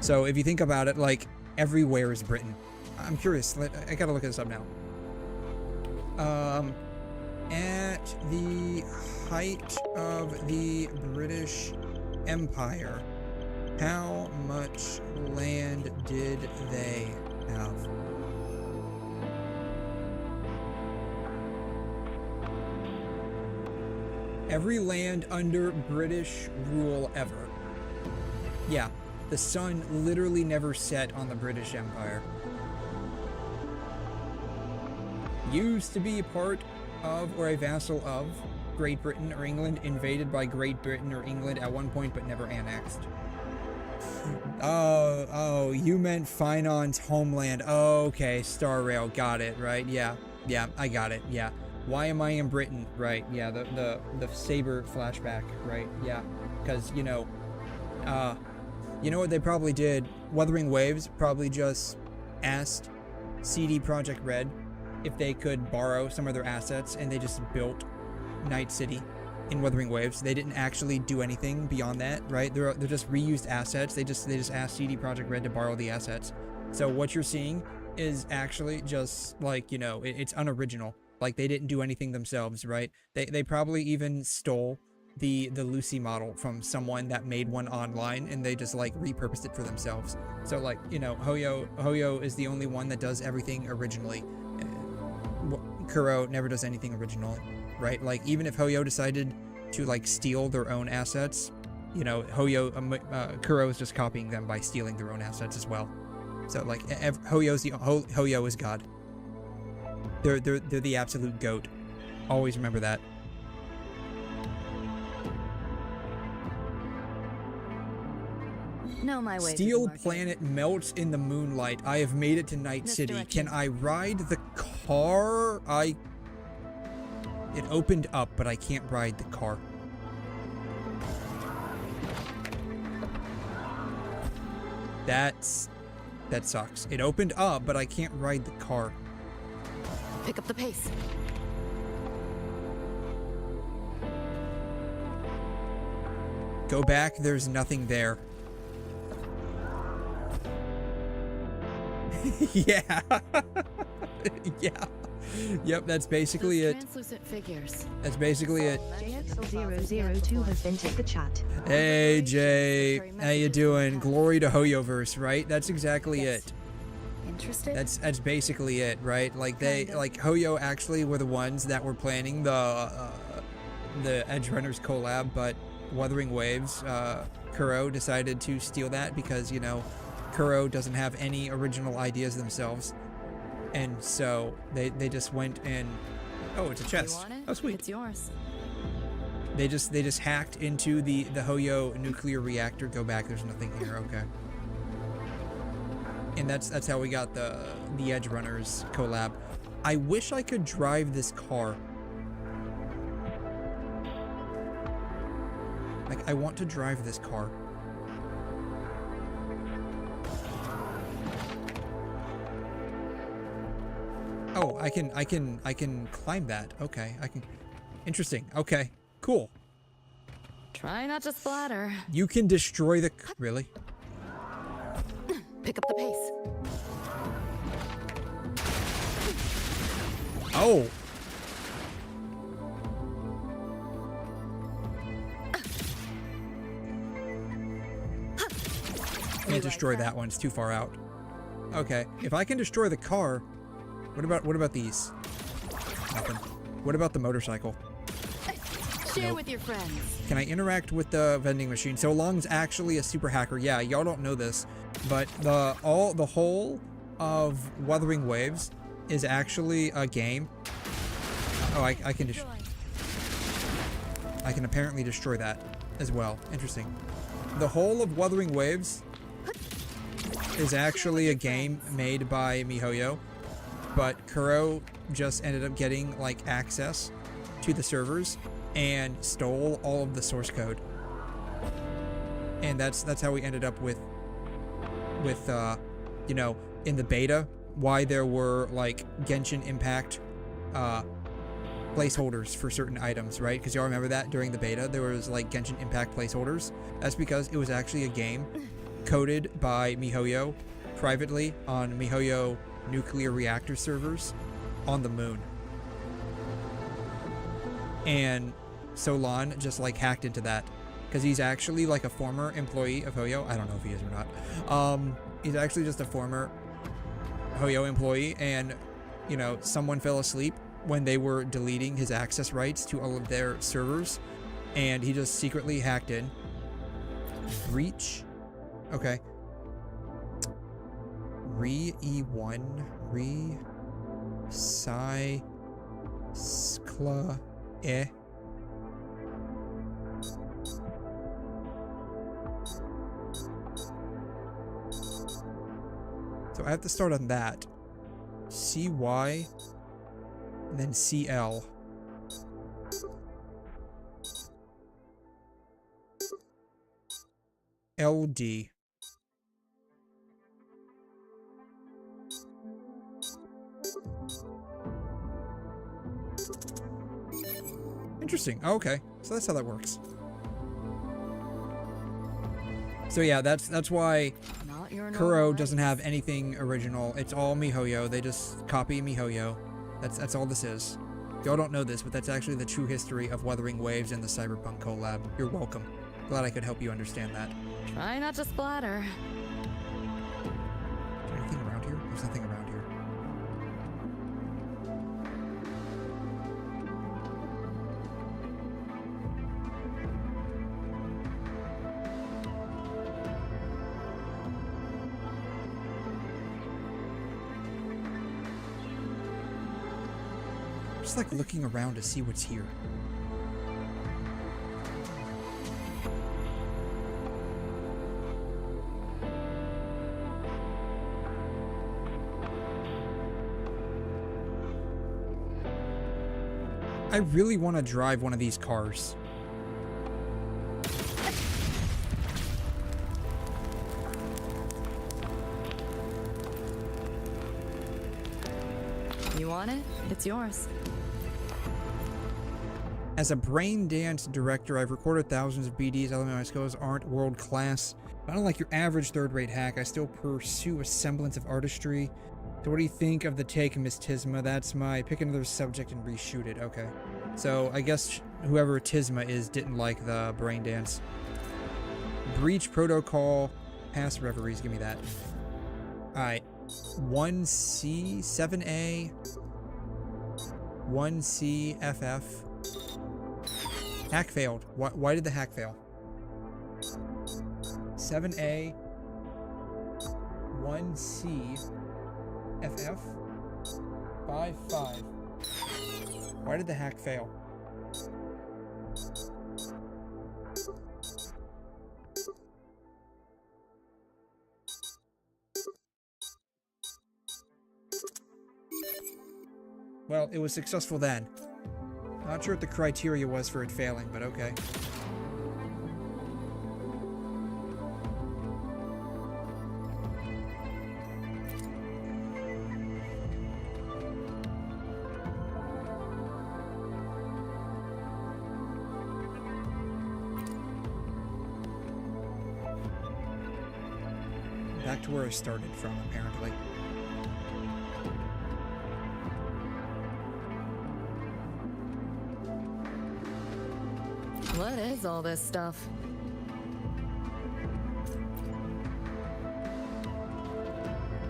So if you think about it, like, everywhere is Britain. I'm curious. I gotta look this up now. At the height of the British Empire, how much land did they have? Every land under British rule ever. Yeah, the sun literally never set on the British Empire. Used to be a part of or a vassal of Great Britain or England, invaded by Great Britain or England at one point but never annexed. Oh, you meant Finon's homeland. Oh, okay, Star Rail, got it, right? Yeah, I got it, yeah. Why am I in Britain? Right, yeah, the Saber flashback, right? Yeah, because, you know what they probably did? Wuthering Waves probably just asked CD Projekt Red if they could borrow some of their assets, and they just built Night City in Wuthering Waves. They didn't actually do anything beyond that, right? They're just reused assets. They just asked CD Projekt Red to borrow the assets. So what you're seeing is actually just like, you know, it's unoriginal. Like, they didn't do anything themselves, right? They probably even stole the Lucy model from someone that made one online, and they just like repurposed it for themselves. So like, you know, 𝘠𝘠𝘠 is the only one that does everything originally. 𝘬𝘠 never does anything original, right? Like, even if 𝘠𝘠 decided to like steal their own assets, you know, 𝘠𝘠 is just copying them by stealing their own assets as well. So like, 𝘠𝘠 is God. They're the absolute GOAT. Always remember that. Know my way. Steel planet melts in the moonlight. I have made it to Night City. Can I ride the car? It opened up, but I can't ride the car. That sucks. It opened up, but I can't ride the car. Pick up the pace. Go back, there's nothing there. Yeah. Yeah. Yep, that's basically it. Translucent figures. That's basically it. 𝘧𝘠02 has entered the chat. Hey, Jay. How you doing? Glory to 𝘠𝘠verse, right? That's exactly it. Interested? That's basically it, right? Like 𝘠𝘠 actually were the ones that were planning the Edgerunners collab, but Wuthering Waves, 𝘬𝘠 decided to steal that because, you know, 𝘬𝘠 doesn't have any original ideas themselves. And so they just went and, oh, it's a chest. Oh, sweet. It's yours. They just hacked into the 𝘠𝘠 nuclear reactor. Go back, there's nothing here. Okay. And that's how we got the Edgerunners collab. I wish I could drive this car. Like, I want to drive this car. Oh, I can climb that. Okay, I can. Interesting. Okay, cool. Try not to splatter. You can destroy the. Really? Pick up the pace. Oh. Can't destroy that one. It's too far out. Okay, if I can destroy the car. What about these? Nothing. What about the motorcycle? Share with your friends. Can I interact with the vending machine? So Long's actually a super hacker. Yeah, y'all don't know this, but the whole of Wuthering Waves is actually a game. Oh, I can apparently destroy that as well. Interesting. The whole of Wuthering Waves is actually a game made by miHoYo. But 𝘬𝘠 just ended up getting like access to the servers and stole all of the source code. And that's how we ended up with you know, in the beta, why there were like Genshin Impact placeholders for certain items, right? Because y'all remember that during the beta, there was like Genshin Impact placeholders. That's because it was actually a game coded by MiHoYo privately on MiHoYo nuclear reactor servers on the moon. And 𝘬𝘲 just like hacked into that because he's actually like a former employee of HoYo. I don't know if he is or not. He's actually just a former HoYo employee, and you know, someone fell asleep when they were deleting his access rights to all of their servers, and he just secretly hacked in. Breach. Okay. 𝘰𝘰𝘦𝘦𝘥 𝘧𝘢𝘬𝘬𝘦. So I have to start on that. CY and then CL. LD. Interesting. Oh, okay. So that's how that works. So yeah, that's why 𝘬𝘮 doesn't have anything original. It's all MiHoYo. They just copy MiHoYo. That's all this is. Y'all don't know this, but that's actually the true history of Wuthering Waves and the Cyberpunk collab. You're welcome. Glad I could help you understand that. Try not to splatter. Is there anything around here? There's nothing around here. Just like looking around to see what's here. I really want to drive one of these cars. You want it? It's yours. As a brain dance director, I've recorded thousands of BDs. Although my skills aren't world class, but unlike your average third-rate hack, I still pursue a semblance of artistry. So what do you think of the take, Miss 𝘵𝘲? That's my pick another subject and reshoot it. Okay. So I guess whoever 𝘵𝘲 is didn't like the brain dance. Breach protocol. Pass reveries. Give me that. Alright. 1C, 7A, 1C, FF. Hack failed. Why did the hack fail? 7A, 1C, FF, 5. Why did the hack fail? Well, it was successful then. Not sure what the criteria was for it failing, but okay. Back to where I started from, apparently. What is all this stuff?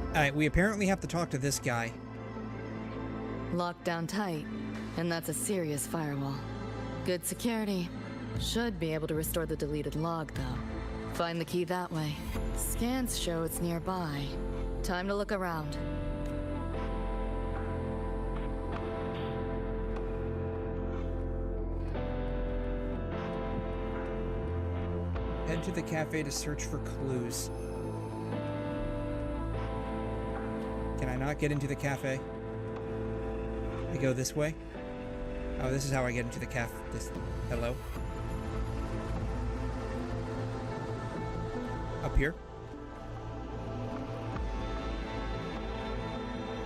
Alright, we apparently have to talk to this guy. Locked down tight, and that's a serious firewall. Good security. Should be able to restore the deleted log, though. Find the key that way. Scans show it's nearby. Time to look around. Head to the cafe to search for clues. Can I not get into the cafe? I go this way? Oh, this is how I get into the cafe. Hello? Up here?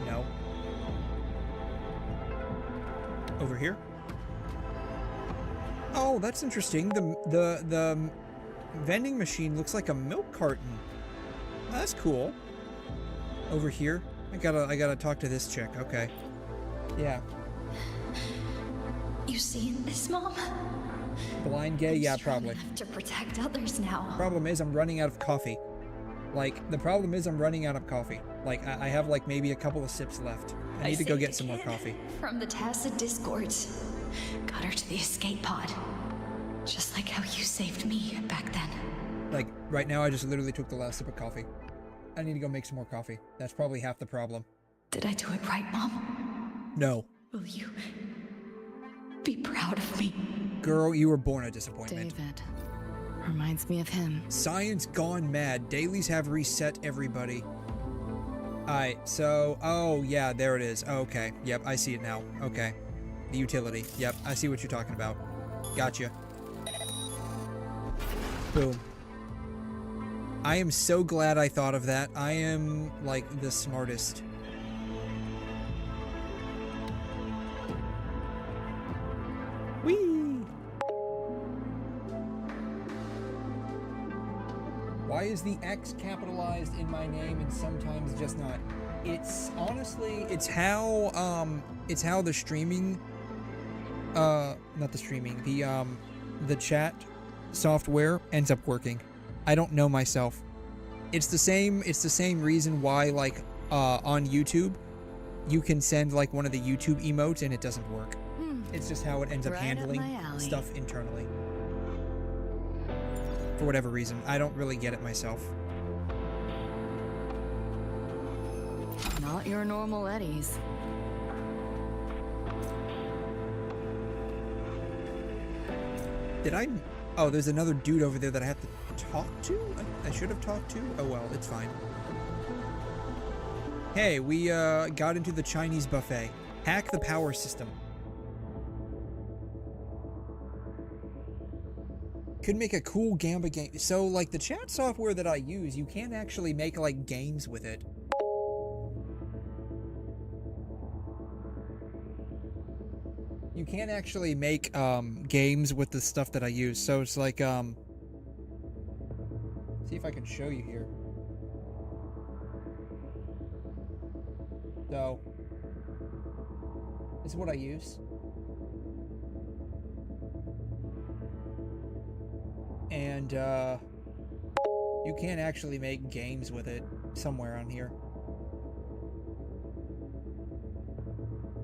No. Over here? Oh, that's interesting. The vending machine looks like a milk carton. That's cool. Over here. I gotta talk to this chick. Okay. Yeah. You seen this, Mom? Blind gay? Yeah, probably. Enough to protect others now. Problem is, I'm running out of coffee. Like, the problem is I'm running out of coffee. Like, I have, like, maybe a couple of sips left. I need to go get some more coffee. From the tacit discord. Got her to the escape pod. Just like how you saved me back then. Like, right now I just literally took the last sip of coffee. I need to go make some more coffee. That's probably half the problem. Did I do it right, Mom? No. Will you be proud of me? Girl, you were born a disappointment. David. Reminds me of him. Science gone mad. Dailies have reset everybody. Alright, so... Oh, yeah, there it is. Okay. Yep, I see it now. Okay. The utility. Yep, I see what you're talking about. Gotcha. Boom. I am so glad I thought of that. I am, like, the smartest. Whee! Why is the X capitalized in my name and sometimes just not? It's honestly, it's how the streaming, not the streaming, the chat software ends up working. I don't know myself. It's the same reason why, like, on YouTube, you can send, like, one of the YouTube emotes and it doesn't work. It's just how it ends up handling stuff internally. For whatever reason. I don't really get it myself. Not your normal Eddies. Did I... Oh, there's another dude over there that I have to talk to? I should have talked to? Oh well, it's fine. Hey, we got into the Chinese buffet. Hack the power system. Could make a cool Gamba game. So, like, the chat software that I use, you can't actually make, like, games with it. You can't actually make, games with the stuff that I use. So it's like, see if I can show you here. So, this is what I use. And, you can't actually make games with it somewhere on here.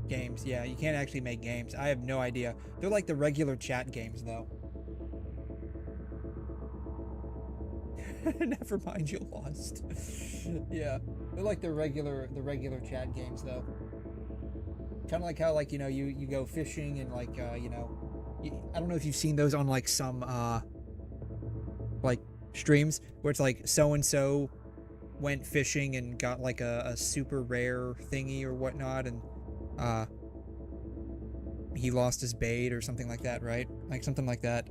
Games, yeah, you can't actually make games. I have no idea. They're like the regular chat games, though. Never mind, you lost. Yeah, they're like the regular chat games, though. Kind of like how, like, you know, you go fishing and, like, you know, I don't know if you've seen those on, like, some, like, streams where it's like so-and-so went fishing and got, like, a super rare thingy or whatnot, and he lost his bait or something like that, right? Like, something like that.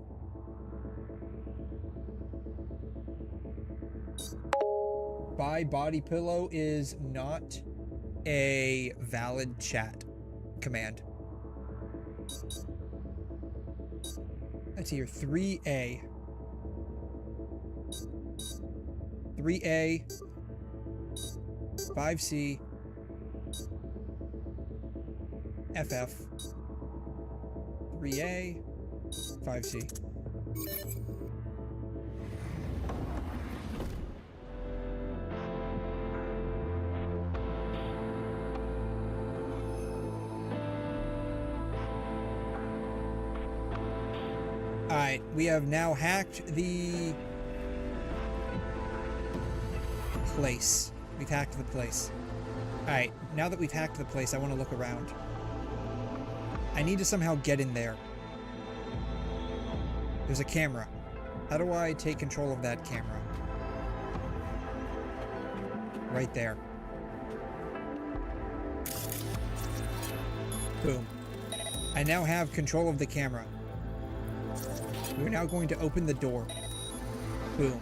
Buy body pillow is not a valid chat command. Let's see here, 3A. 3A, 5C, FF, 3A, 5C. Alright, we have now hacked the place. We've hacked the place. Alright, now that we've hacked the place, I want to look around. I need to somehow get in there. There's a camera. How do I take control of that camera? Right there. Boom. I now have control of the camera. We're now going to open the door. Boom.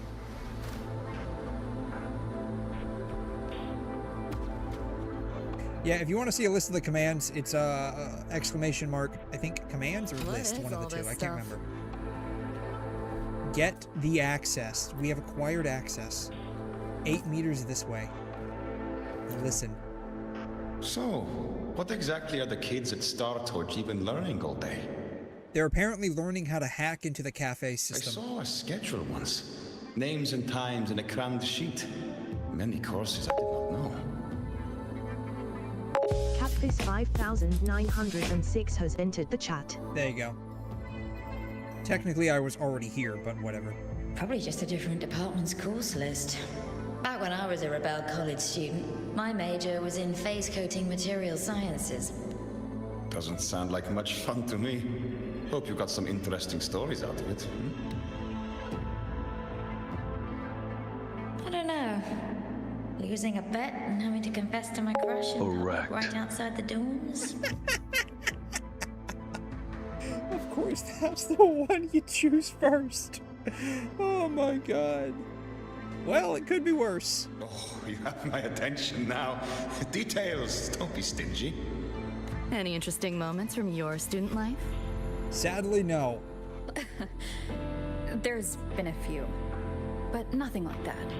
Yeah, if you want to see a list of the commands, it's exclamation mark, I think commands or list, one of the two, I can't remember. Get the access. We have acquired access. 8 meters this way. Listen. So, what exactly are the kids at 𝘬𝘬𝘺 been learning all day? They're apparently learning how to hack into the cafe system. I saw a schedule once. Names and times in a crammed sheet. Many courses I did not know. Catfish 5906 has entered the chat. There you go. Technically, I was already here, but whatever. Probably just a different department's course list. Back when I was a Rebel College student, my major was in phase coating material sciences. Doesn't sound like much fun to me. Hope you got some interesting stories out of it. I don't know. Losing a bet and having to confess to my crush right outside the dorms. Of course, that's the one you choose first. Oh my god. Well, it could be worse. Oh, you have my attention now. Details, don't be stingy. Any interesting moments from your student life? Sadly, no. There's been a few, but nothing like that.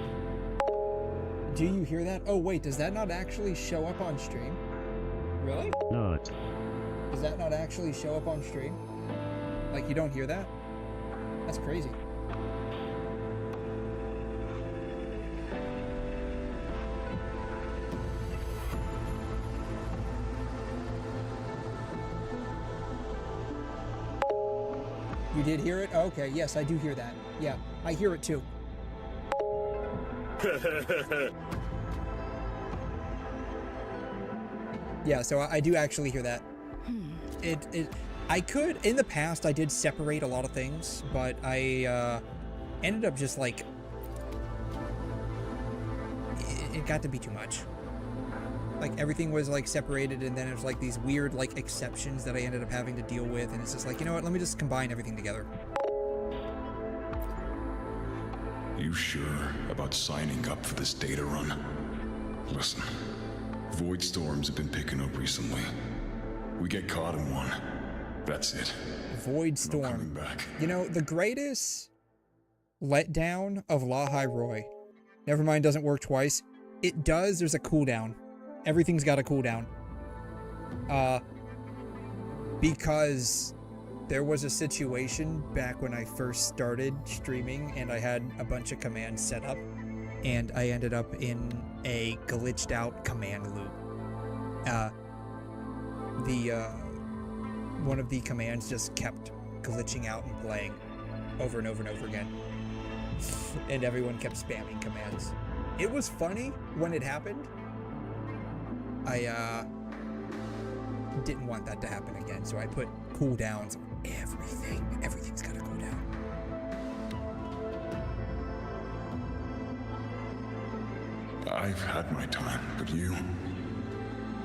Do you hear that? Oh wait, does that not actually show up on stream? Really? Not. Does that not actually show up on stream? Like, you don't hear that? That's crazy. You did hear it? Okay, yes, I do hear that. Yeah, I hear it too. Yeah, so I do actually hear that. I could, in the past, I did separate a lot of things, but I ended up just like, it got to be too much. Like, everything was like separated, and then it was like these weird like exceptions that I ended up having to deal with, and it's just like, you know what, let me just combine everything together. You sure about signing up for this data run? Listen, void storms have been picking up recently. We get caught in one. That's it. Void storm. No coming back. You know, the greatest letdown of 𝘠𝘠𝘧. Nevermind doesn't work twice. It does, there's a cooldown. Everything's got a cooldown. Because there was a situation back when I first started streaming and I had a bunch of commands set up and I ended up in a glitched out command loop. One of the commands just kept glitching out and playing over and over and over again. And everyone kept spamming commands. It was funny when it happened. I didn't want that to happen again, so I put cooldowns on everything. Everything's got a cooldown. I've had my time, but you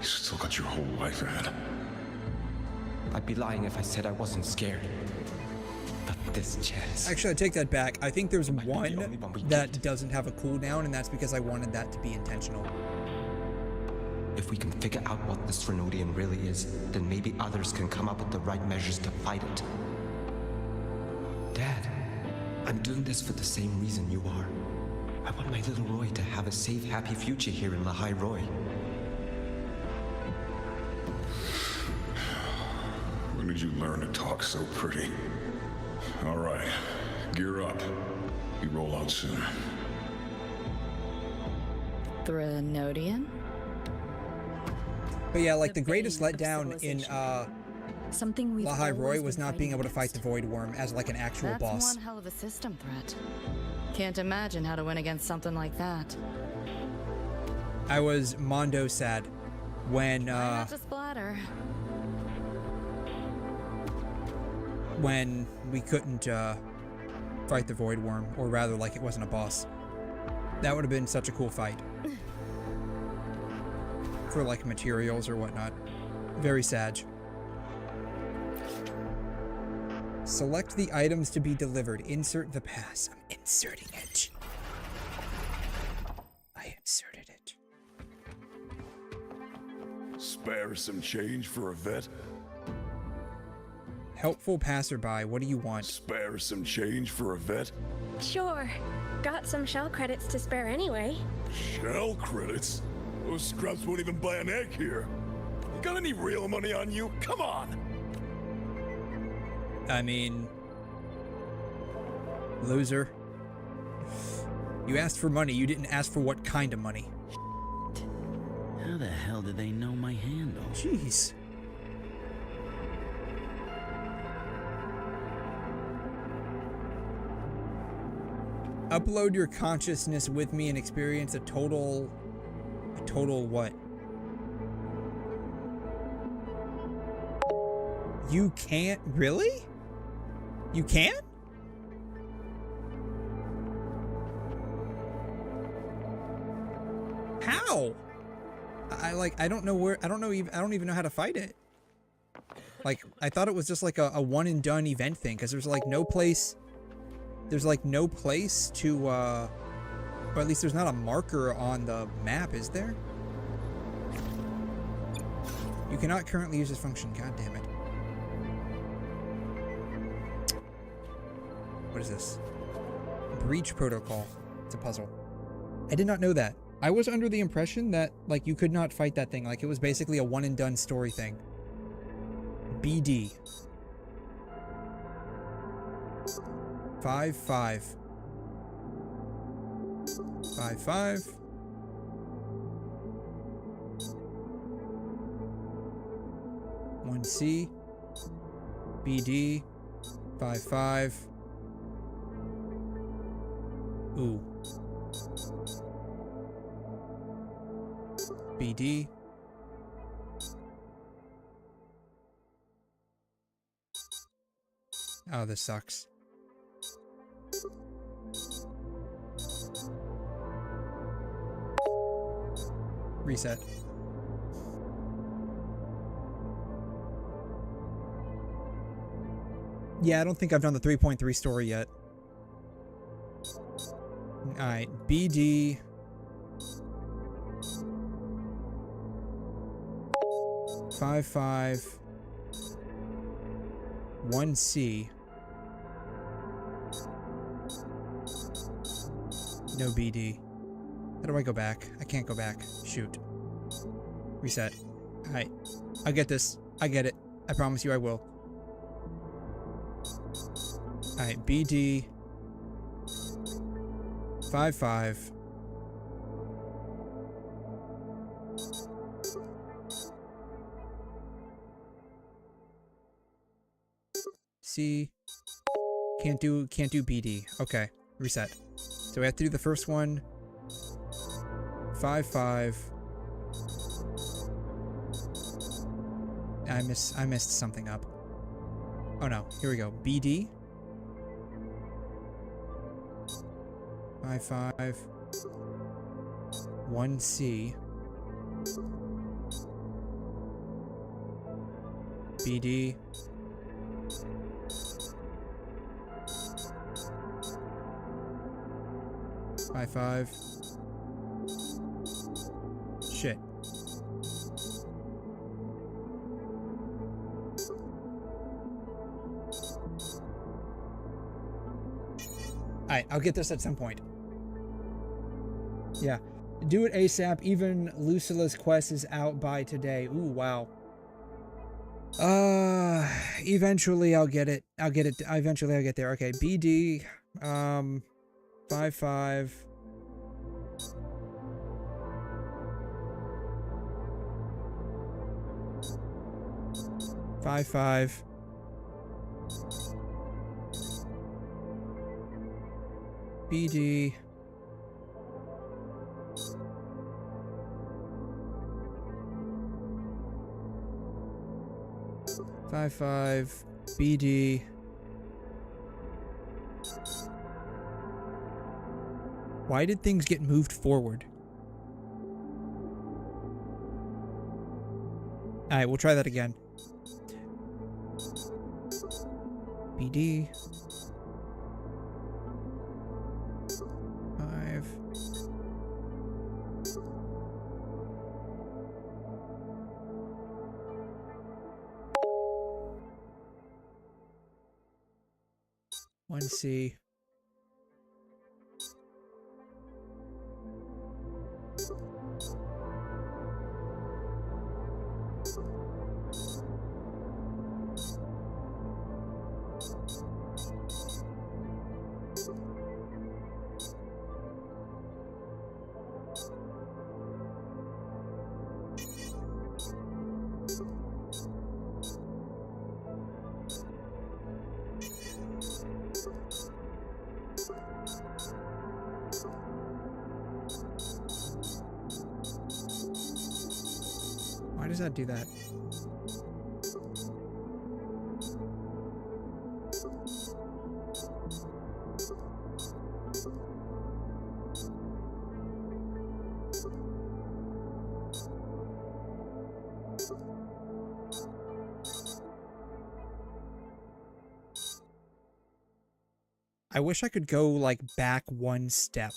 still got your whole life ahead. I'd be lying if I said I wasn't scared. But this chance... Actually, I take that back. I think there's one that doesn't have a cooldown, and that's because I wanted that to be intentional. If we can figure out what this 𝘧𝘬𝘺 really is, then maybe others can come up with the right measures to fight it. Dad, I'm doing this for the same reason you are. I want my little Roy to have a safe, happy future here in 𝘠𝘠𝘺. When did you learn to talk so pretty? All right, gear up. We roll out soon. 𝘧𝘬𝘺? But yeah, like the greatest letdown in 𝘠𝘠𝘺 was not being able to fight the Void Worm as like an actual boss. That's one hell of a system threat. Can't imagine how to win against something like that. I was mondo sad when not to splatter. When we couldn't fight the Void Worm, or rather like it wasn't a boss. That would have been such a cool fight. For like materials or whatnot. Very sad. Select the items to be delivered. Insert the pass. I'm inserting it. I inserted it. Spare some change for a vet? Helpful passerby, what do you want? Spare some change for a vet? Sure. Got some shell credits to spare anyway. Shell credits? Those scrubs won't even buy an egg here. You got any real money on you? Come on! I mean... Loser. You asked for money, you didn't ask for what kind of money. How the hell did they know my handle? Jeez. Upload your consciousness with me and experience a total what? You can't? Really? You can't? How? I don't know where, I don't even know how to fight it. Like, I thought it was just like a one and done event thing, because there's like no place to, or at least there's not a marker on the map, is there? You cannot currently use this function, god damn it. What is this? Breach protocol. It's a puzzle. I did not know that. I was under the impression that, like, you could not fight that thing. Like, it was basically a one and done story thing. BD. 5-5. 5-5. One C. BD. 5-5. Ooh. BD. Oh, this sucks. Reset. Yeah, I don't think I've done the 3.3 story yet. Alright, BD. 5-5. 1C. No BD. How do I go back? I can't go back. Shoot. Reset. Alright. I'll get this. I get it. I promise you I will. Alright, BD. 5-5. C. Can't do BD. Okay. Reset. So we have to do the first one. 5-5. I messed something up. Oh no. Here we go. BD. 5-5. 1C. BD. 5-5. Shit. Alright, I'll get this at some point. Yeah. Do it ASAP. Even Lucilia's quest is out by today. Ooh, wow. Eventually I'll get it. Eventually I'll get there. Okay, BD. 5-5. BD. 5-5. BD. Why did things get moved forward? Alright, we'll try that again. BD. 5. 1C. Why does that do that? I wish I could go, like, back one step.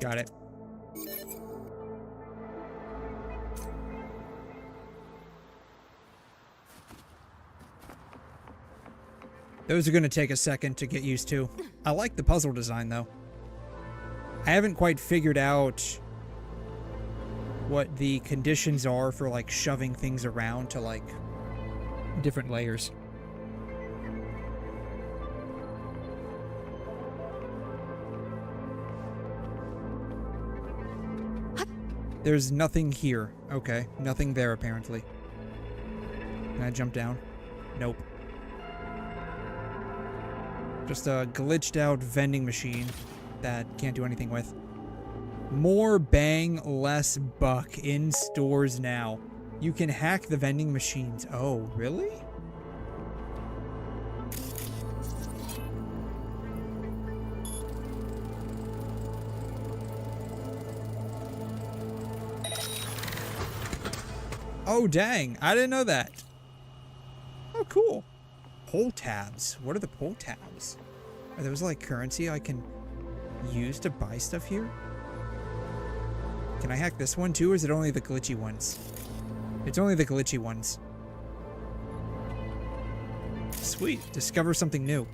Got it. Those are going to take a second to get used to. I like the puzzle design, though. I haven't quite figured out what the conditions are for, like, shoving things around to, like, different layers. There's nothing here. Okay, nothing there, apparently. Can I jump down? Nope. Just a glitched out vending machine that can't do anything with. More bang, less buck in stores now. You can hack the vending machines. Oh, really? Oh, dang. I didn't know that. Oh, cool. Pull tabs. What are the pull tabs? Are those like currency I can use to buy stuff here? Can I hack this one too, or is it only the glitchy ones? It's only the glitchy ones. Sweet. Discover something new.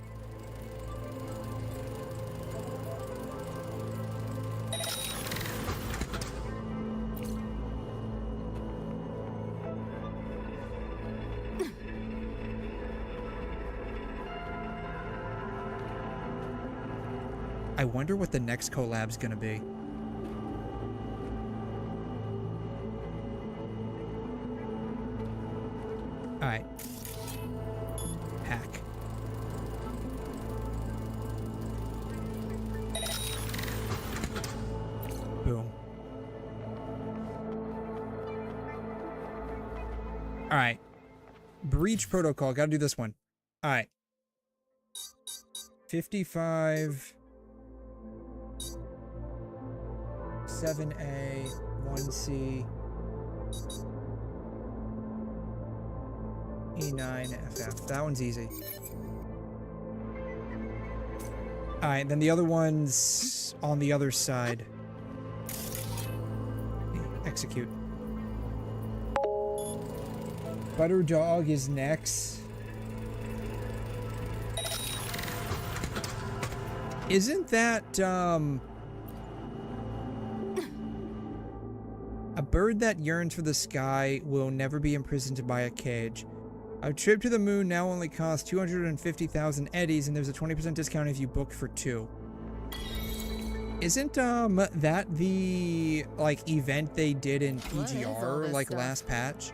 I wonder what the next collab's gonna be. Alright. Hack. Boom. Alright. Breach protocol. Gotta do this one. Alright. 55... 7A, 1C, E9FF. That one's easy. Alright, then the other one's on the other side. Execute. Butter Dog is next. Isn't that, a bird that yearns for the sky will never be imprisoned by a cage. A trip to the moon now only costs 250,000 eddies, and there's a 20% discount if you book for 2. Isn't that the like event they did in PGR like last patch?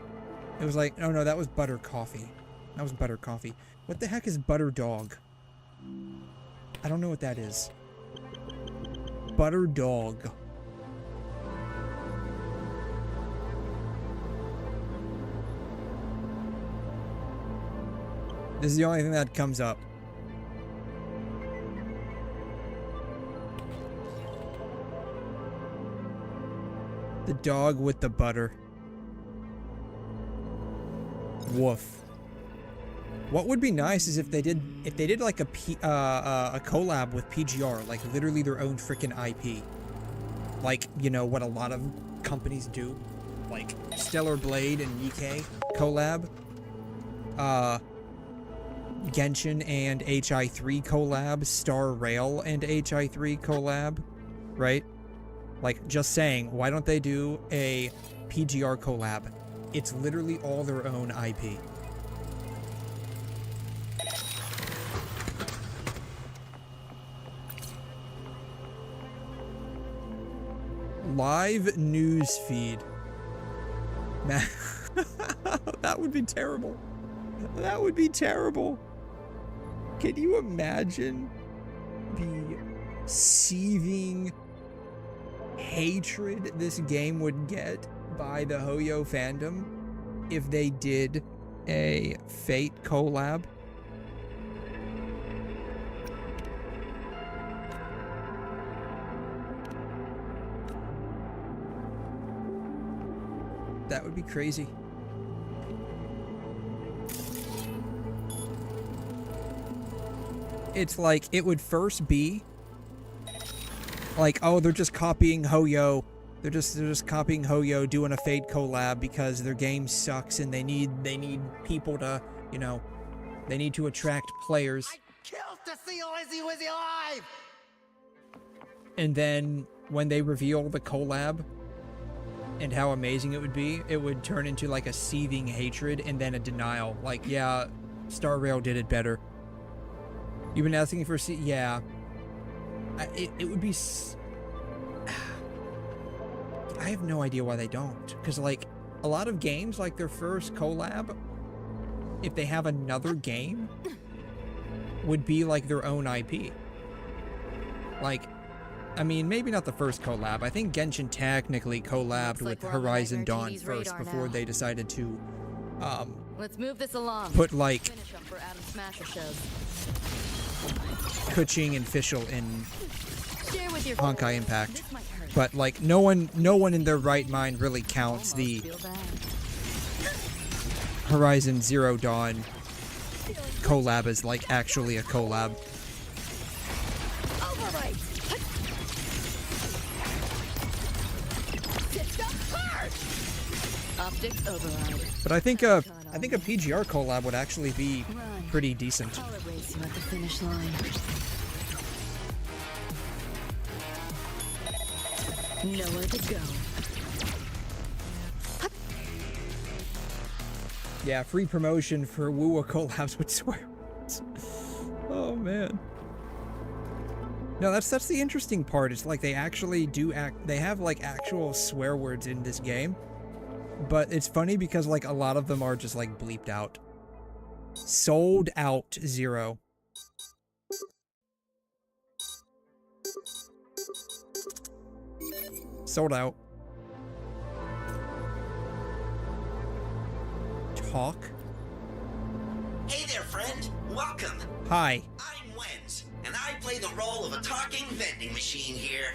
It was like, oh no, that was butter coffee. That was butter coffee. What the heck is butter dog? I don't know what that is. Butter dog. This is the only thing that comes up. The dog with the butter. Woof. What would be nice is if they did like a collab with PGR, like literally their own freaking IP. Like, you know, what a lot of companies do. Like Stellar Blade and 𝘰𝘮 collab. Genshin and 𝘐𝘮 collab. Star Rail and 𝘐𝘮 collab. Right? Like, just saying, why don't they do a PGR collab? It's literally all their own IP. Live news feed. Man, that would be terrible. That would be terrible. Can you imagine the seething hatred this game would get by the Hyo fandom if they did a Fate collab? That would be crazy. It's like, it would first be like, oh, they're just copying Hyo. They're just copying Hyo doing a Fate collab because their game sucks and they need people to, you know, they need to attract players. I killed to see 𝘧𝘬𝘬𝘺 alive. And then when they reveal the collab and how amazing it would turn into like a seething hatred and then a denial. Like, yeah, Star Rail did it better. You've been asking for yeah. It would be. I have no idea why they don't. Because, like, a lot of games, like their first collab, if they have another game, would be like their own IP. Like, I mean, maybe not the first collab. I think Genshin technically collabed with Horizon Dawn first before they decided to, let's move this along. Put, like, Finish up for Adam Smasher shows. 𝘐𝘮 and Fischl in Honkai Impact. But, like, no one in their right mind really counts the Horizon Zero Dawn collab as, like, actually a collab. But I think a PGR collab would actually be pretty decent. I'll erase you at the finish line. Nowhere to go. Yeah, free promotion for WuWa collabs with swear words. Oh man. No, that's the interesting part. It's like they actually they have like actual swear words in this game. But it's funny because like a lot of them are just like bleeped out. Sold out 0. Sold out. Talk. Hey there, friend. Welcome. Hi. I'm 𝘬𝘬𝘺, and I play the role of a talking vending machine here.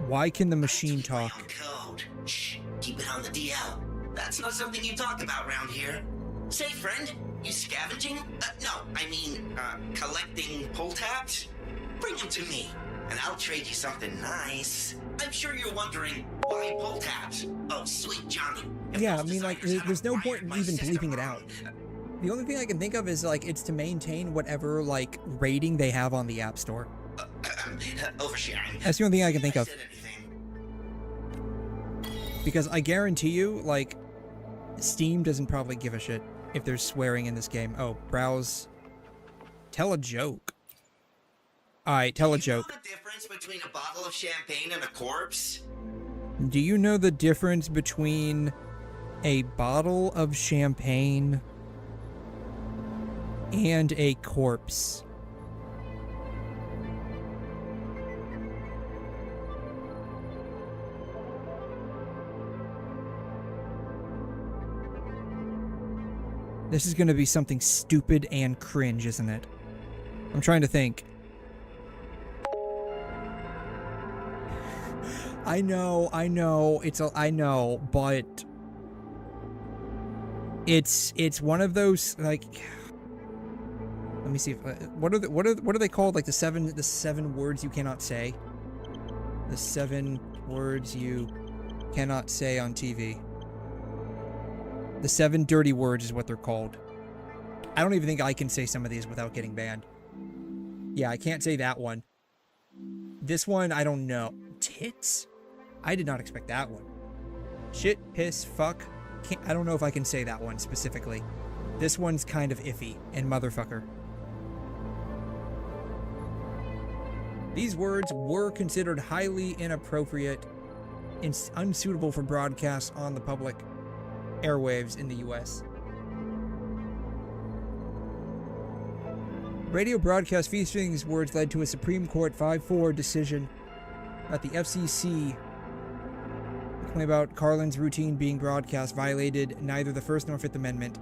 Why can the machine talk? Code. Shh. Keep it on the DL. That's not something you talk about around here. Say, friend, you scavenging? No, I mean, collecting pull tabs? Bring them to me, and I'll trade you something nice. I'm sure you're wondering, why pull tabs? Oh, sweet Johnny. Yeah, I mean, like, there's no point in even bleeping it out. The only thing I can think of is, like, it's to maintain whatever, like, rating they have on the App Store. Oversharing. That's the only thing I can think of. Because I guarantee you, like, Steam doesn't probably give a shit if there's swearing in this game. Oh, browse. Tell a joke. Alright, tell a joke. Do you know the difference between a bottle of champagne and a corpse? Do you know the difference between a bottle of champagne, and a corpse. This is gonna be something stupid and cringe, isn't it? I'm trying to think. I know, but it's one of those, like, let me see if what are they called? Like the seven words you cannot say. The 7 words you cannot say on TV. The 7 dirty words is what they're called. I don't even think I can say some of these without getting banned. Yeah, I can't say that one. This one, I don't know. Tits? I did not expect that one. Shit, piss, fuck. I don't know if I can say that one specifically. This one's kind of iffy. And motherfucker. These words were considered highly inappropriate and unsuitable for broadcast on the public airwaves in the US. Radio broadcast featuring these words led to a Supreme Court 5-4 decision that the FCC claim about Carlin's routine being broadcast violated neither the First nor Fifth Amendment.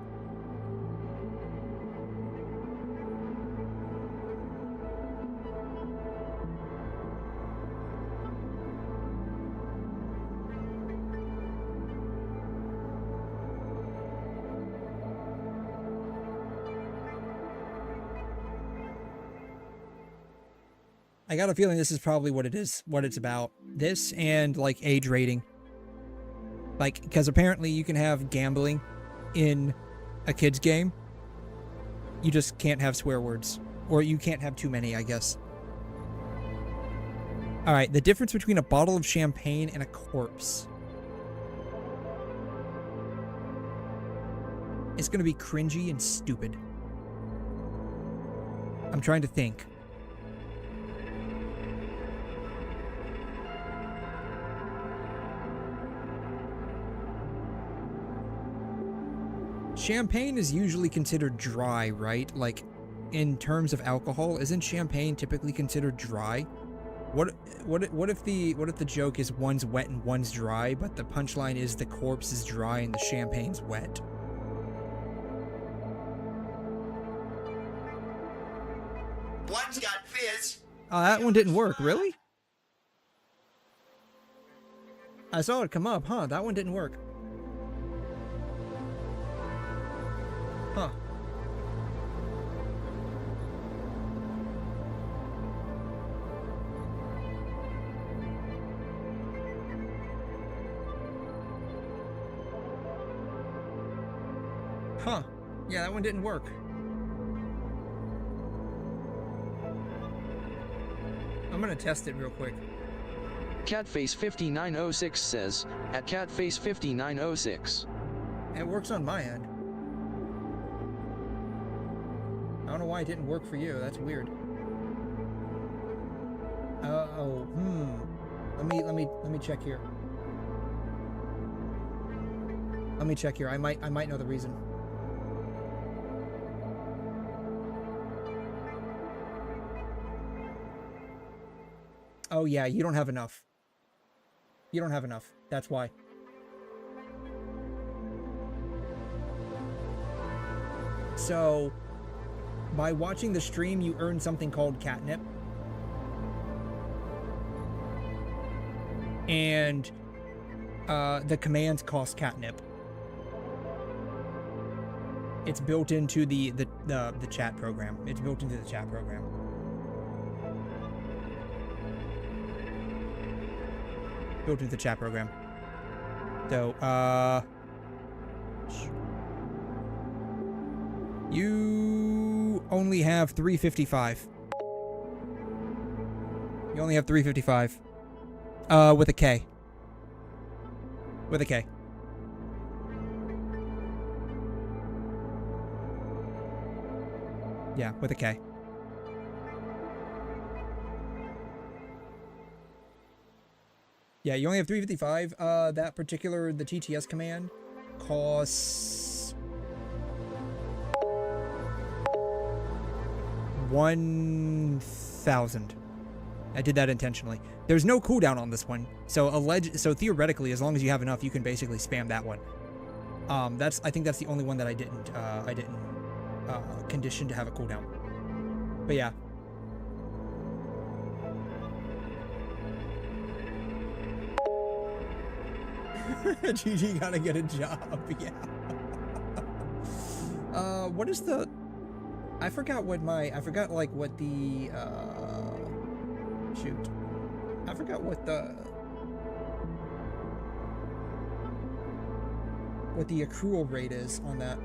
I got a feeling this is probably what it is, what it's about. This and, like, age rating. Like, because apparently you can have gambling in a kid's game. You just can't have swear words. Or you can't have too many, I guess. Alright, the difference between a bottle of champagne and a corpse. It's gonna be cringy and stupid. I'm trying to think. Champagne is usually considered dry, right? Like, in terms of alcohol, isn't champagne typically considered dry? What if the joke is one's wet and one's dry, but the punchline is the corpse is dry and the champagne's wet? One's got fizz. Oh, that one didn't work, really? I saw it come up, huh? That one didn't work. Huh. Huh. Yeah, that one didn't work. I'm gonna test it real quick. Catface5906 says, at Catface5906. It works on my end. I don't know why it didn't work for you. That's weird. Let me check here. Let me check here. I might know the reason. Oh yeah, you don't have enough. You don't have enough. That's why. So, by watching the stream, you earn something called catnip. And the commands cost catnip. It's built into the chat program. It's built into the chat program. Built into the chat program. So, you only have 355. You only have 355. With a K. With a K. Yeah, with a K. Yeah, you only have 355. That particular, the TTS command costs 1,000. I did that intentionally. There's no cooldown on this one, so theoretically, as long as you have enough, you can basically spam that one. I think that's the only one that I didn't condition to have a cooldown. But yeah. GG gotta get a job, yeah. What is the... I forgot like what the, shoot. I forgot what the accrual rate is on that.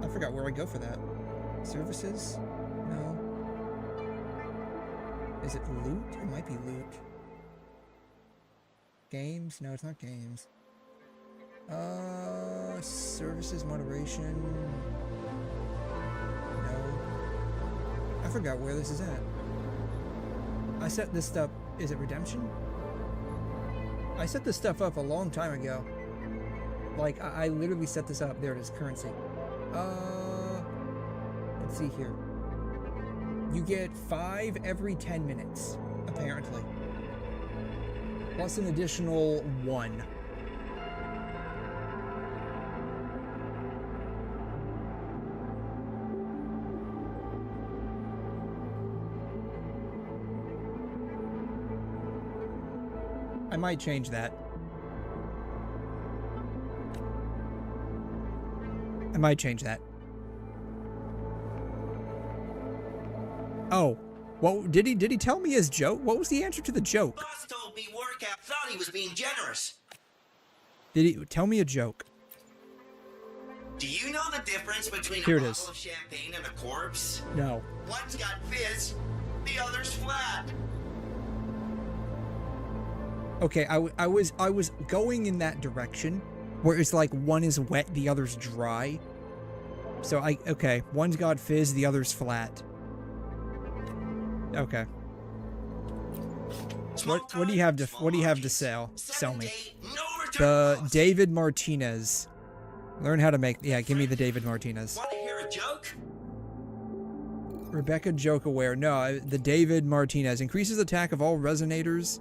I forgot where I go for that. Services? No. Is it loot? It might be loot. Games? No, it's not games. Services, moderation. No. I forgot where this is at. I set this stuff. Is it redemption? I set this stuff up a long time ago. Like, I literally set this up. There it is, currency. Let's see here. You get 5 every 10 minutes, apparently. Plus an additional 1. I might change that. I might change that. Oh. Well, did he tell me his joke? What was the answer to the joke? Boss told me Warcap thought he was being generous. Did he tell me a joke? Do you know the difference between Here a it bottle is. of champagne and a corpse? No. One's got fizz, the other's flat. Okay, I was going in that direction where it's like one is wet, the other's dry. So okay, one's got fizz, the other's flat. Okay. What do you have to sell me? The David Martinez. Learn how to make, yeah, give me the David Martinez. Want to hear a joke? Rebecca joke aware. No, the David Martinez increases attack of all resonators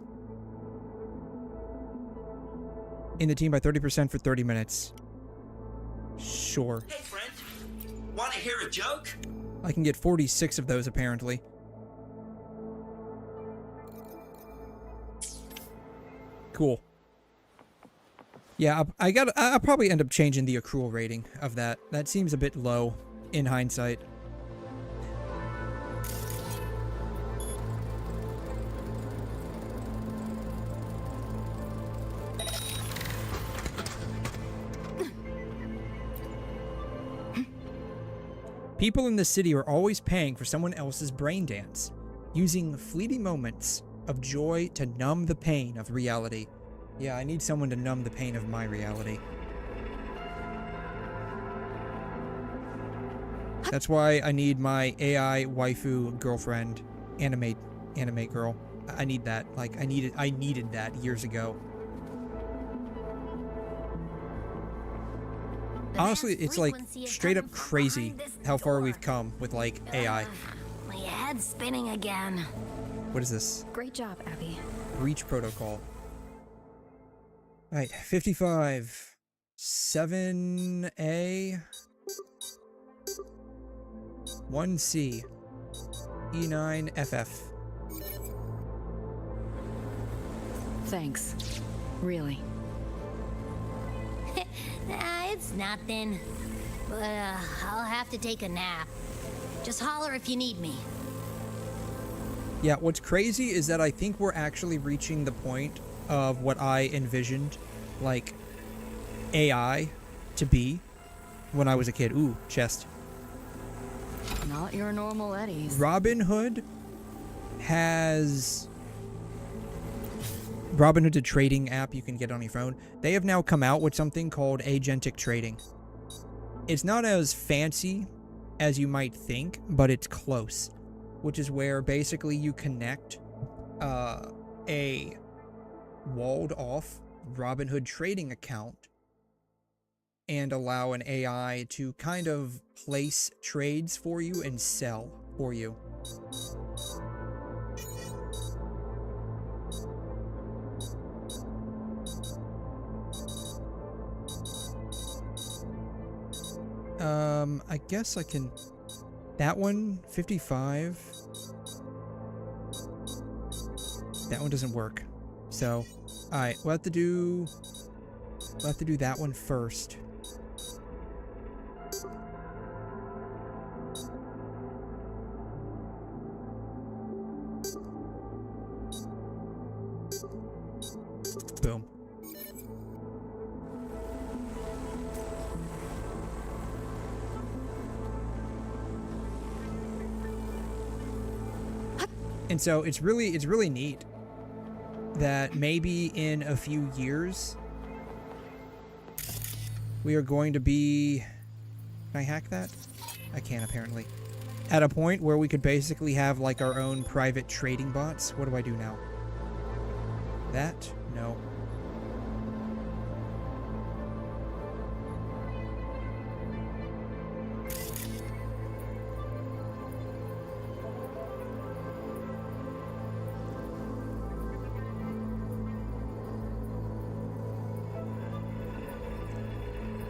in the team by 30% for 30 minutes. Sure. Hey friend, want to hear a joke? I can get 46 of those apparently. Cool. Yeah, I'll probably end up changing the accrual rating of that. That seems a bit low in hindsight. People in the city are always paying for someone else's brain dance, using fleeting moments of joy to numb the pain of reality. Yeah, I need someone to numb the pain of my reality. That's why I need my AI waifu girlfriend, anime girl. I need that. Like, I needed that years ago. Honestly, it's like straight up crazy how far we've come with like AI. My head's spinning again. What is this? Great job, Abby. Breach protocol. Alright, 55. 7A. 1C. E9FF. Thanks. Really. It's nothing. But I'll have to take a nap. Just holler if you need me. Yeah, what's crazy is that I think we're actually reaching the point of what I envisioned, like, AI to be when I was a kid. Ooh, chest. Not your normal Eddies. Robinhood has... Robinhood's a trading app you can get on your phone. They have now come out with something called agentic trading. It's not as fancy as you might think, but it's close. Which is where basically you connect a walled off Robinhood trading account and allow an AI to kind of place trades for you and sell for you. I guess I can... That one, 55. That one doesn't work. So, alright, we'll have to do that one first. Boom. And so it's really neat that maybe in a few years we are going to be... Can I hack that? I can, apparently. At a point where we could basically have like our own private trading bots. What do I do now? That? No.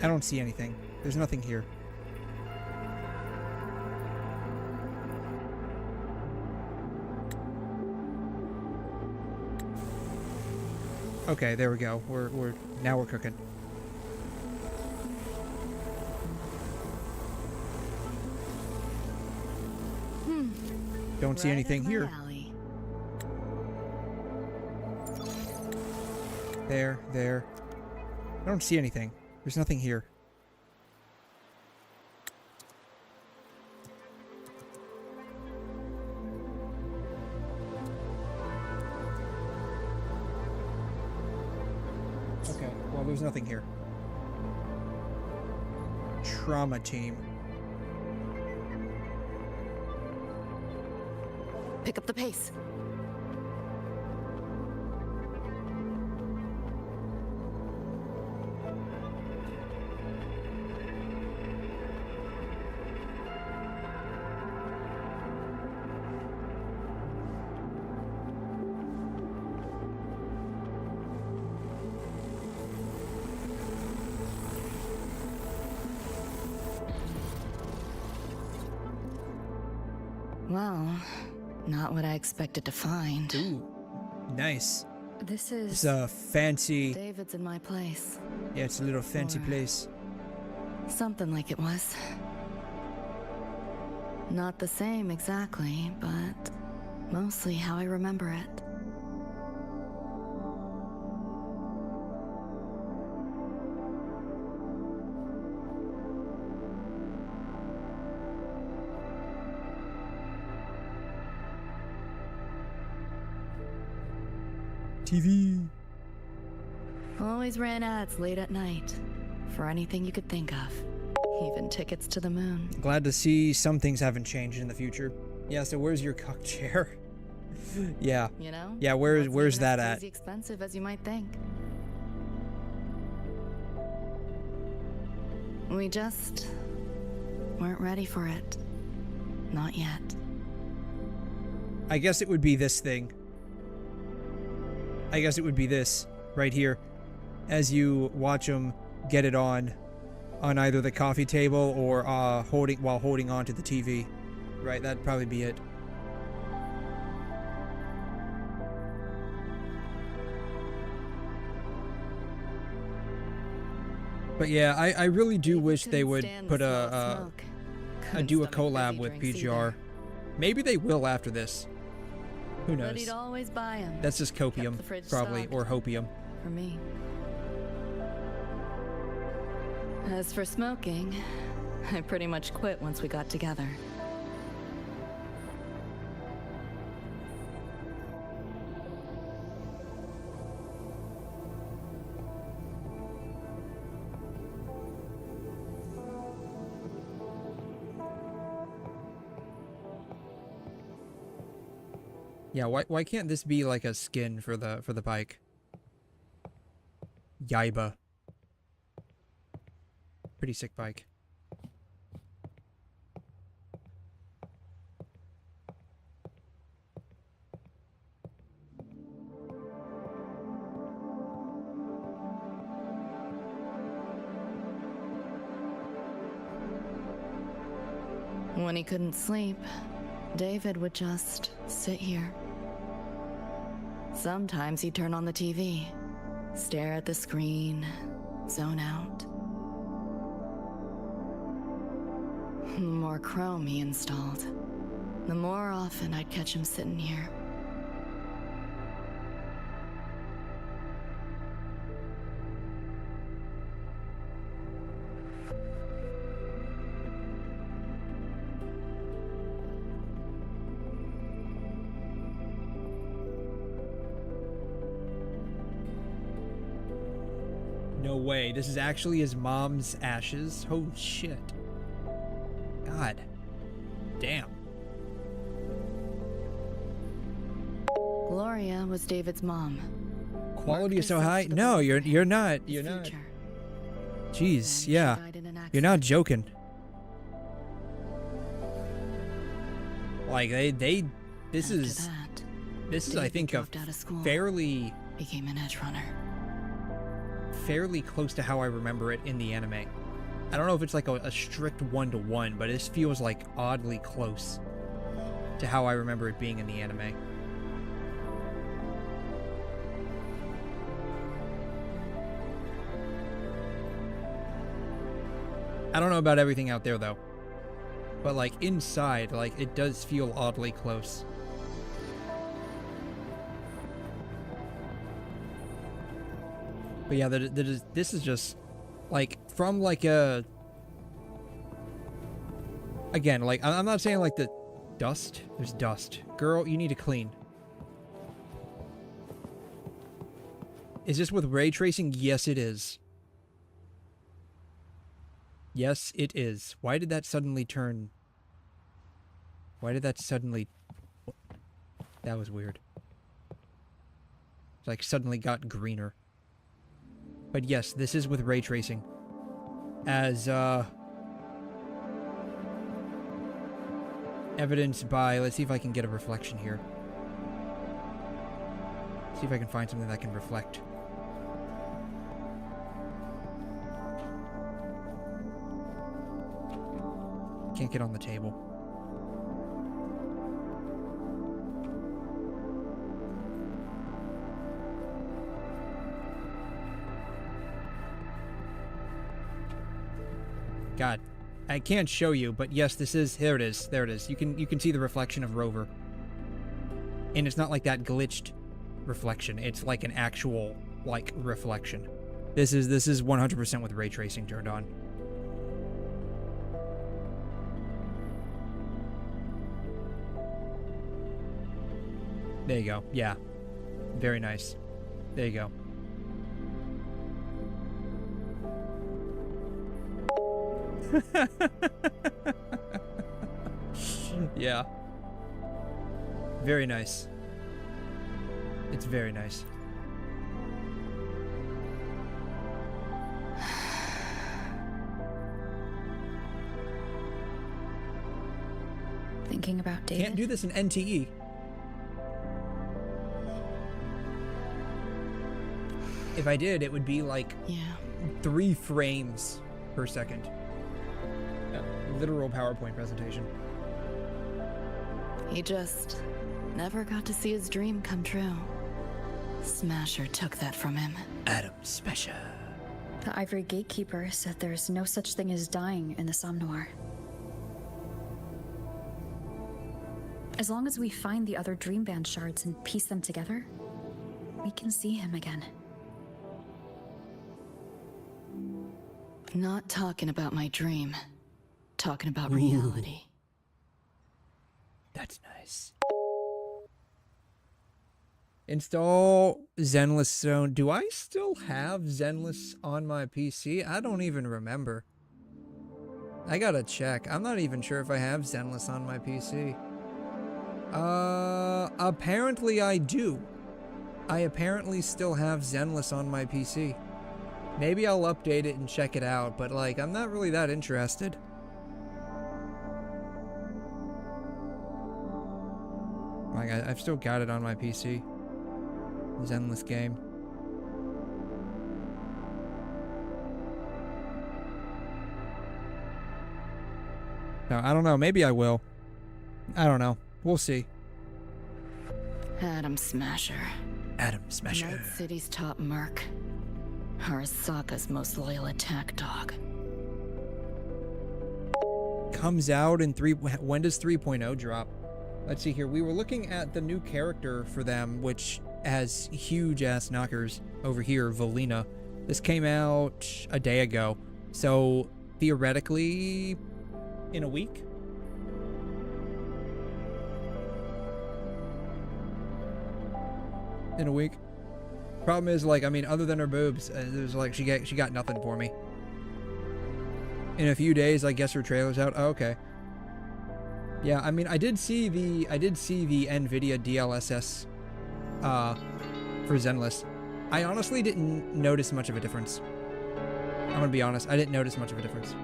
I don't see anything. There's nothing here. Okay, there we go. Now we're cooking. Don't see anything here. There. I don't see anything. There's nothing here. Okay, well, there's nothing here. Trauma team. Pick up the pace. Well, not what I expected to find. Ooh, nice. This is... It's a fancy... David's in my place. Yeah, it's a little fancy place. Something like it was. Not the same exactly, but mostly how I remember it. TV. Always ran ads late at night for anything you could think of, even tickets to the moon. Glad to see some things haven't changed in the future. Yeah, so where's your cuck chair? Yeah. You know? Yeah, where's that at? As expensive as you might think. We just weren't ready for it. Not yet. I guess it would be this thing. I guess it would be this right here as you watch them get it on either the coffee table or while holding on to the TV. Right, that'd probably be it. But yeah, I really do wish they would put do a collab with PGR. Maybe they will after this. Who knows? But he'd always buy 'em. That's just copium, probably, or hopium. For me. As for smoking, I pretty much quit once we got together. Yeah, why can't this be like a skin for the bike? 𝘐'𝘮. Pretty sick bike. When he couldn't sleep, David would just sit here. Sometimes he'd turn on the TV, stare at the screen, zone out. The more Chrome he installed, the more often I'd catch him sitting here. No way. This is actually his mom's ashes? Oh, shit. God. Damn. Gloria was David's mom. Quality is so high? No, you're not. You're not. Jeez, yeah. You're not joking. Like, this is I think a fairly became an edge runner. Fairly close to how I remember it in the anime. I don't know if it's like a strict 1-to-1, but this feels like oddly close to how I remember it being in the anime. I don't know about everything out there though, but like inside, like it does feel oddly close. But yeah, this is just, like, from, like, a... Again, like, I'm not saying, like, the dust. There's dust. Girl, you need to clean. Is this with ray tracing? Yes, it is. Yes, it is. Why did that suddenly turn... Why did that suddenly... That was weird. It's like, suddenly got greener. But yes, this is with ray tracing. As, evidenced by... Let's see if I can get a reflection here. See if I can find something that can reflect. Can't get on the table. God, I can't show you, but yes, this is... There it is. There it is. You can see the reflection of Rover. And it's not like that glitched reflection. It's like an actual, like, reflection. This is 100% with ray tracing turned on. There you go. Yeah. Very nice. There you go. Yeah. Very nice. It's very nice. Thinking about David. Can't do this in NTE. If I did, it would be like 3 frames per second. A literal PowerPoint presentation. He just never got to see his dream come true. Smasher took that from him. Adam Smasher. The Ivory Gatekeeper said there's no such thing as dying in the 𝘠𝘬. As long as we find the other dream band shards and piece them together, we can see him again. Not talking about my dream. Talking about reality. That's nice. Install Zenless Zone. Do I still have Zenless on my PC? I don't even remember. I gotta check. I'm not even sure if I have Zenless on my PC. Apparently I do. I apparently still have Zenless on my PC. Maybe I'll update it and check it out, but like, I'm not really that interested. Like, I've still got it on my PC. This endless game. No, I don't know. Maybe I will. I don't know. We'll see. Atom Smasher. Atom Smasher. Night City's top merc. Arasaka's most loyal attack dog. Comes out in when does 3.0 drop? Let's see here. We were looking at the new character for them, which has huge ass knockers over here, Volina. This came out a day ago. So theoretically in a week. In a week. Problem is, like, I mean, other than her boobs, there's like she got nothing for me. In a few days, I guess her trailer's out. Oh, okay. Yeah, I mean, I did see the NVIDIA DLSS for Zenless. I honestly didn't notice much of a difference. I'm gonna be honest, I didn't notice much of a difference.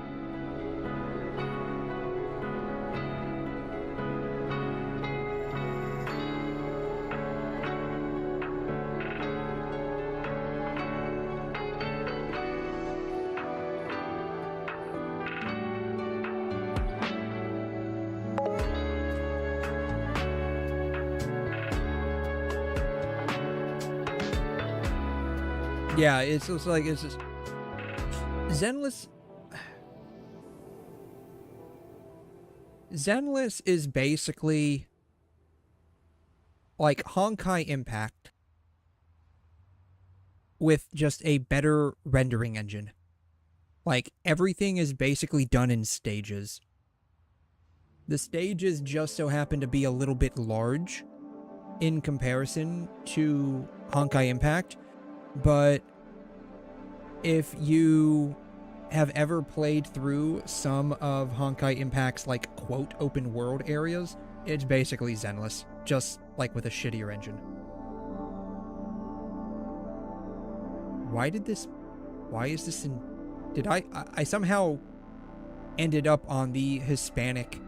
Yeah, it's just like, it's just Zenless is basically like Honkai Impact with just a better rendering engine. Like, everything is basically done in stages. The stages just so happen to be a little bit large in comparison to Honkai Impact, but if you have ever played through some of Honkai Impact's, like, quote, open world areas, it's basically Zenless, just, like, with a shittier engine. Why is this in... Did I somehow ended up on the Hispanic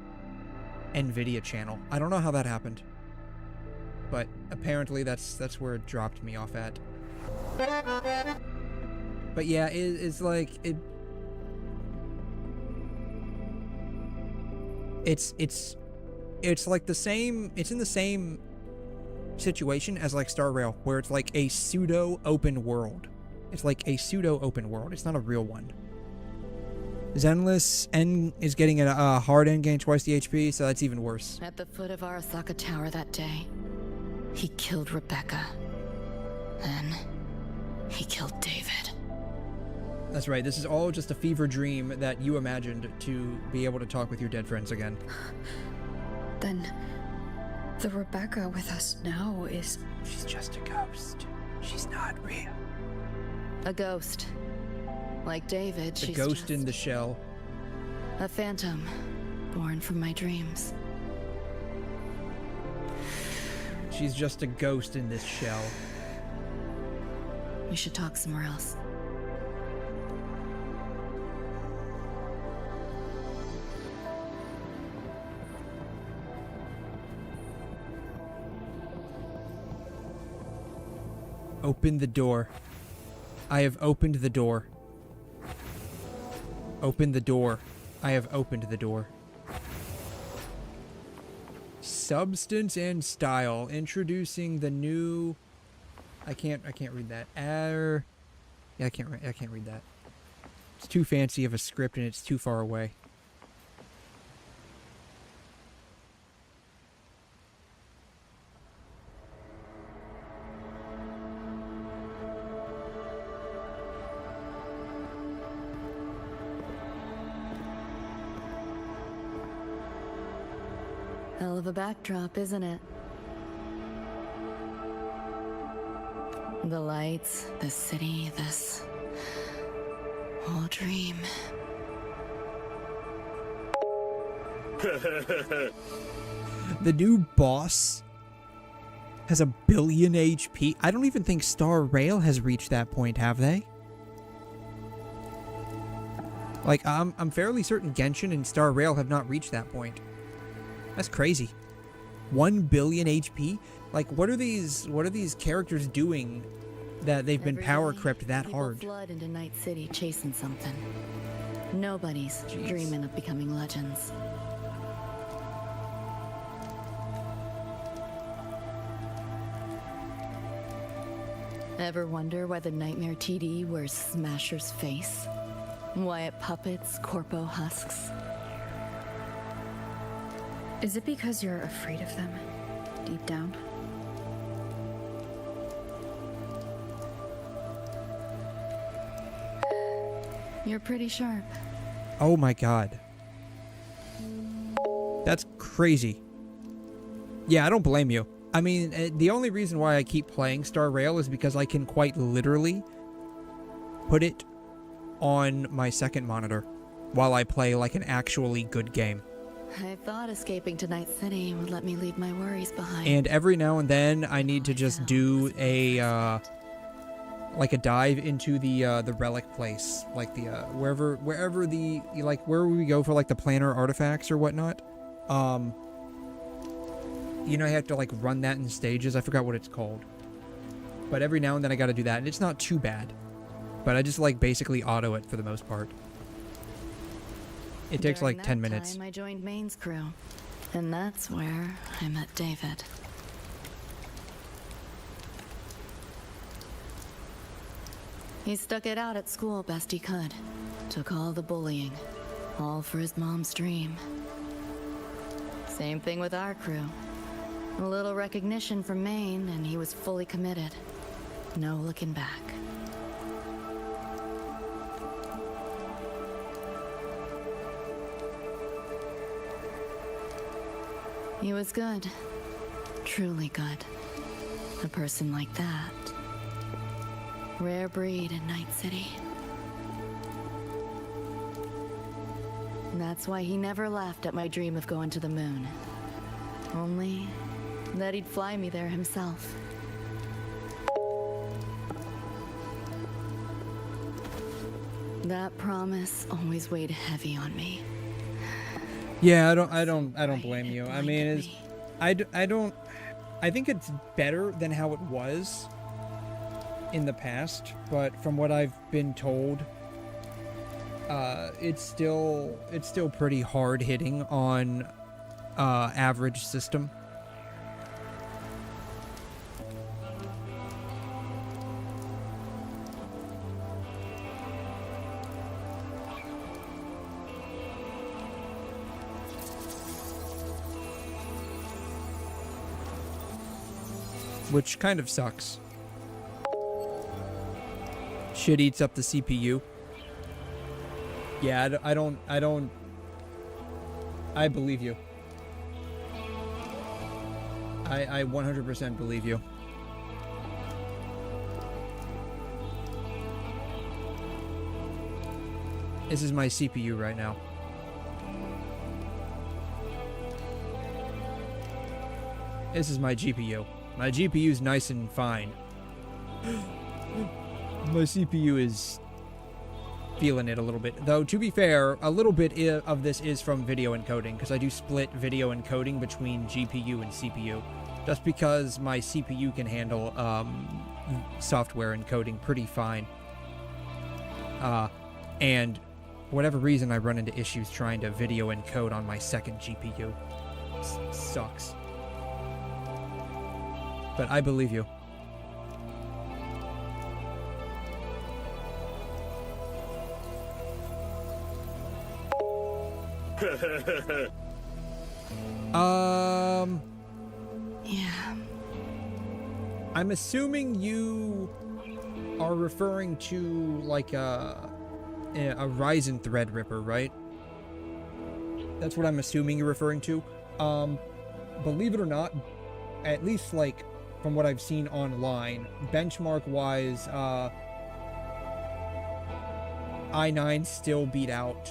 NVIDIA channel. I don't know how that happened, but apparently that's where it dropped me off at. But yeah, it's like it's like the same. It's in the same situation as like Star Rail, where it's like a pseudo open world. It's like a pseudo open world. It's not a real one. Zenless is getting a hard end gain twice the HP, so that's even worse. At the foot of Arasaka Tower that day, he killed Rebecca. Then he killed David. That's right, this is all just a fever dream that you imagined to be able to talk with your dead friends again. Then the Rebecca with us now is... She's just a ghost. She's not real. A ghost. Like David, she's just... a ghost in the shell. A phantom, born from my dreams. She's just a ghost in this shell. We should talk somewhere else. Open the door. I have opened the door. Open the door. I have opened the door. Substance and style. Introducing the new... I can't read that. Yeah, I can't read that. It's too fancy of a script and it's too far away. Hell of a backdrop, isn't it? The lights, the city, this whole dream. The new boss has 1 billion HP. I don't even think Star Rail has reached that point, have they? Like, I'm fairly certain Genshin and Star Rail have not reached that point. That's crazy. 1 billion HP? Like, what are these characters doing that they've been power crept that hard? People flood into Night City chasing something. Nobody's dreaming of becoming legends. Ever wonder why the Nightmare TD wears Smasher's face? Why it puppets Corpo husks? Is it because you're afraid of them, deep down? You're pretty sharp. Oh my god. That's crazy. Yeah, I don't blame you. I mean, the only reason why I keep playing Star Rail is because I can quite literally put it on my second monitor while I play like an actually good game. I thought escaping to Night City would let me leave my worries behind. And every now and then I need to just do a like a dive into the relic place, like the wherever the where we go for like the planar artifacts or whatnot. You know, I have to like run that in stages. I forgot what it's called. But every now and then I got to do that, and it's not too bad. But I just like basically auto it for the most part. It takes like 10 minutes. Time I joined Main's crew, and that's where I met David. He stuck it out at school best he could. Took all the bullying, all for his mom's dream. Same thing with our crew. A little recognition from Maine, and he was fully committed. No looking back. He was good. Truly good. A person like that. Rare breed in Night City. That's why he never laughed at my dream of going to the moon. Only that he'd fly me there himself. That promise always weighed heavy on me. Yeah, I don't blame you. I mean, I think it's better than how it was in the past, but from what I've been told, it's still pretty hard hitting on average system. Which kind of sucks. Shit eats up the CPU. Yeah, I believe you. I 100% believe you. This is my CPU right now. This is my GPU. My GPU is nice and fine. My CPU is feeling it a little bit. Though, to be fair, a little bit of this is from video encoding, because I do split video encoding between GPU and CPU. Just because my CPU can handle software encoding pretty fine. And for whatever reason, I run into issues trying to video encode on my second GPU. Sucks. But I believe you. Yeah. I'm assuming you are referring to like a Ryzen Threadripper, right? That's what I'm assuming you're referring to. Believe it or not, at least like from what I've seen online, benchmark-wise, i9 still beat out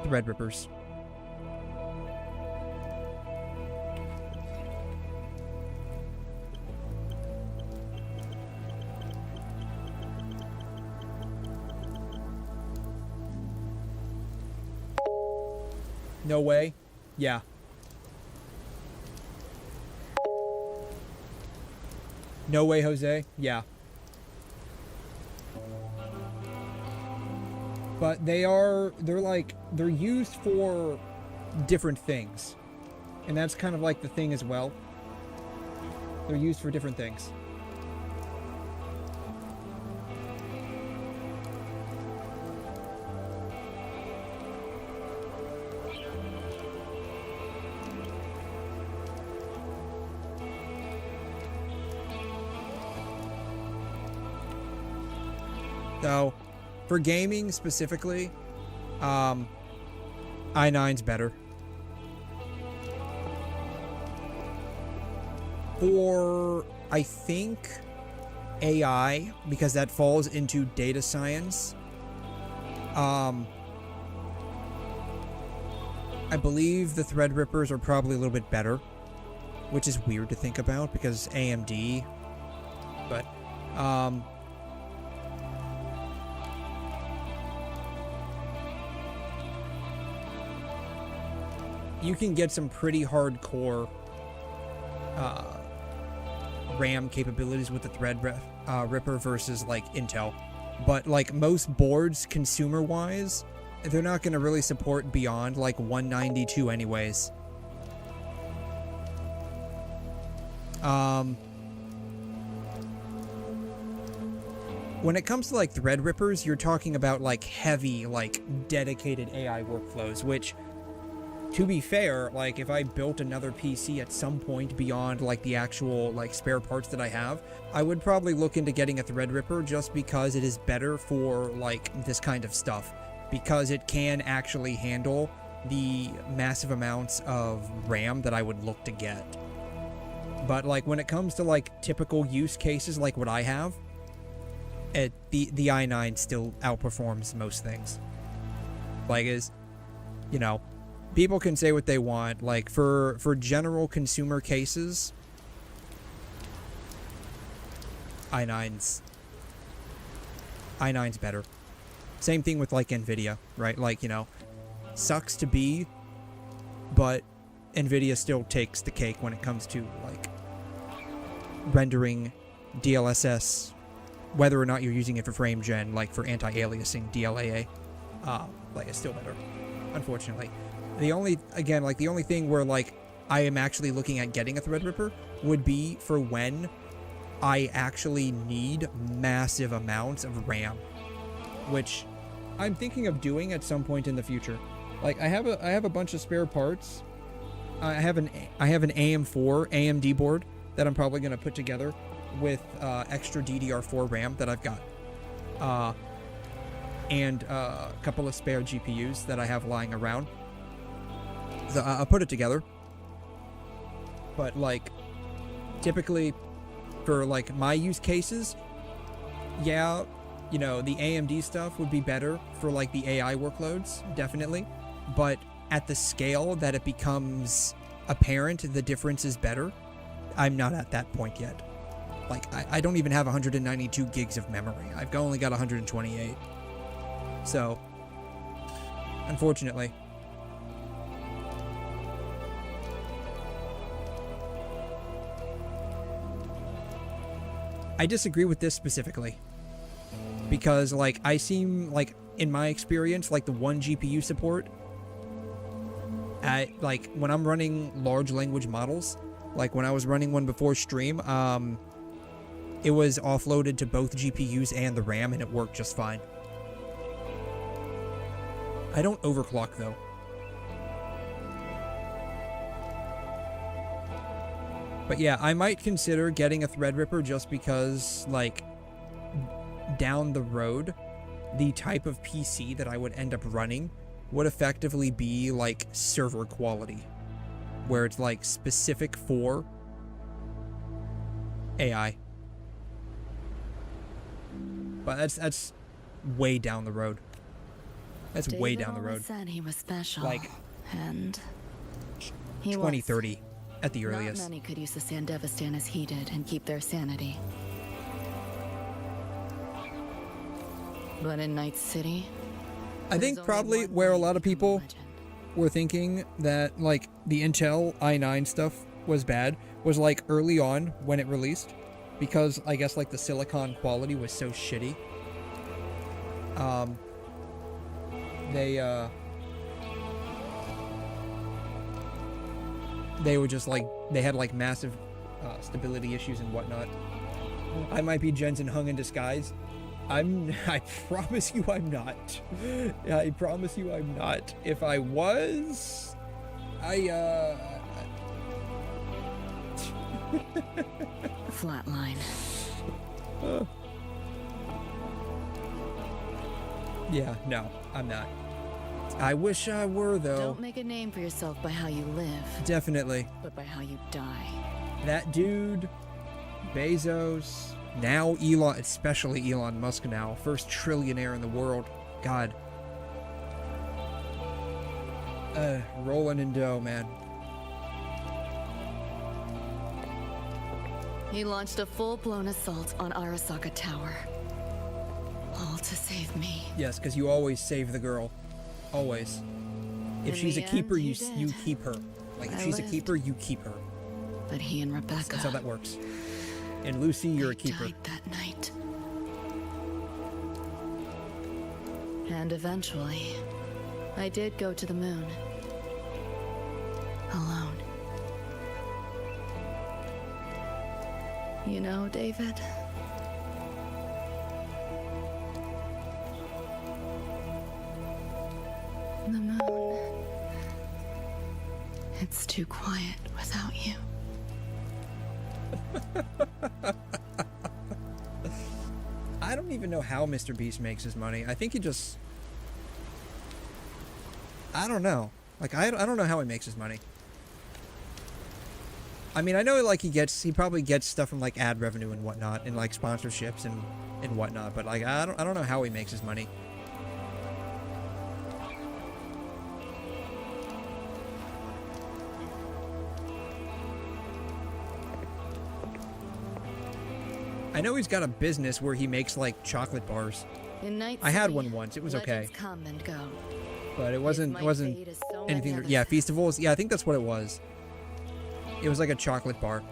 Threadrippers. No way. Yeah. No way, Jose. Yeah. But they're used for different things. And that's kind of like the thing as well. They're used for different things. So, for gaming specifically, i9's better. For, I think, AI, because that falls into data science, I believe the Threadrippers are probably a little bit better, which is weird to think about because AMD, but, you can get some pretty hardcore RAM capabilities with the Threadripper versus like Intel, but like most boards consumer wise, they're not going to really support beyond like 192 anyways. When it comes to like Threadrippers, you're talking about like heavy, like dedicated AI workflows, which, to be fair, like if I built another PC at some point beyond like the actual like spare parts that I have, I would probably look into getting a Threadripper just because it is better for like this kind of stuff, because it can actually handle the massive amounts of RAM that I would look to get. But like when it comes to like typical use cases like what I have, the i9 still outperforms most things. Like you know, people can say what they want. Like for general consumer cases, i9's better. Same thing with like Nvidia, right? Like, you know, sucks to be, but Nvidia still takes the cake when it comes to like rendering DLSS, whether or not you're using it for frame gen, like for anti-aliasing DLAA. Like it's still better, unfortunately. The only thing where like I am actually looking at getting a Threadripper would be for when I actually need massive amounts of RAM, which I'm thinking of doing at some point in the future. Like I have a bunch of spare parts. I have an AM4 AMD board that I'm probably going to put together with extra DDR4 RAM that I've got, and a couple of spare GPUs that I have lying around. So I'll put it together. But like typically for like my use cases, yeah, you know, the AMD stuff would be better for like the AI workloads, definitely. But at the scale that it becomes apparent the difference is better, I'm not at that point yet. Like I don't even have 192 gigs of memory. I've only got 128. So unfortunately. I disagree with this specifically because like I seem like in my experience like the 1 GPU support at like when I'm running large language models, like when I was running one before stream, it was offloaded to both GPUs and the RAM and it worked just fine. I don't overclock though. But yeah, I might consider getting a Threadripper just because, like, down the road, the type of PC that I would end up running would effectively be, like, server quality. Where it's, like, specific for AI. But that's way down the road. That's way down the road. Said he was special, like, and he 2030. At the earliest. Not many could use the Sandevistan as he did and keep their sanity. But in Night City, I think probably where a lot of people were thinking that, like, the Intel i9 stuff was bad was, like, early on when it released. Because, I guess, like, the silicon quality was so shitty. They were just, like, they had, like, massive stability issues and whatnot. I might be 𝘧𝘰 in disguise. I promise you I'm not. I promise you I'm not. If I was, Flatline. Yeah, no, I'm not. I wish I were, though. Don't make a name for yourself by how you live. Definitely. But by how you die. That dude, Bezos, now Elon, especially Elon Musk now, first trillionaire in the world. God. Rolling in dough, man. He launched a full-blown assault on Arasaka Tower. All to save me. Yes, because you always save the girl. Always. If she's a keeper, you keep her. Like, if she's a keeper, you keep her. But he and Rebecca... That's how that works. And Lucy, you're a keeper. Died that night. And eventually, I did go to the moon. Alone. You know, David... the moon... it's too quiet without you. I don't even know how Mr. Beast makes his money. I think he just... I don't know. Like, I don't know how he makes his money. I mean, I know, like, he probably gets stuff from, like, ad revenue and whatnot, and, like, sponsorships and whatnot, but, like, I don't know how he makes his money. I know he's got a business where he makes, like, chocolate bars. I had one once. It was okay. Come and go. But it wasn't anything. Yeah, Feastables. Yeah, I think that's what it was. It was like a chocolate bar.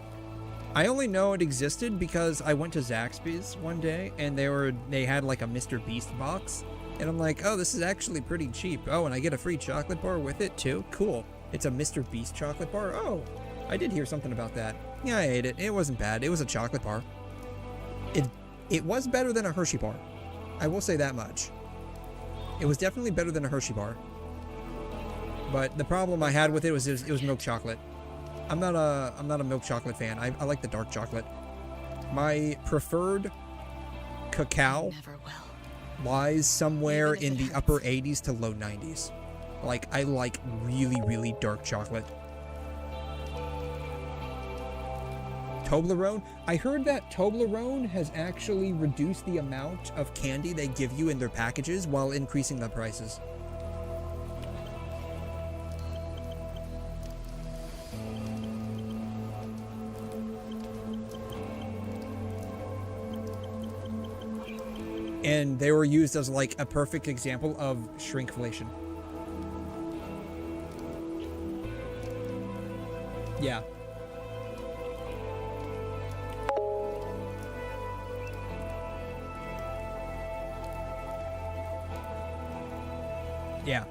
I only know it existed because I went to Zaxby's one day and they had like a Mr. Beast box, and I'm like, oh, this is actually pretty cheap. Oh, and I get a free chocolate bar with it too. Cool. It's a Mr. Beast chocolate bar. Oh, I did hear something about that. Yeah, I ate it. It wasn't bad. It was a chocolate bar. It was better than a Hershey bar. I will say that much. It was definitely better than a Hershey bar. But the problem I had with it was milk chocolate. I'm not a milk chocolate fan. I like the dark chocolate. My preferred cacao lies somewhere in the upper 80s to low 90s. Like, I like really, really dark chocolate. Toblerone? I heard that Toblerone has actually reduced the amount of candy they give you in their packages while increasing the prices. And they were used as like a perfect example of shrinkflation. Yeah. Yeah.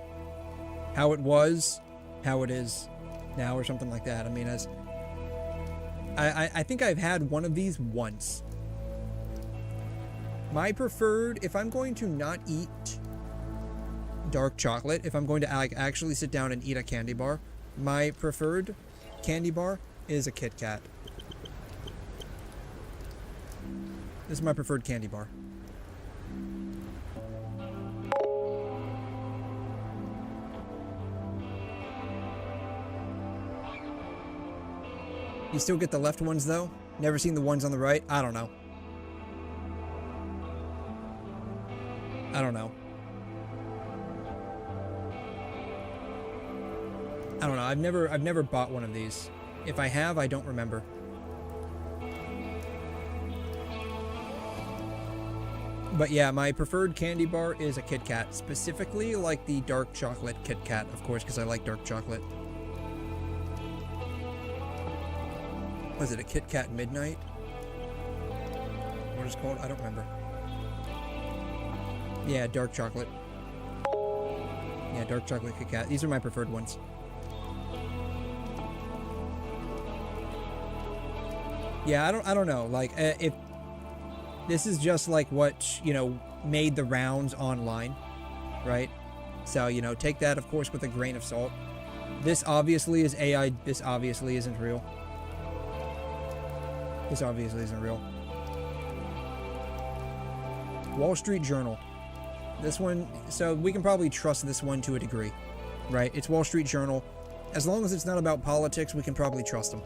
How it was, how it is now, or something like that. I mean, I think I've had one of these once. My preferred, if I'm going to not eat dark chocolate, if I'm going to actually sit down and eat a candy bar, my preferred candy bar is a Kit Kat. This is my preferred candy bar. You still get the left ones, though? Never seen the ones on the right? I don't know. I don't know. I don't know. I've never bought one of these. If I have, I don't remember. But yeah, my preferred candy bar is a Kit Kat, specifically like the dark chocolate Kit Kat, of course, because I like dark chocolate. Was it a Kit Kat Midnight? What is it called? I don't remember. Yeah, dark chocolate. Yeah, dark chocolate Kit Kat. These are my preferred ones. Yeah, I don't know. Like, if this is just like what, you know, made the rounds online, right? So, you know, take that, of course, with a grain of salt. This obviously is AI. This obviously isn't real. This obviously isn't real. Wall Street Journal. This one, so we can probably trust this one to a degree, right? It's Wall Street Journal. As long as it's not about politics, we can probably trust them.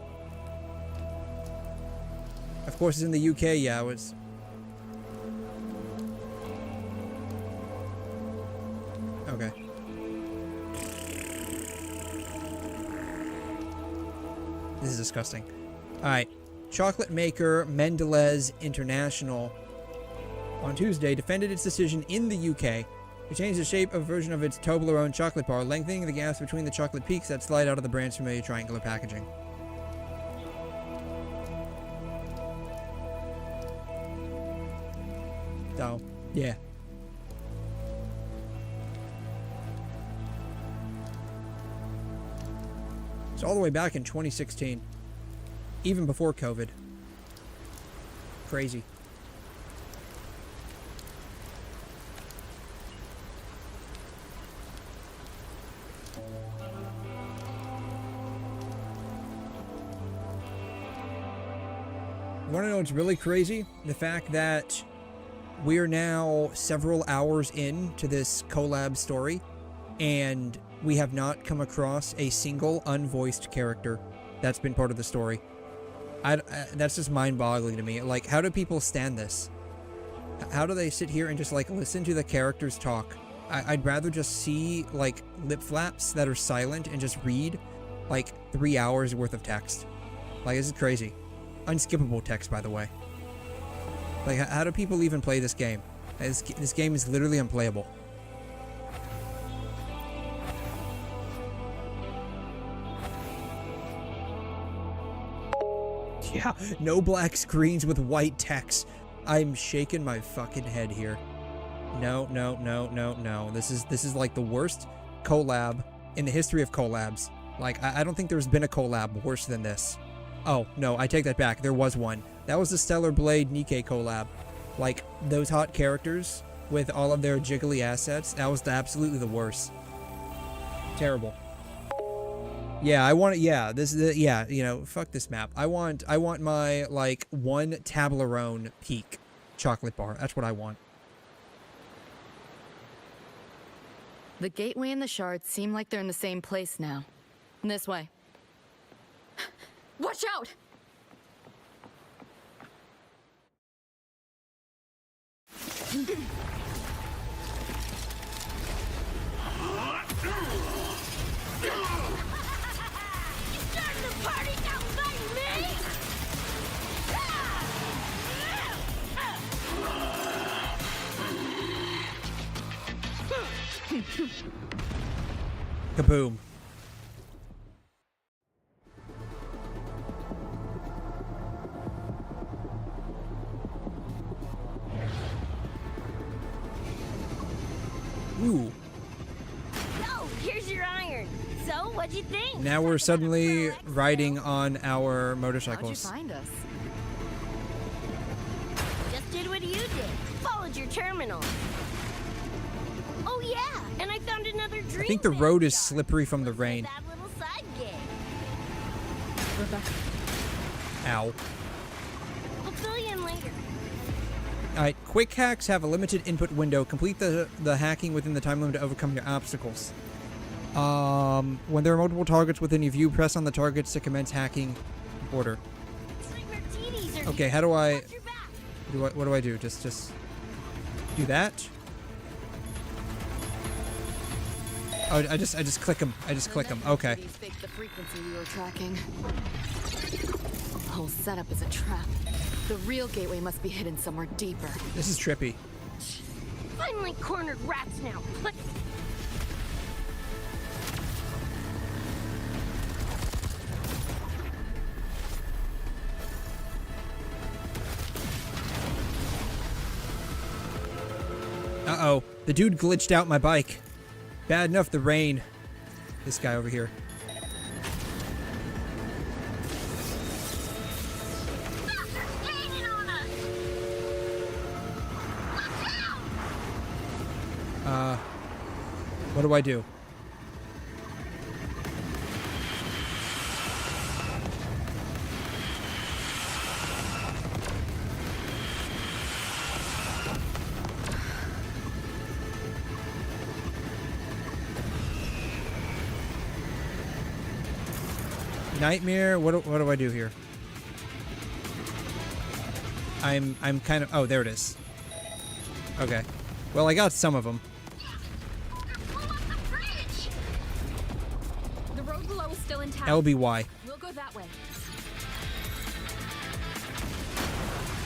Of course, it's in the UK, yeah, it was... Okay. This is disgusting. Alright. Chocolate maker Mondelez International on Tuesday defended its decision in the UK to change the shape of a version of its Toblerone chocolate bar, lengthening the gaps between the chocolate peaks that slide out of the brand's familiar triangular packaging. So, yeah. It's all the way back in 2016. Even before COVID. Crazy. You want to know what's really crazy? The fact that we are now several hours into this collab story, and we have not come across a single unvoiced character that's been part of the story. That's just mind-boggling to me. Like, how do people stand this? How do they sit here and just, like, listen to the characters talk? I'd rather just see, like, lip flaps that are silent and just read, like, 3 hours worth of text. Like, this is crazy. Unskippable text, by the way. Like, how do people even play this game? This game is literally unplayable. Yeah, no black screens with white text. I'm shaking my fucking head here. No. This is like the worst collab in the history of collabs. Like, I don't think there's been a collab worse than this. Oh, no, I take that back. There was one. That was the 𝘬𝘬𝘦𝘵𝘩 collab. Like, those hot characters with all of their jiggly assets, that was absolutely the worst. Terrible. Yeah, I want it. Yeah, this is yeah. You know, fuck this map. I want my like one Toblerone peak chocolate bar. That's what I want. The gateway and the shards seem like they're in the same place now. This way. Watch out! Kaboom. Ooh. So, here's your iron. So, what'd you think? Now we're suddenly riding on our motorcycles. How'd you find us? Just did what you did. Followed your terminal. Oh yeah, and I found another dream. I think the road is slippery from the rain. That little side gig. Rebecca. Ow. I'll fill you in later. Alright, quick hacks have a limited input window. Complete the hacking within the time limit to overcome your obstacles. When there are multiple targets within your view, press on the targets to commence hacking order. Okay, how do I... What do I do? Just do that? Oh, I just click them. I just click them. Okay. The frequency we were tracking. The whole setup is a trap. The real gateway must be hidden somewhere deeper. This is trippy. finally cornered rats now. But uh-oh. The dude glitched out my bike. Bad enough the rain. This guy over here. What do I do? Nightmare, what do I do here? I'm kind of, oh, there it is. Okay. Well, I got some of them. The road below is still intact. 𝘬𝘩𝘦𝘺. We'll go that way.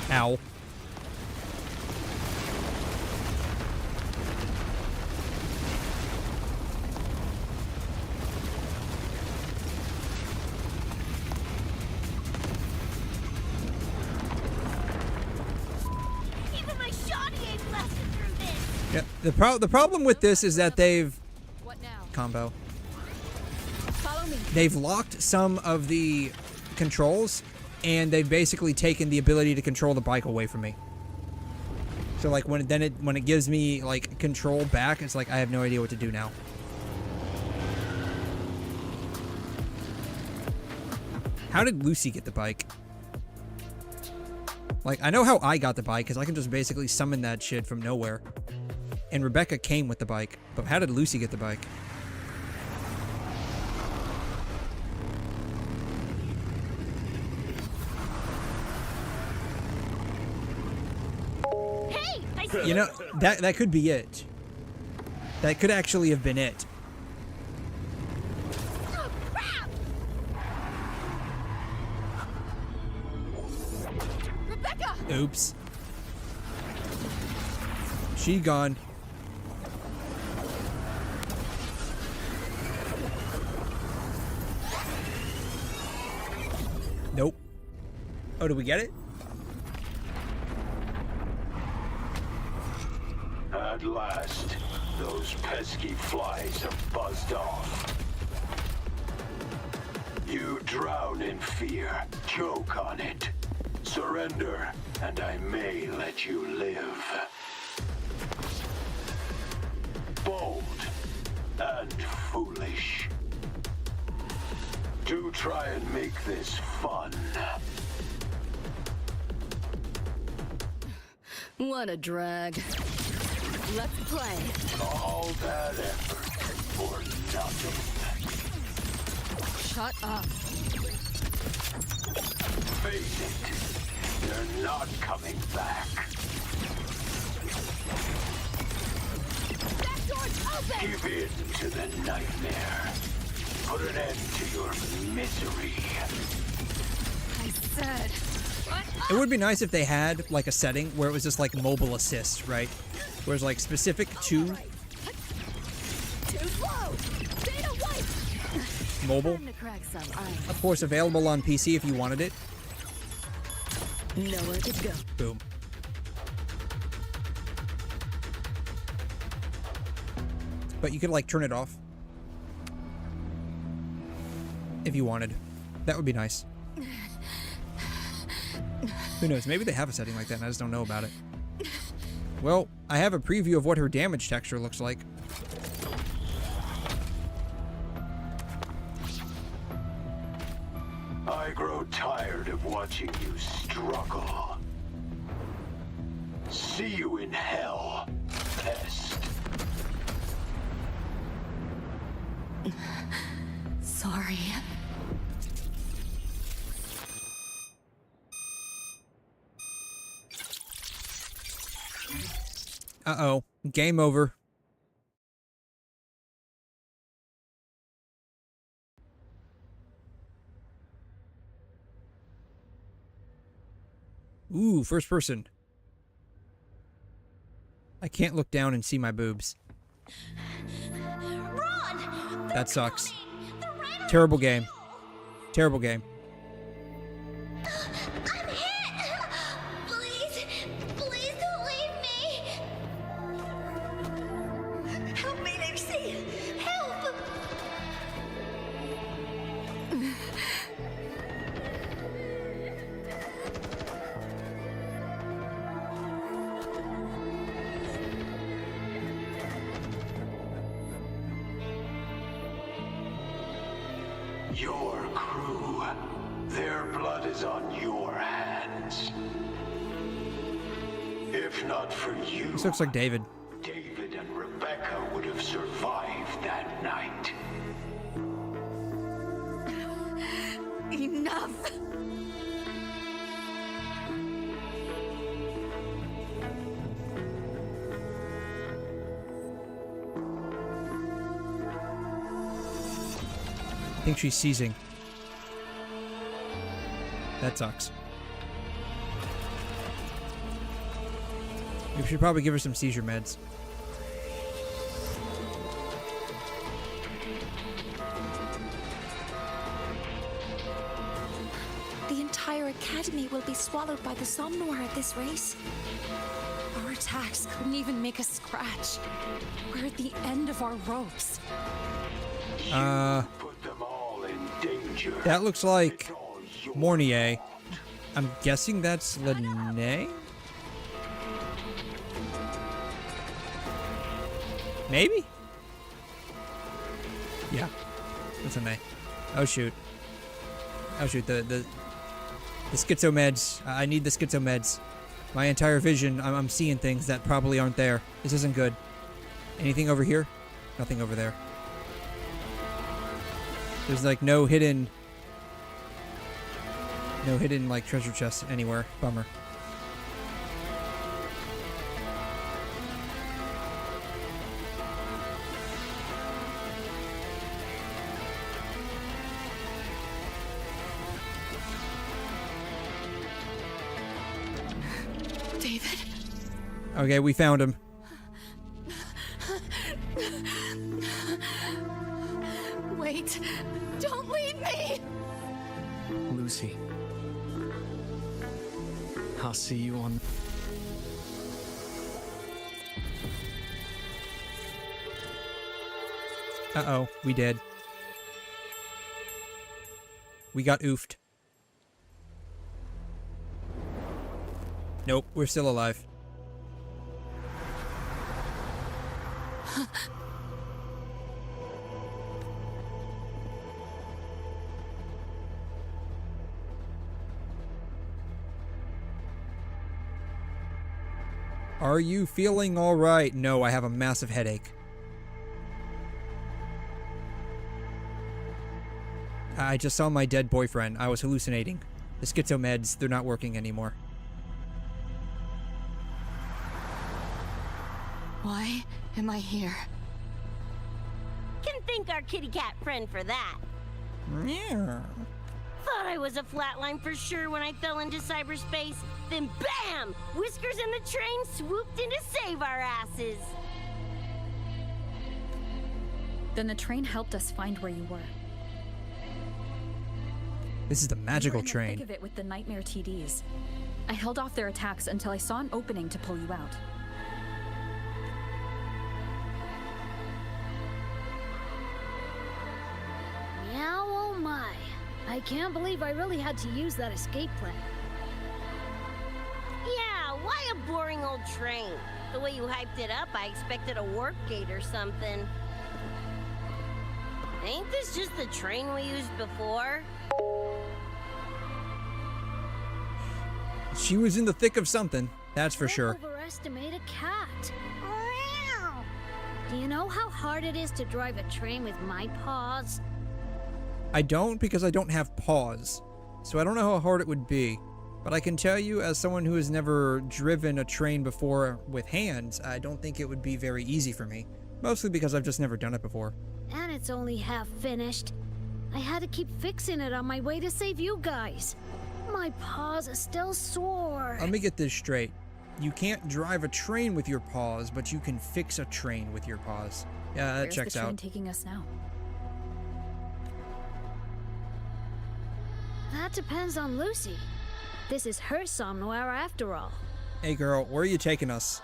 Ow. even my shoddy ain't blasted through this. Yeah, the problem with this is that they've combo. Follow me. They've locked some of the controls, and they've basically taken the ability to control the bike away from me. So like when it gives me like control back, it's like I have no idea what to do now. How did Lucy get the bike? Like, I know how I got the bike, because I can just basically summon that shit from nowhere. And Rebecca came with the bike, but how did Lucy get the bike? Hey, You know, that could be it. That could actually have been it. Oh, crap! Rebecca! Oops. She gone. Nope. Oh, did we get it? At last, those pesky flies have buzzed off. You drown in fear, choke on it. Surrender, and I may let you live. Bold and foolish. Do try and make this fun. What a drag. Let's play. All that effort for nothing. Shut up. Face it, they're not coming back. That door's open! Give in to the nightmare. Put an end to your misery. I said. It would be nice if they had like a setting where it was just like mobile assist, right? Where it's like specific to Too slow! Beta wipe! mobile. Time to crack some ice. Of course, available on PC if you wanted it. Nowhere to go. Boom. But you could like turn it off if you wanted. That would be nice. Who knows? Maybe they have a setting like that and I just don't know about it. Well, I have a preview of what her damage texture looks like. I grow tired of watching you struggle. See you in hell, pest. Sorry. Uh-oh. Game over. Ooh, first person. I can't look down and see my boobs. Run! That sucks. Terrible game. Terrible game. I'm hit! Please, please don't leave me! Help me, Lucy! Help! Your crew, their blood is on your hands. If not for you, This looks like David. David and Rebecca would have survived that night. Enough! I think she's seizing. That sucks. We should probably give her some seizure meds. The entire academy will be swallowed by the Somnor at this rate. Our attacks couldn't even make a scratch. We're at the end of our ropes. That looks like 𝘠𝘠𝘦𝘳. I'm guessing that's Lene? Maybe? Yeah. That's Lene. Oh shoot. Oh shoot, the schizo meds. I need the schizo meds. My entire vision, I'm seeing things that probably aren't there. This isn't good. Anything over here? Nothing over there. There's like no hidden like treasure chests anywhere. Bummer. David? Okay, we found him. Wait, don't leave me! Lucy. I'll see you on... Uh-oh, we did. We got oofed. Nope, we're still alive. Are you feeling all right? No, I have a massive headache. I just saw my dead boyfriend. I was hallucinating. The schizo meds, they're not working anymore. Why am I here? Can thank our kitty cat friend for that. Yeah. Thought I was a flatline for sure when I fell into cyberspace. Then BAM! Whiskers and the train swooped in to save our asses. Then the train helped us find where you were. This is the magical You were in train. the thick of it with the nightmare TDs. I held off their attacks until I saw an opening to pull you out. Meow, oh my. I can't believe I really had to use that escape plan. Yeah, why a boring old train? The way you hyped it up, I expected a warp gate or something. Ain't this just the train we used before? She was in the thick of something, that's for sure. Overestimate a cat. Do you know how hard it is to drive a train with my paws? I don't, because I don't have paws. So I don't know how hard it would be. But I can tell you, as someone who has never driven a train before with hands, I don't think it would be very easy for me. Mostly because I've just never done it before. And it's only half finished. I had to keep fixing it on my way to save you guys. My paws are still sore. Let me get this straight. You can't drive a train with your paws, but you can fix a train with your paws. Yeah, that Where's checks the train out. taking us now? That depends on Lucy. This is her 𝘬𝘬𝘺 after all. Hey girl, where are you taking us?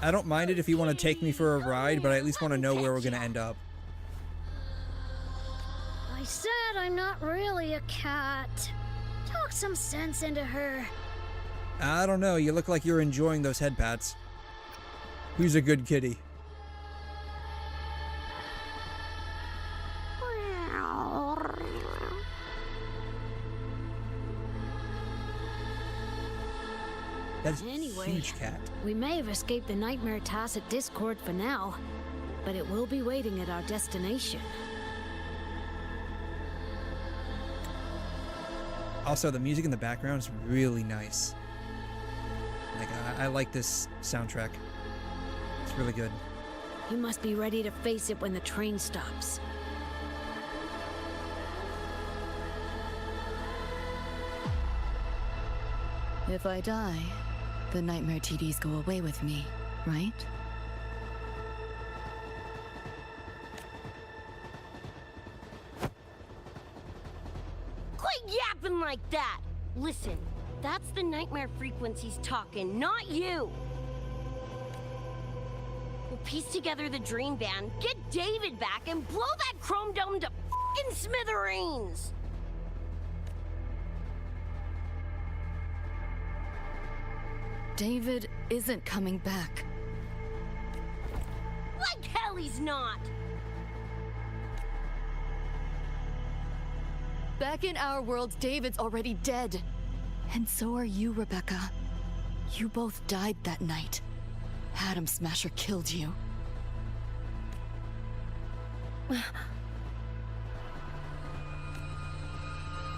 I don't mind it if you want to take me for a ride, but I at least want to know where we're going to end up. I said I'm not really a cat. Talk some sense into her. I don't know, you look like you're enjoying those head pats. Who's a good kitty? That's Anyway, a huge cat. We may have escaped the Nightmare Tacet Discord for now, but it will be waiting at our destination. Also, the music in the background is really nice. Like, I like this soundtrack. It's really good. You must be ready to face it when the train stops. If I die, the nightmare TDs go away with me, right? Quit yapping like that! Listen, that's the nightmare frequencies talking, not you! We'll piece together the dream band, get David back, and blow that chrome dome to f***ing smithereens! David isn't coming back. Like hell he's not! Back in our world, David's already dead. And so are you, Rebecca. You both died that night. Atom Smasher killed you.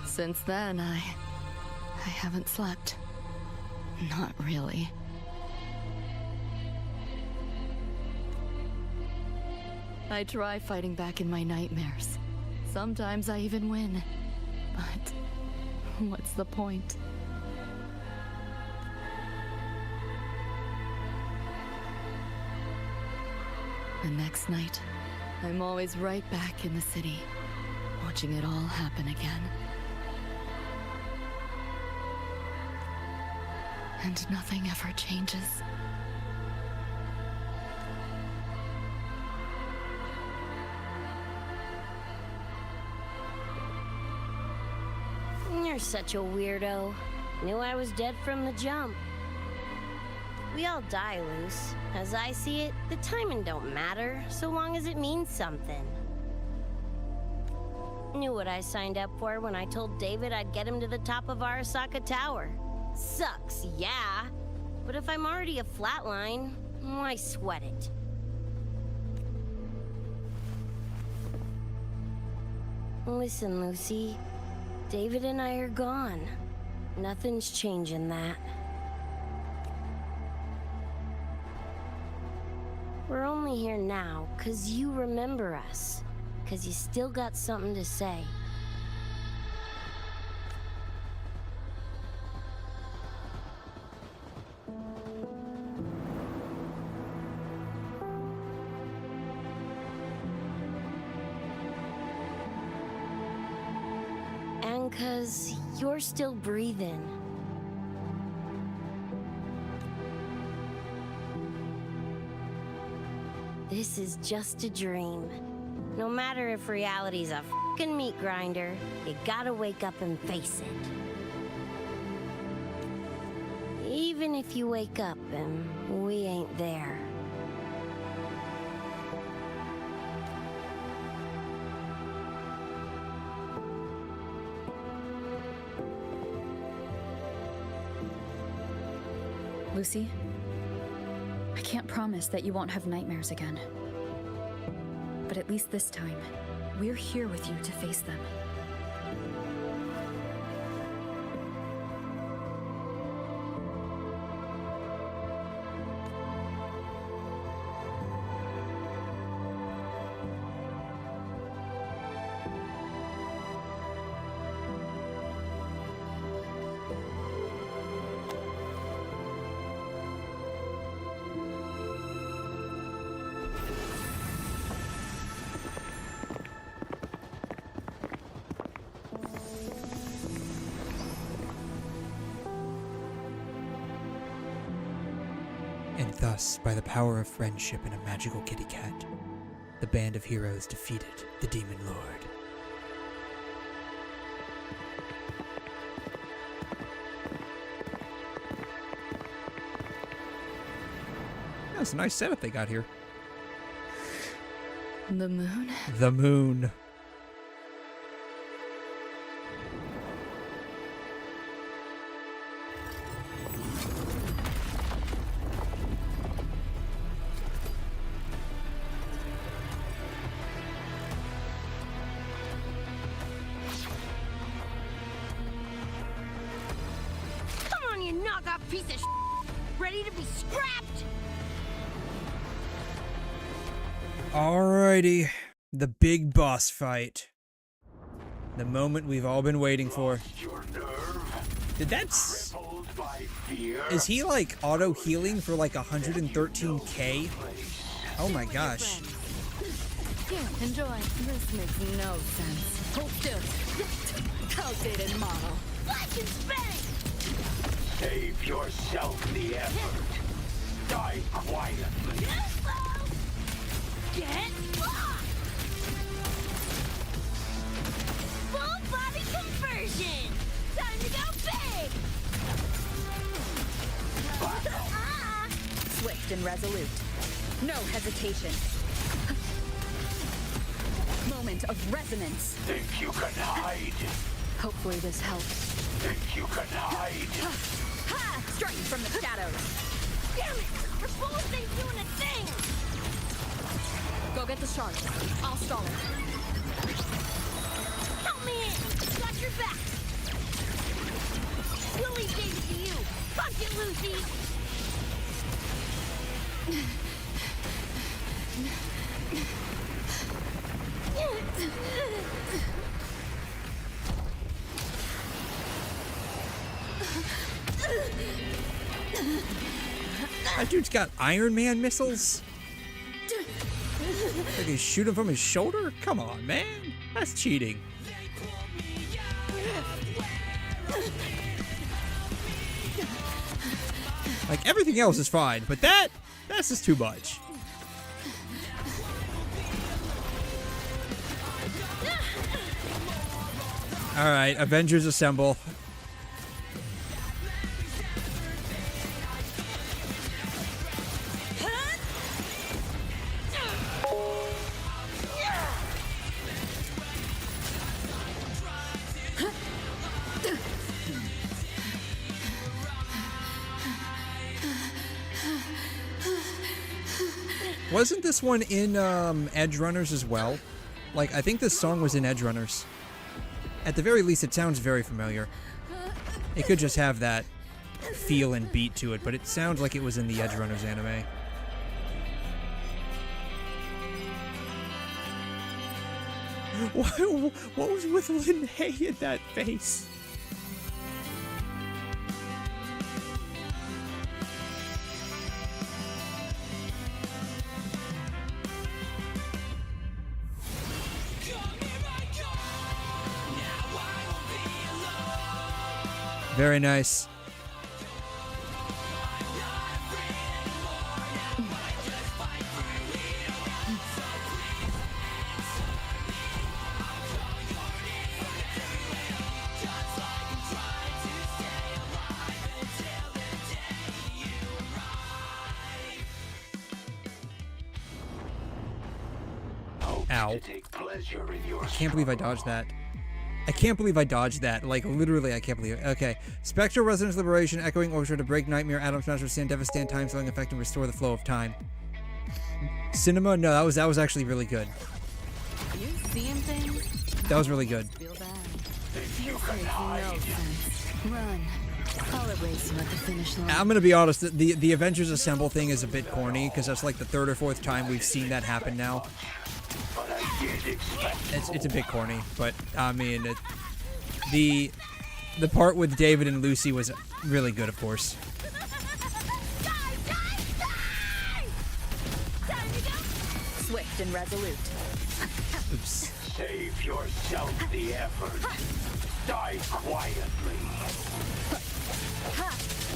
Since then, I haven't slept. Not really. I try fighting back in my nightmares. Sometimes I even win. But what's the point? The next night, I'm always right back in the city, watching it all happen again. And nothing ever changes. You're such a weirdo. Knew I was dead from the jump. We all die, Luce. As I see it, the timing don't matter, so long as it means something. Knew what I signed up for when I told David I'd get him to the top of Arasaka Tower. Sucks, yeah. But if I'm already a flatline, why sweat it? Listen, Lucy. David and I are gone. Nothing's changing that. We're only here now 'cause you remember us. 'Cause you still got something to say. And 'cause you're still breathing. This is just a dream. No matter if reality's a f***ing meat grinder, you gotta wake up and face it. Even if you wake up and we ain't there. Lucy, I can't promise that you won't have nightmares again. But at least this time, we're here with you to face them. Thus, by the power of friendship and a magical kitty cat, the band of heroes defeated the Demon Lord. That's a nice setup they got here. The moon? The moon. Come on, you knockoff piece of ready to be scrapped! Alrighty, the big boss fight. The moment we've all been waiting for. Did is he like auto healing for like 113k? Oh my gosh. Here, enjoy. This makes no sense. Hold still. Outdated model. Flash and spin! Save yourself the effort. Die quietly. Get locked! Full body conversion! Time to go big! Swift and resolute. No hesitation. Moment of resonance. Think you can hide? Hopefully this helps. Think you can hide? Ha! Strike from the shadows. Damn it! Our bullet ain't doing a thing! Go get the shark. I'll stall it. Help me in! Got your back! Willie gave it to you! Punch it, Lucy! That dude's got Iron Man missiles? Like he's shooting from his shoulder? Come on, man. That's cheating. Like, everything else is fine, but that's just too much. Alright, Avengers assemble. Wasn't this one in Edge Runners as well? Like, I think this song was in Edge Runners. At the very least, it sounds very familiar. It could just have that feel and beat to it, but it sounds like it was in the Edge Runners anime. What was with Linnea in that face? Very nice. Ow. I can't believe I dodged that. I can't believe I dodged that. Like, literally, I can't believe it. Okay. Spectral Resonance Liberation, Echoing Orchestra to break Nightmare, Atom Smasher, Stand, Devastate, Time Slowing Effect, and restore the flow of time. Cinema? No, that was actually really good. You seeing things? That was really good. Feel bad. This makes no sense. Run. I'll erase you at the finish line. I'm gonna be honest, the Avengers Assemble thing is a bit corny, because that's like the third or fourth time we've seen that happen now. It's a bit corny, but I mean, the part with David and Lucy was really good, of course. Swift and resolute. Oops. Save yourself the effort. Die quietly. Ha!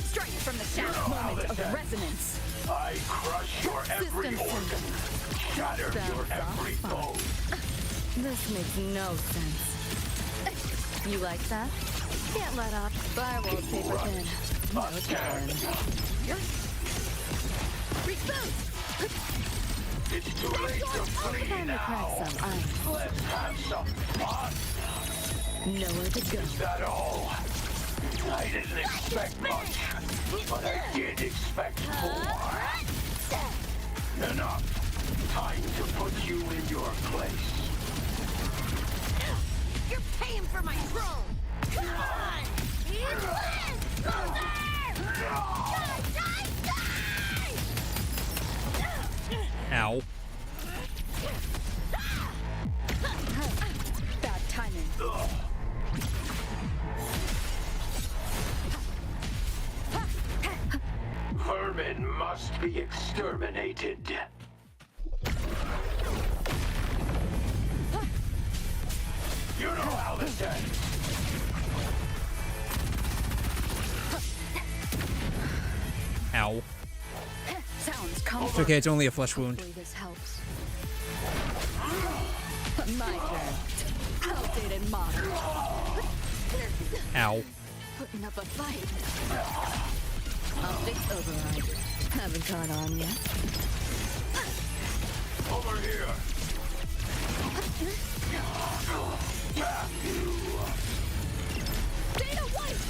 Strike from the shadow. Moment of resonance. I crush your every organ, shatter your every bone. This makes no sense. You like that? Can't let up. Firewall paper thin. No telling. It's too late to flee now. Let's have some fun. Nowhere to go. Is that all? I didn't expect much, but I did expect more. Enough. Time to put you in your place. You're paying for my troll! Come on! Ow. Bad timing. Vermin must be exterminated. You know how this ends. Ow. Sounds It's okay, it's only a flesh wound. This helps. My turn. Outdated model. Ow. Putting up a fight. I'll fix override. Haven't caught on yet. Over here. Data White!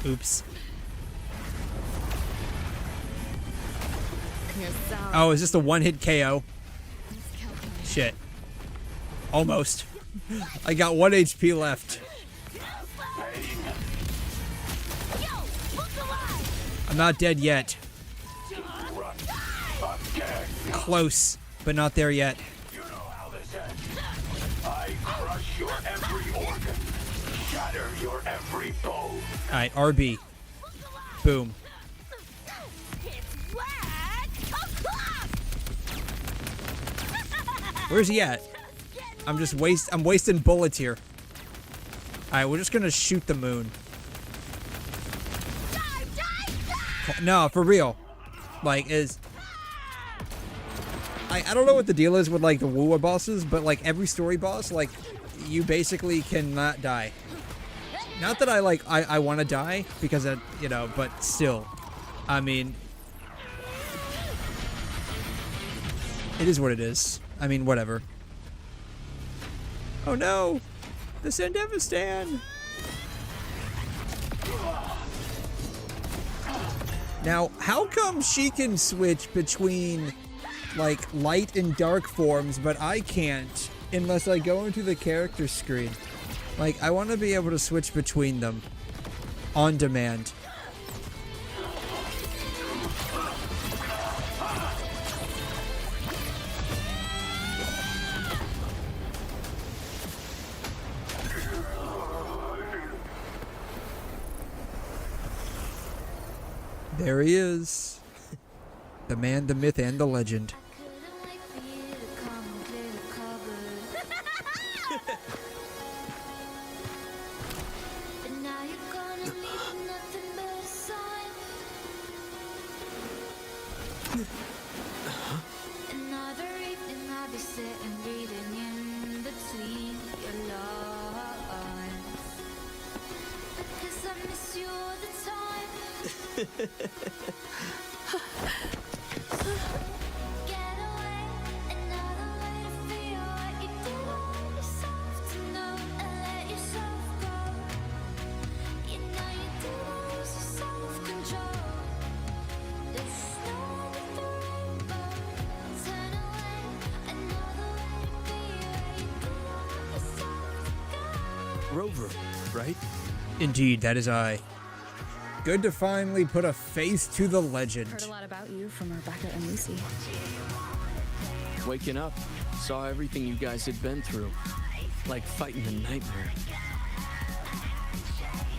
Oops. You're sour. Oh, is this the one-hit KO? Shit. Almost. I got 1 HP left. I'm not dead yet. Close, but not there yet. You know how this ends. I crush your every organ, shatter your every bone. Alright, RB. Boom. Where's he at? I'm wasting bullets here. Alright, we're just gonna shoot the moon. No, for real. Like, I don't know what the deal is with, like, the WuWa bosses, but, like, every story boss, like, you basically cannot die. Not that I want to die, because, you know, but still. I mean, it is what it is. I mean, whatever. Oh no! The Zendevistan! Now, how come she can switch between, like, light and dark forms, but I can't unless I go into the character screen? Like, I want to be able to switch between them on demand. There he is. The man, the myth, and the legend. Rover, right? Indeed, that is I. Good to finally put a face to the legend. Heard a lot about you from Rebecca and Lucy. Waking up, saw everything you guys had been through. Like fighting a nightmare.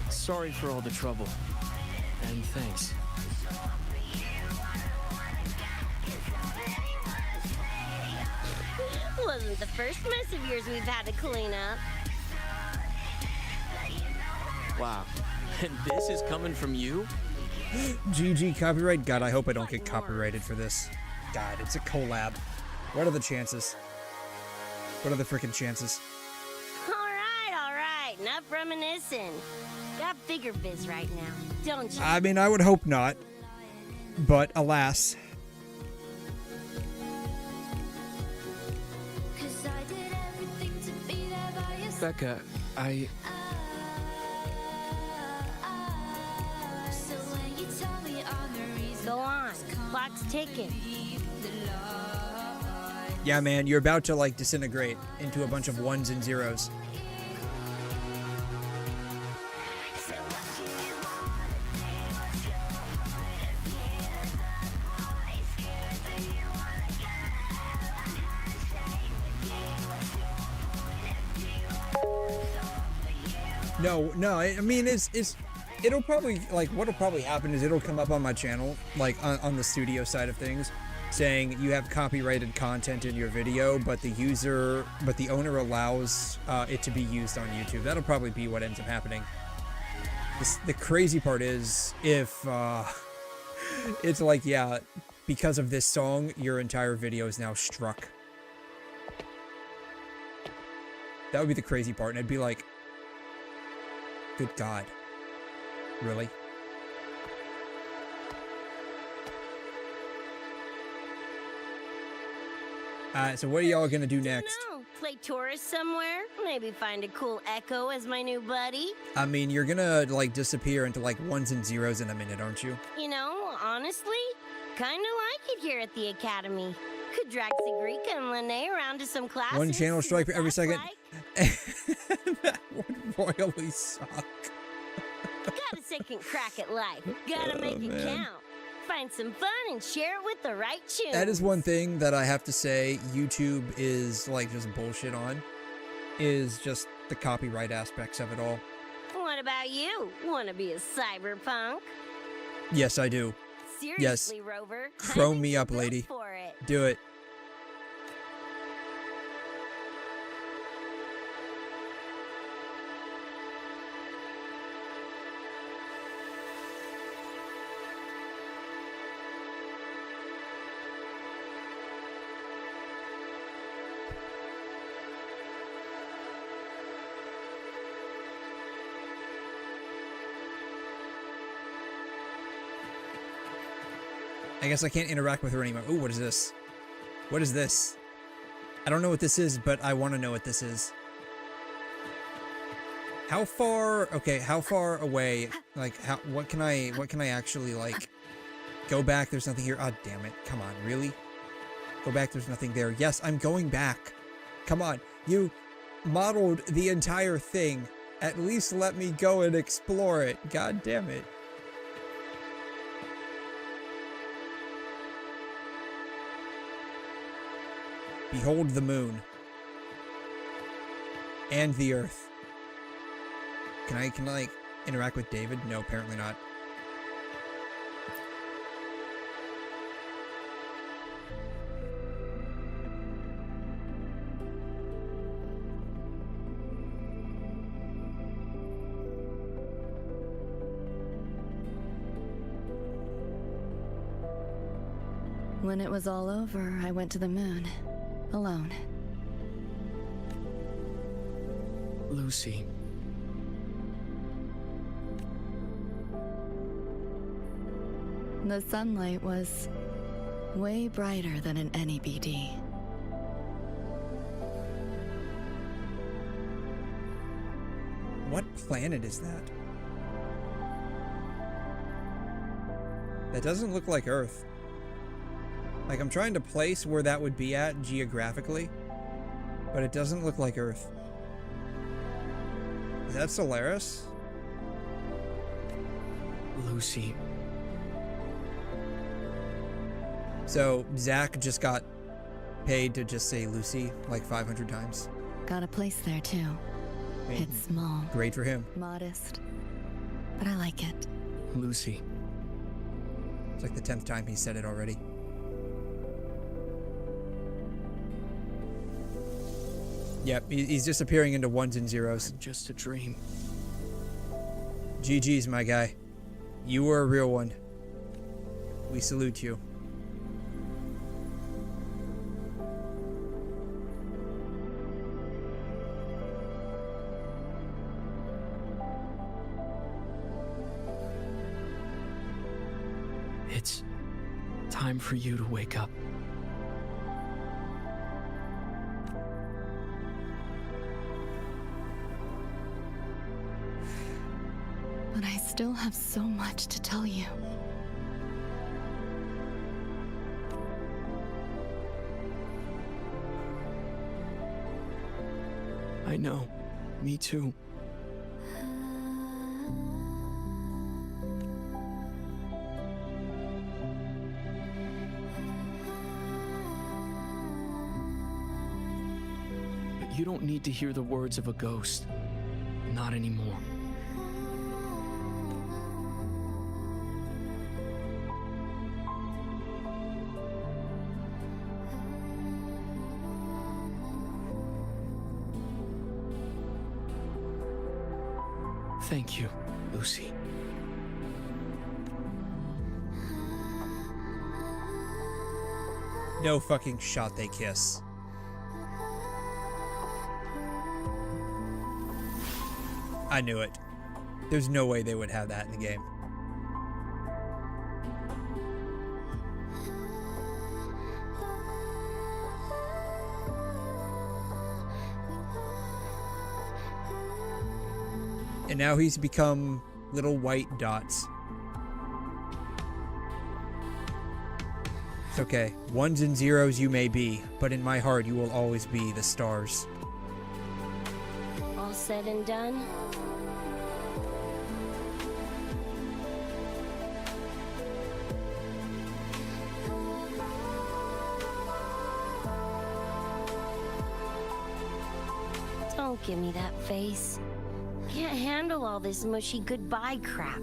Sorry for all the trouble. And thanks. Wasn't the first mess of yours we've had to clean up. Wow. And this is coming from you? GG copyright? God, I hope I don't get copyrighted for this. God, it's a collab. What are the chances? What are the freaking chances? All right. Enough reminiscing. Got bigger biz right now, don't you? I mean, I would hope not. But alas. Becca, Go on. Clock's ticking. Yeah, man, you're about to, like, disintegrate into a bunch of 1s and 0s. No, I mean, it'll probably, like, what'll probably happen is it'll come up on my channel, like, on the studio side of things, saying you have copyrighted content in your video, but the owner allows it to be used on YouTube. That'll probably be what ends up happening. The crazy part is if it's like, yeah, because of this song, your entire video is now struck. That would be the crazy part, and I'd be like, good God. Really? So what are y'all gonna do next? Play tourist somewhere? Maybe find a cool Echo as my new buddy? I mean, you're gonna, like, disappear into, like, 1s and 0s in a minute, aren't you? You know, honestly, kinda like it here at the Academy. Could drag 𝘧𝘬𝘬𝘦 around to some classes. One channel strike for every second. That would royally suck. Got a second crack at life. Gotta make it count. Find some fun and share it with the right tune. That is one thing that I have to say YouTube is, like, just bullshit on, is just the copyright aspects of it all. What about you? Wanna be a cyberpunk? Yes, I do. Seriously, yes. Rover. Chrome me up, lady. For it. Do it. I guess I can't interact with her anymore. Ooh, what is this? What is this? I don't know what this is, but I want to know what this is. How far? Okay, how far away? Like, what can I actually, like, go back? There's nothing here. Oh, damn it! Come on, really? Go back. There's nothing there. Yes, I'm going back. Come on, you modeled the entire thing. At least let me go and explore it. God damn it. Behold the moon. And the earth. Can I like interact with David? No, apparently not. When it was all over, I went to the moon. Alone. Lucy. The sunlight was way brighter than in any BD. What planet is that? That doesn't look like Earth. Like, I'm trying to place where that would be at geographically, but it doesn't look like Earth. Is that Solaris? Lucy. So, Zach just got paid to just say Lucy like 500 times. Got a place there, too. It's small. Great for him. Modest. But I like it. Lucy. It's like the 10th time he said it already. Yep, he's disappearing into 1s and 0s. Just a dream. GG's, my guy. You were a real one. We salute you. It's time for you to wake up. But I still have so much to tell you. I know. Me too. But you don't need to hear the words of a ghost. Not anymore. Thank you, Lucy. No fucking shot they kiss. I knew it. There's no way they would have that in the game. And now he's become little white dots. It's okay. Ones and zeros you may be, but in my heart you will always be the stars. All said and done? Don't give me that face. Can't handle all this mushy goodbye crap.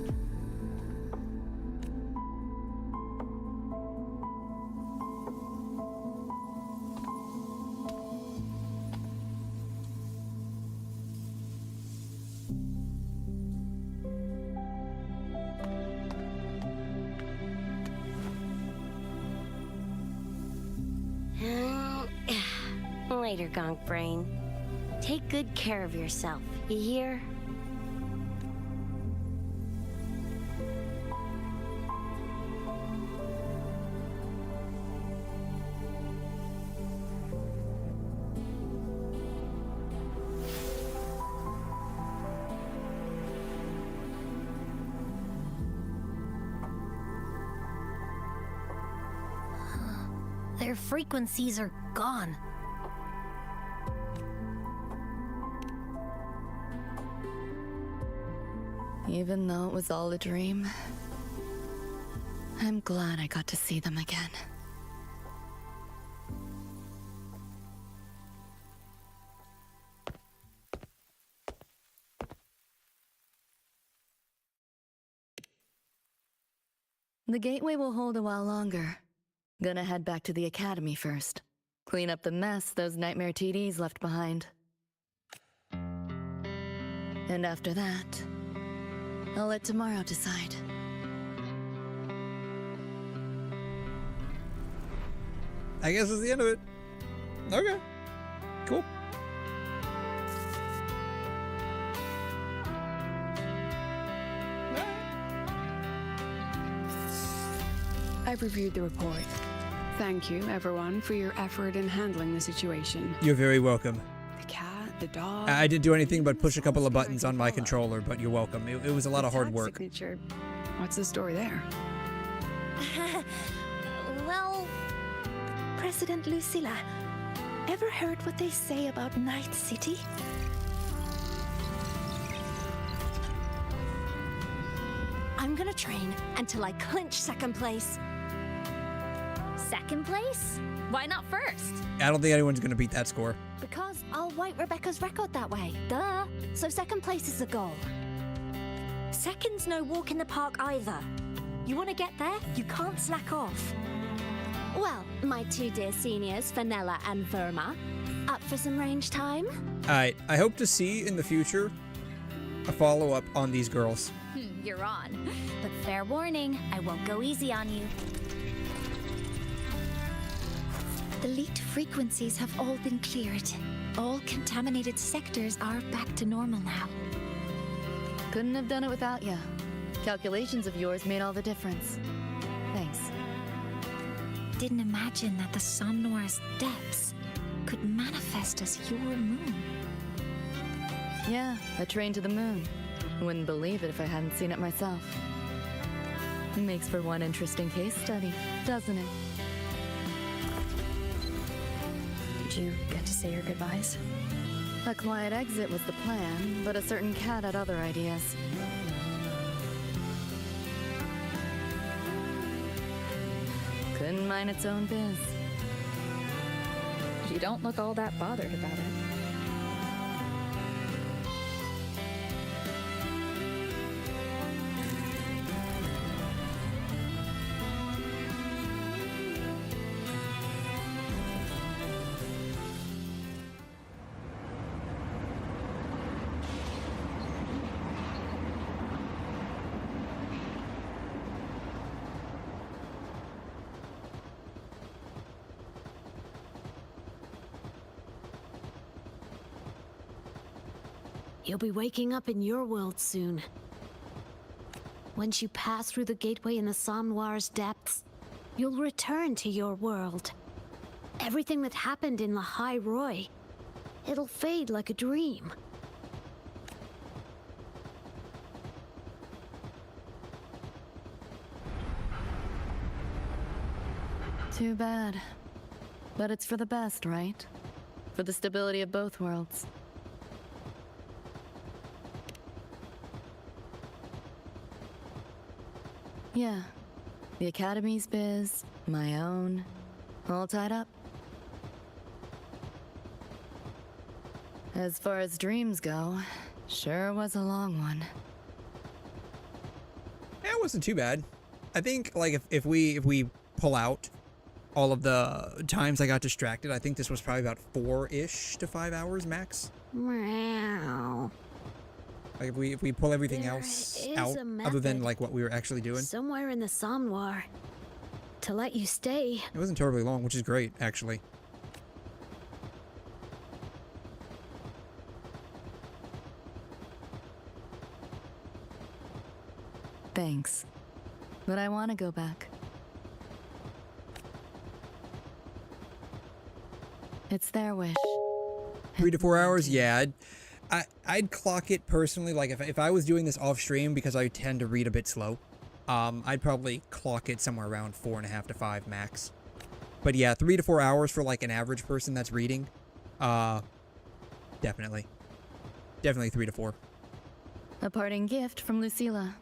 Later, Gonk Brain. Take good care of yourself, you hear? Their frequencies are gone. Even though it was all a dream, I'm glad I got to see them again. The gateway will hold a while longer. Gonna head back to the academy first. Clean up the mess those nightmare TDs left behind. And after that, I'll let tomorrow decide. I guess that's the end of it. Okay. Cool. I've reviewed the report. Thank you, everyone, for your effort in handling the situation. You're very welcome. The cat, the dog... I didn't do anything but push a couple of buttons on my controller, but you're welcome. It was a lot of hard work. Signature. What's the story there? Well, President Lucilla, ever heard what they say about Night City? I'm gonna train until I clinch second place. Second place? Why not first? I don't think anyone's gonna beat that score. Because I'll wipe Rebecca's record that way. Duh. So second place is the goal. Second's no walk in the park either. You want to get there, you can't slack off. Well, my two dear seniors, Fenella and Verma, up for some range time? Alright, I hope to see in the future a follow-up on these girls. you're on. But fair warning, I won't go easy on you. The leaked frequencies have all been cleared. All contaminated sectors are back to normal now. Couldn't have done it without you. Calculations of yours made all the difference. Thanks. Didn't imagine that the 𝘬𝘬𝘺 depths could manifest as your moon. Yeah, I trained to the moon. Wouldn't believe it if I hadn't seen it myself. Makes for one interesting case study, doesn't it? Did you get to say your goodbyes? A quiet exit was the plan, but a certain cat had other ideas. Couldn't mind its own biz. You don't look all that bothered about it. You'll be waking up in your world soon. Once you pass through the gateway in the 𝘬𝘬𝘺's depths, you'll return to your world. Everything that happened in 𝘧𝘬𝘬𝘕, it'll fade like a dream. Too bad. But it's for the best, right? For the stability of both worlds. Yeah, the Academy's biz, my own, all tied up. As far as dreams go, sure was a long one. Yeah, it wasn't too bad. I think, like, if we pull out all of the times I got distracted, I think this was probably about 4-ish to 5 hours max. Meow. Like if we pull everything else out, other than like what we were actually doing. Somewhere in the 𝘬𝘬𝘺 to let you stay. It wasn't terribly long, which is great, actually. Thanks. But I want to go back. It's their wish. 3 to 4 hours? Yeah. I'd clock it personally, like if I was doing this off stream, because I tend to read a bit slow, I'd probably clock it somewhere around 4.5 to 5 max. But yeah, 3 to 4 hours for like an average person that's reading, definitely 3 to 4. A parting gift from Lucilla.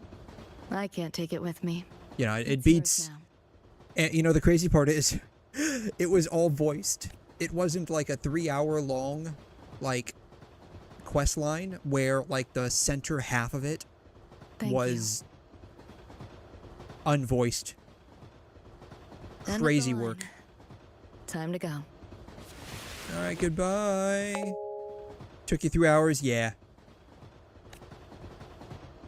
I can't take it with me. You know, it beats. And you know, the crazy part is, it was all voiced. It wasn't like a 3-hour long, like, quest line where like the center half of it was unvoiced. Crazy work. Time to go. All right, goodbye. Took you 3 hours, yeah.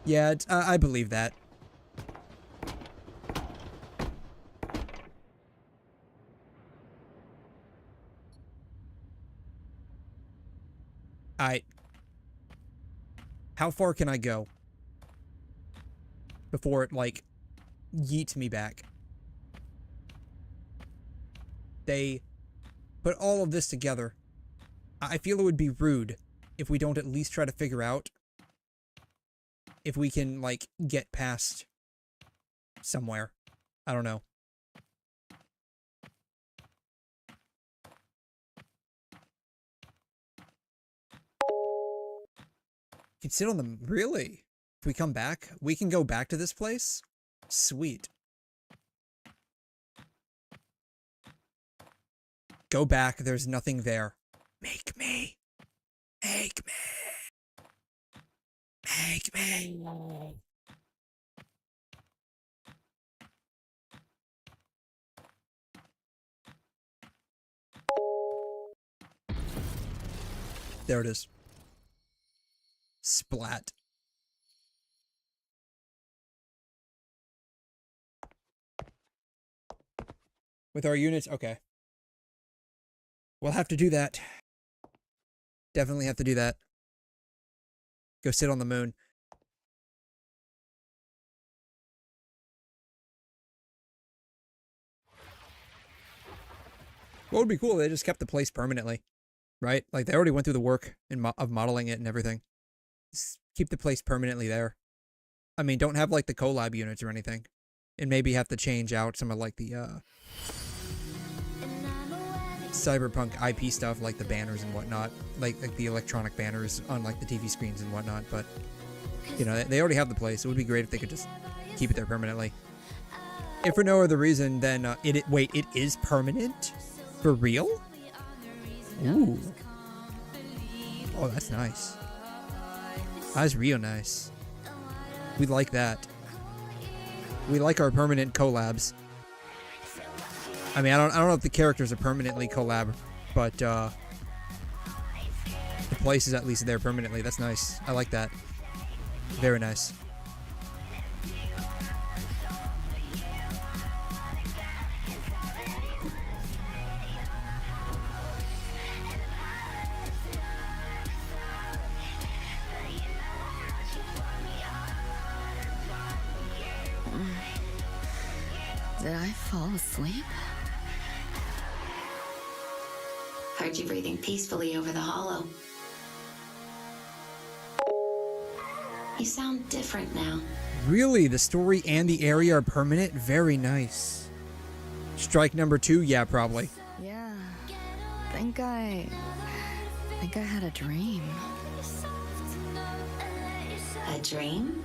Yeah, I believe that. How far can I go before it, like, yeets me back? They put all of this together. I feel it would be rude if we don't at least try to figure out if we can, like, get past somewhere. I don't know. You can sit on them. Really? If we come back, we can go back to this place? Sweet. Go back. There's nothing there. Make me. Make me. Make me. There it is. Splat. With our units? Okay. We'll have to do that. Definitely have to do that. Go sit on the moon. What would be cool if they just kept the place permanently, right? Like, they already went through the work of modeling it and everything. Just keep the place permanently there. I mean, don't have, like, the collab units or anything. And maybe have to change out some of, like, the, cyberpunk IP stuff, like the banners and whatnot. Like the electronic banners on, like, the TV screens and whatnot. But, you know, they already have the place. It would be great if they could just keep it there permanently. If for no other reason, then, wait, it is permanent? For real? Ooh. Oh, that's nice. That's real nice. We like that. We like our permanent collabs. I mean, I don't know if the characters are permanently collab, but the place is at least there permanently. That's nice. I like that. Very nice. Did I fall asleep? Heard you breathing peacefully over the hollow. You sound different now. Really? The story and the area are permanent? Very nice. Strike number 2? Yeah, probably. Yeah. I think I had a dream. A dream?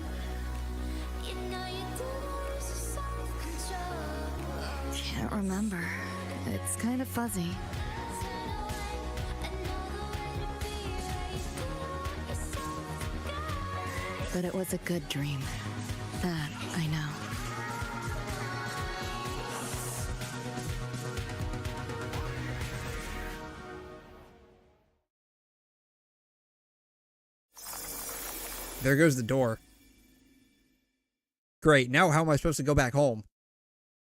Can't remember. It's kind of fuzzy. But it was a good dream. That I know. There goes the door. Great, now how am I supposed to go back home?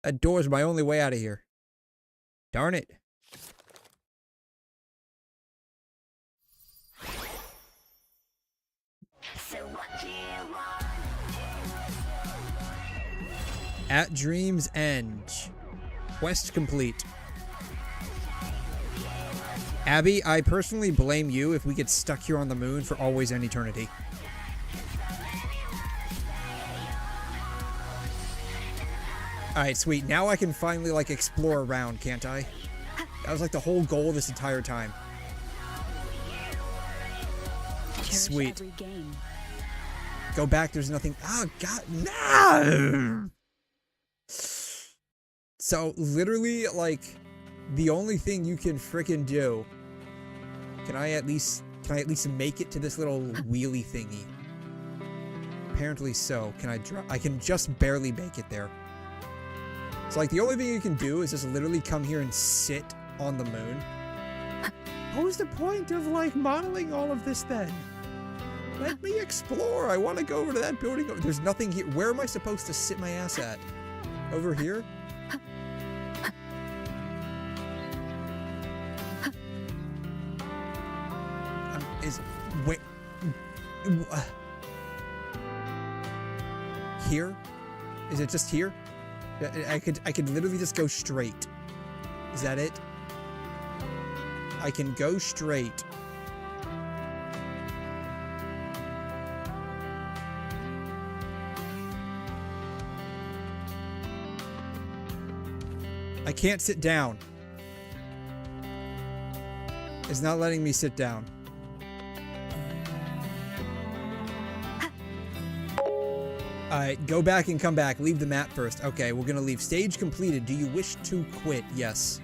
That door's my only way out of here. Darn it. At Dream's End. Quest complete. Abby, I personally blame you if we get stuck here on the moon for always and eternity. Alright, sweet. Now I can finally, like, explore around, can't I? That was, like, the whole goal this entire time. Sweet. Go back, there's nothing. Oh, God, no! So, literally, like, the only thing you can frickin' do... Can I at least make it to this little wheelie thingy? Apparently so. I can just barely make it there. So, like, the only thing you can do is just literally come here and sit on the moon. What was the point of, like, modeling all of this then? Let me explore. I want to go over to that building. There's nothing here. Where am I supposed to sit my ass at? Over here? Wait. Here? Is it just here? I could literally just go straight. Is that it? I can go straight. I can't sit down. It's not letting me sit down. Alright, go back and come back. Leave the map first. Okay, we're gonna leave. Stage completed. Do you wish to quit? Yes.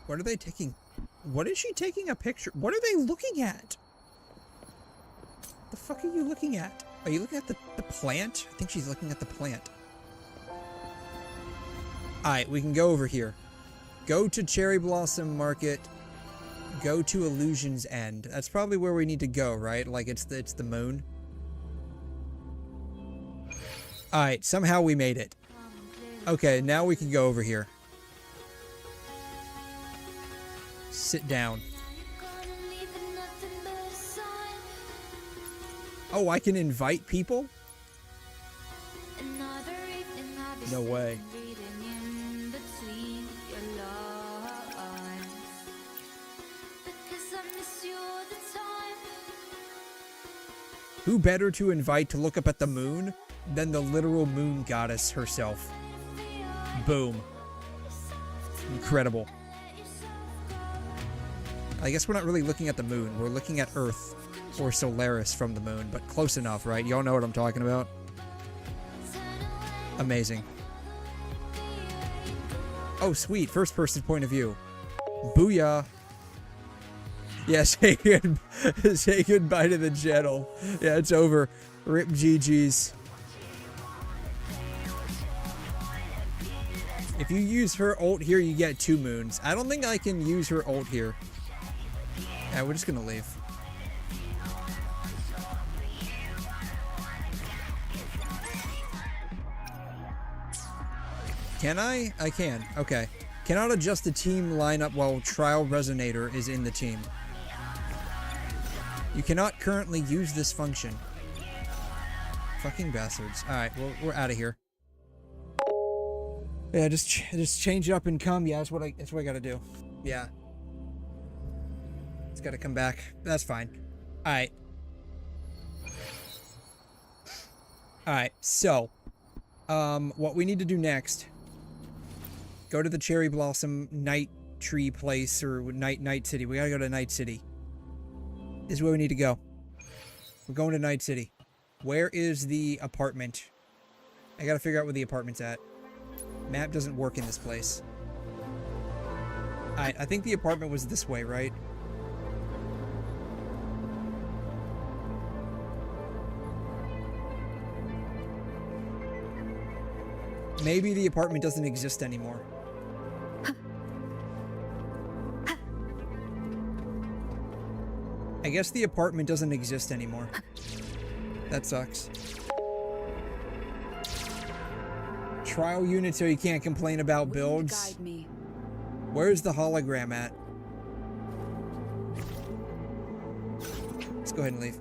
What are they taking? What is she taking a picture? What are they looking at? The fuck are you looking at? Are you looking at the plant? I think she's looking at the plant. Alright, we can go over here. Go to Cherry Blossom Market. Go to Illusion's End. That's probably where we need to go, right? Like, it's the moon. Alright, somehow we made it. Okay, now we can go over here. Sit down. Oh, I can invite people? No way. Who better to invite to look up at the moon than the literal moon goddess herself? Boom. Incredible. I guess we're not really looking at the moon. We're looking at Earth or Solaris from the moon, but close enough, right? Y'all know what I'm talking about. Amazing. Oh, sweet. First person point of view. Booyah. Yeah, say goodbye to the channel. Yeah, it's over. Rip GG's. If you use her ult here, you get 2 moons. I don't think I can use her ult here. Yeah, we're just gonna leave. Can I? I can. Okay. Cannot adjust the team lineup while Trial Resonator is in the team. You cannot currently use this function. Fucking bastards. Alright, well, we're out of here. Yeah, just change it up and come. Yeah, that's what I gotta do. Yeah. It's gotta come back. That's fine. Alright. Alright, so. What we need to do next. Go to the Cherry Blossom Night Tree place, or Night City. We gotta go to Night City. This is where we need to go. We're going to Night City. Where is the apartment? I gotta figure out where the apartment's at. Map doesn't work in this place. Alright, I think the apartment was this way, right? Maybe the apartment doesn't exist anymore. I guess the apartment doesn't exist anymore. That sucks. Trial unit so you can't complain about builds. Where's the hologram at? Let's go ahead and leave.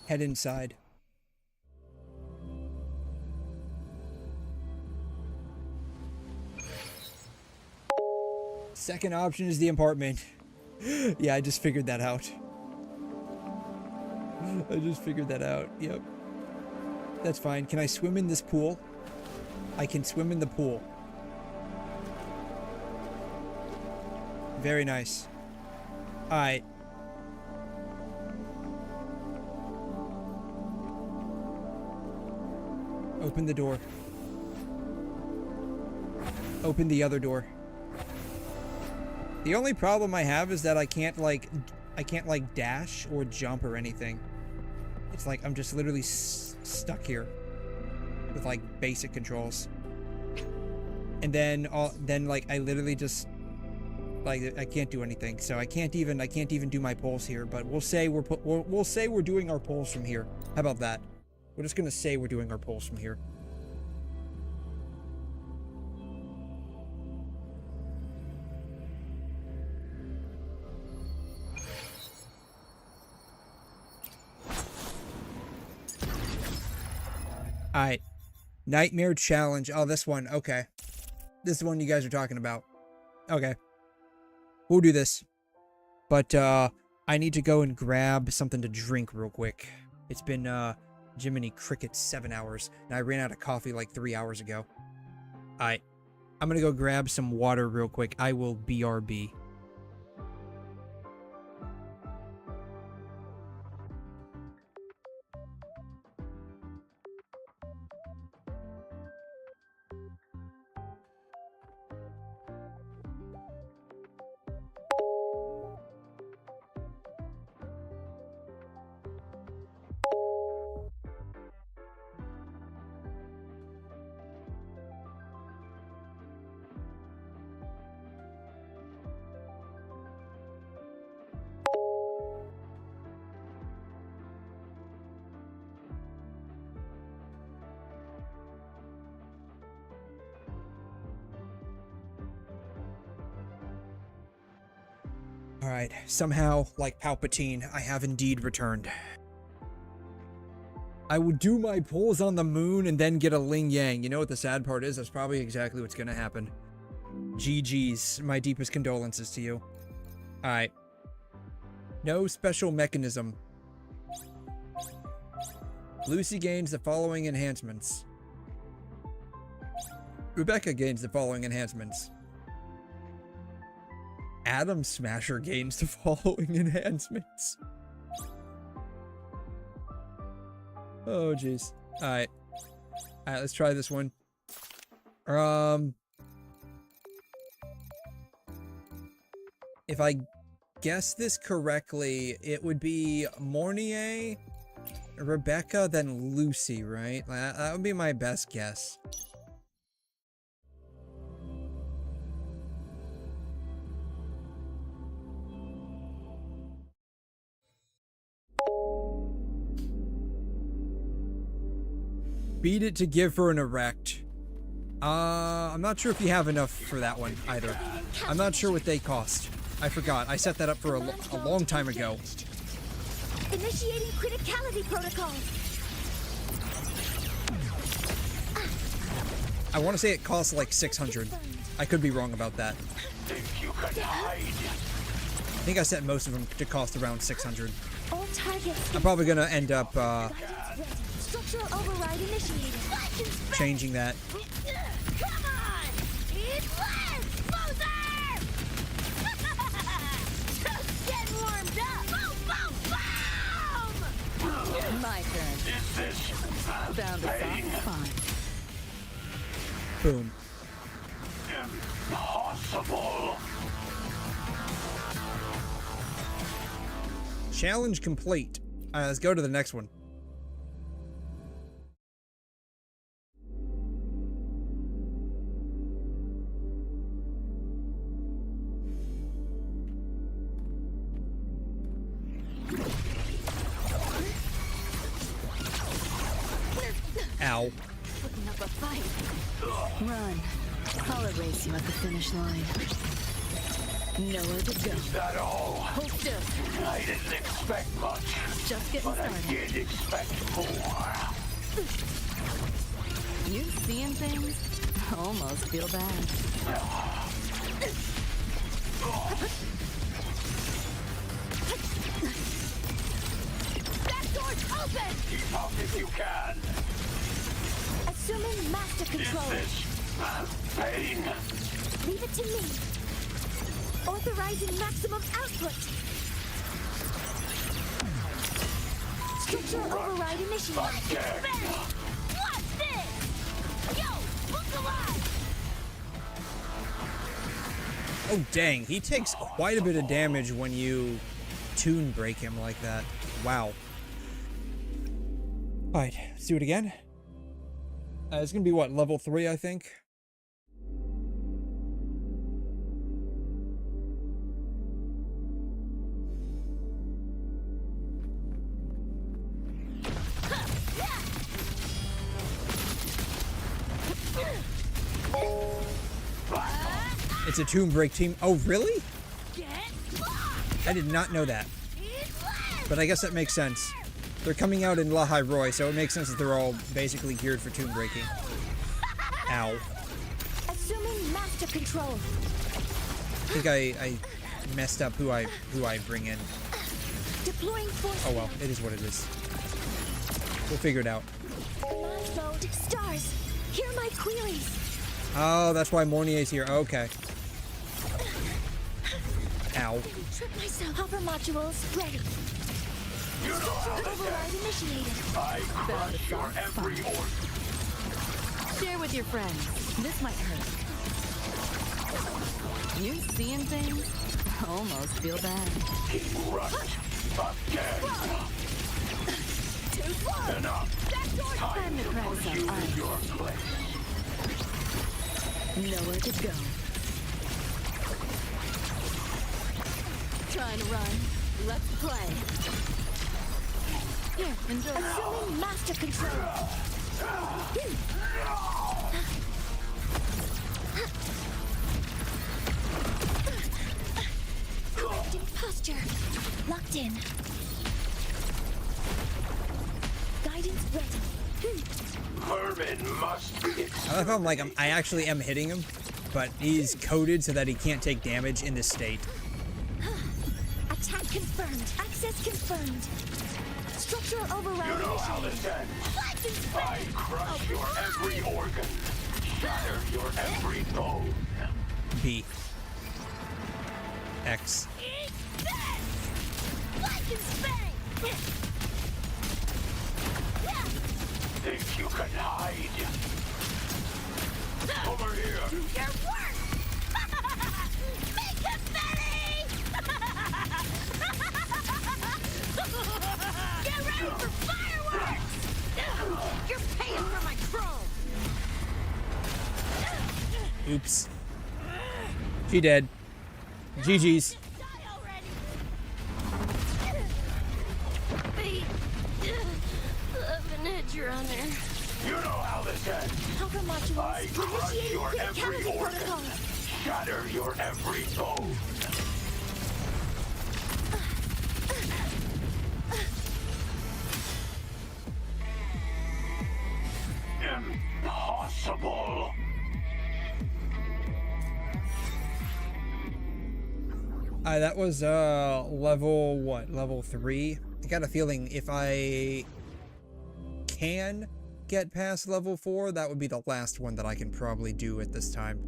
Head inside. Second option is the apartment. Yeah, I just figured that out. I just figured that out. Yep. That's fine. Can I swim in this pool? I can swim in the pool. Very nice. Alright. Open the door. Open the other door. The only problem I have is that I can't like dash or jump or anything. It's like I'm just literally stuck here with like basic controls. And then like I literally just like I can't do anything. So I can't even do my pulls here, but we'll say we're doing our pulls from here. How about that? We're just gonna say we're doing our pulls from here. Alright. Nightmare challenge. Oh, this one. Okay. This is the one you guys are talking about. Okay. We'll do this. But, I need to go and grab something to drink real quick. It's been, Jiminy Cricket 7 hours, and I ran out of coffee like 3 hours ago. Alright. I'm gonna go grab some water real quick. I will BRB. Alright, somehow, like Palpatine, I have indeed returned. I would do my pulls on the moon and then get a Ling Yang. You know what the sad part is? That's probably exactly what's gonna happen. GG's. My deepest condolences to you. Alright. No special mechanism. Lucy gains the following enhancements. Rebecca gains the following enhancements. Atom Smasher gains the following enhancements. Oh, jeez. Alright. Alright, let's try this one. If I guess this correctly, it would be Mornier, Rebecca, then Lucy, right? That would be my best guess. Beat it to give her an erect. I'm not sure if you have enough for that one either. I'm not sure what they cost. I forgot. I set that up for a long time ago. Initiating criticality protocol. I want to say it costs like 600. I could be wrong about that. I think I set most of them to cost around 600. All targets. I'm probably gonna end up Structural override initiated. changing that. Come on! It's less! Closer! Just getting warmed up! Boom, boom, boom! My turn. Is this Found a pain? fine. Boom. Impossible. Challenge complete. Alright, let's go to the next one. Ow. Putting up a fight. Run. I'll erase you at the finish line. Nowhere to go. Is that all? Hold still. I didn't expect much. Just getting but started. I did expect more. You seeing things? I almost feel bad. Back door's open! Keep up if you can. Assuming master control. Is this pain? Leave it to me. Authorizing maximum output. Structural override initiated. What's this? Yo, look alive! Oh dang, he takes quite a bit of damage when you tune break him like that. Wow. Alright, let's do it again. It's gonna be what, level 3, I think? It's a Tomb Break team. Oh, really? I did not know that. But I guess that makes sense. They're coming out in 𝘰𝘰𝘬𝘰, so it makes sense that they're all basically geared for tomb breaking. Ow. Assuming master control. I think I messed up who I bring in. Deploying force. Oh well, it is what it is. We'll figure it out. Command mode. Stars, hear my queries. Oh, that's why Mornier's here. Okay. Ow. Trip myself. Hover modules ready. Structural override initiated. I crush your every organ. Share with your friends. This might hurt. You seeing things? I almost feel bad. Right. Again. Too far. Enough. Time to practice on ice. Your place. Nowhere to go. Trying to run. Let's play. Here, enjoy. Assuming master control. Collecting in. Guidance ready. Vermin must be. I love how I actually am hitting him, but he's coded so that he can't take damage in this state. Attack confirmed. Access confirmed. Structural override. You know how this ends. I crush your every organ, shatter your every bone. B. X. Eat this! Like and spank! Think you can hide? Over here! Your work! Make it Betty! Get ready for fireworks! You're paying for my chrome! Oops. She dead. GG's. You know how this ends. I crush your every organ, shatter your every bone. Impossible. That was level what? Level 3? I got a feeling if I can get past level 4, that would be the last one that I can probably do at this time.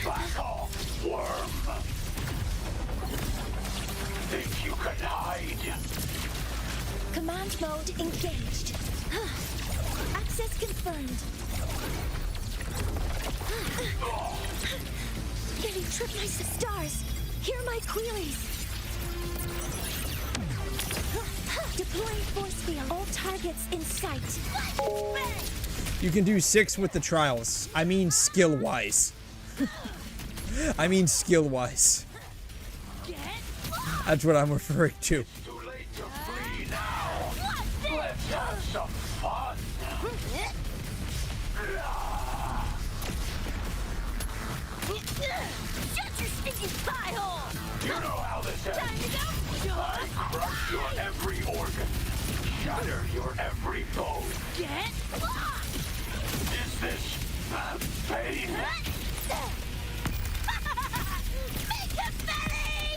Back off, worm. Think you can hide? Command mode engaged. Access confirmed. Getting tripped by the stars. Hear my queries. Deploying force field. All targets in sight. You can do 6 with the trials. I mean skill-wise. I mean skill-wise. That's what I'm referring to. Let's have some fun. Shut your stinking thigh hole! You know how this ends. Time to go! I crush your every organ, shatter your every bone. Get lost! Is this pain? Make it Betty!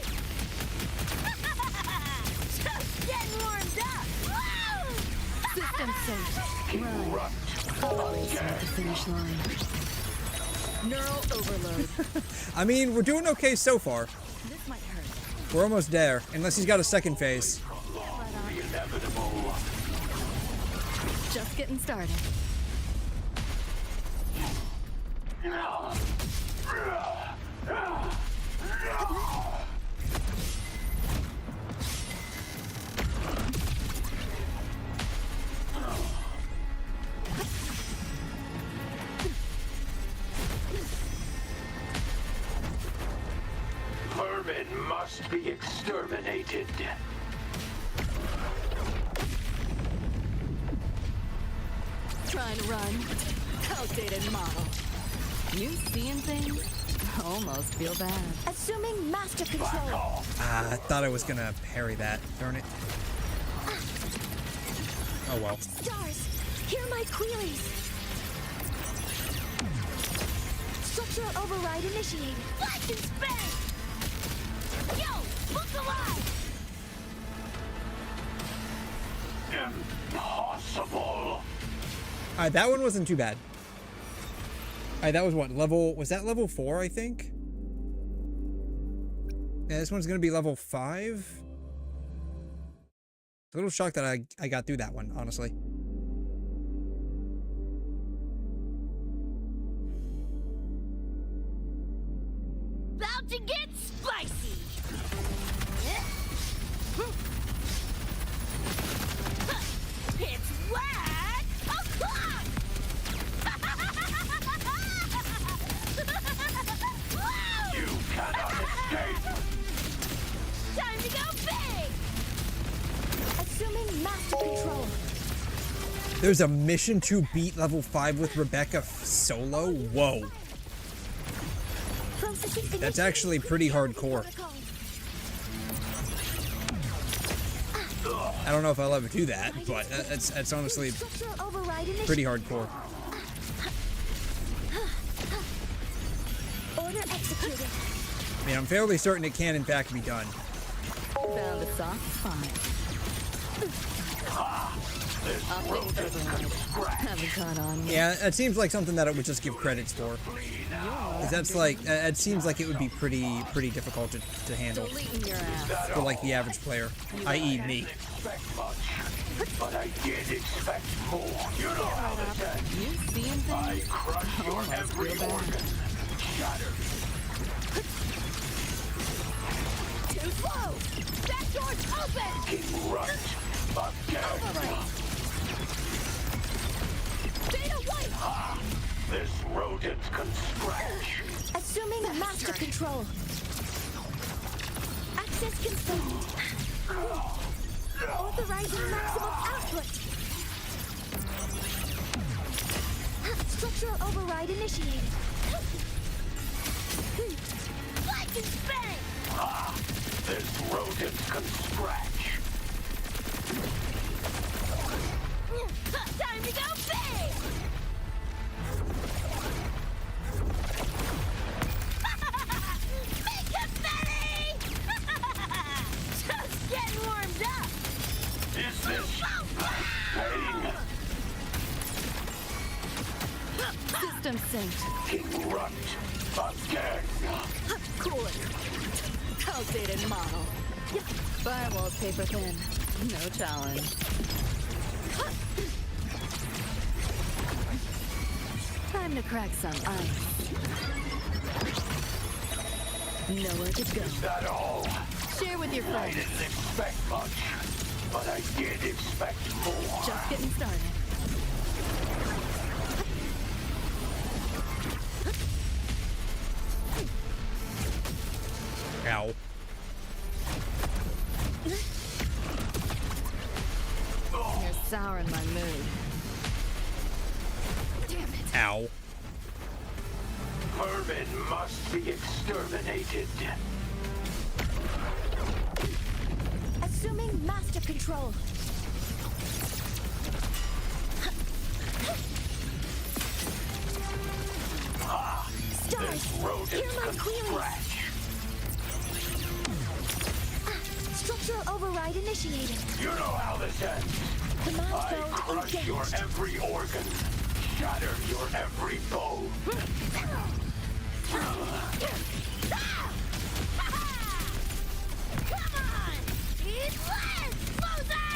Just getting warmed up! Woo! System safe. Run. Always at the finish line. Neural overload. I mean, we're doing okay so far. This might hurt. We're almost there, unless he's got a second phase. Just getting started. Vermin must be exterminated. Trying to run. Outdated model. You seeing things? Almost feel bad. Assuming master control. I thought I was gonna parry that. Darn it. Oh well. Stars, hear my queries. Structural override initiated. Flash in space! Yo, look alive! Impossible. Alright, that one wasn't too bad. Alright, that was what? Was that level 4, I think? Yeah, this one's gonna be level 5? A little shocked that I got through that one, honestly. About to get spicy! It's whack o'clock! You cannot escape. Time to go big! Assuming master control. There's a mission to beat level 5 with Rebecca solo? Whoa. That's actually pretty hardcore. I don't know if I'll ever do that, but that's honestly pretty hardcore. Order executed. I mean, I'm fairly certain it can in fact be done. Found a soft spot. Haven't caught on yet. Yeah, it seems like something that it would just give credits for. 'Cause that's like, it seems like it would be pretty difficult to handle for like the average player, i.e. me. But I did expect more. You know how this ends. I crush your every organ. Shatter. Too slow! Back door's open! Keep right. Again. Beta white! Ah, this rodent can scratch. Assuming master control. Access confirmed. Authorizing maximum output. Structural override initiated. Lightning bang! Ah, this rodent can scratch. Time to go big! Make confetti! Just getting warmed up! Is this pain? System synced. Keep right. Again. Cooler. Outdated model. Firewall's paper thin. No challenge. Time to crack some ice. Nowhere to go. Is that all? Share with your I friends. didn't expect much, but I did expect more. Just getting started. Ow. You're souring my mood. Ow. Vermin must be exterminated. Assuming master control. Ah, Stars, this rodent hear my can queries. scratch. Structural override initiated. You know how this ends. Command I code crush engaged. your every organ, shatter your every bone. Come on! Eat less, loser!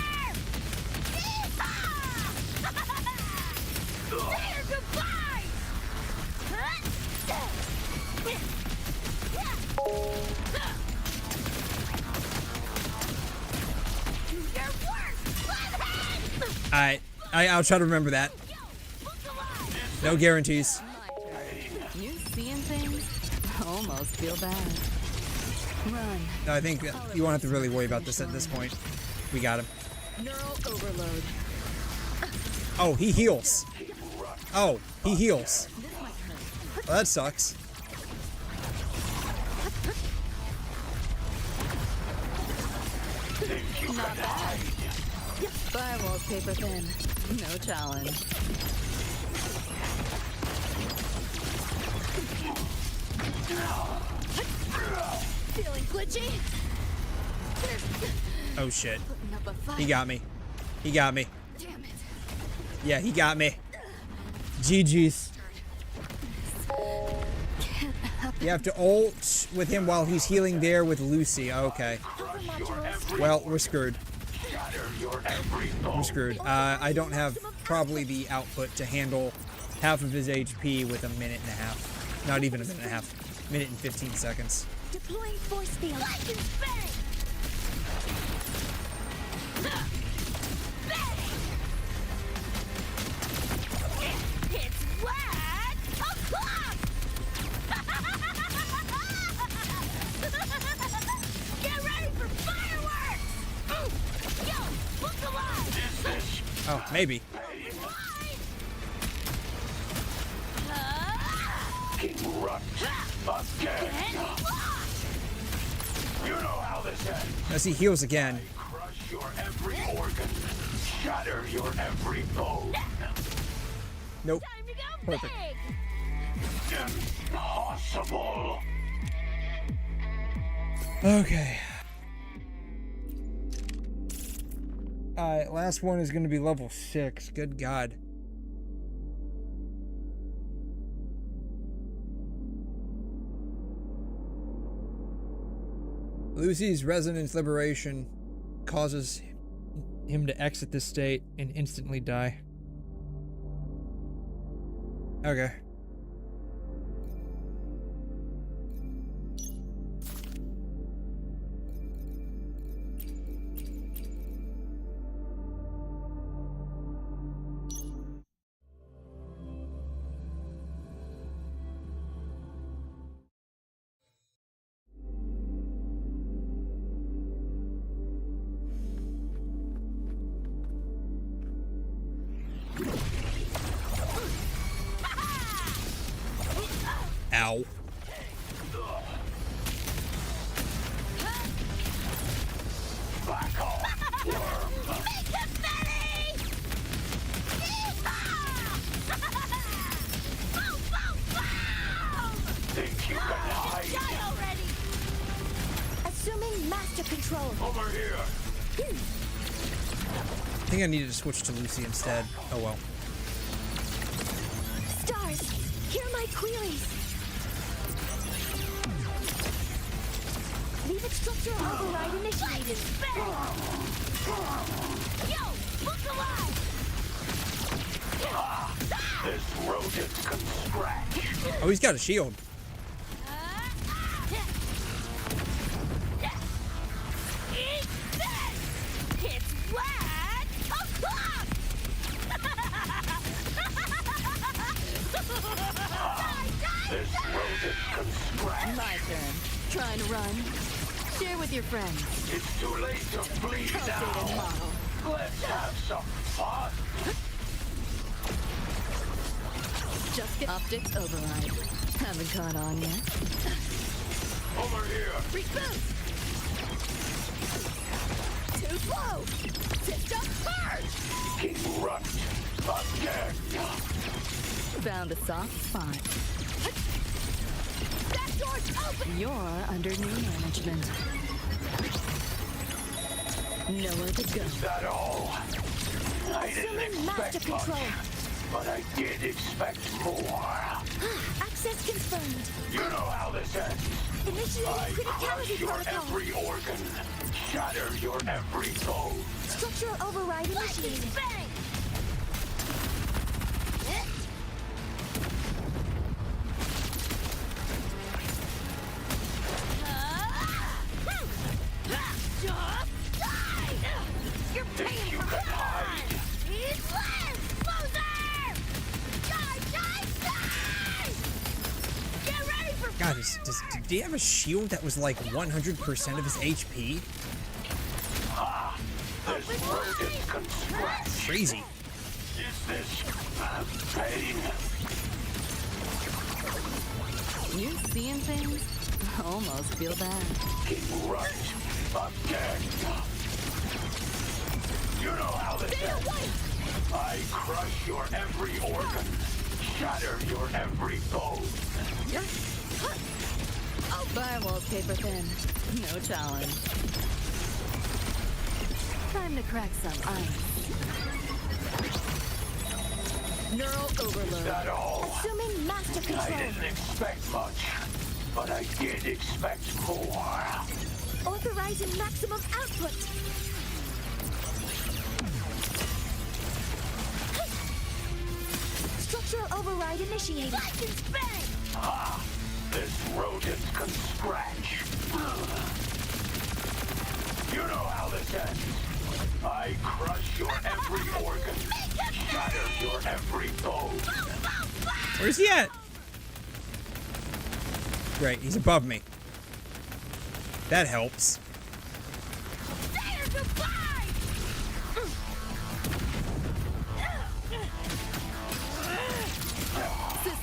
Say your goodbyes! Do your work, flathead! I'll try to remember that. No guarantees. You seeing things? Almost feel bad. Run. No, I think you won't have to really worry about this at this point. We got him. Neural overload. Oh, he heals. Oh, he heals. Well, that sucks. Not bad. Firewall's paper thin. No challenge. Feeling glitchy? Oh shit. He got me. He got me. Damn it. Yeah, he got me. GG's. You have to ult with him while he's healing there with Lucy. Okay. Well, we're screwed. We're screwed. I don't have probably the output to handle half of his HP with a minute and a half. Not even a minute and a half. Minute and 15 seconds. Deploying force field. Lightning bang! It's wet o'clock! Maybe. King Rut again. You know how this ends. As he heals again. Crush your every organ. Shatter your every bone. Nope. Perfect. Impossible. Okay. Alright, last one is going to be level 6. Good God. Lucy's resonance liberation causes him to exit this state and instantly die. Okay. Ow. Back off, worm. Think you can hide? Die already! Assuming master control. Over here. I think I needed to switch to Lucy instead. Oh well. Stars, hear my queries. Leave it structural override initiated. Yo, look alive! This rodent can scratch. Oh, he's got a shield. Eat this! It's wet o'clock! This rodent can scratch. My turn. Trying to run. Share with your friends. It's too late to bleed Cultivated now. model. Let's have some fun. Just get optics override. Haven't caught on yet. Over here. Reboot! Too slow! System first! King Rut again. Found a soft spot. That door's open! You're under new management. Nowhere to go. Is that all? I didn't Assuming master expect much, control. but I did expect more. Access confirmed. You know how this ends. Initiating I crush criticality your protocol. every organ, shatter your every bone. Structural override initiated. Bang! You're paying for hide. He's left, loser! Die! Get ready for God, did he have a shield that was like 100% of his HP? This rodent can scratch. Crazy. Is this pain? You seeing things? Almost feel bad. King Rut again. You know how this ends. I crush your every organ, shatter your every bone. Firewall's paper thin. No challenge. Time to crack some ice. Neural overload. Is that all? assuming master control. I didn't expect much, but I did expect more. Authorizing maximum output. Structural override initiated. Like and bang! This rodent can scratch. You know how this ends. I crush your every organ, shatter your every bone. Where's he at? Great, he's above me. That helps.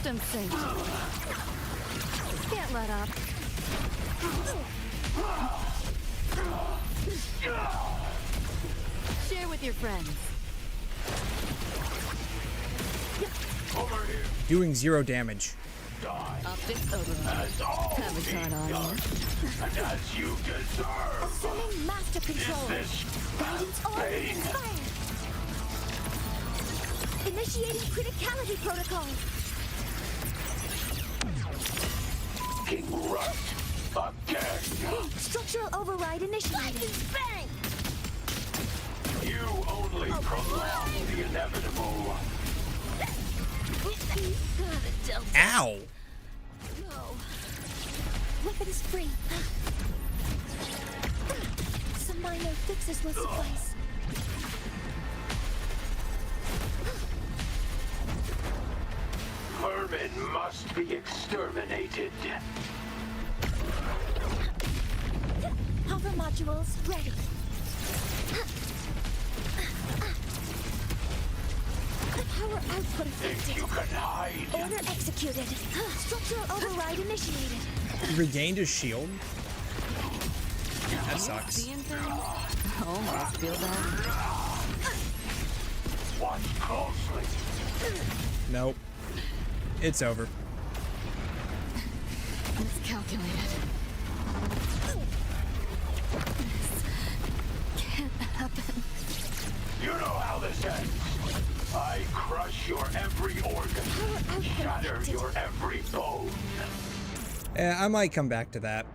Distancing. Can't let up. Share with your friends. Doing 0 damage. Optics override. Have a card on you. And as you deserve. Assuming master control. Guidance already expired. Initiating criticality protocol. King Rust again. Structural override initiated. Bang! You only prolong the inevitable. Ow! No. Weapon is free. Some minor fixes will suffice. Vermin must be exterminated. Hover modules ready. Power output affected. You can hide. Order executed. Structural override initiated. Regained his shield? That sucks. Almost feel bad. Watch closely. Nope. It's over. It's calculated. This can't happen. You know how this ends. I crush your every organ, shatter your every bone. I might come back to that.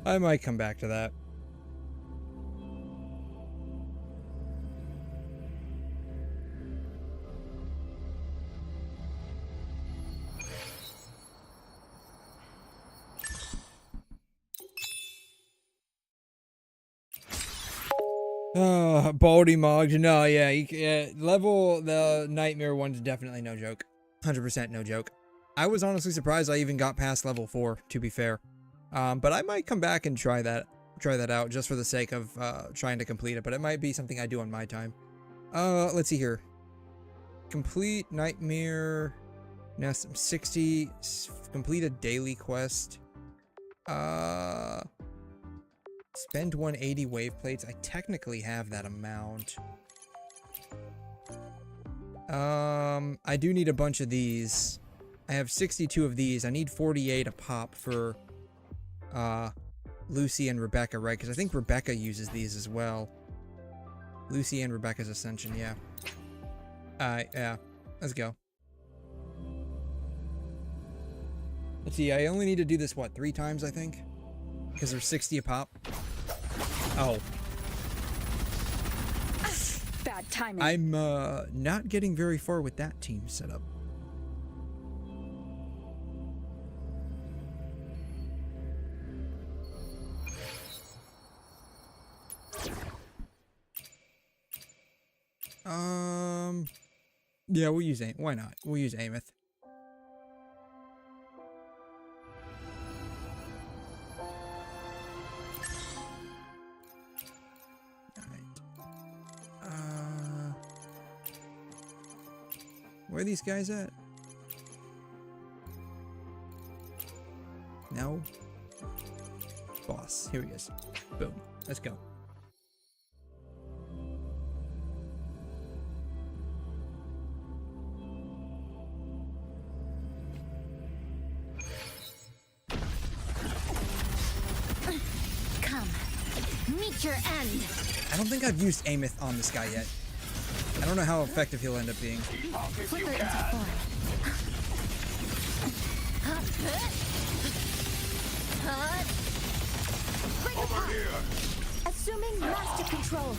I might come back to that. 𝘠𝘩𝘦𝘥. No, yeah, level the nightmare one's definitely no joke. 100% no joke. I was honestly surprised I even got past level 4, to be fair. But I might come back and try that out just for the sake of trying to complete it, but it might be something I do on my time. Let's see here. Complete nightmare. Now 60. Complete a daily quest. Spend 180 wave plates. I technically have that amount. I do need a bunch of these. I have 62 of these. I need 48 a pop for Lucy and Rebecca, right? Because I think Rebecca uses these as well. Lucy and Rebecca's Ascension, yeah. Yeah. Let's go. Let's see, I only need to do this, what, 3 times, I think? Because there's 60 a pop. Oh. Bad timing. I'm not getting very far with that team setup. Yeah, we'll use Aim. Why not? We'll use Amos. Where are these guys at? No. Boss. Here he is. Boom. Let's go. Come. Meet your end. I don't think I've used Ameth on this guy yet. I don't know how effective he'll end up being. Flicker into form. Break apart. Assuming master control.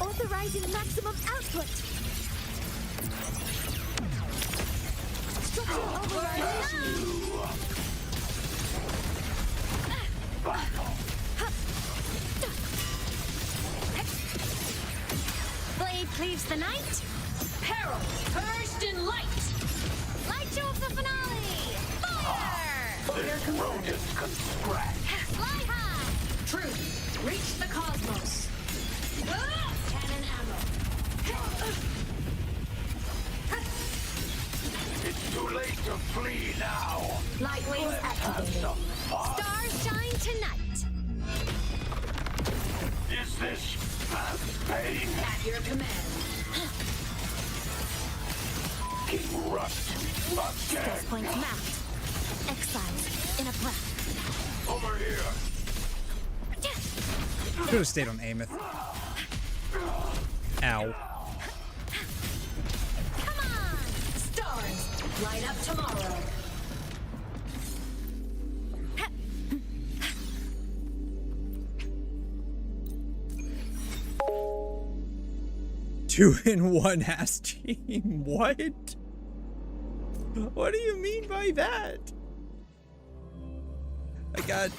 Authorizing maximum output. Structural override. Blade cleaves the night. Peril purged in light. show of the finale! Fire! This rodent can scratch. Fly high! Truth, reach the cosmos. Cannon ammo. It's too late to flee now. Light wings activated. Stars shine tonight! Is this pain? At your command. King Rust. Mustang. Skills points mapped. Exiles in a breath. Over here. Should have stayed on Amos. Ow. Come on! Stars, light up tomorrow. 2-in-1 ass team. What? What do you mean by that? I got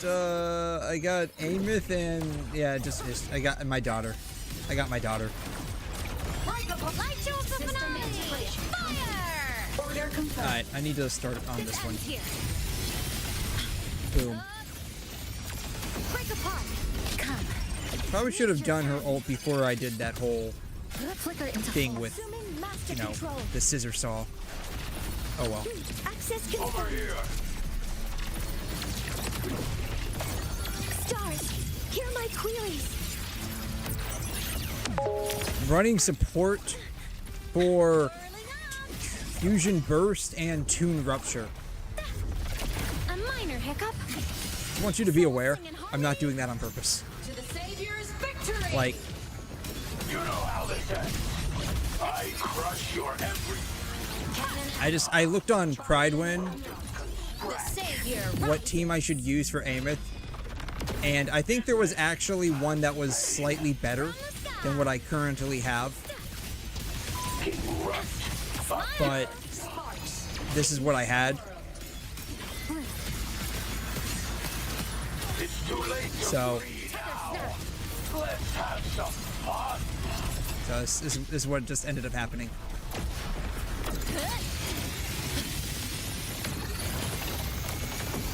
Amith and yeah, just I got my daughter. I got my daughter. Light show of the finale! Fire! Order confirmed. Alright, I need to start on this one. Here. Boom. Break apart. Come. Probably should have done her ult before I did that whole Flicker into thing full. with, Master you know, control. the scissor saw. Oh well. Access Over confirmed. here. Stars, hear my queries. Running support for Fusion Burst and Toon Rupture. A minor hiccup. I want you to be aware, I'm not doing that on purpose. To the Savior's victory! Like, You know how this ends. I crush your every... I looked on Pridewin The savior. what team I should use for Amith, and I think there was actually one that was slightly better than what I currently have, but this is what I had. It's too late to So, flee now. Let's have some fun. so this is what just ended up happening.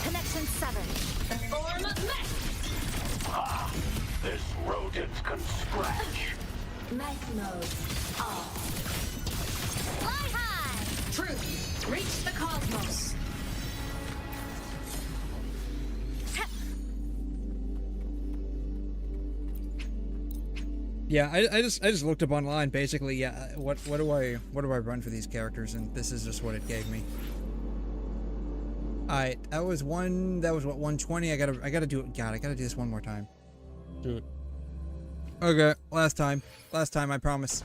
Connection severed. Form of mech! Ah, this rodent can scratch. Mech mode off. Fly high. Truth, reach the cosmos. Yeah, I just looked up online basically. Yeah, what do I run for these characters, and this is just what it gave me. Alright, that was what 120. I gotta do it. God, I gotta do this one more time. Do it. Okay, last time, I promise.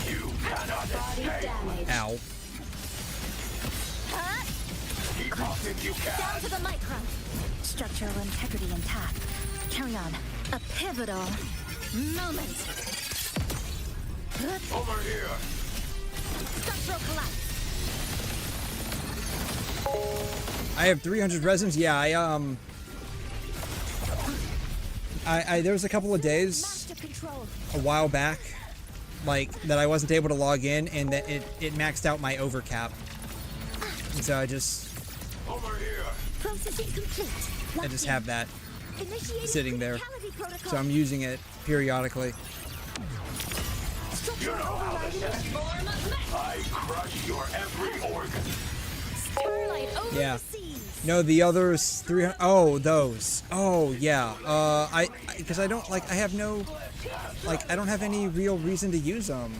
You cannot escape. Ow. Keep up if you Down can. to the micron. Structural integrity intact. Carry on. A pivotal moment. Over here. Structural collapse. I have 300 resins. Yeah, I there was a couple of days Master control. a while back, like that I wasn't able to log in, and that it maxed out my overcap. And so I just Over here. Processing complete. I just have that Initiating sitting there, criticality protocol. so I'm using it periodically. You know how this ends. I crush your every organ. Starlight over Yeah. the seas. No, the others 300. Oh, those. Oh, yeah. Because I don't like. I have no. Like, I don't have any real reason to use them.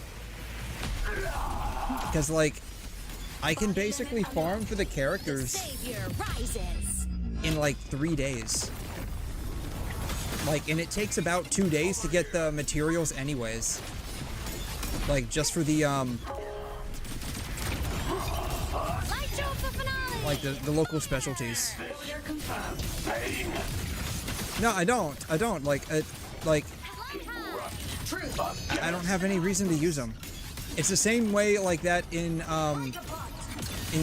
Because like, I can basically farm for the characters Savior rises. in like 3 days. Like, and it takes about 2 days to get the materials anyways. Like, just for the Light show of the finale. like the local specialties. Pain. No, I don't. I don't. Like, I don't have any reason to use them. It's the same way like that in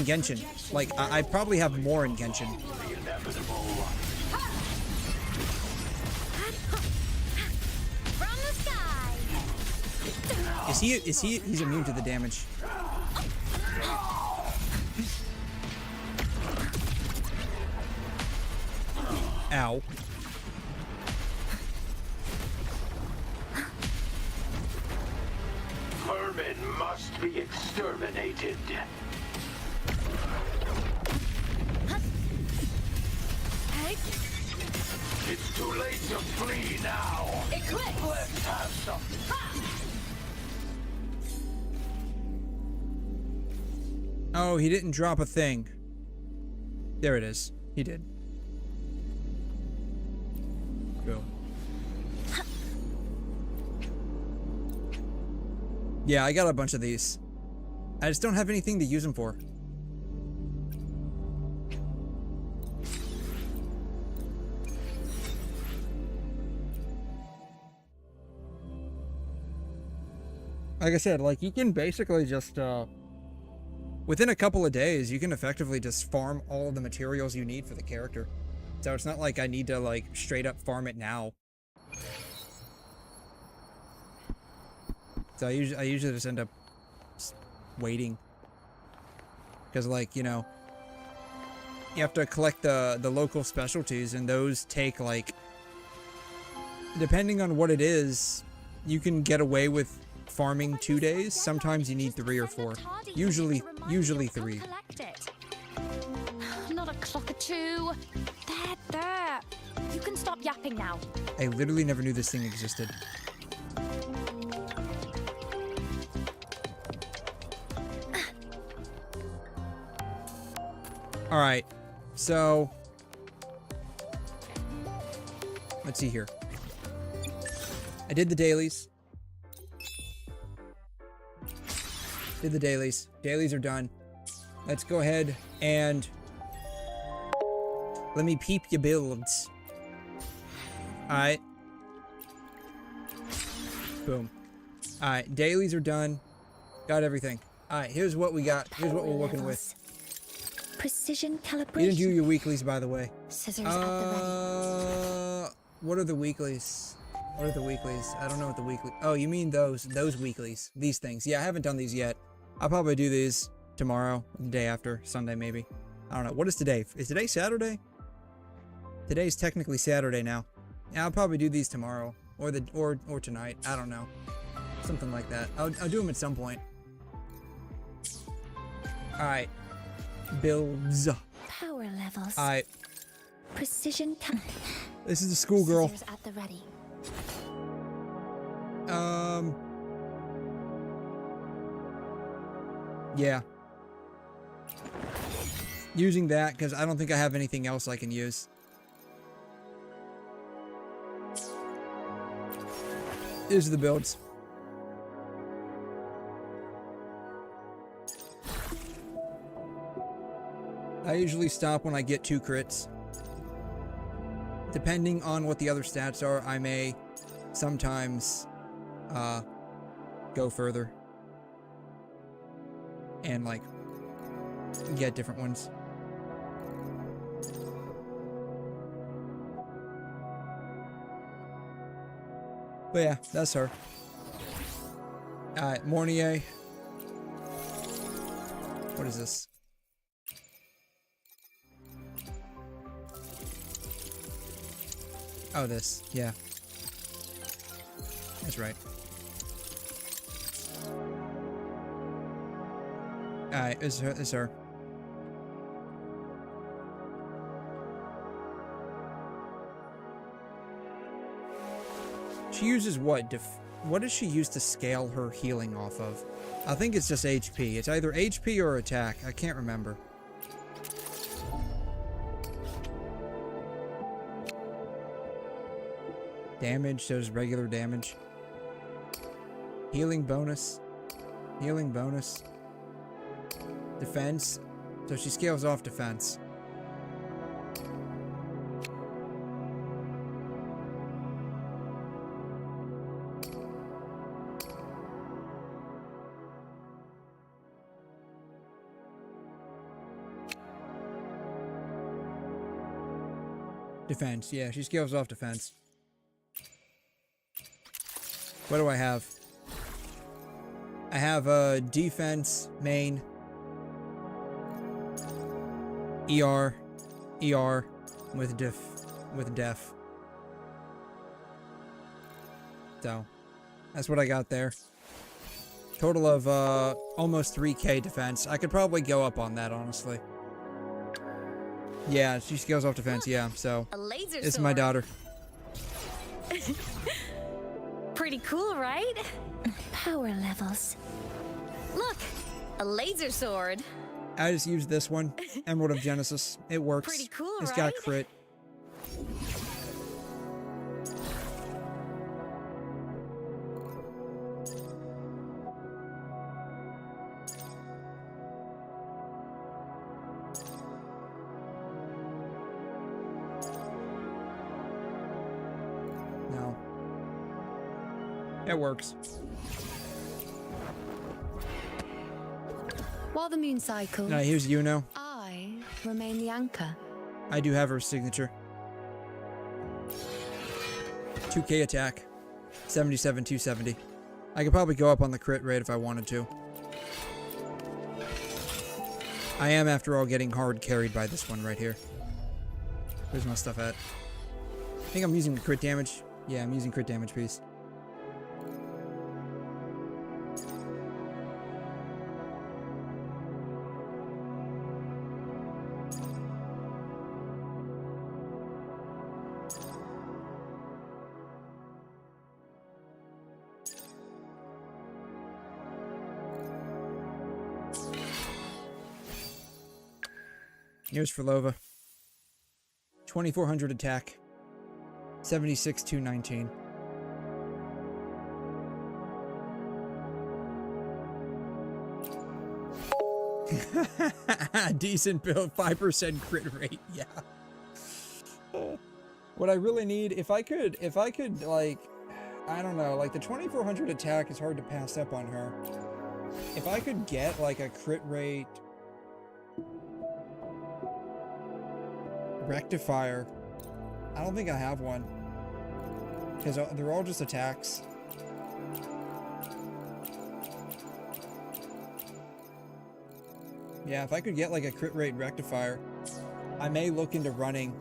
Genshin. Like, I probably have more in Genshin. The inevitable. From the sky. He's immune to the damage. Ow. Vermin must be exterminated. It's too late to flee now. Eclipse! Let's have some. Oh, he didn't drop a thing. There it is. He did. Go. Yeah, I got a bunch of these. I just don't have anything to use them for. Like I said, like, you can basically just, within a couple of days, you can effectively just farm all the materials you need for the character. So it's not like I need to, like, straight up farm it now. So I usually just end up waiting. Because, like, you know, you have to collect the local specialties, and those take, like, depending on what it is, you can get away with farming 2 days. Sometimes you need 3 or 4. Usually 3. Not a clockatoo. There. You can stop yapping now. I literally never knew this thing existed. Alright, so let's see here. I did the dailies. Dailies are done. Let's go ahead and let me peep your builds. Alright. Boom. Alright, dailies are done. Got everything. Alright, here's what we got. Here's what we're working with. Precision calibration. You didn't do your weeklies, by the way. Scissors at the ready. What are the weeklies? What are the weeklies? I don't know what the weekly. Oh, you mean those weeklies? These things. Yeah, I haven't done these yet. I'll probably do these tomorrow, the day after, Sunday maybe. I don't know. What is today? Is today Saturday? Today's technically Saturday now. Yeah, I'll probably do these tomorrow or tonight. I don't know. Something like that. I'll do them at some point. All right. Builds. Power levels. All right. Precision. This is the schoolgirl. Scissors at the ready. Yeah. Using that because I don't think I have anything else I can use. These are the builds. I usually stop when I get 2 crits. Depending on what the other stats are, I may sometimes go further and like get different ones. But yeah, that's her. Alright, 𝘠𝘬𝘕. What is this? Oh, this. Yeah. That's right. Alright, it's her. She uses what? What does she use to scale her healing off of? I think it's just HP. It's either HP or attack. I can't remember. Damage shows regular damage. Healing bonus. Healing bonus. Defense. So she scales off defense. Defense. Yeah, she scales off defense. What do I have? I have a defense main. ER with def. So that's what I got there. Total of almost 3k defense. I could probably go up on that, honestly. Yeah, she scales off defense, yeah, so it's my daughter. Pretty cool, right? Power levels. Look, a laser sword. I just used this one, Emerald of Genesis. It works. Pretty cool, It's right? got crit. No. It works. While the moon cycles, Here's Yuno. I remain the anchor. I do have her signature. 2k attack. 77, 270. I could probably go up on the crit rate if I wanted to. I am, after all, getting hard carried by this one right here. Where's my stuff at? I think I'm using the crit damage. Yeah, I'm using crit damage piece. Here's Frolova. 2400 attack. 76, 219. Decent build, 5% crit rate, yeah. What I really need, if I could, like, I don't know, like the 2400 attack is hard to pass up on her. If I could get, like, a crit rate rectifier, I don't think I have one. Because they're all just attacks. Yeah, if I could get like a crit rate rectifier, I may look into running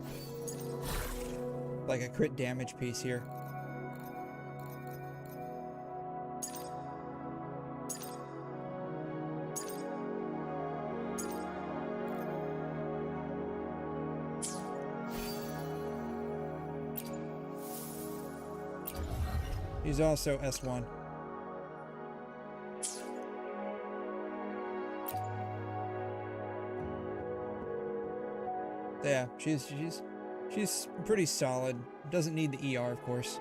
like a crit damage piece here. He's also S1. Yeah, she's pretty solid. Doesn't need the ER, of course.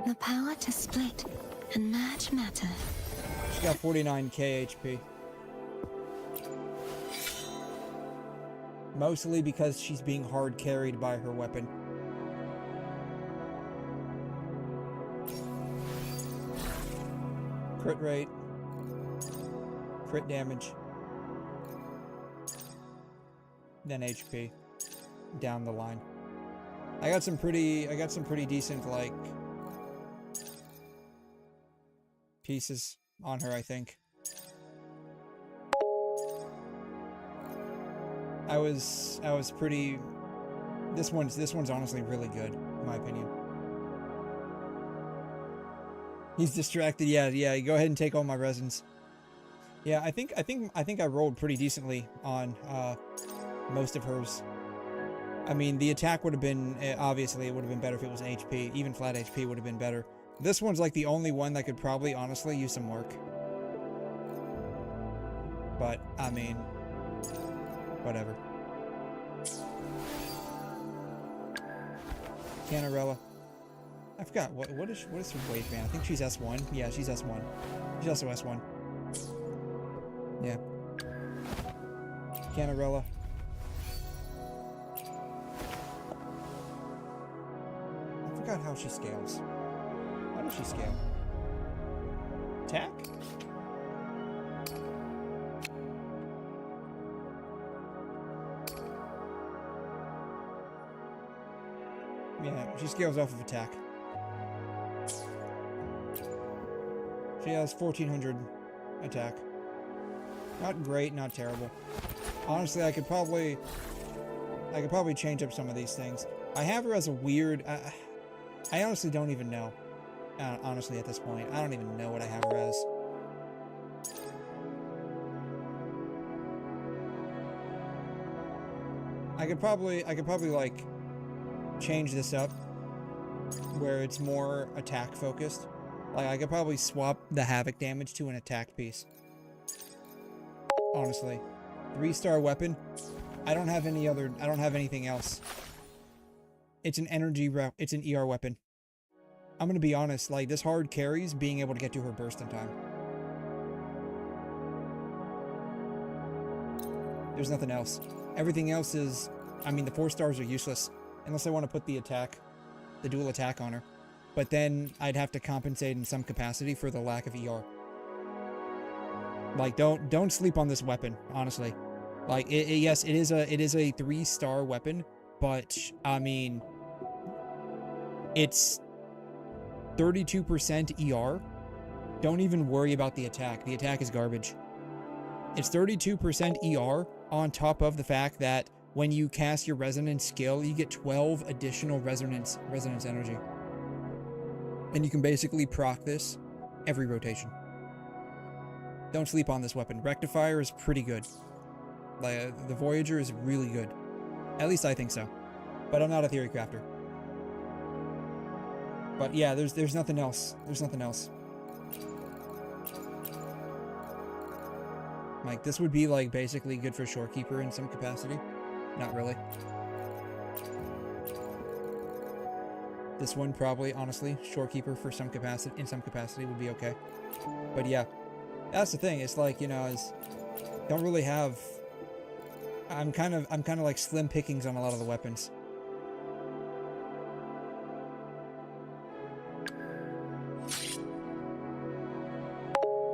The power to split and merge matter. She's got 49k HP. Mostly because she's being hard carried by her weapon. Crit rate, crit damage, then HP down the line. I got some pretty decent like pieces on her, I think. I was pretty. This one's honestly really good, in my opinion. He's distracted. Yeah. Go ahead and take all my resins. Yeah, I think I rolled pretty decently on most of hers. I mean, the attack would have been obviously it would have been better if it was HP. Even flat HP would have been better. This one's like the only one that could probably honestly use some work. But I mean, whatever. Canarella. I forgot what is her weight band? I think she's S1. Yeah, she's S1. She's also S1. Yeah. Canarella. I forgot how she scales. How does she scale? Attack? Yeah, she scales off of attack. She has 1400 attack. Not great, not terrible. Honestly, I could probably change up some of these things. I have her as a weird... I honestly don't even know. Honestly, at this point, I don't even know what I have her as. I could probably like change this up where it's more attack focused. Like I could probably swap the havoc damage to an attack piece. Honestly, 3-star weapon. I don't have anything else. It's an it's an ER weapon. I'm gonna be honest, like this hard carries being able to get to her burst in time. There's nothing else. Everything else is, I mean, the 4 stars are useless unless I want to put the dual attack on her. But then I'd have to compensate in some capacity for the lack of ER. Like, don't sleep on this weapon, honestly. Like, yes, it is a 3-star weapon, but I mean, it's 32% ER. Don't even worry about the attack. The attack is garbage. It's 32% ER on top of the fact that when you cast your resonance skill, you get 12 additional resonance energy. And you can basically proc this every rotation. Don't sleep on this weapon. Rectifier is pretty good. Like, the Voyager is really good. At least I think so. But I'm not a theory crafter. But yeah, there's nothing else. There's nothing else. Like, this would be, like, basically good for Shorekeeper in some capacity. Not really. This one probably, honestly, Shorekeeper for some capacity, in some capacity would be okay. But yeah, that's the thing. It's like, you know, don't really have... I'm kind of like slim pickings on a lot of the weapons.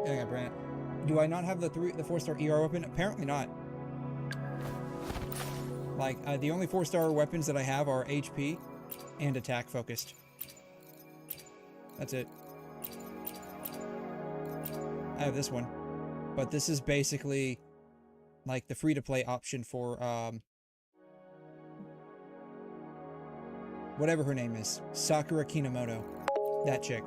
I got Brant. Do I not have the 4-star ER weapon? Apparently not. Like, the only 4-star weapons that I have are HP and attack focused. That's it. I have this one. But this is basically like the free-to-play option for whatever her name is. Sakura Kinomoto. That chick.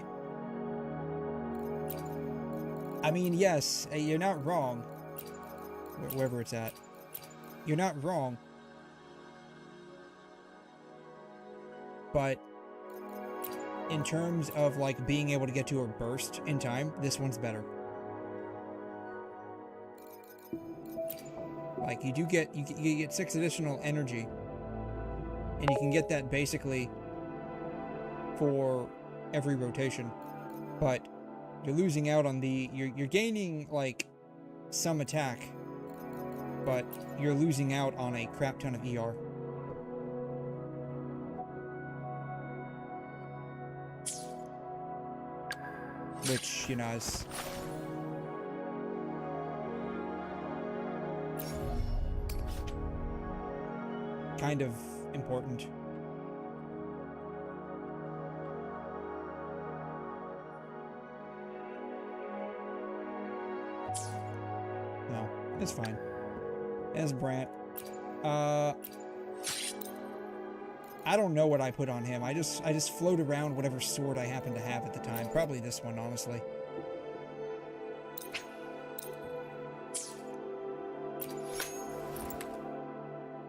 I mean, yes, you're not wrong. Wherever it's at. You're not wrong. But in terms of like being able to get to her burst in time, this one's better. Like you get 6 additional energy, and you can get that basically for every rotation. But you're losing out on the you're gaining like some attack, but you're losing out on a crap ton of ER. Which, you know, is kind of important. No, it's fine. As Brant. I don't know what I put on him. I just float around whatever sword I happen to have at the time. Probably this one, honestly.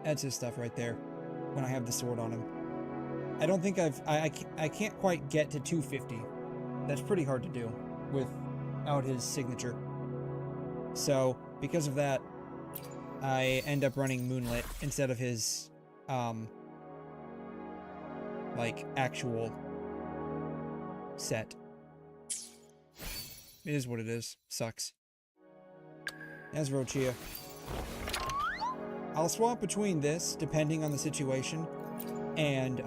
That's his stuff right there. When I have the sword on him. I don't think I can't quite get to 250. That's pretty hard to do without his signature. So, because of that, I end up running Moonlit instead of his like actual set. It is what it is. Sucks. As Rochia. I'll swap between this, depending on the situation, and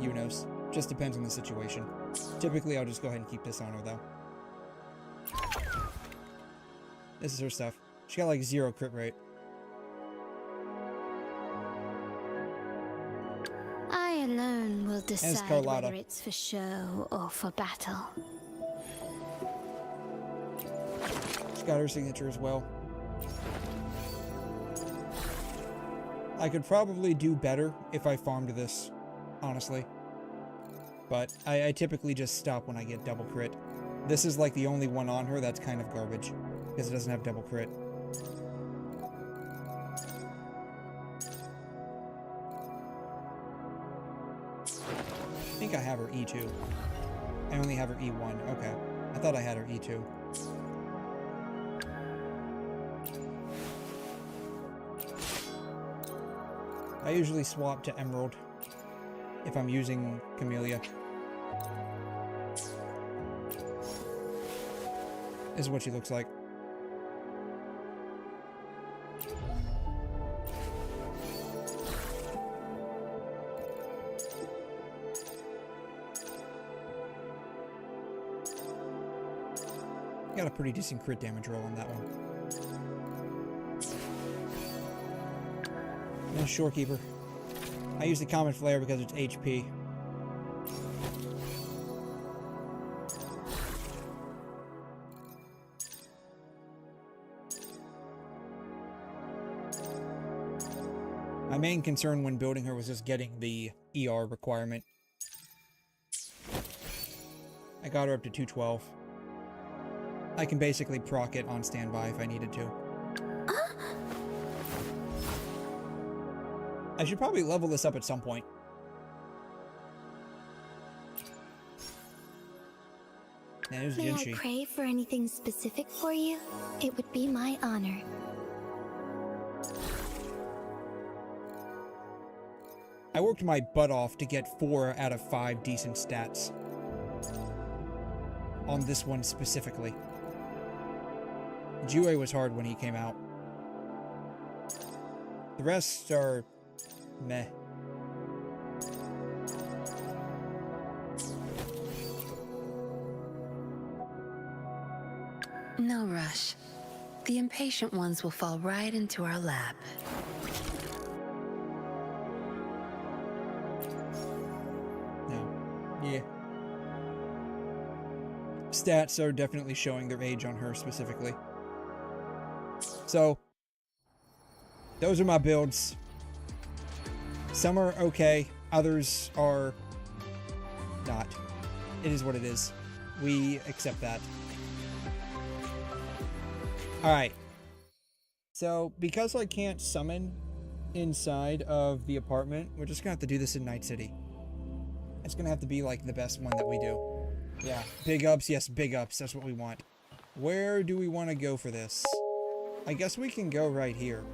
Unos. Just depends on the situation. Typically, I'll just go ahead and keep this on her, though. This is her stuff. She got like 0 crit rate. I alone will decide Carlotta. whether it's for show or for battle. got her signature as well. I could probably do better if I farmed this, honestly. But I typically just stop when I get double crit. This is like the only one on her that's kind of garbage, because it doesn't have double crit. I think I have her E2. I only have her E1. Okay. I thought I had her E2. I usually swap to Emerald if I'm using Camellia. This is what she looks like. Got a pretty decent crit damage roll on that one. And Shorekeeper. I use the Common Flare because it's HP. My main concern when building her was just getting the ER requirement. I got her up to 212. I can basically proc it on standby if I needed to. I should probably level this up at some point. There's May Genshin. I pray for anything specific for you? It would be my honor. I worked my butt off to get 4 out of 5 decent stats. On this one specifically. 𝘬𝘬𝘦 was hard when he came out. The rest are meh. No rush. The impatient ones will fall right into our lap. No. Yeah. Stats are definitely showing their age on her specifically. So, those are my builds. Some are okay, others are not. It is what it is. We accept that. Alright. So, because I can't summon inside of the apartment, we're just gonna have to do this in Night City. It's gonna have to be like the best one that we do. Yeah, big ups, yes, big ups, that's what we want. Where do we want to go for this? I guess we can go right here.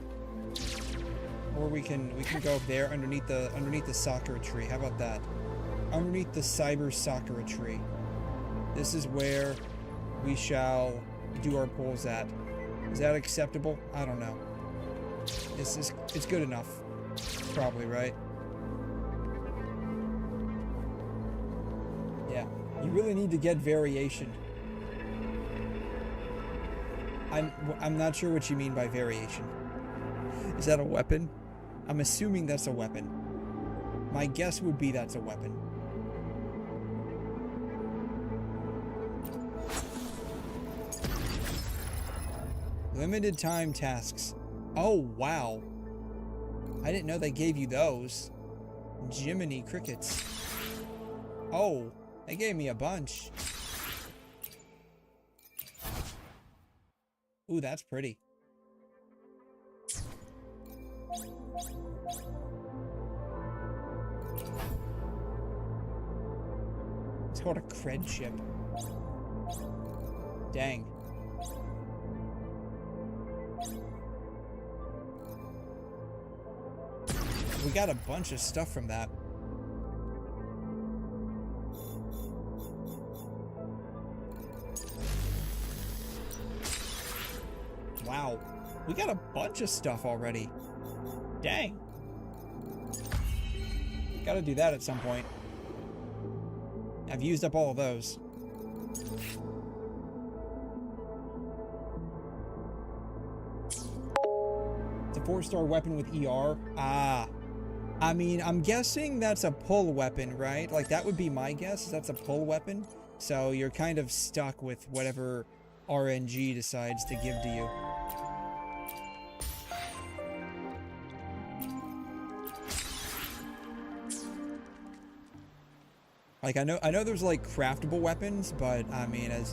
Or we can go up there underneath the Sakura tree. How about that? Underneath the Cyber Sakura tree. This is where we shall do our pulls at. Is that acceptable? I don't know. It's good enough. Probably, right? Yeah. You really need to get variation. I'm not sure what you mean by variation. Is that a weapon? I'm assuming that's a weapon. My guess would be that's a weapon. Limited time tasks. Oh, wow. I didn't know they gave you those. Jiminy crickets. Oh, they gave me a bunch. Ooh, that's pretty. It's called a cred ship. Dang. We got a bunch of stuff from that. Wow. We got a bunch of stuff already. Dang. Gotta do that at some point. I've used up all of those. It's a 4-star weapon with ER. Ah. I mean, I'm guessing that's a pull weapon, right? Like, that would be my guess. That's a pull weapon. So you're kind of stuck with whatever RNG decides to give to you. Like, I know there's like craftable weapons, but I mean, I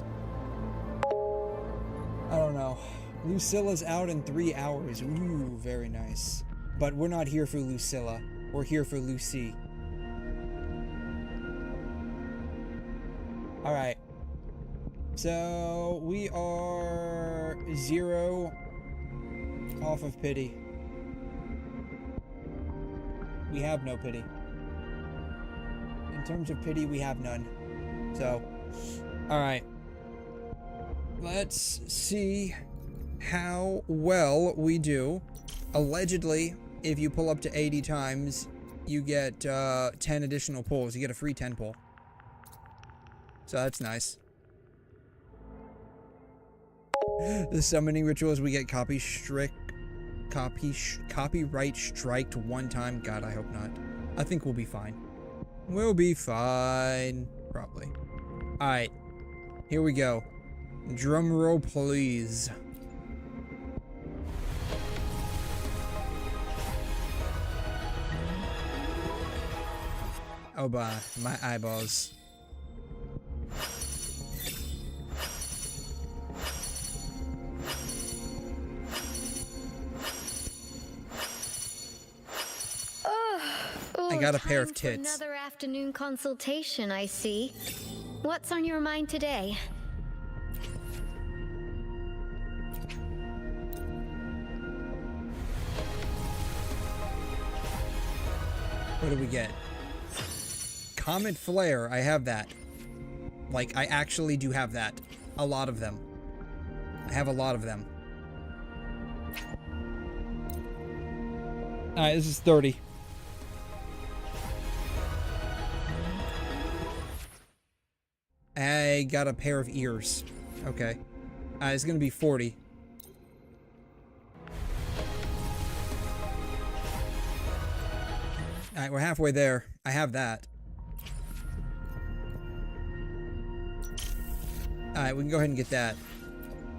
don't know. Lucilla's out in 3 hours. Ooh, very nice. But we're not here for Lucilla. We're here for Lucy. Alright. So, we are 0 off of pity. We have no pity. In terms of pity, we have none. So, alright. Let's see how well we do. Allegedly, if you pull up to 80 times, you get 10 additional pulls. You get a free 10 pull. So that's nice. The summoning rituals, we get copyright striked 1 time. God, I hope not. I think we'll be fine. We'll be fine. Probably. Alright. Here we go. Drum roll, please. Oh, my eyeballs. I got a pair of tits. Another afternoon consultation, I see. What's on your mind today? What do we get? Comet Flare, I have that. Like, I actually do have that. A lot of them. I have a lot of them. Alright, this is 30. I got a pair of ears. Okay. It's gonna be 40. Alright, we're halfway there. I have that. Alright, we can go ahead and get that.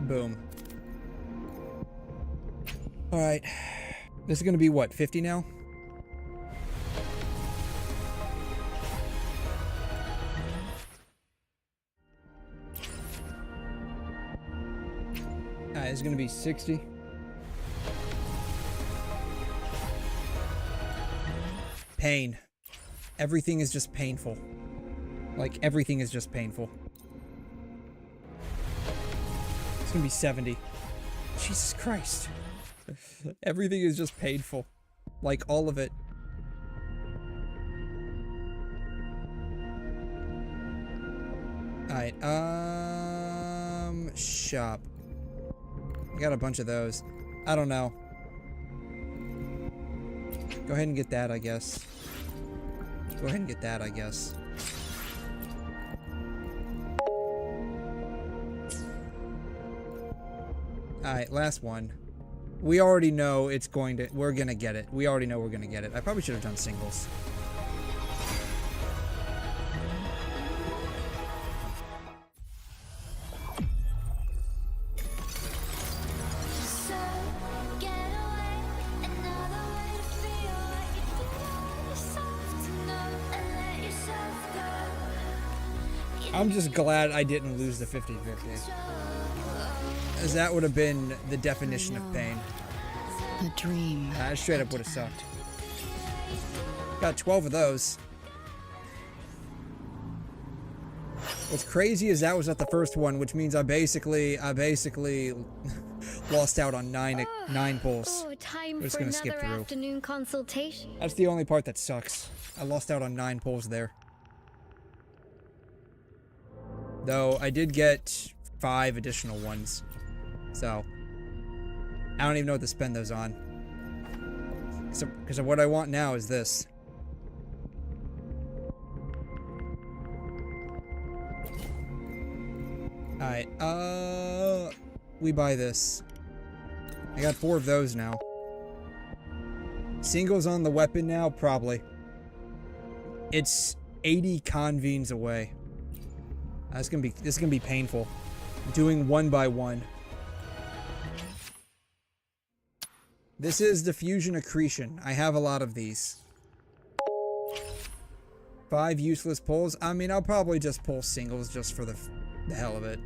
Boom. Alright. This is gonna be what, 50 now? Alright, it's gonna be 60. Pain. Everything is just painful. Like, everything is just painful. It's gonna be 70. Jesus Christ. Everything is just painful. Like, all of it. Alright, shop. I got a bunch of those. I don't know. Go ahead and get that, I guess. Go ahead and get that, I guess. Alright, last one. We already know it's going to... We're gonna get it. We already know we're gonna get it. I probably should have done singles. I'm just glad I didn't lose the 50-50. As that would have been the definition of pain. A dream. That straight up would have sucked. Got 12 of those. What's crazy is that was not the first one, which means I basically lost out on nine pulls. Oh, time We're just for gonna skip another through. afternoon consultation. That's the only part that sucks. I lost out on 9 pulls there. Though I did get 5 additional ones. So I don't even know what to spend those on. Because what I want now is this. Alright, we buy this. I got 4 of those now. Singles on the weapon now? Probably. It's 80 convenes away. This is gonna be painful. doing one by one. This is diffusion accretion. I have a lot of these. 5 useless pulls. I mean, I'll probably just pull singles just for the hell of it.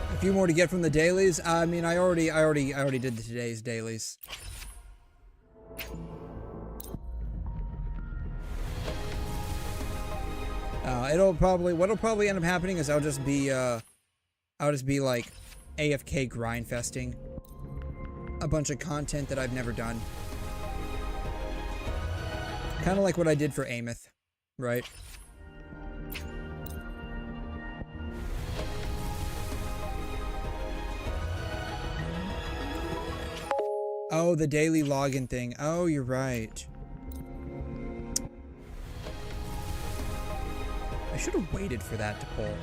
A few more to get from the dailies. I mean, I already did today's dailies. What'll probably end up happening is I'll just be like AFK grind festing a bunch of content that I've never done. Kind of like what I did for 𝘬𝘗𝘗, right? Oh, the daily login thing. Oh, you're right. I should have waited for that to pull.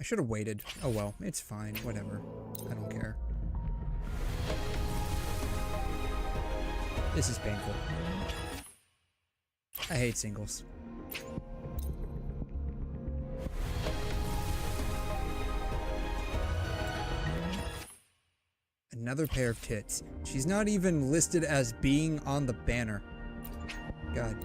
I should have waited. Oh well, it's fine. Whatever. I don't care. This is painful. I hate singles. Another pair of tits. She's not even listed as being on the banner. God.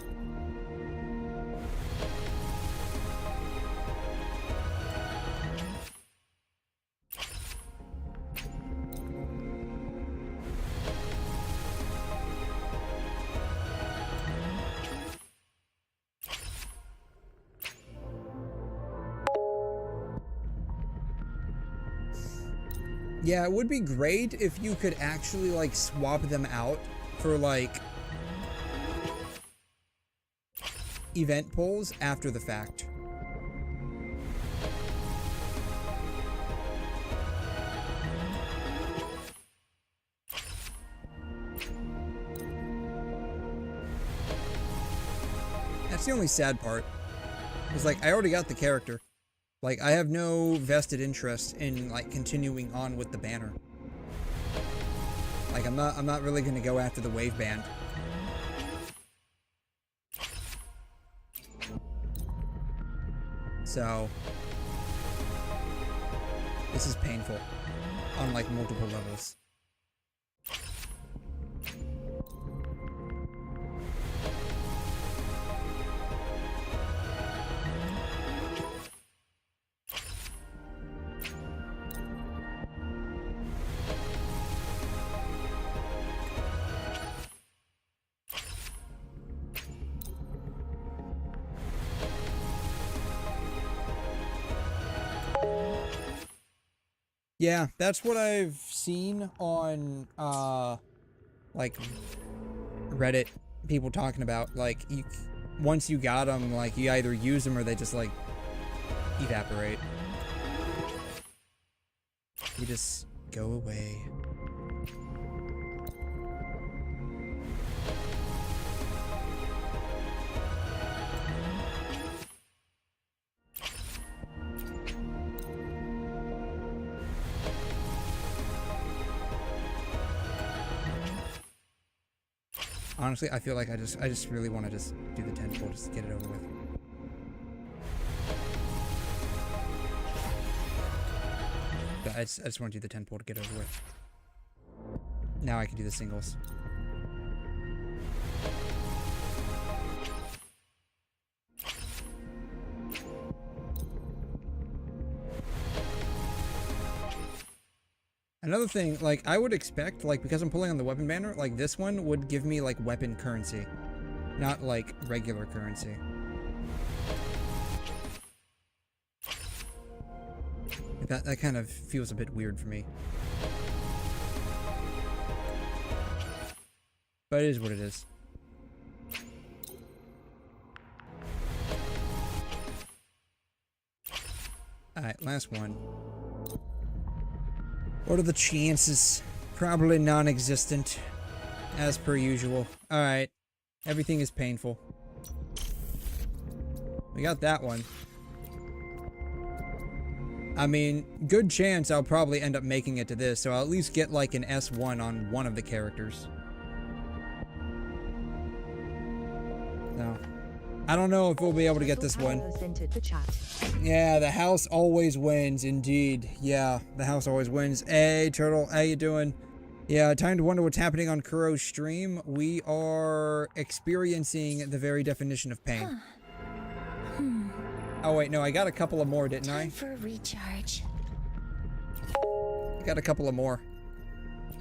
Yeah, it would be great if you could actually, like, swap them out for, like, event polls after the fact. That's the only sad part. It's like, I already got the character. Like, I have no vested interest in, like, continuing on with the banner. Like, I'm not really gonna go after the wave band. So, this is painful on, like, multiple levels. Yeah, that's what I've seen on, like, Reddit, people talking about, like, once you got them, like, you either use them or they just, like, evaporate. You just go away. Honestly, I feel like I just really want to just do the 10 pull just to get it over with. But I just want to do the 10 pull to get it over with. Now I can do the singles. Another thing, like, I would expect, like, because I'm pulling on the weapon banner, like, this one would give me, like, weapon currency. Not, like, regular currency. That kind of feels a bit weird for me. But it is what it is. Alright, last one. What are the chances? Probably non-existent, as per usual. Alright, everything is painful. We got that one. I mean, good chance I'll probably end up making it to this, so I'll at least get like an S1 on one of the characters. No. I don't know if we'll be able to get this one. Yeah, the house always wins, indeed. Yeah, the house always wins. Hey, Turtle, how you doing? Yeah, time to wonder what's happening on 𝘬'𝘮 stream. We are experiencing the very definition of pain. Oh wait, no, I got a couple of more, didn't I? Time for a recharge. I got a couple of more.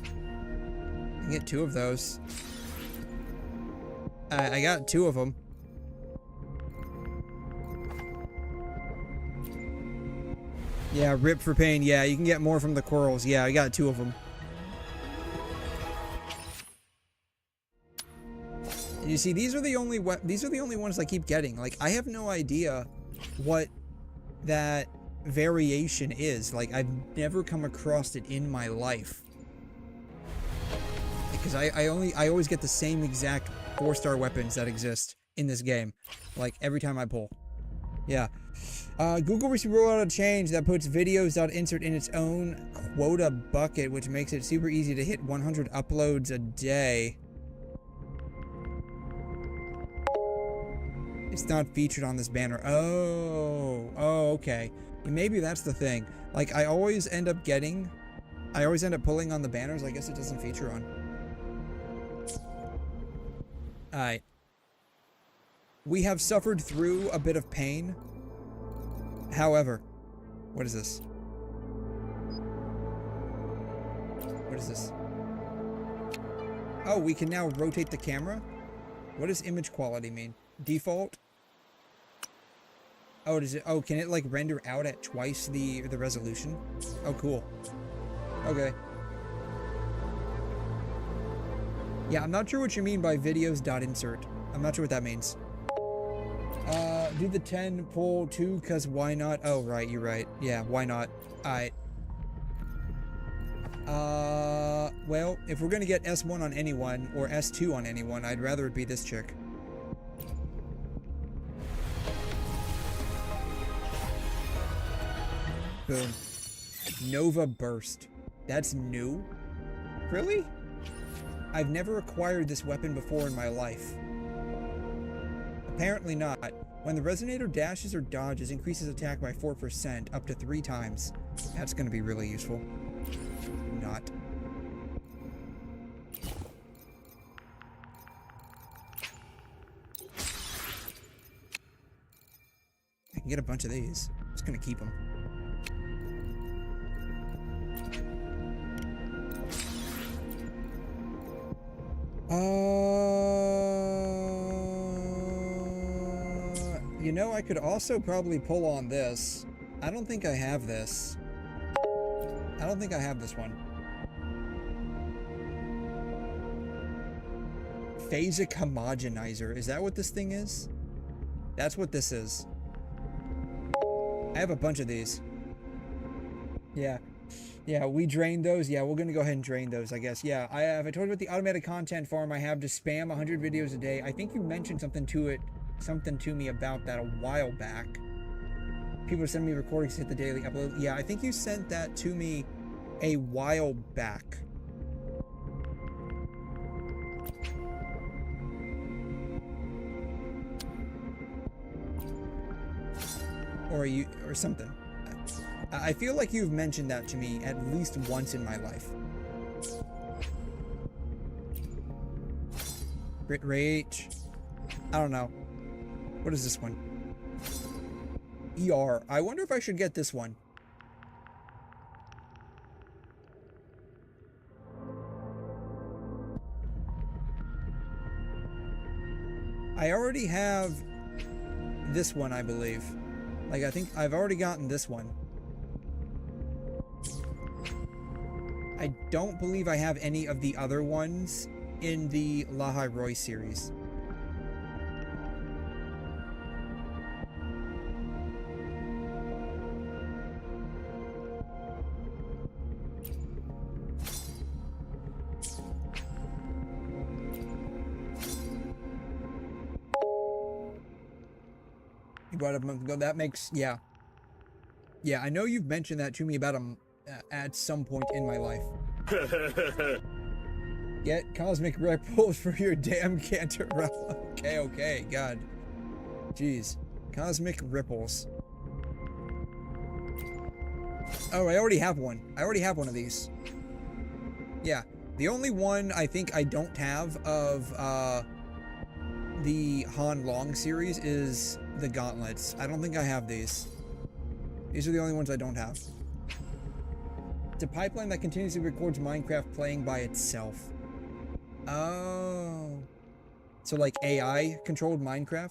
I can get 2 of those. I got 2 of them. Yeah, rip for pain. Yeah, you can get more from the 𝘬'𝘮s. Yeah, I got 2 of them. You see, these are the only ones I keep getting. Like, I have no idea what that variation is. Like, I've never come across it in my life. Because I always get the same exact 4-star weapons that exist in this game. Like, every time I pull. Yeah. Google recently rolled out a change that puts videos.insert in its own quota bucket, which makes it super easy to hit 100 uploads a day. It's not featured on this banner. Oh, okay. Maybe that's the thing. Like, I always end up pulling on the banners. I guess it doesn't feature on. Alright. We have suffered through a bit of pain. However, what is this? What is this? Oh, we can now rotate the camera? What does image quality mean? Default? Oh, does it? Oh, can it like render out at twice the resolution? Oh, cool. Okay. Yeah, I'm not sure what you mean by videos.insert. I'm not sure what that means. Do the 10 pull 2 cause why not? Oh, right, you're right. Yeah, why not? Alright. Well, if we're gonna get S1 on anyone or S2 on anyone, I'd rather it be this chick. Boom. Nova Burst. That's new? Really? I've never acquired this weapon before in my life. Apparently not. When the resonator dashes or dodges, increases attack by 4%, up to 3 times. That's gonna be really useful. Not. I can get a bunch of these. I'm just gonna keep them. You know, I could also probably pull on this. I don't think I have this. I don't think I have this one. Phasic homogenizer. Is that what this thing is? That's what this is. I have a bunch of these. Yeah. Yeah, we drained those. Yeah, we're gonna go ahead and drain those, I guess. Yeah, I told you about the automated content farm I have to spam 100 videos a day. I think you mentioned something to me about that a while back. People send me recordings to hit the daily upload. Yeah, I think you sent that to me a while back. Or something. I feel like you've mentioned that to me at least once in my life. Crit rate. I don't know. What is this one? ER. I wonder if I should get this one. I already have this one, I believe. Like, I think I've already gotten this one. I don't believe I have any of the other ones in the 𝘧𝘬𝘬𝘧 series. You brought up a month ago. That makes, yeah. Yeah, I know you've mentioned that to me about him at some point in my life. Get cosmic ripples for your damn Cantarella. Okay, God. Jeez. Cosmic ripples. Oh, I already have one. I already have one of these. Yeah. The only one I think I don't have of the Han Long series is the gauntlets. I don't think I have these. These are the only ones I don't have. It's a pipeline that continuously records Minecraft playing by itself. Oh. So like AI controlled Minecraft?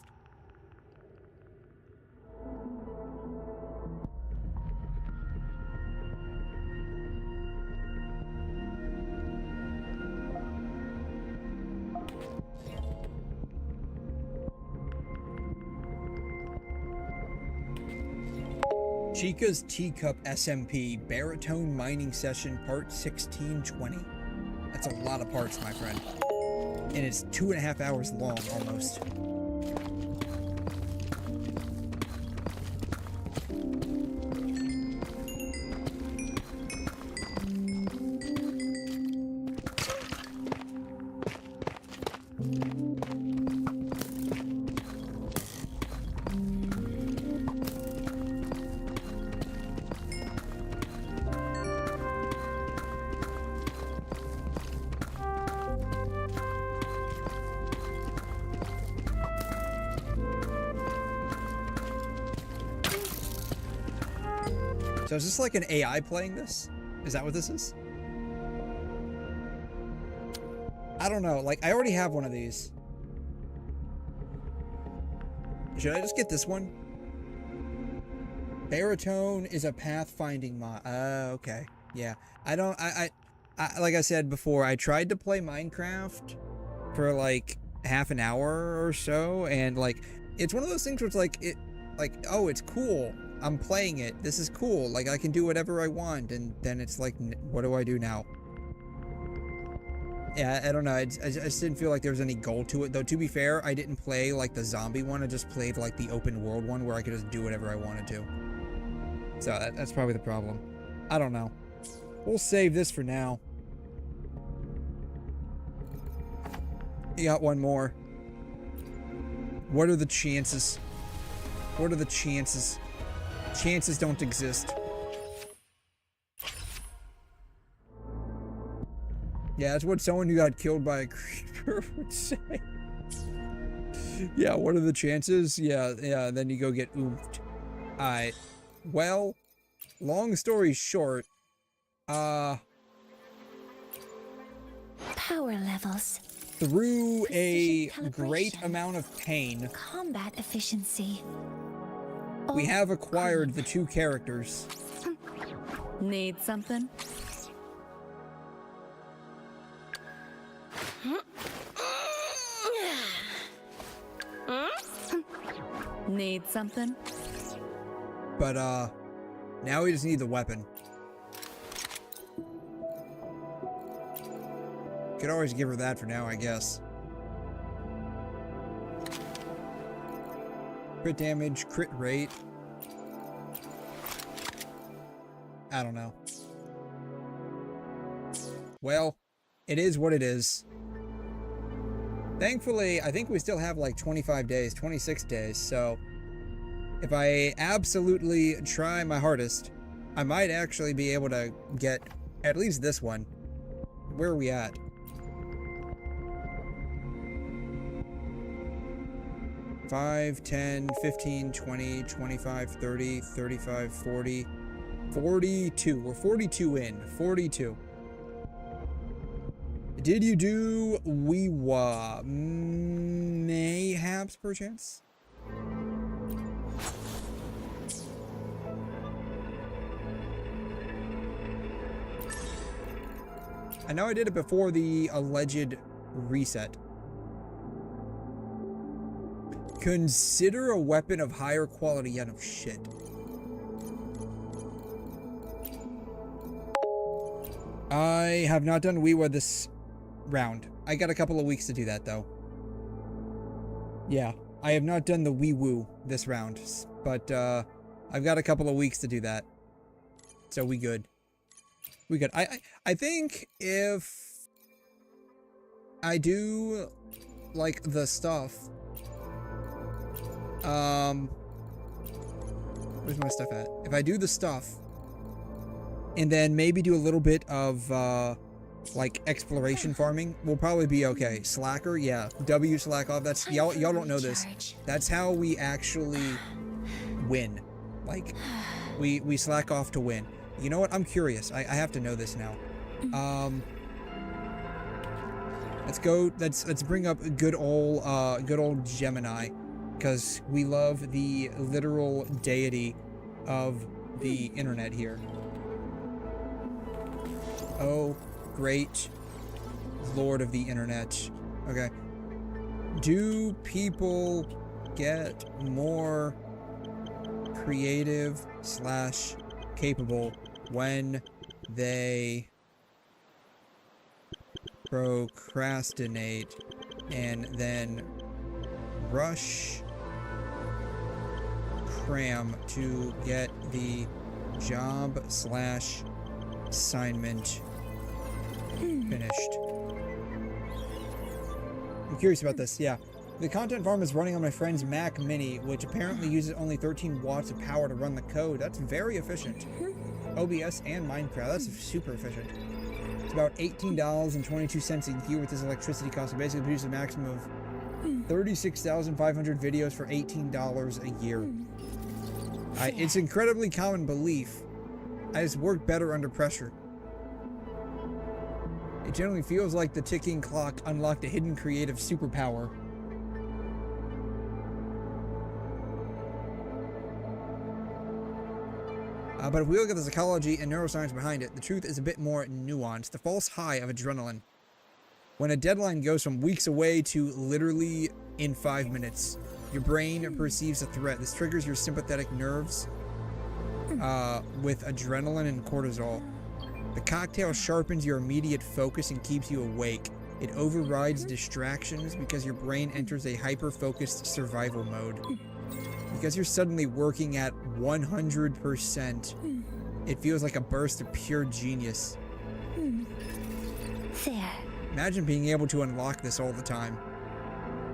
Chica's Teacup SMP Baritone Mining Session Part 1620. That's a lot of parts, my friend. And it's 2.5 hours long, almost. So is this like an AI playing this? Is that what this is? I don't know. Like, I already have one of these. Should I just get this one? Baritone is a pathfinding mod. Okay. Yeah. I like I said before, I tried to play Minecraft for like half an hour or so, and like, it's one of those things where it's like, oh, it's cool. I'm playing it. This is cool. Like, I can do whatever I want. And then it's like, what do I do now? Yeah, I don't know. I just didn't feel like there was any goal to it. Though, to be fair, I didn't play, like, the zombie one. I just played, like, the open world one where I could just do whatever I wanted to. So, that's probably the problem. I don't know. We'll save this for now. You got one more. What are the chances? What are the chances? Chances don't exist. Yeah, that's what someone who got killed by a creeper would say. Yeah, what are the chances? Yeah, then you go get oofed. Alright. Well, long story short, power levels. Through a great amount of pain, Combat efficiency. we have acquired the 2 characters. Need something? Need something? But, now we just need the weapon. Could always give her that for now, I guess. Crit damage, crit rate. I don't know. Well, it is what it is. Thankfully, I think we still have like 25 days, 26 days, so if I absolutely try my hardest, I might actually be able to get at least this one. Where are we at? Five, 10, 15, 20, 25, 30, 35, 40, 42. We're 42 in. 42. Did you do WuWa? Mayhaps, perchance? I know I did it before the alleged reset. Consider a weapon of higher quality. Yeah, no shit. I have not done WuWa this round. I got a couple of weeks to do that, though. Yeah, I have not done the WuWa this round, but I've got a couple of weeks to do that. So we good. We good. I think if I do like the stuff, where's my stuff at? If I do the stuff and then maybe do a little bit of like exploration farming, we'll probably be okay. Slacker, yeah. W slack off. That's y'all don't know this. That's how we actually win. Like we slack off to win. You know what? I'm curious. I have to know this now. Let's go. Let's bring up good old Gemini, because we love the literal deity of the internet here. Oh, great Lord of the internet. Okay. Do people get more creative / capable when they procrastinate and then rush cram to get the job / assignment finished? I'm curious about this. Yeah. The content farm is running on my friend's Mac Mini, which apparently uses only 13 watts of power to run the code. That's very efficient. OBS and Minecraft, that's super efficient. It's about $18.22 a year with this electricity cost. So basically produces a maximum of 36,500 videos for $18 a year. It's incredibly common belief. I just work better under pressure. It generally feels like the ticking clock unlocked a hidden creative superpower. But if we look at the psychology and neuroscience behind it, the truth is a bit more nuanced. The false high of adrenaline. When a deadline goes from weeks away to literally in 5 minutes, your brain perceives a threat. This triggers your sympathetic nerves with adrenaline and cortisol. The cocktail sharpens your immediate focus and keeps you awake. It overrides distractions because your brain enters a hyper-focused survival mode. Because you're suddenly working at 100%, it feels like a burst of pure genius. Fair. Imagine being able to unlock this all the time.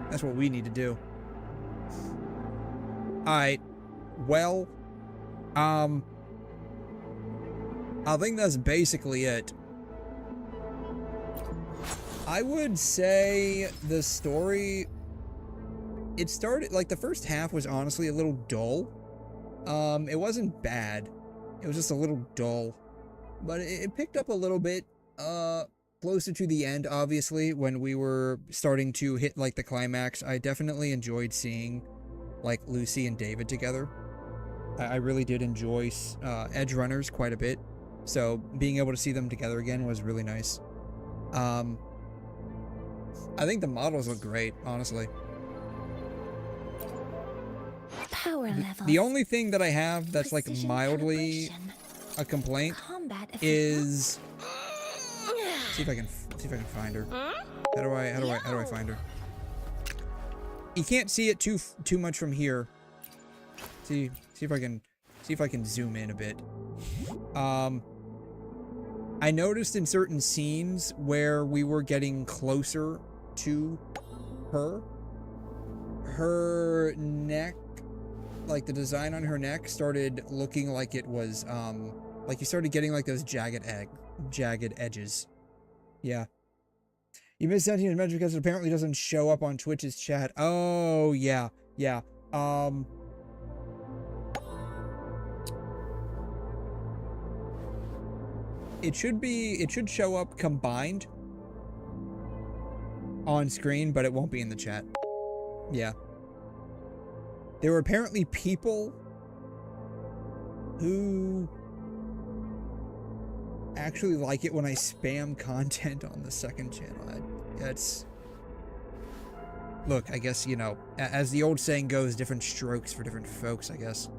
That's what we need to do. Alright. Well, I think that's basically it. I would say the story, it started, like, the first half was honestly a little dull. It wasn't bad. It was just a little dull. But it picked up a little bit, closer to the end, obviously, when we were starting to hit, like, the climax. I definitely enjoyed seeing, like, Lucy and David together. I really did enjoy Edge Runners quite a bit. So, being able to see them together again was really nice. I think the models look great, honestly. Power level. The only thing that I have that's like mildly a complaint is, see if I can find her. How do I find her? You can't see it too much from here. See if I can zoom in a bit. I noticed in certain scenes where we were getting closer to her neck, like the design on her neck started looking like it was, like you started getting like those jagged edges. Yeah. You missed Sentient's mention because it apparently doesn't show up on Twitch's chat. Oh, yeah. Yeah. It should show up combined on screen, but it won't be in the chat. Yeah. There were apparently people who actually like it when I spam content on the second channel. That's... Look, I guess, you know, as the old saying goes, different strokes for different folks, I guess.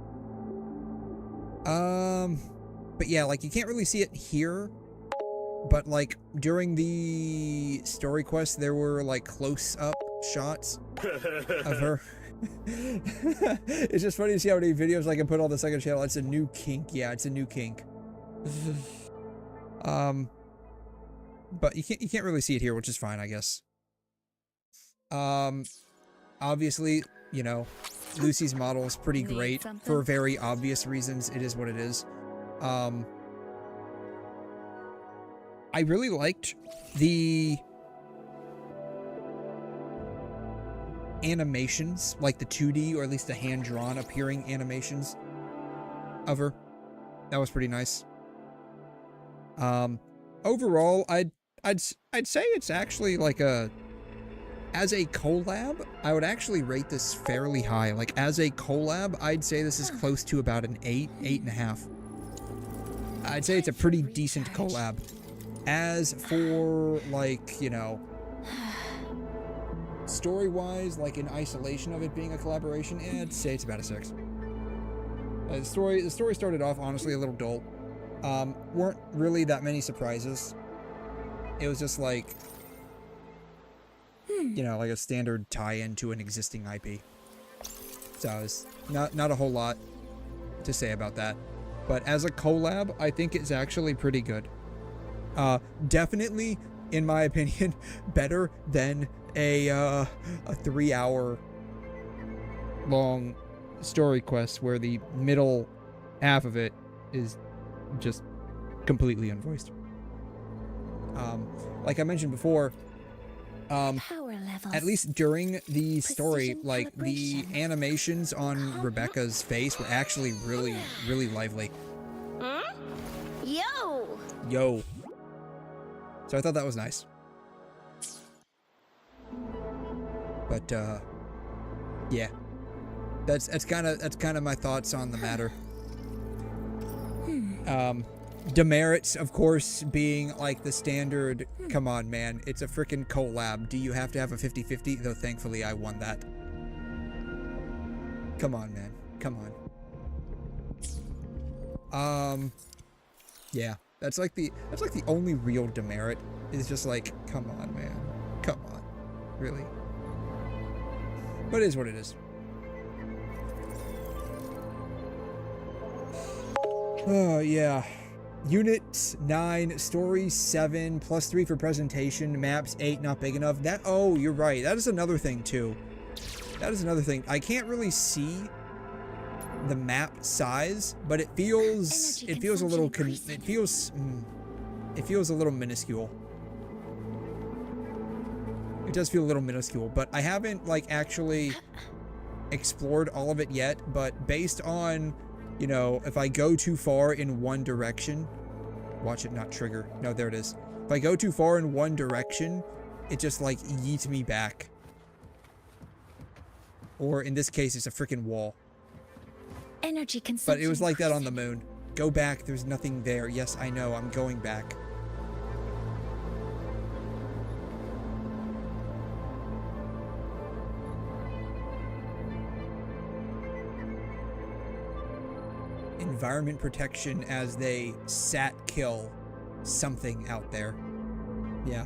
But yeah, like, you can't really see it here, but, like, during the story quest, there were, like, close-up shots of her. It's just funny to see how many videos I can put on the second channel. It's a new kink. Yeah, it's a new kink. But you can't really see it here, which is fine, I guess. Obviously, you know, Lucy's model is pretty great for very obvious reasons. It is what it is. I really liked the animations, like the 2D or at least the hand-drawn appearing animations of her. That was pretty nice. Overall, I'd say it's actually like as a collab, I would actually rate this fairly high. Like as a collab, I'd say this is close to about an 8, 8.5. I'd say it's a pretty decent collab. As for, like, you know, story-wise, like in isolation of it being a collaboration, I'd say it's about a 6. The story started off, honestly, a little dull. Weren't really that many surprises. It was just like, you know, like a standard tie-in to an existing IP. So it's not a whole lot to say about that. But as a collab, I think it's actually pretty good. Definitely, in my opinion, better than a 3-hour long story quest where the middle half of it is just completely unvoiced. Like I mentioned before, at least during the story, like the animations on Rebecca's face were actually really, really lively. Yo. So I thought that was nice. But yeah, that's kind of my thoughts on the matter. Demerits, of course, being like the standard. Come on, man, it's a freaking collab. Do you have to have a 50-50? Though thankfully I won that. Come on, man. Come on. Yeah. That's like the only real demerit. Is just like, come on, man. Come on. Really. But it is what it is. Oh, yeah. Unit 9, story 7, +3 for presentation, maps 8, not big enough. That, oh, you're right. That is another thing, too. That is another thing. I can't really see the map size, but it feels a little it feels a little minuscule. It does feel a little minuscule, but I haven't like actually explored all of it yet. But based on, you know, if I go too far in one direction, watch it not trigger. No, there it is. If I go too far in one direction, it just like yeets me back. Or in this case, it's a freaking wall. Energy consumption. But it was like that on the moon. Go back, there's nothing there. Yes, I know, I'm going back. Environment protection as they kill something out there. Yeah.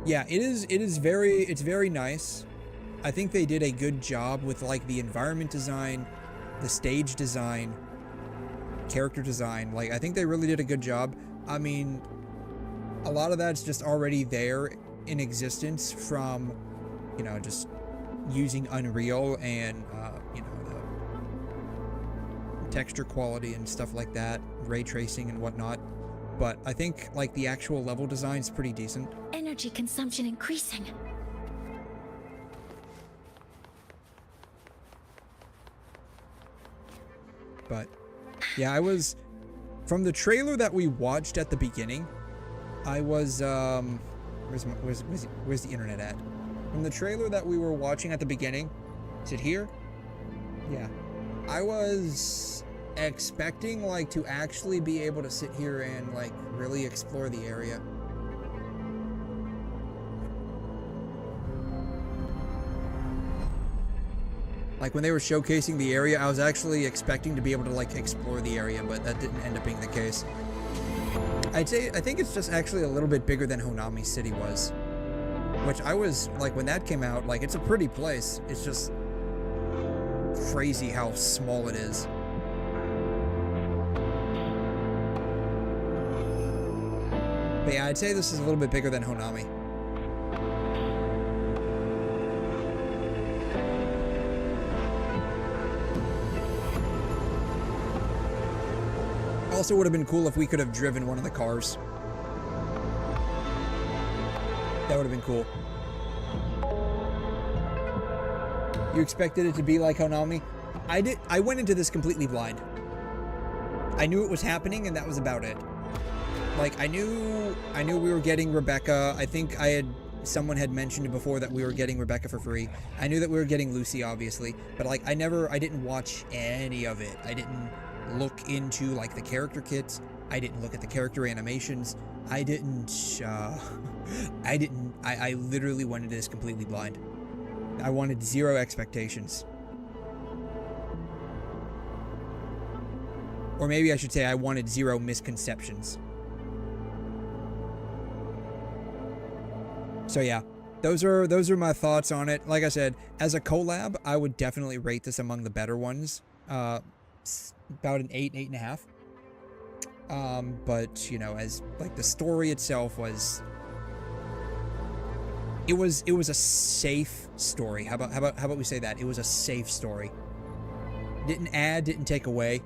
Yeah, it's very nice. I think they did a good job with like the environment design, the stage design, character design. Like, I think they really did a good job. I mean, a lot of that's just already there in existence from, you know, just using Unreal and, you know, the texture quality and stuff like that, ray tracing and whatnot. But I think, like, the actual level design is pretty decent. Energy consumption increasing. But yeah, I was, from the trailer that we watched at the beginning, I was where's the internet at? From the trailer that we were watching at the beginning, is it here? Yeah, I was expecting like to actually be able to sit here and like really explore the area. Like when they were showcasing the area, I was actually expecting to be able to like explore the area, but that didn't end up being the case. I think it's just actually a little bit bigger than Honami City was, which I was like, when that came out, like, it's a pretty place. It's just crazy how small it is. But yeah, I'd say this is a little bit bigger than Honami. Also would have been cool if we could have driven one of the cars. That would have been cool. You expected it to be like Honami? I went into this completely blind. I knew it was happening and that was about it. Like, I knew we were getting Rebecca. I think someone had mentioned before that we were getting Rebecca for free. I knew that we were getting Lucy, obviously, but like, I didn't watch any of it. I didn't look into like the character kits. I didn't look at the character animations. I literally went into this completely blind. I wanted zero expectations. Or maybe I should say I wanted zero misconceptions. So yeah, those are my thoughts on it. Like I said, as a collab, I would definitely rate this among the better ones. About an 8, 8.5. But you know, as like the story itself was, it was a safe story. How about we say that? It was a safe story. Didn't add, didn't take away.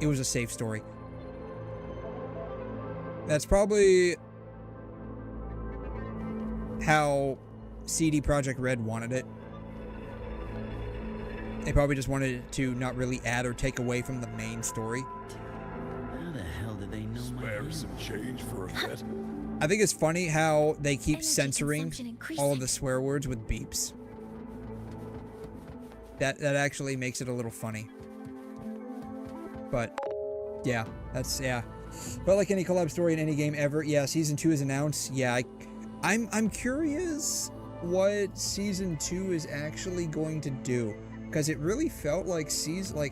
It was a safe story. That's probably how CD Projekt Red wanted it. They probably just wanted it to not really add or take away from the main story. How the hell did they know my name? Some change for a vet. I think it's funny how they keep censoring all of the swear words with beeps. That actually makes it a little funny. But yeah, yeah. But like any collab story in any game ever, yeah, season 2 is announced. Yeah, I'm curious what season 2 is actually going to do, because it really felt like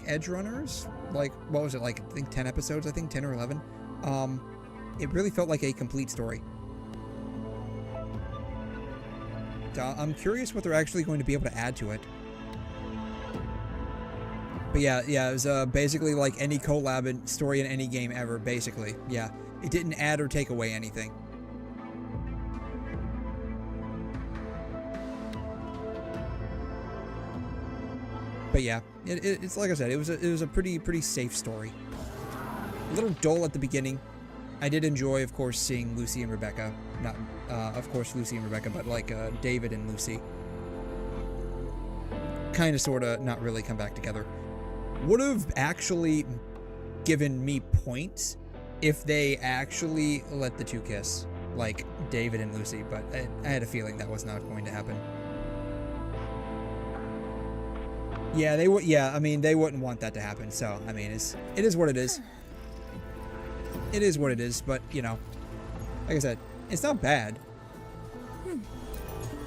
Edge Runners, like what was it, like I think 10 episodes, I think 10 or 11. It really felt like a complete story. I'm curious what they're actually going to be able to add to it. But yeah, it was basically like any collab story in any game ever, basically. Yeah, it didn't add or take away anything. But yeah, it's like I said, it was a pretty safe story. A little dull at the beginning. I did enjoy, of course, seeing Lucy and Rebecca. Not, of course, Lucy and Rebecca, but like David and Lucy. Kind of, sort of, not really come back together. Would have actually given me points if they actually let the two kiss, like David and Lucy, but I had a feeling that was not going to happen. Yeah, they would. Yeah, I mean, they wouldn't want that to happen. So, I mean, it is what it is. It is what it is. But you know, like I said, it's not bad.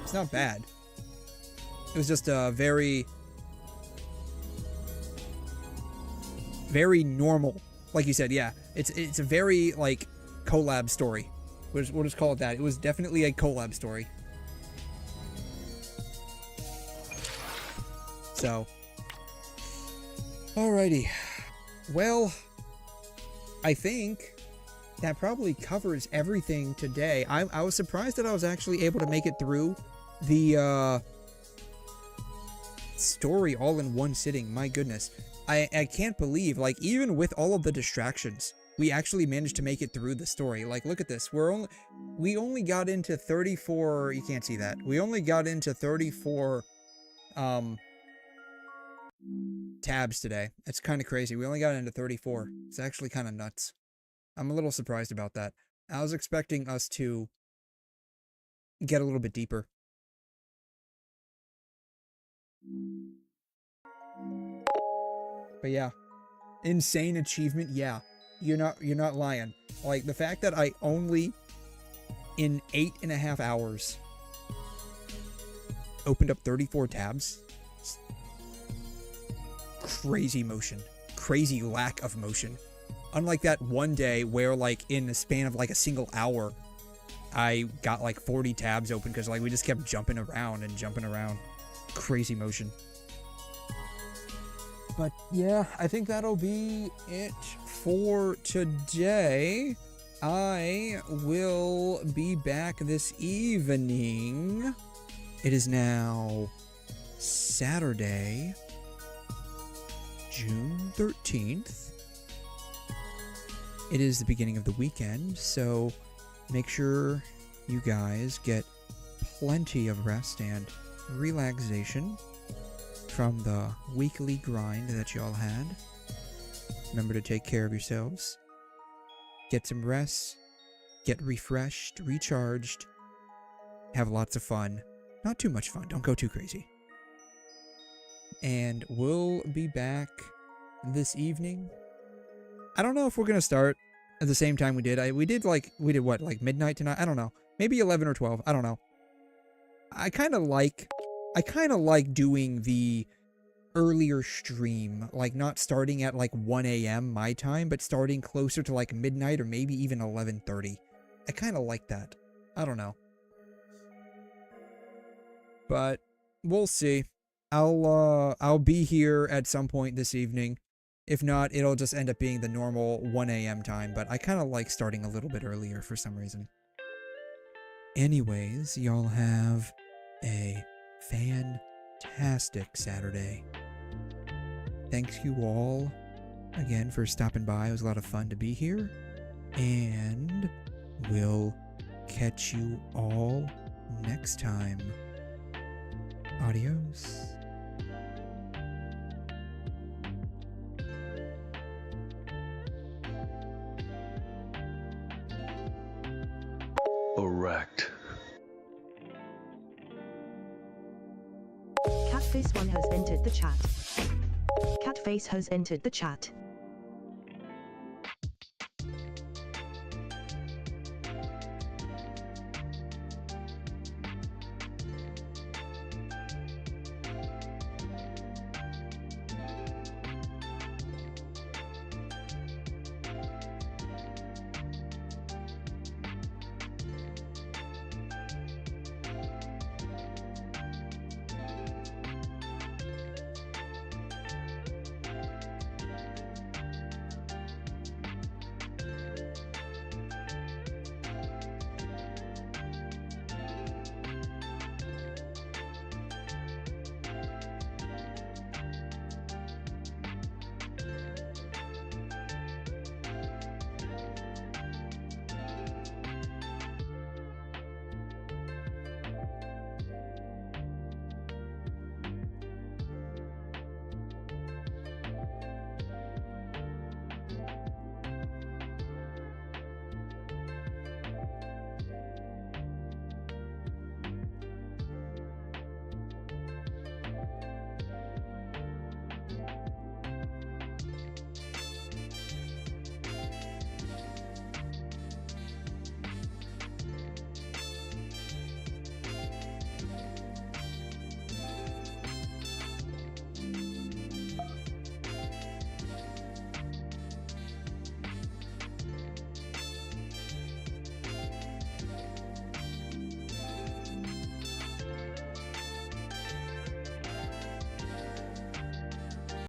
It's not bad. It was just a very normal, like you said. Yeah, it's a very like collab story. We'll just call it that. It was definitely a collab story. So. Alrighty, well, I think that probably covers everything today. I was surprised that I was actually able to make it through the story all in one sitting. My goodness, I can't believe, like, even with all of the distractions, we actually managed to make it through the story. Like, look at this. We only got into 34. You can't see that. We only got into 34 tabs today. It's kind of crazy. We only got into 34. It's actually kind of nuts. I'm a little surprised about that. I was expecting us to get a little bit deeper. But yeah, insane achievement. Yeah, you're not lying. Like, the fact that I only in 8.5 hours opened up 34 tabs. Crazy motion. Crazy lack of motion. Unlike that one day where, like, in the span of like a single hour, I got like 40 tabs open because like we just kept jumping around and jumping around. Crazy motion. But yeah, I think that'll be it for today. I will be back this evening. It is now Saturday, June 13th. It is the beginning of the weekend, so make sure you guys get plenty of rest and relaxation from the weekly grind that y'all had. Remember to take care of yourselves. Get some rest, get refreshed, recharged, have lots of fun. Not too much fun, don't go too crazy. And we'll be back this evening. I don't know if we're gonna start at the same time we did. We did what, like midnight tonight? I don't know. Maybe 11 or 12, I don't know. I kind of like doing the earlier stream, like not starting at like 1 a.m. my time, but starting closer to like midnight or maybe even 11:30. I kind of like that. I don't know. But we'll see. I'll be here at some point this evening. If not, it'll just end up being the normal 1 a.m. time, but I kind of like starting a little bit earlier for some reason. Anyways, y'all have a fantastic Saturday. Thanks you all again for stopping by. It was a lot of fun to be here. And we'll catch you all next time. Adios. Erect. Catface1 has entered the chat. Catface has entered the chat.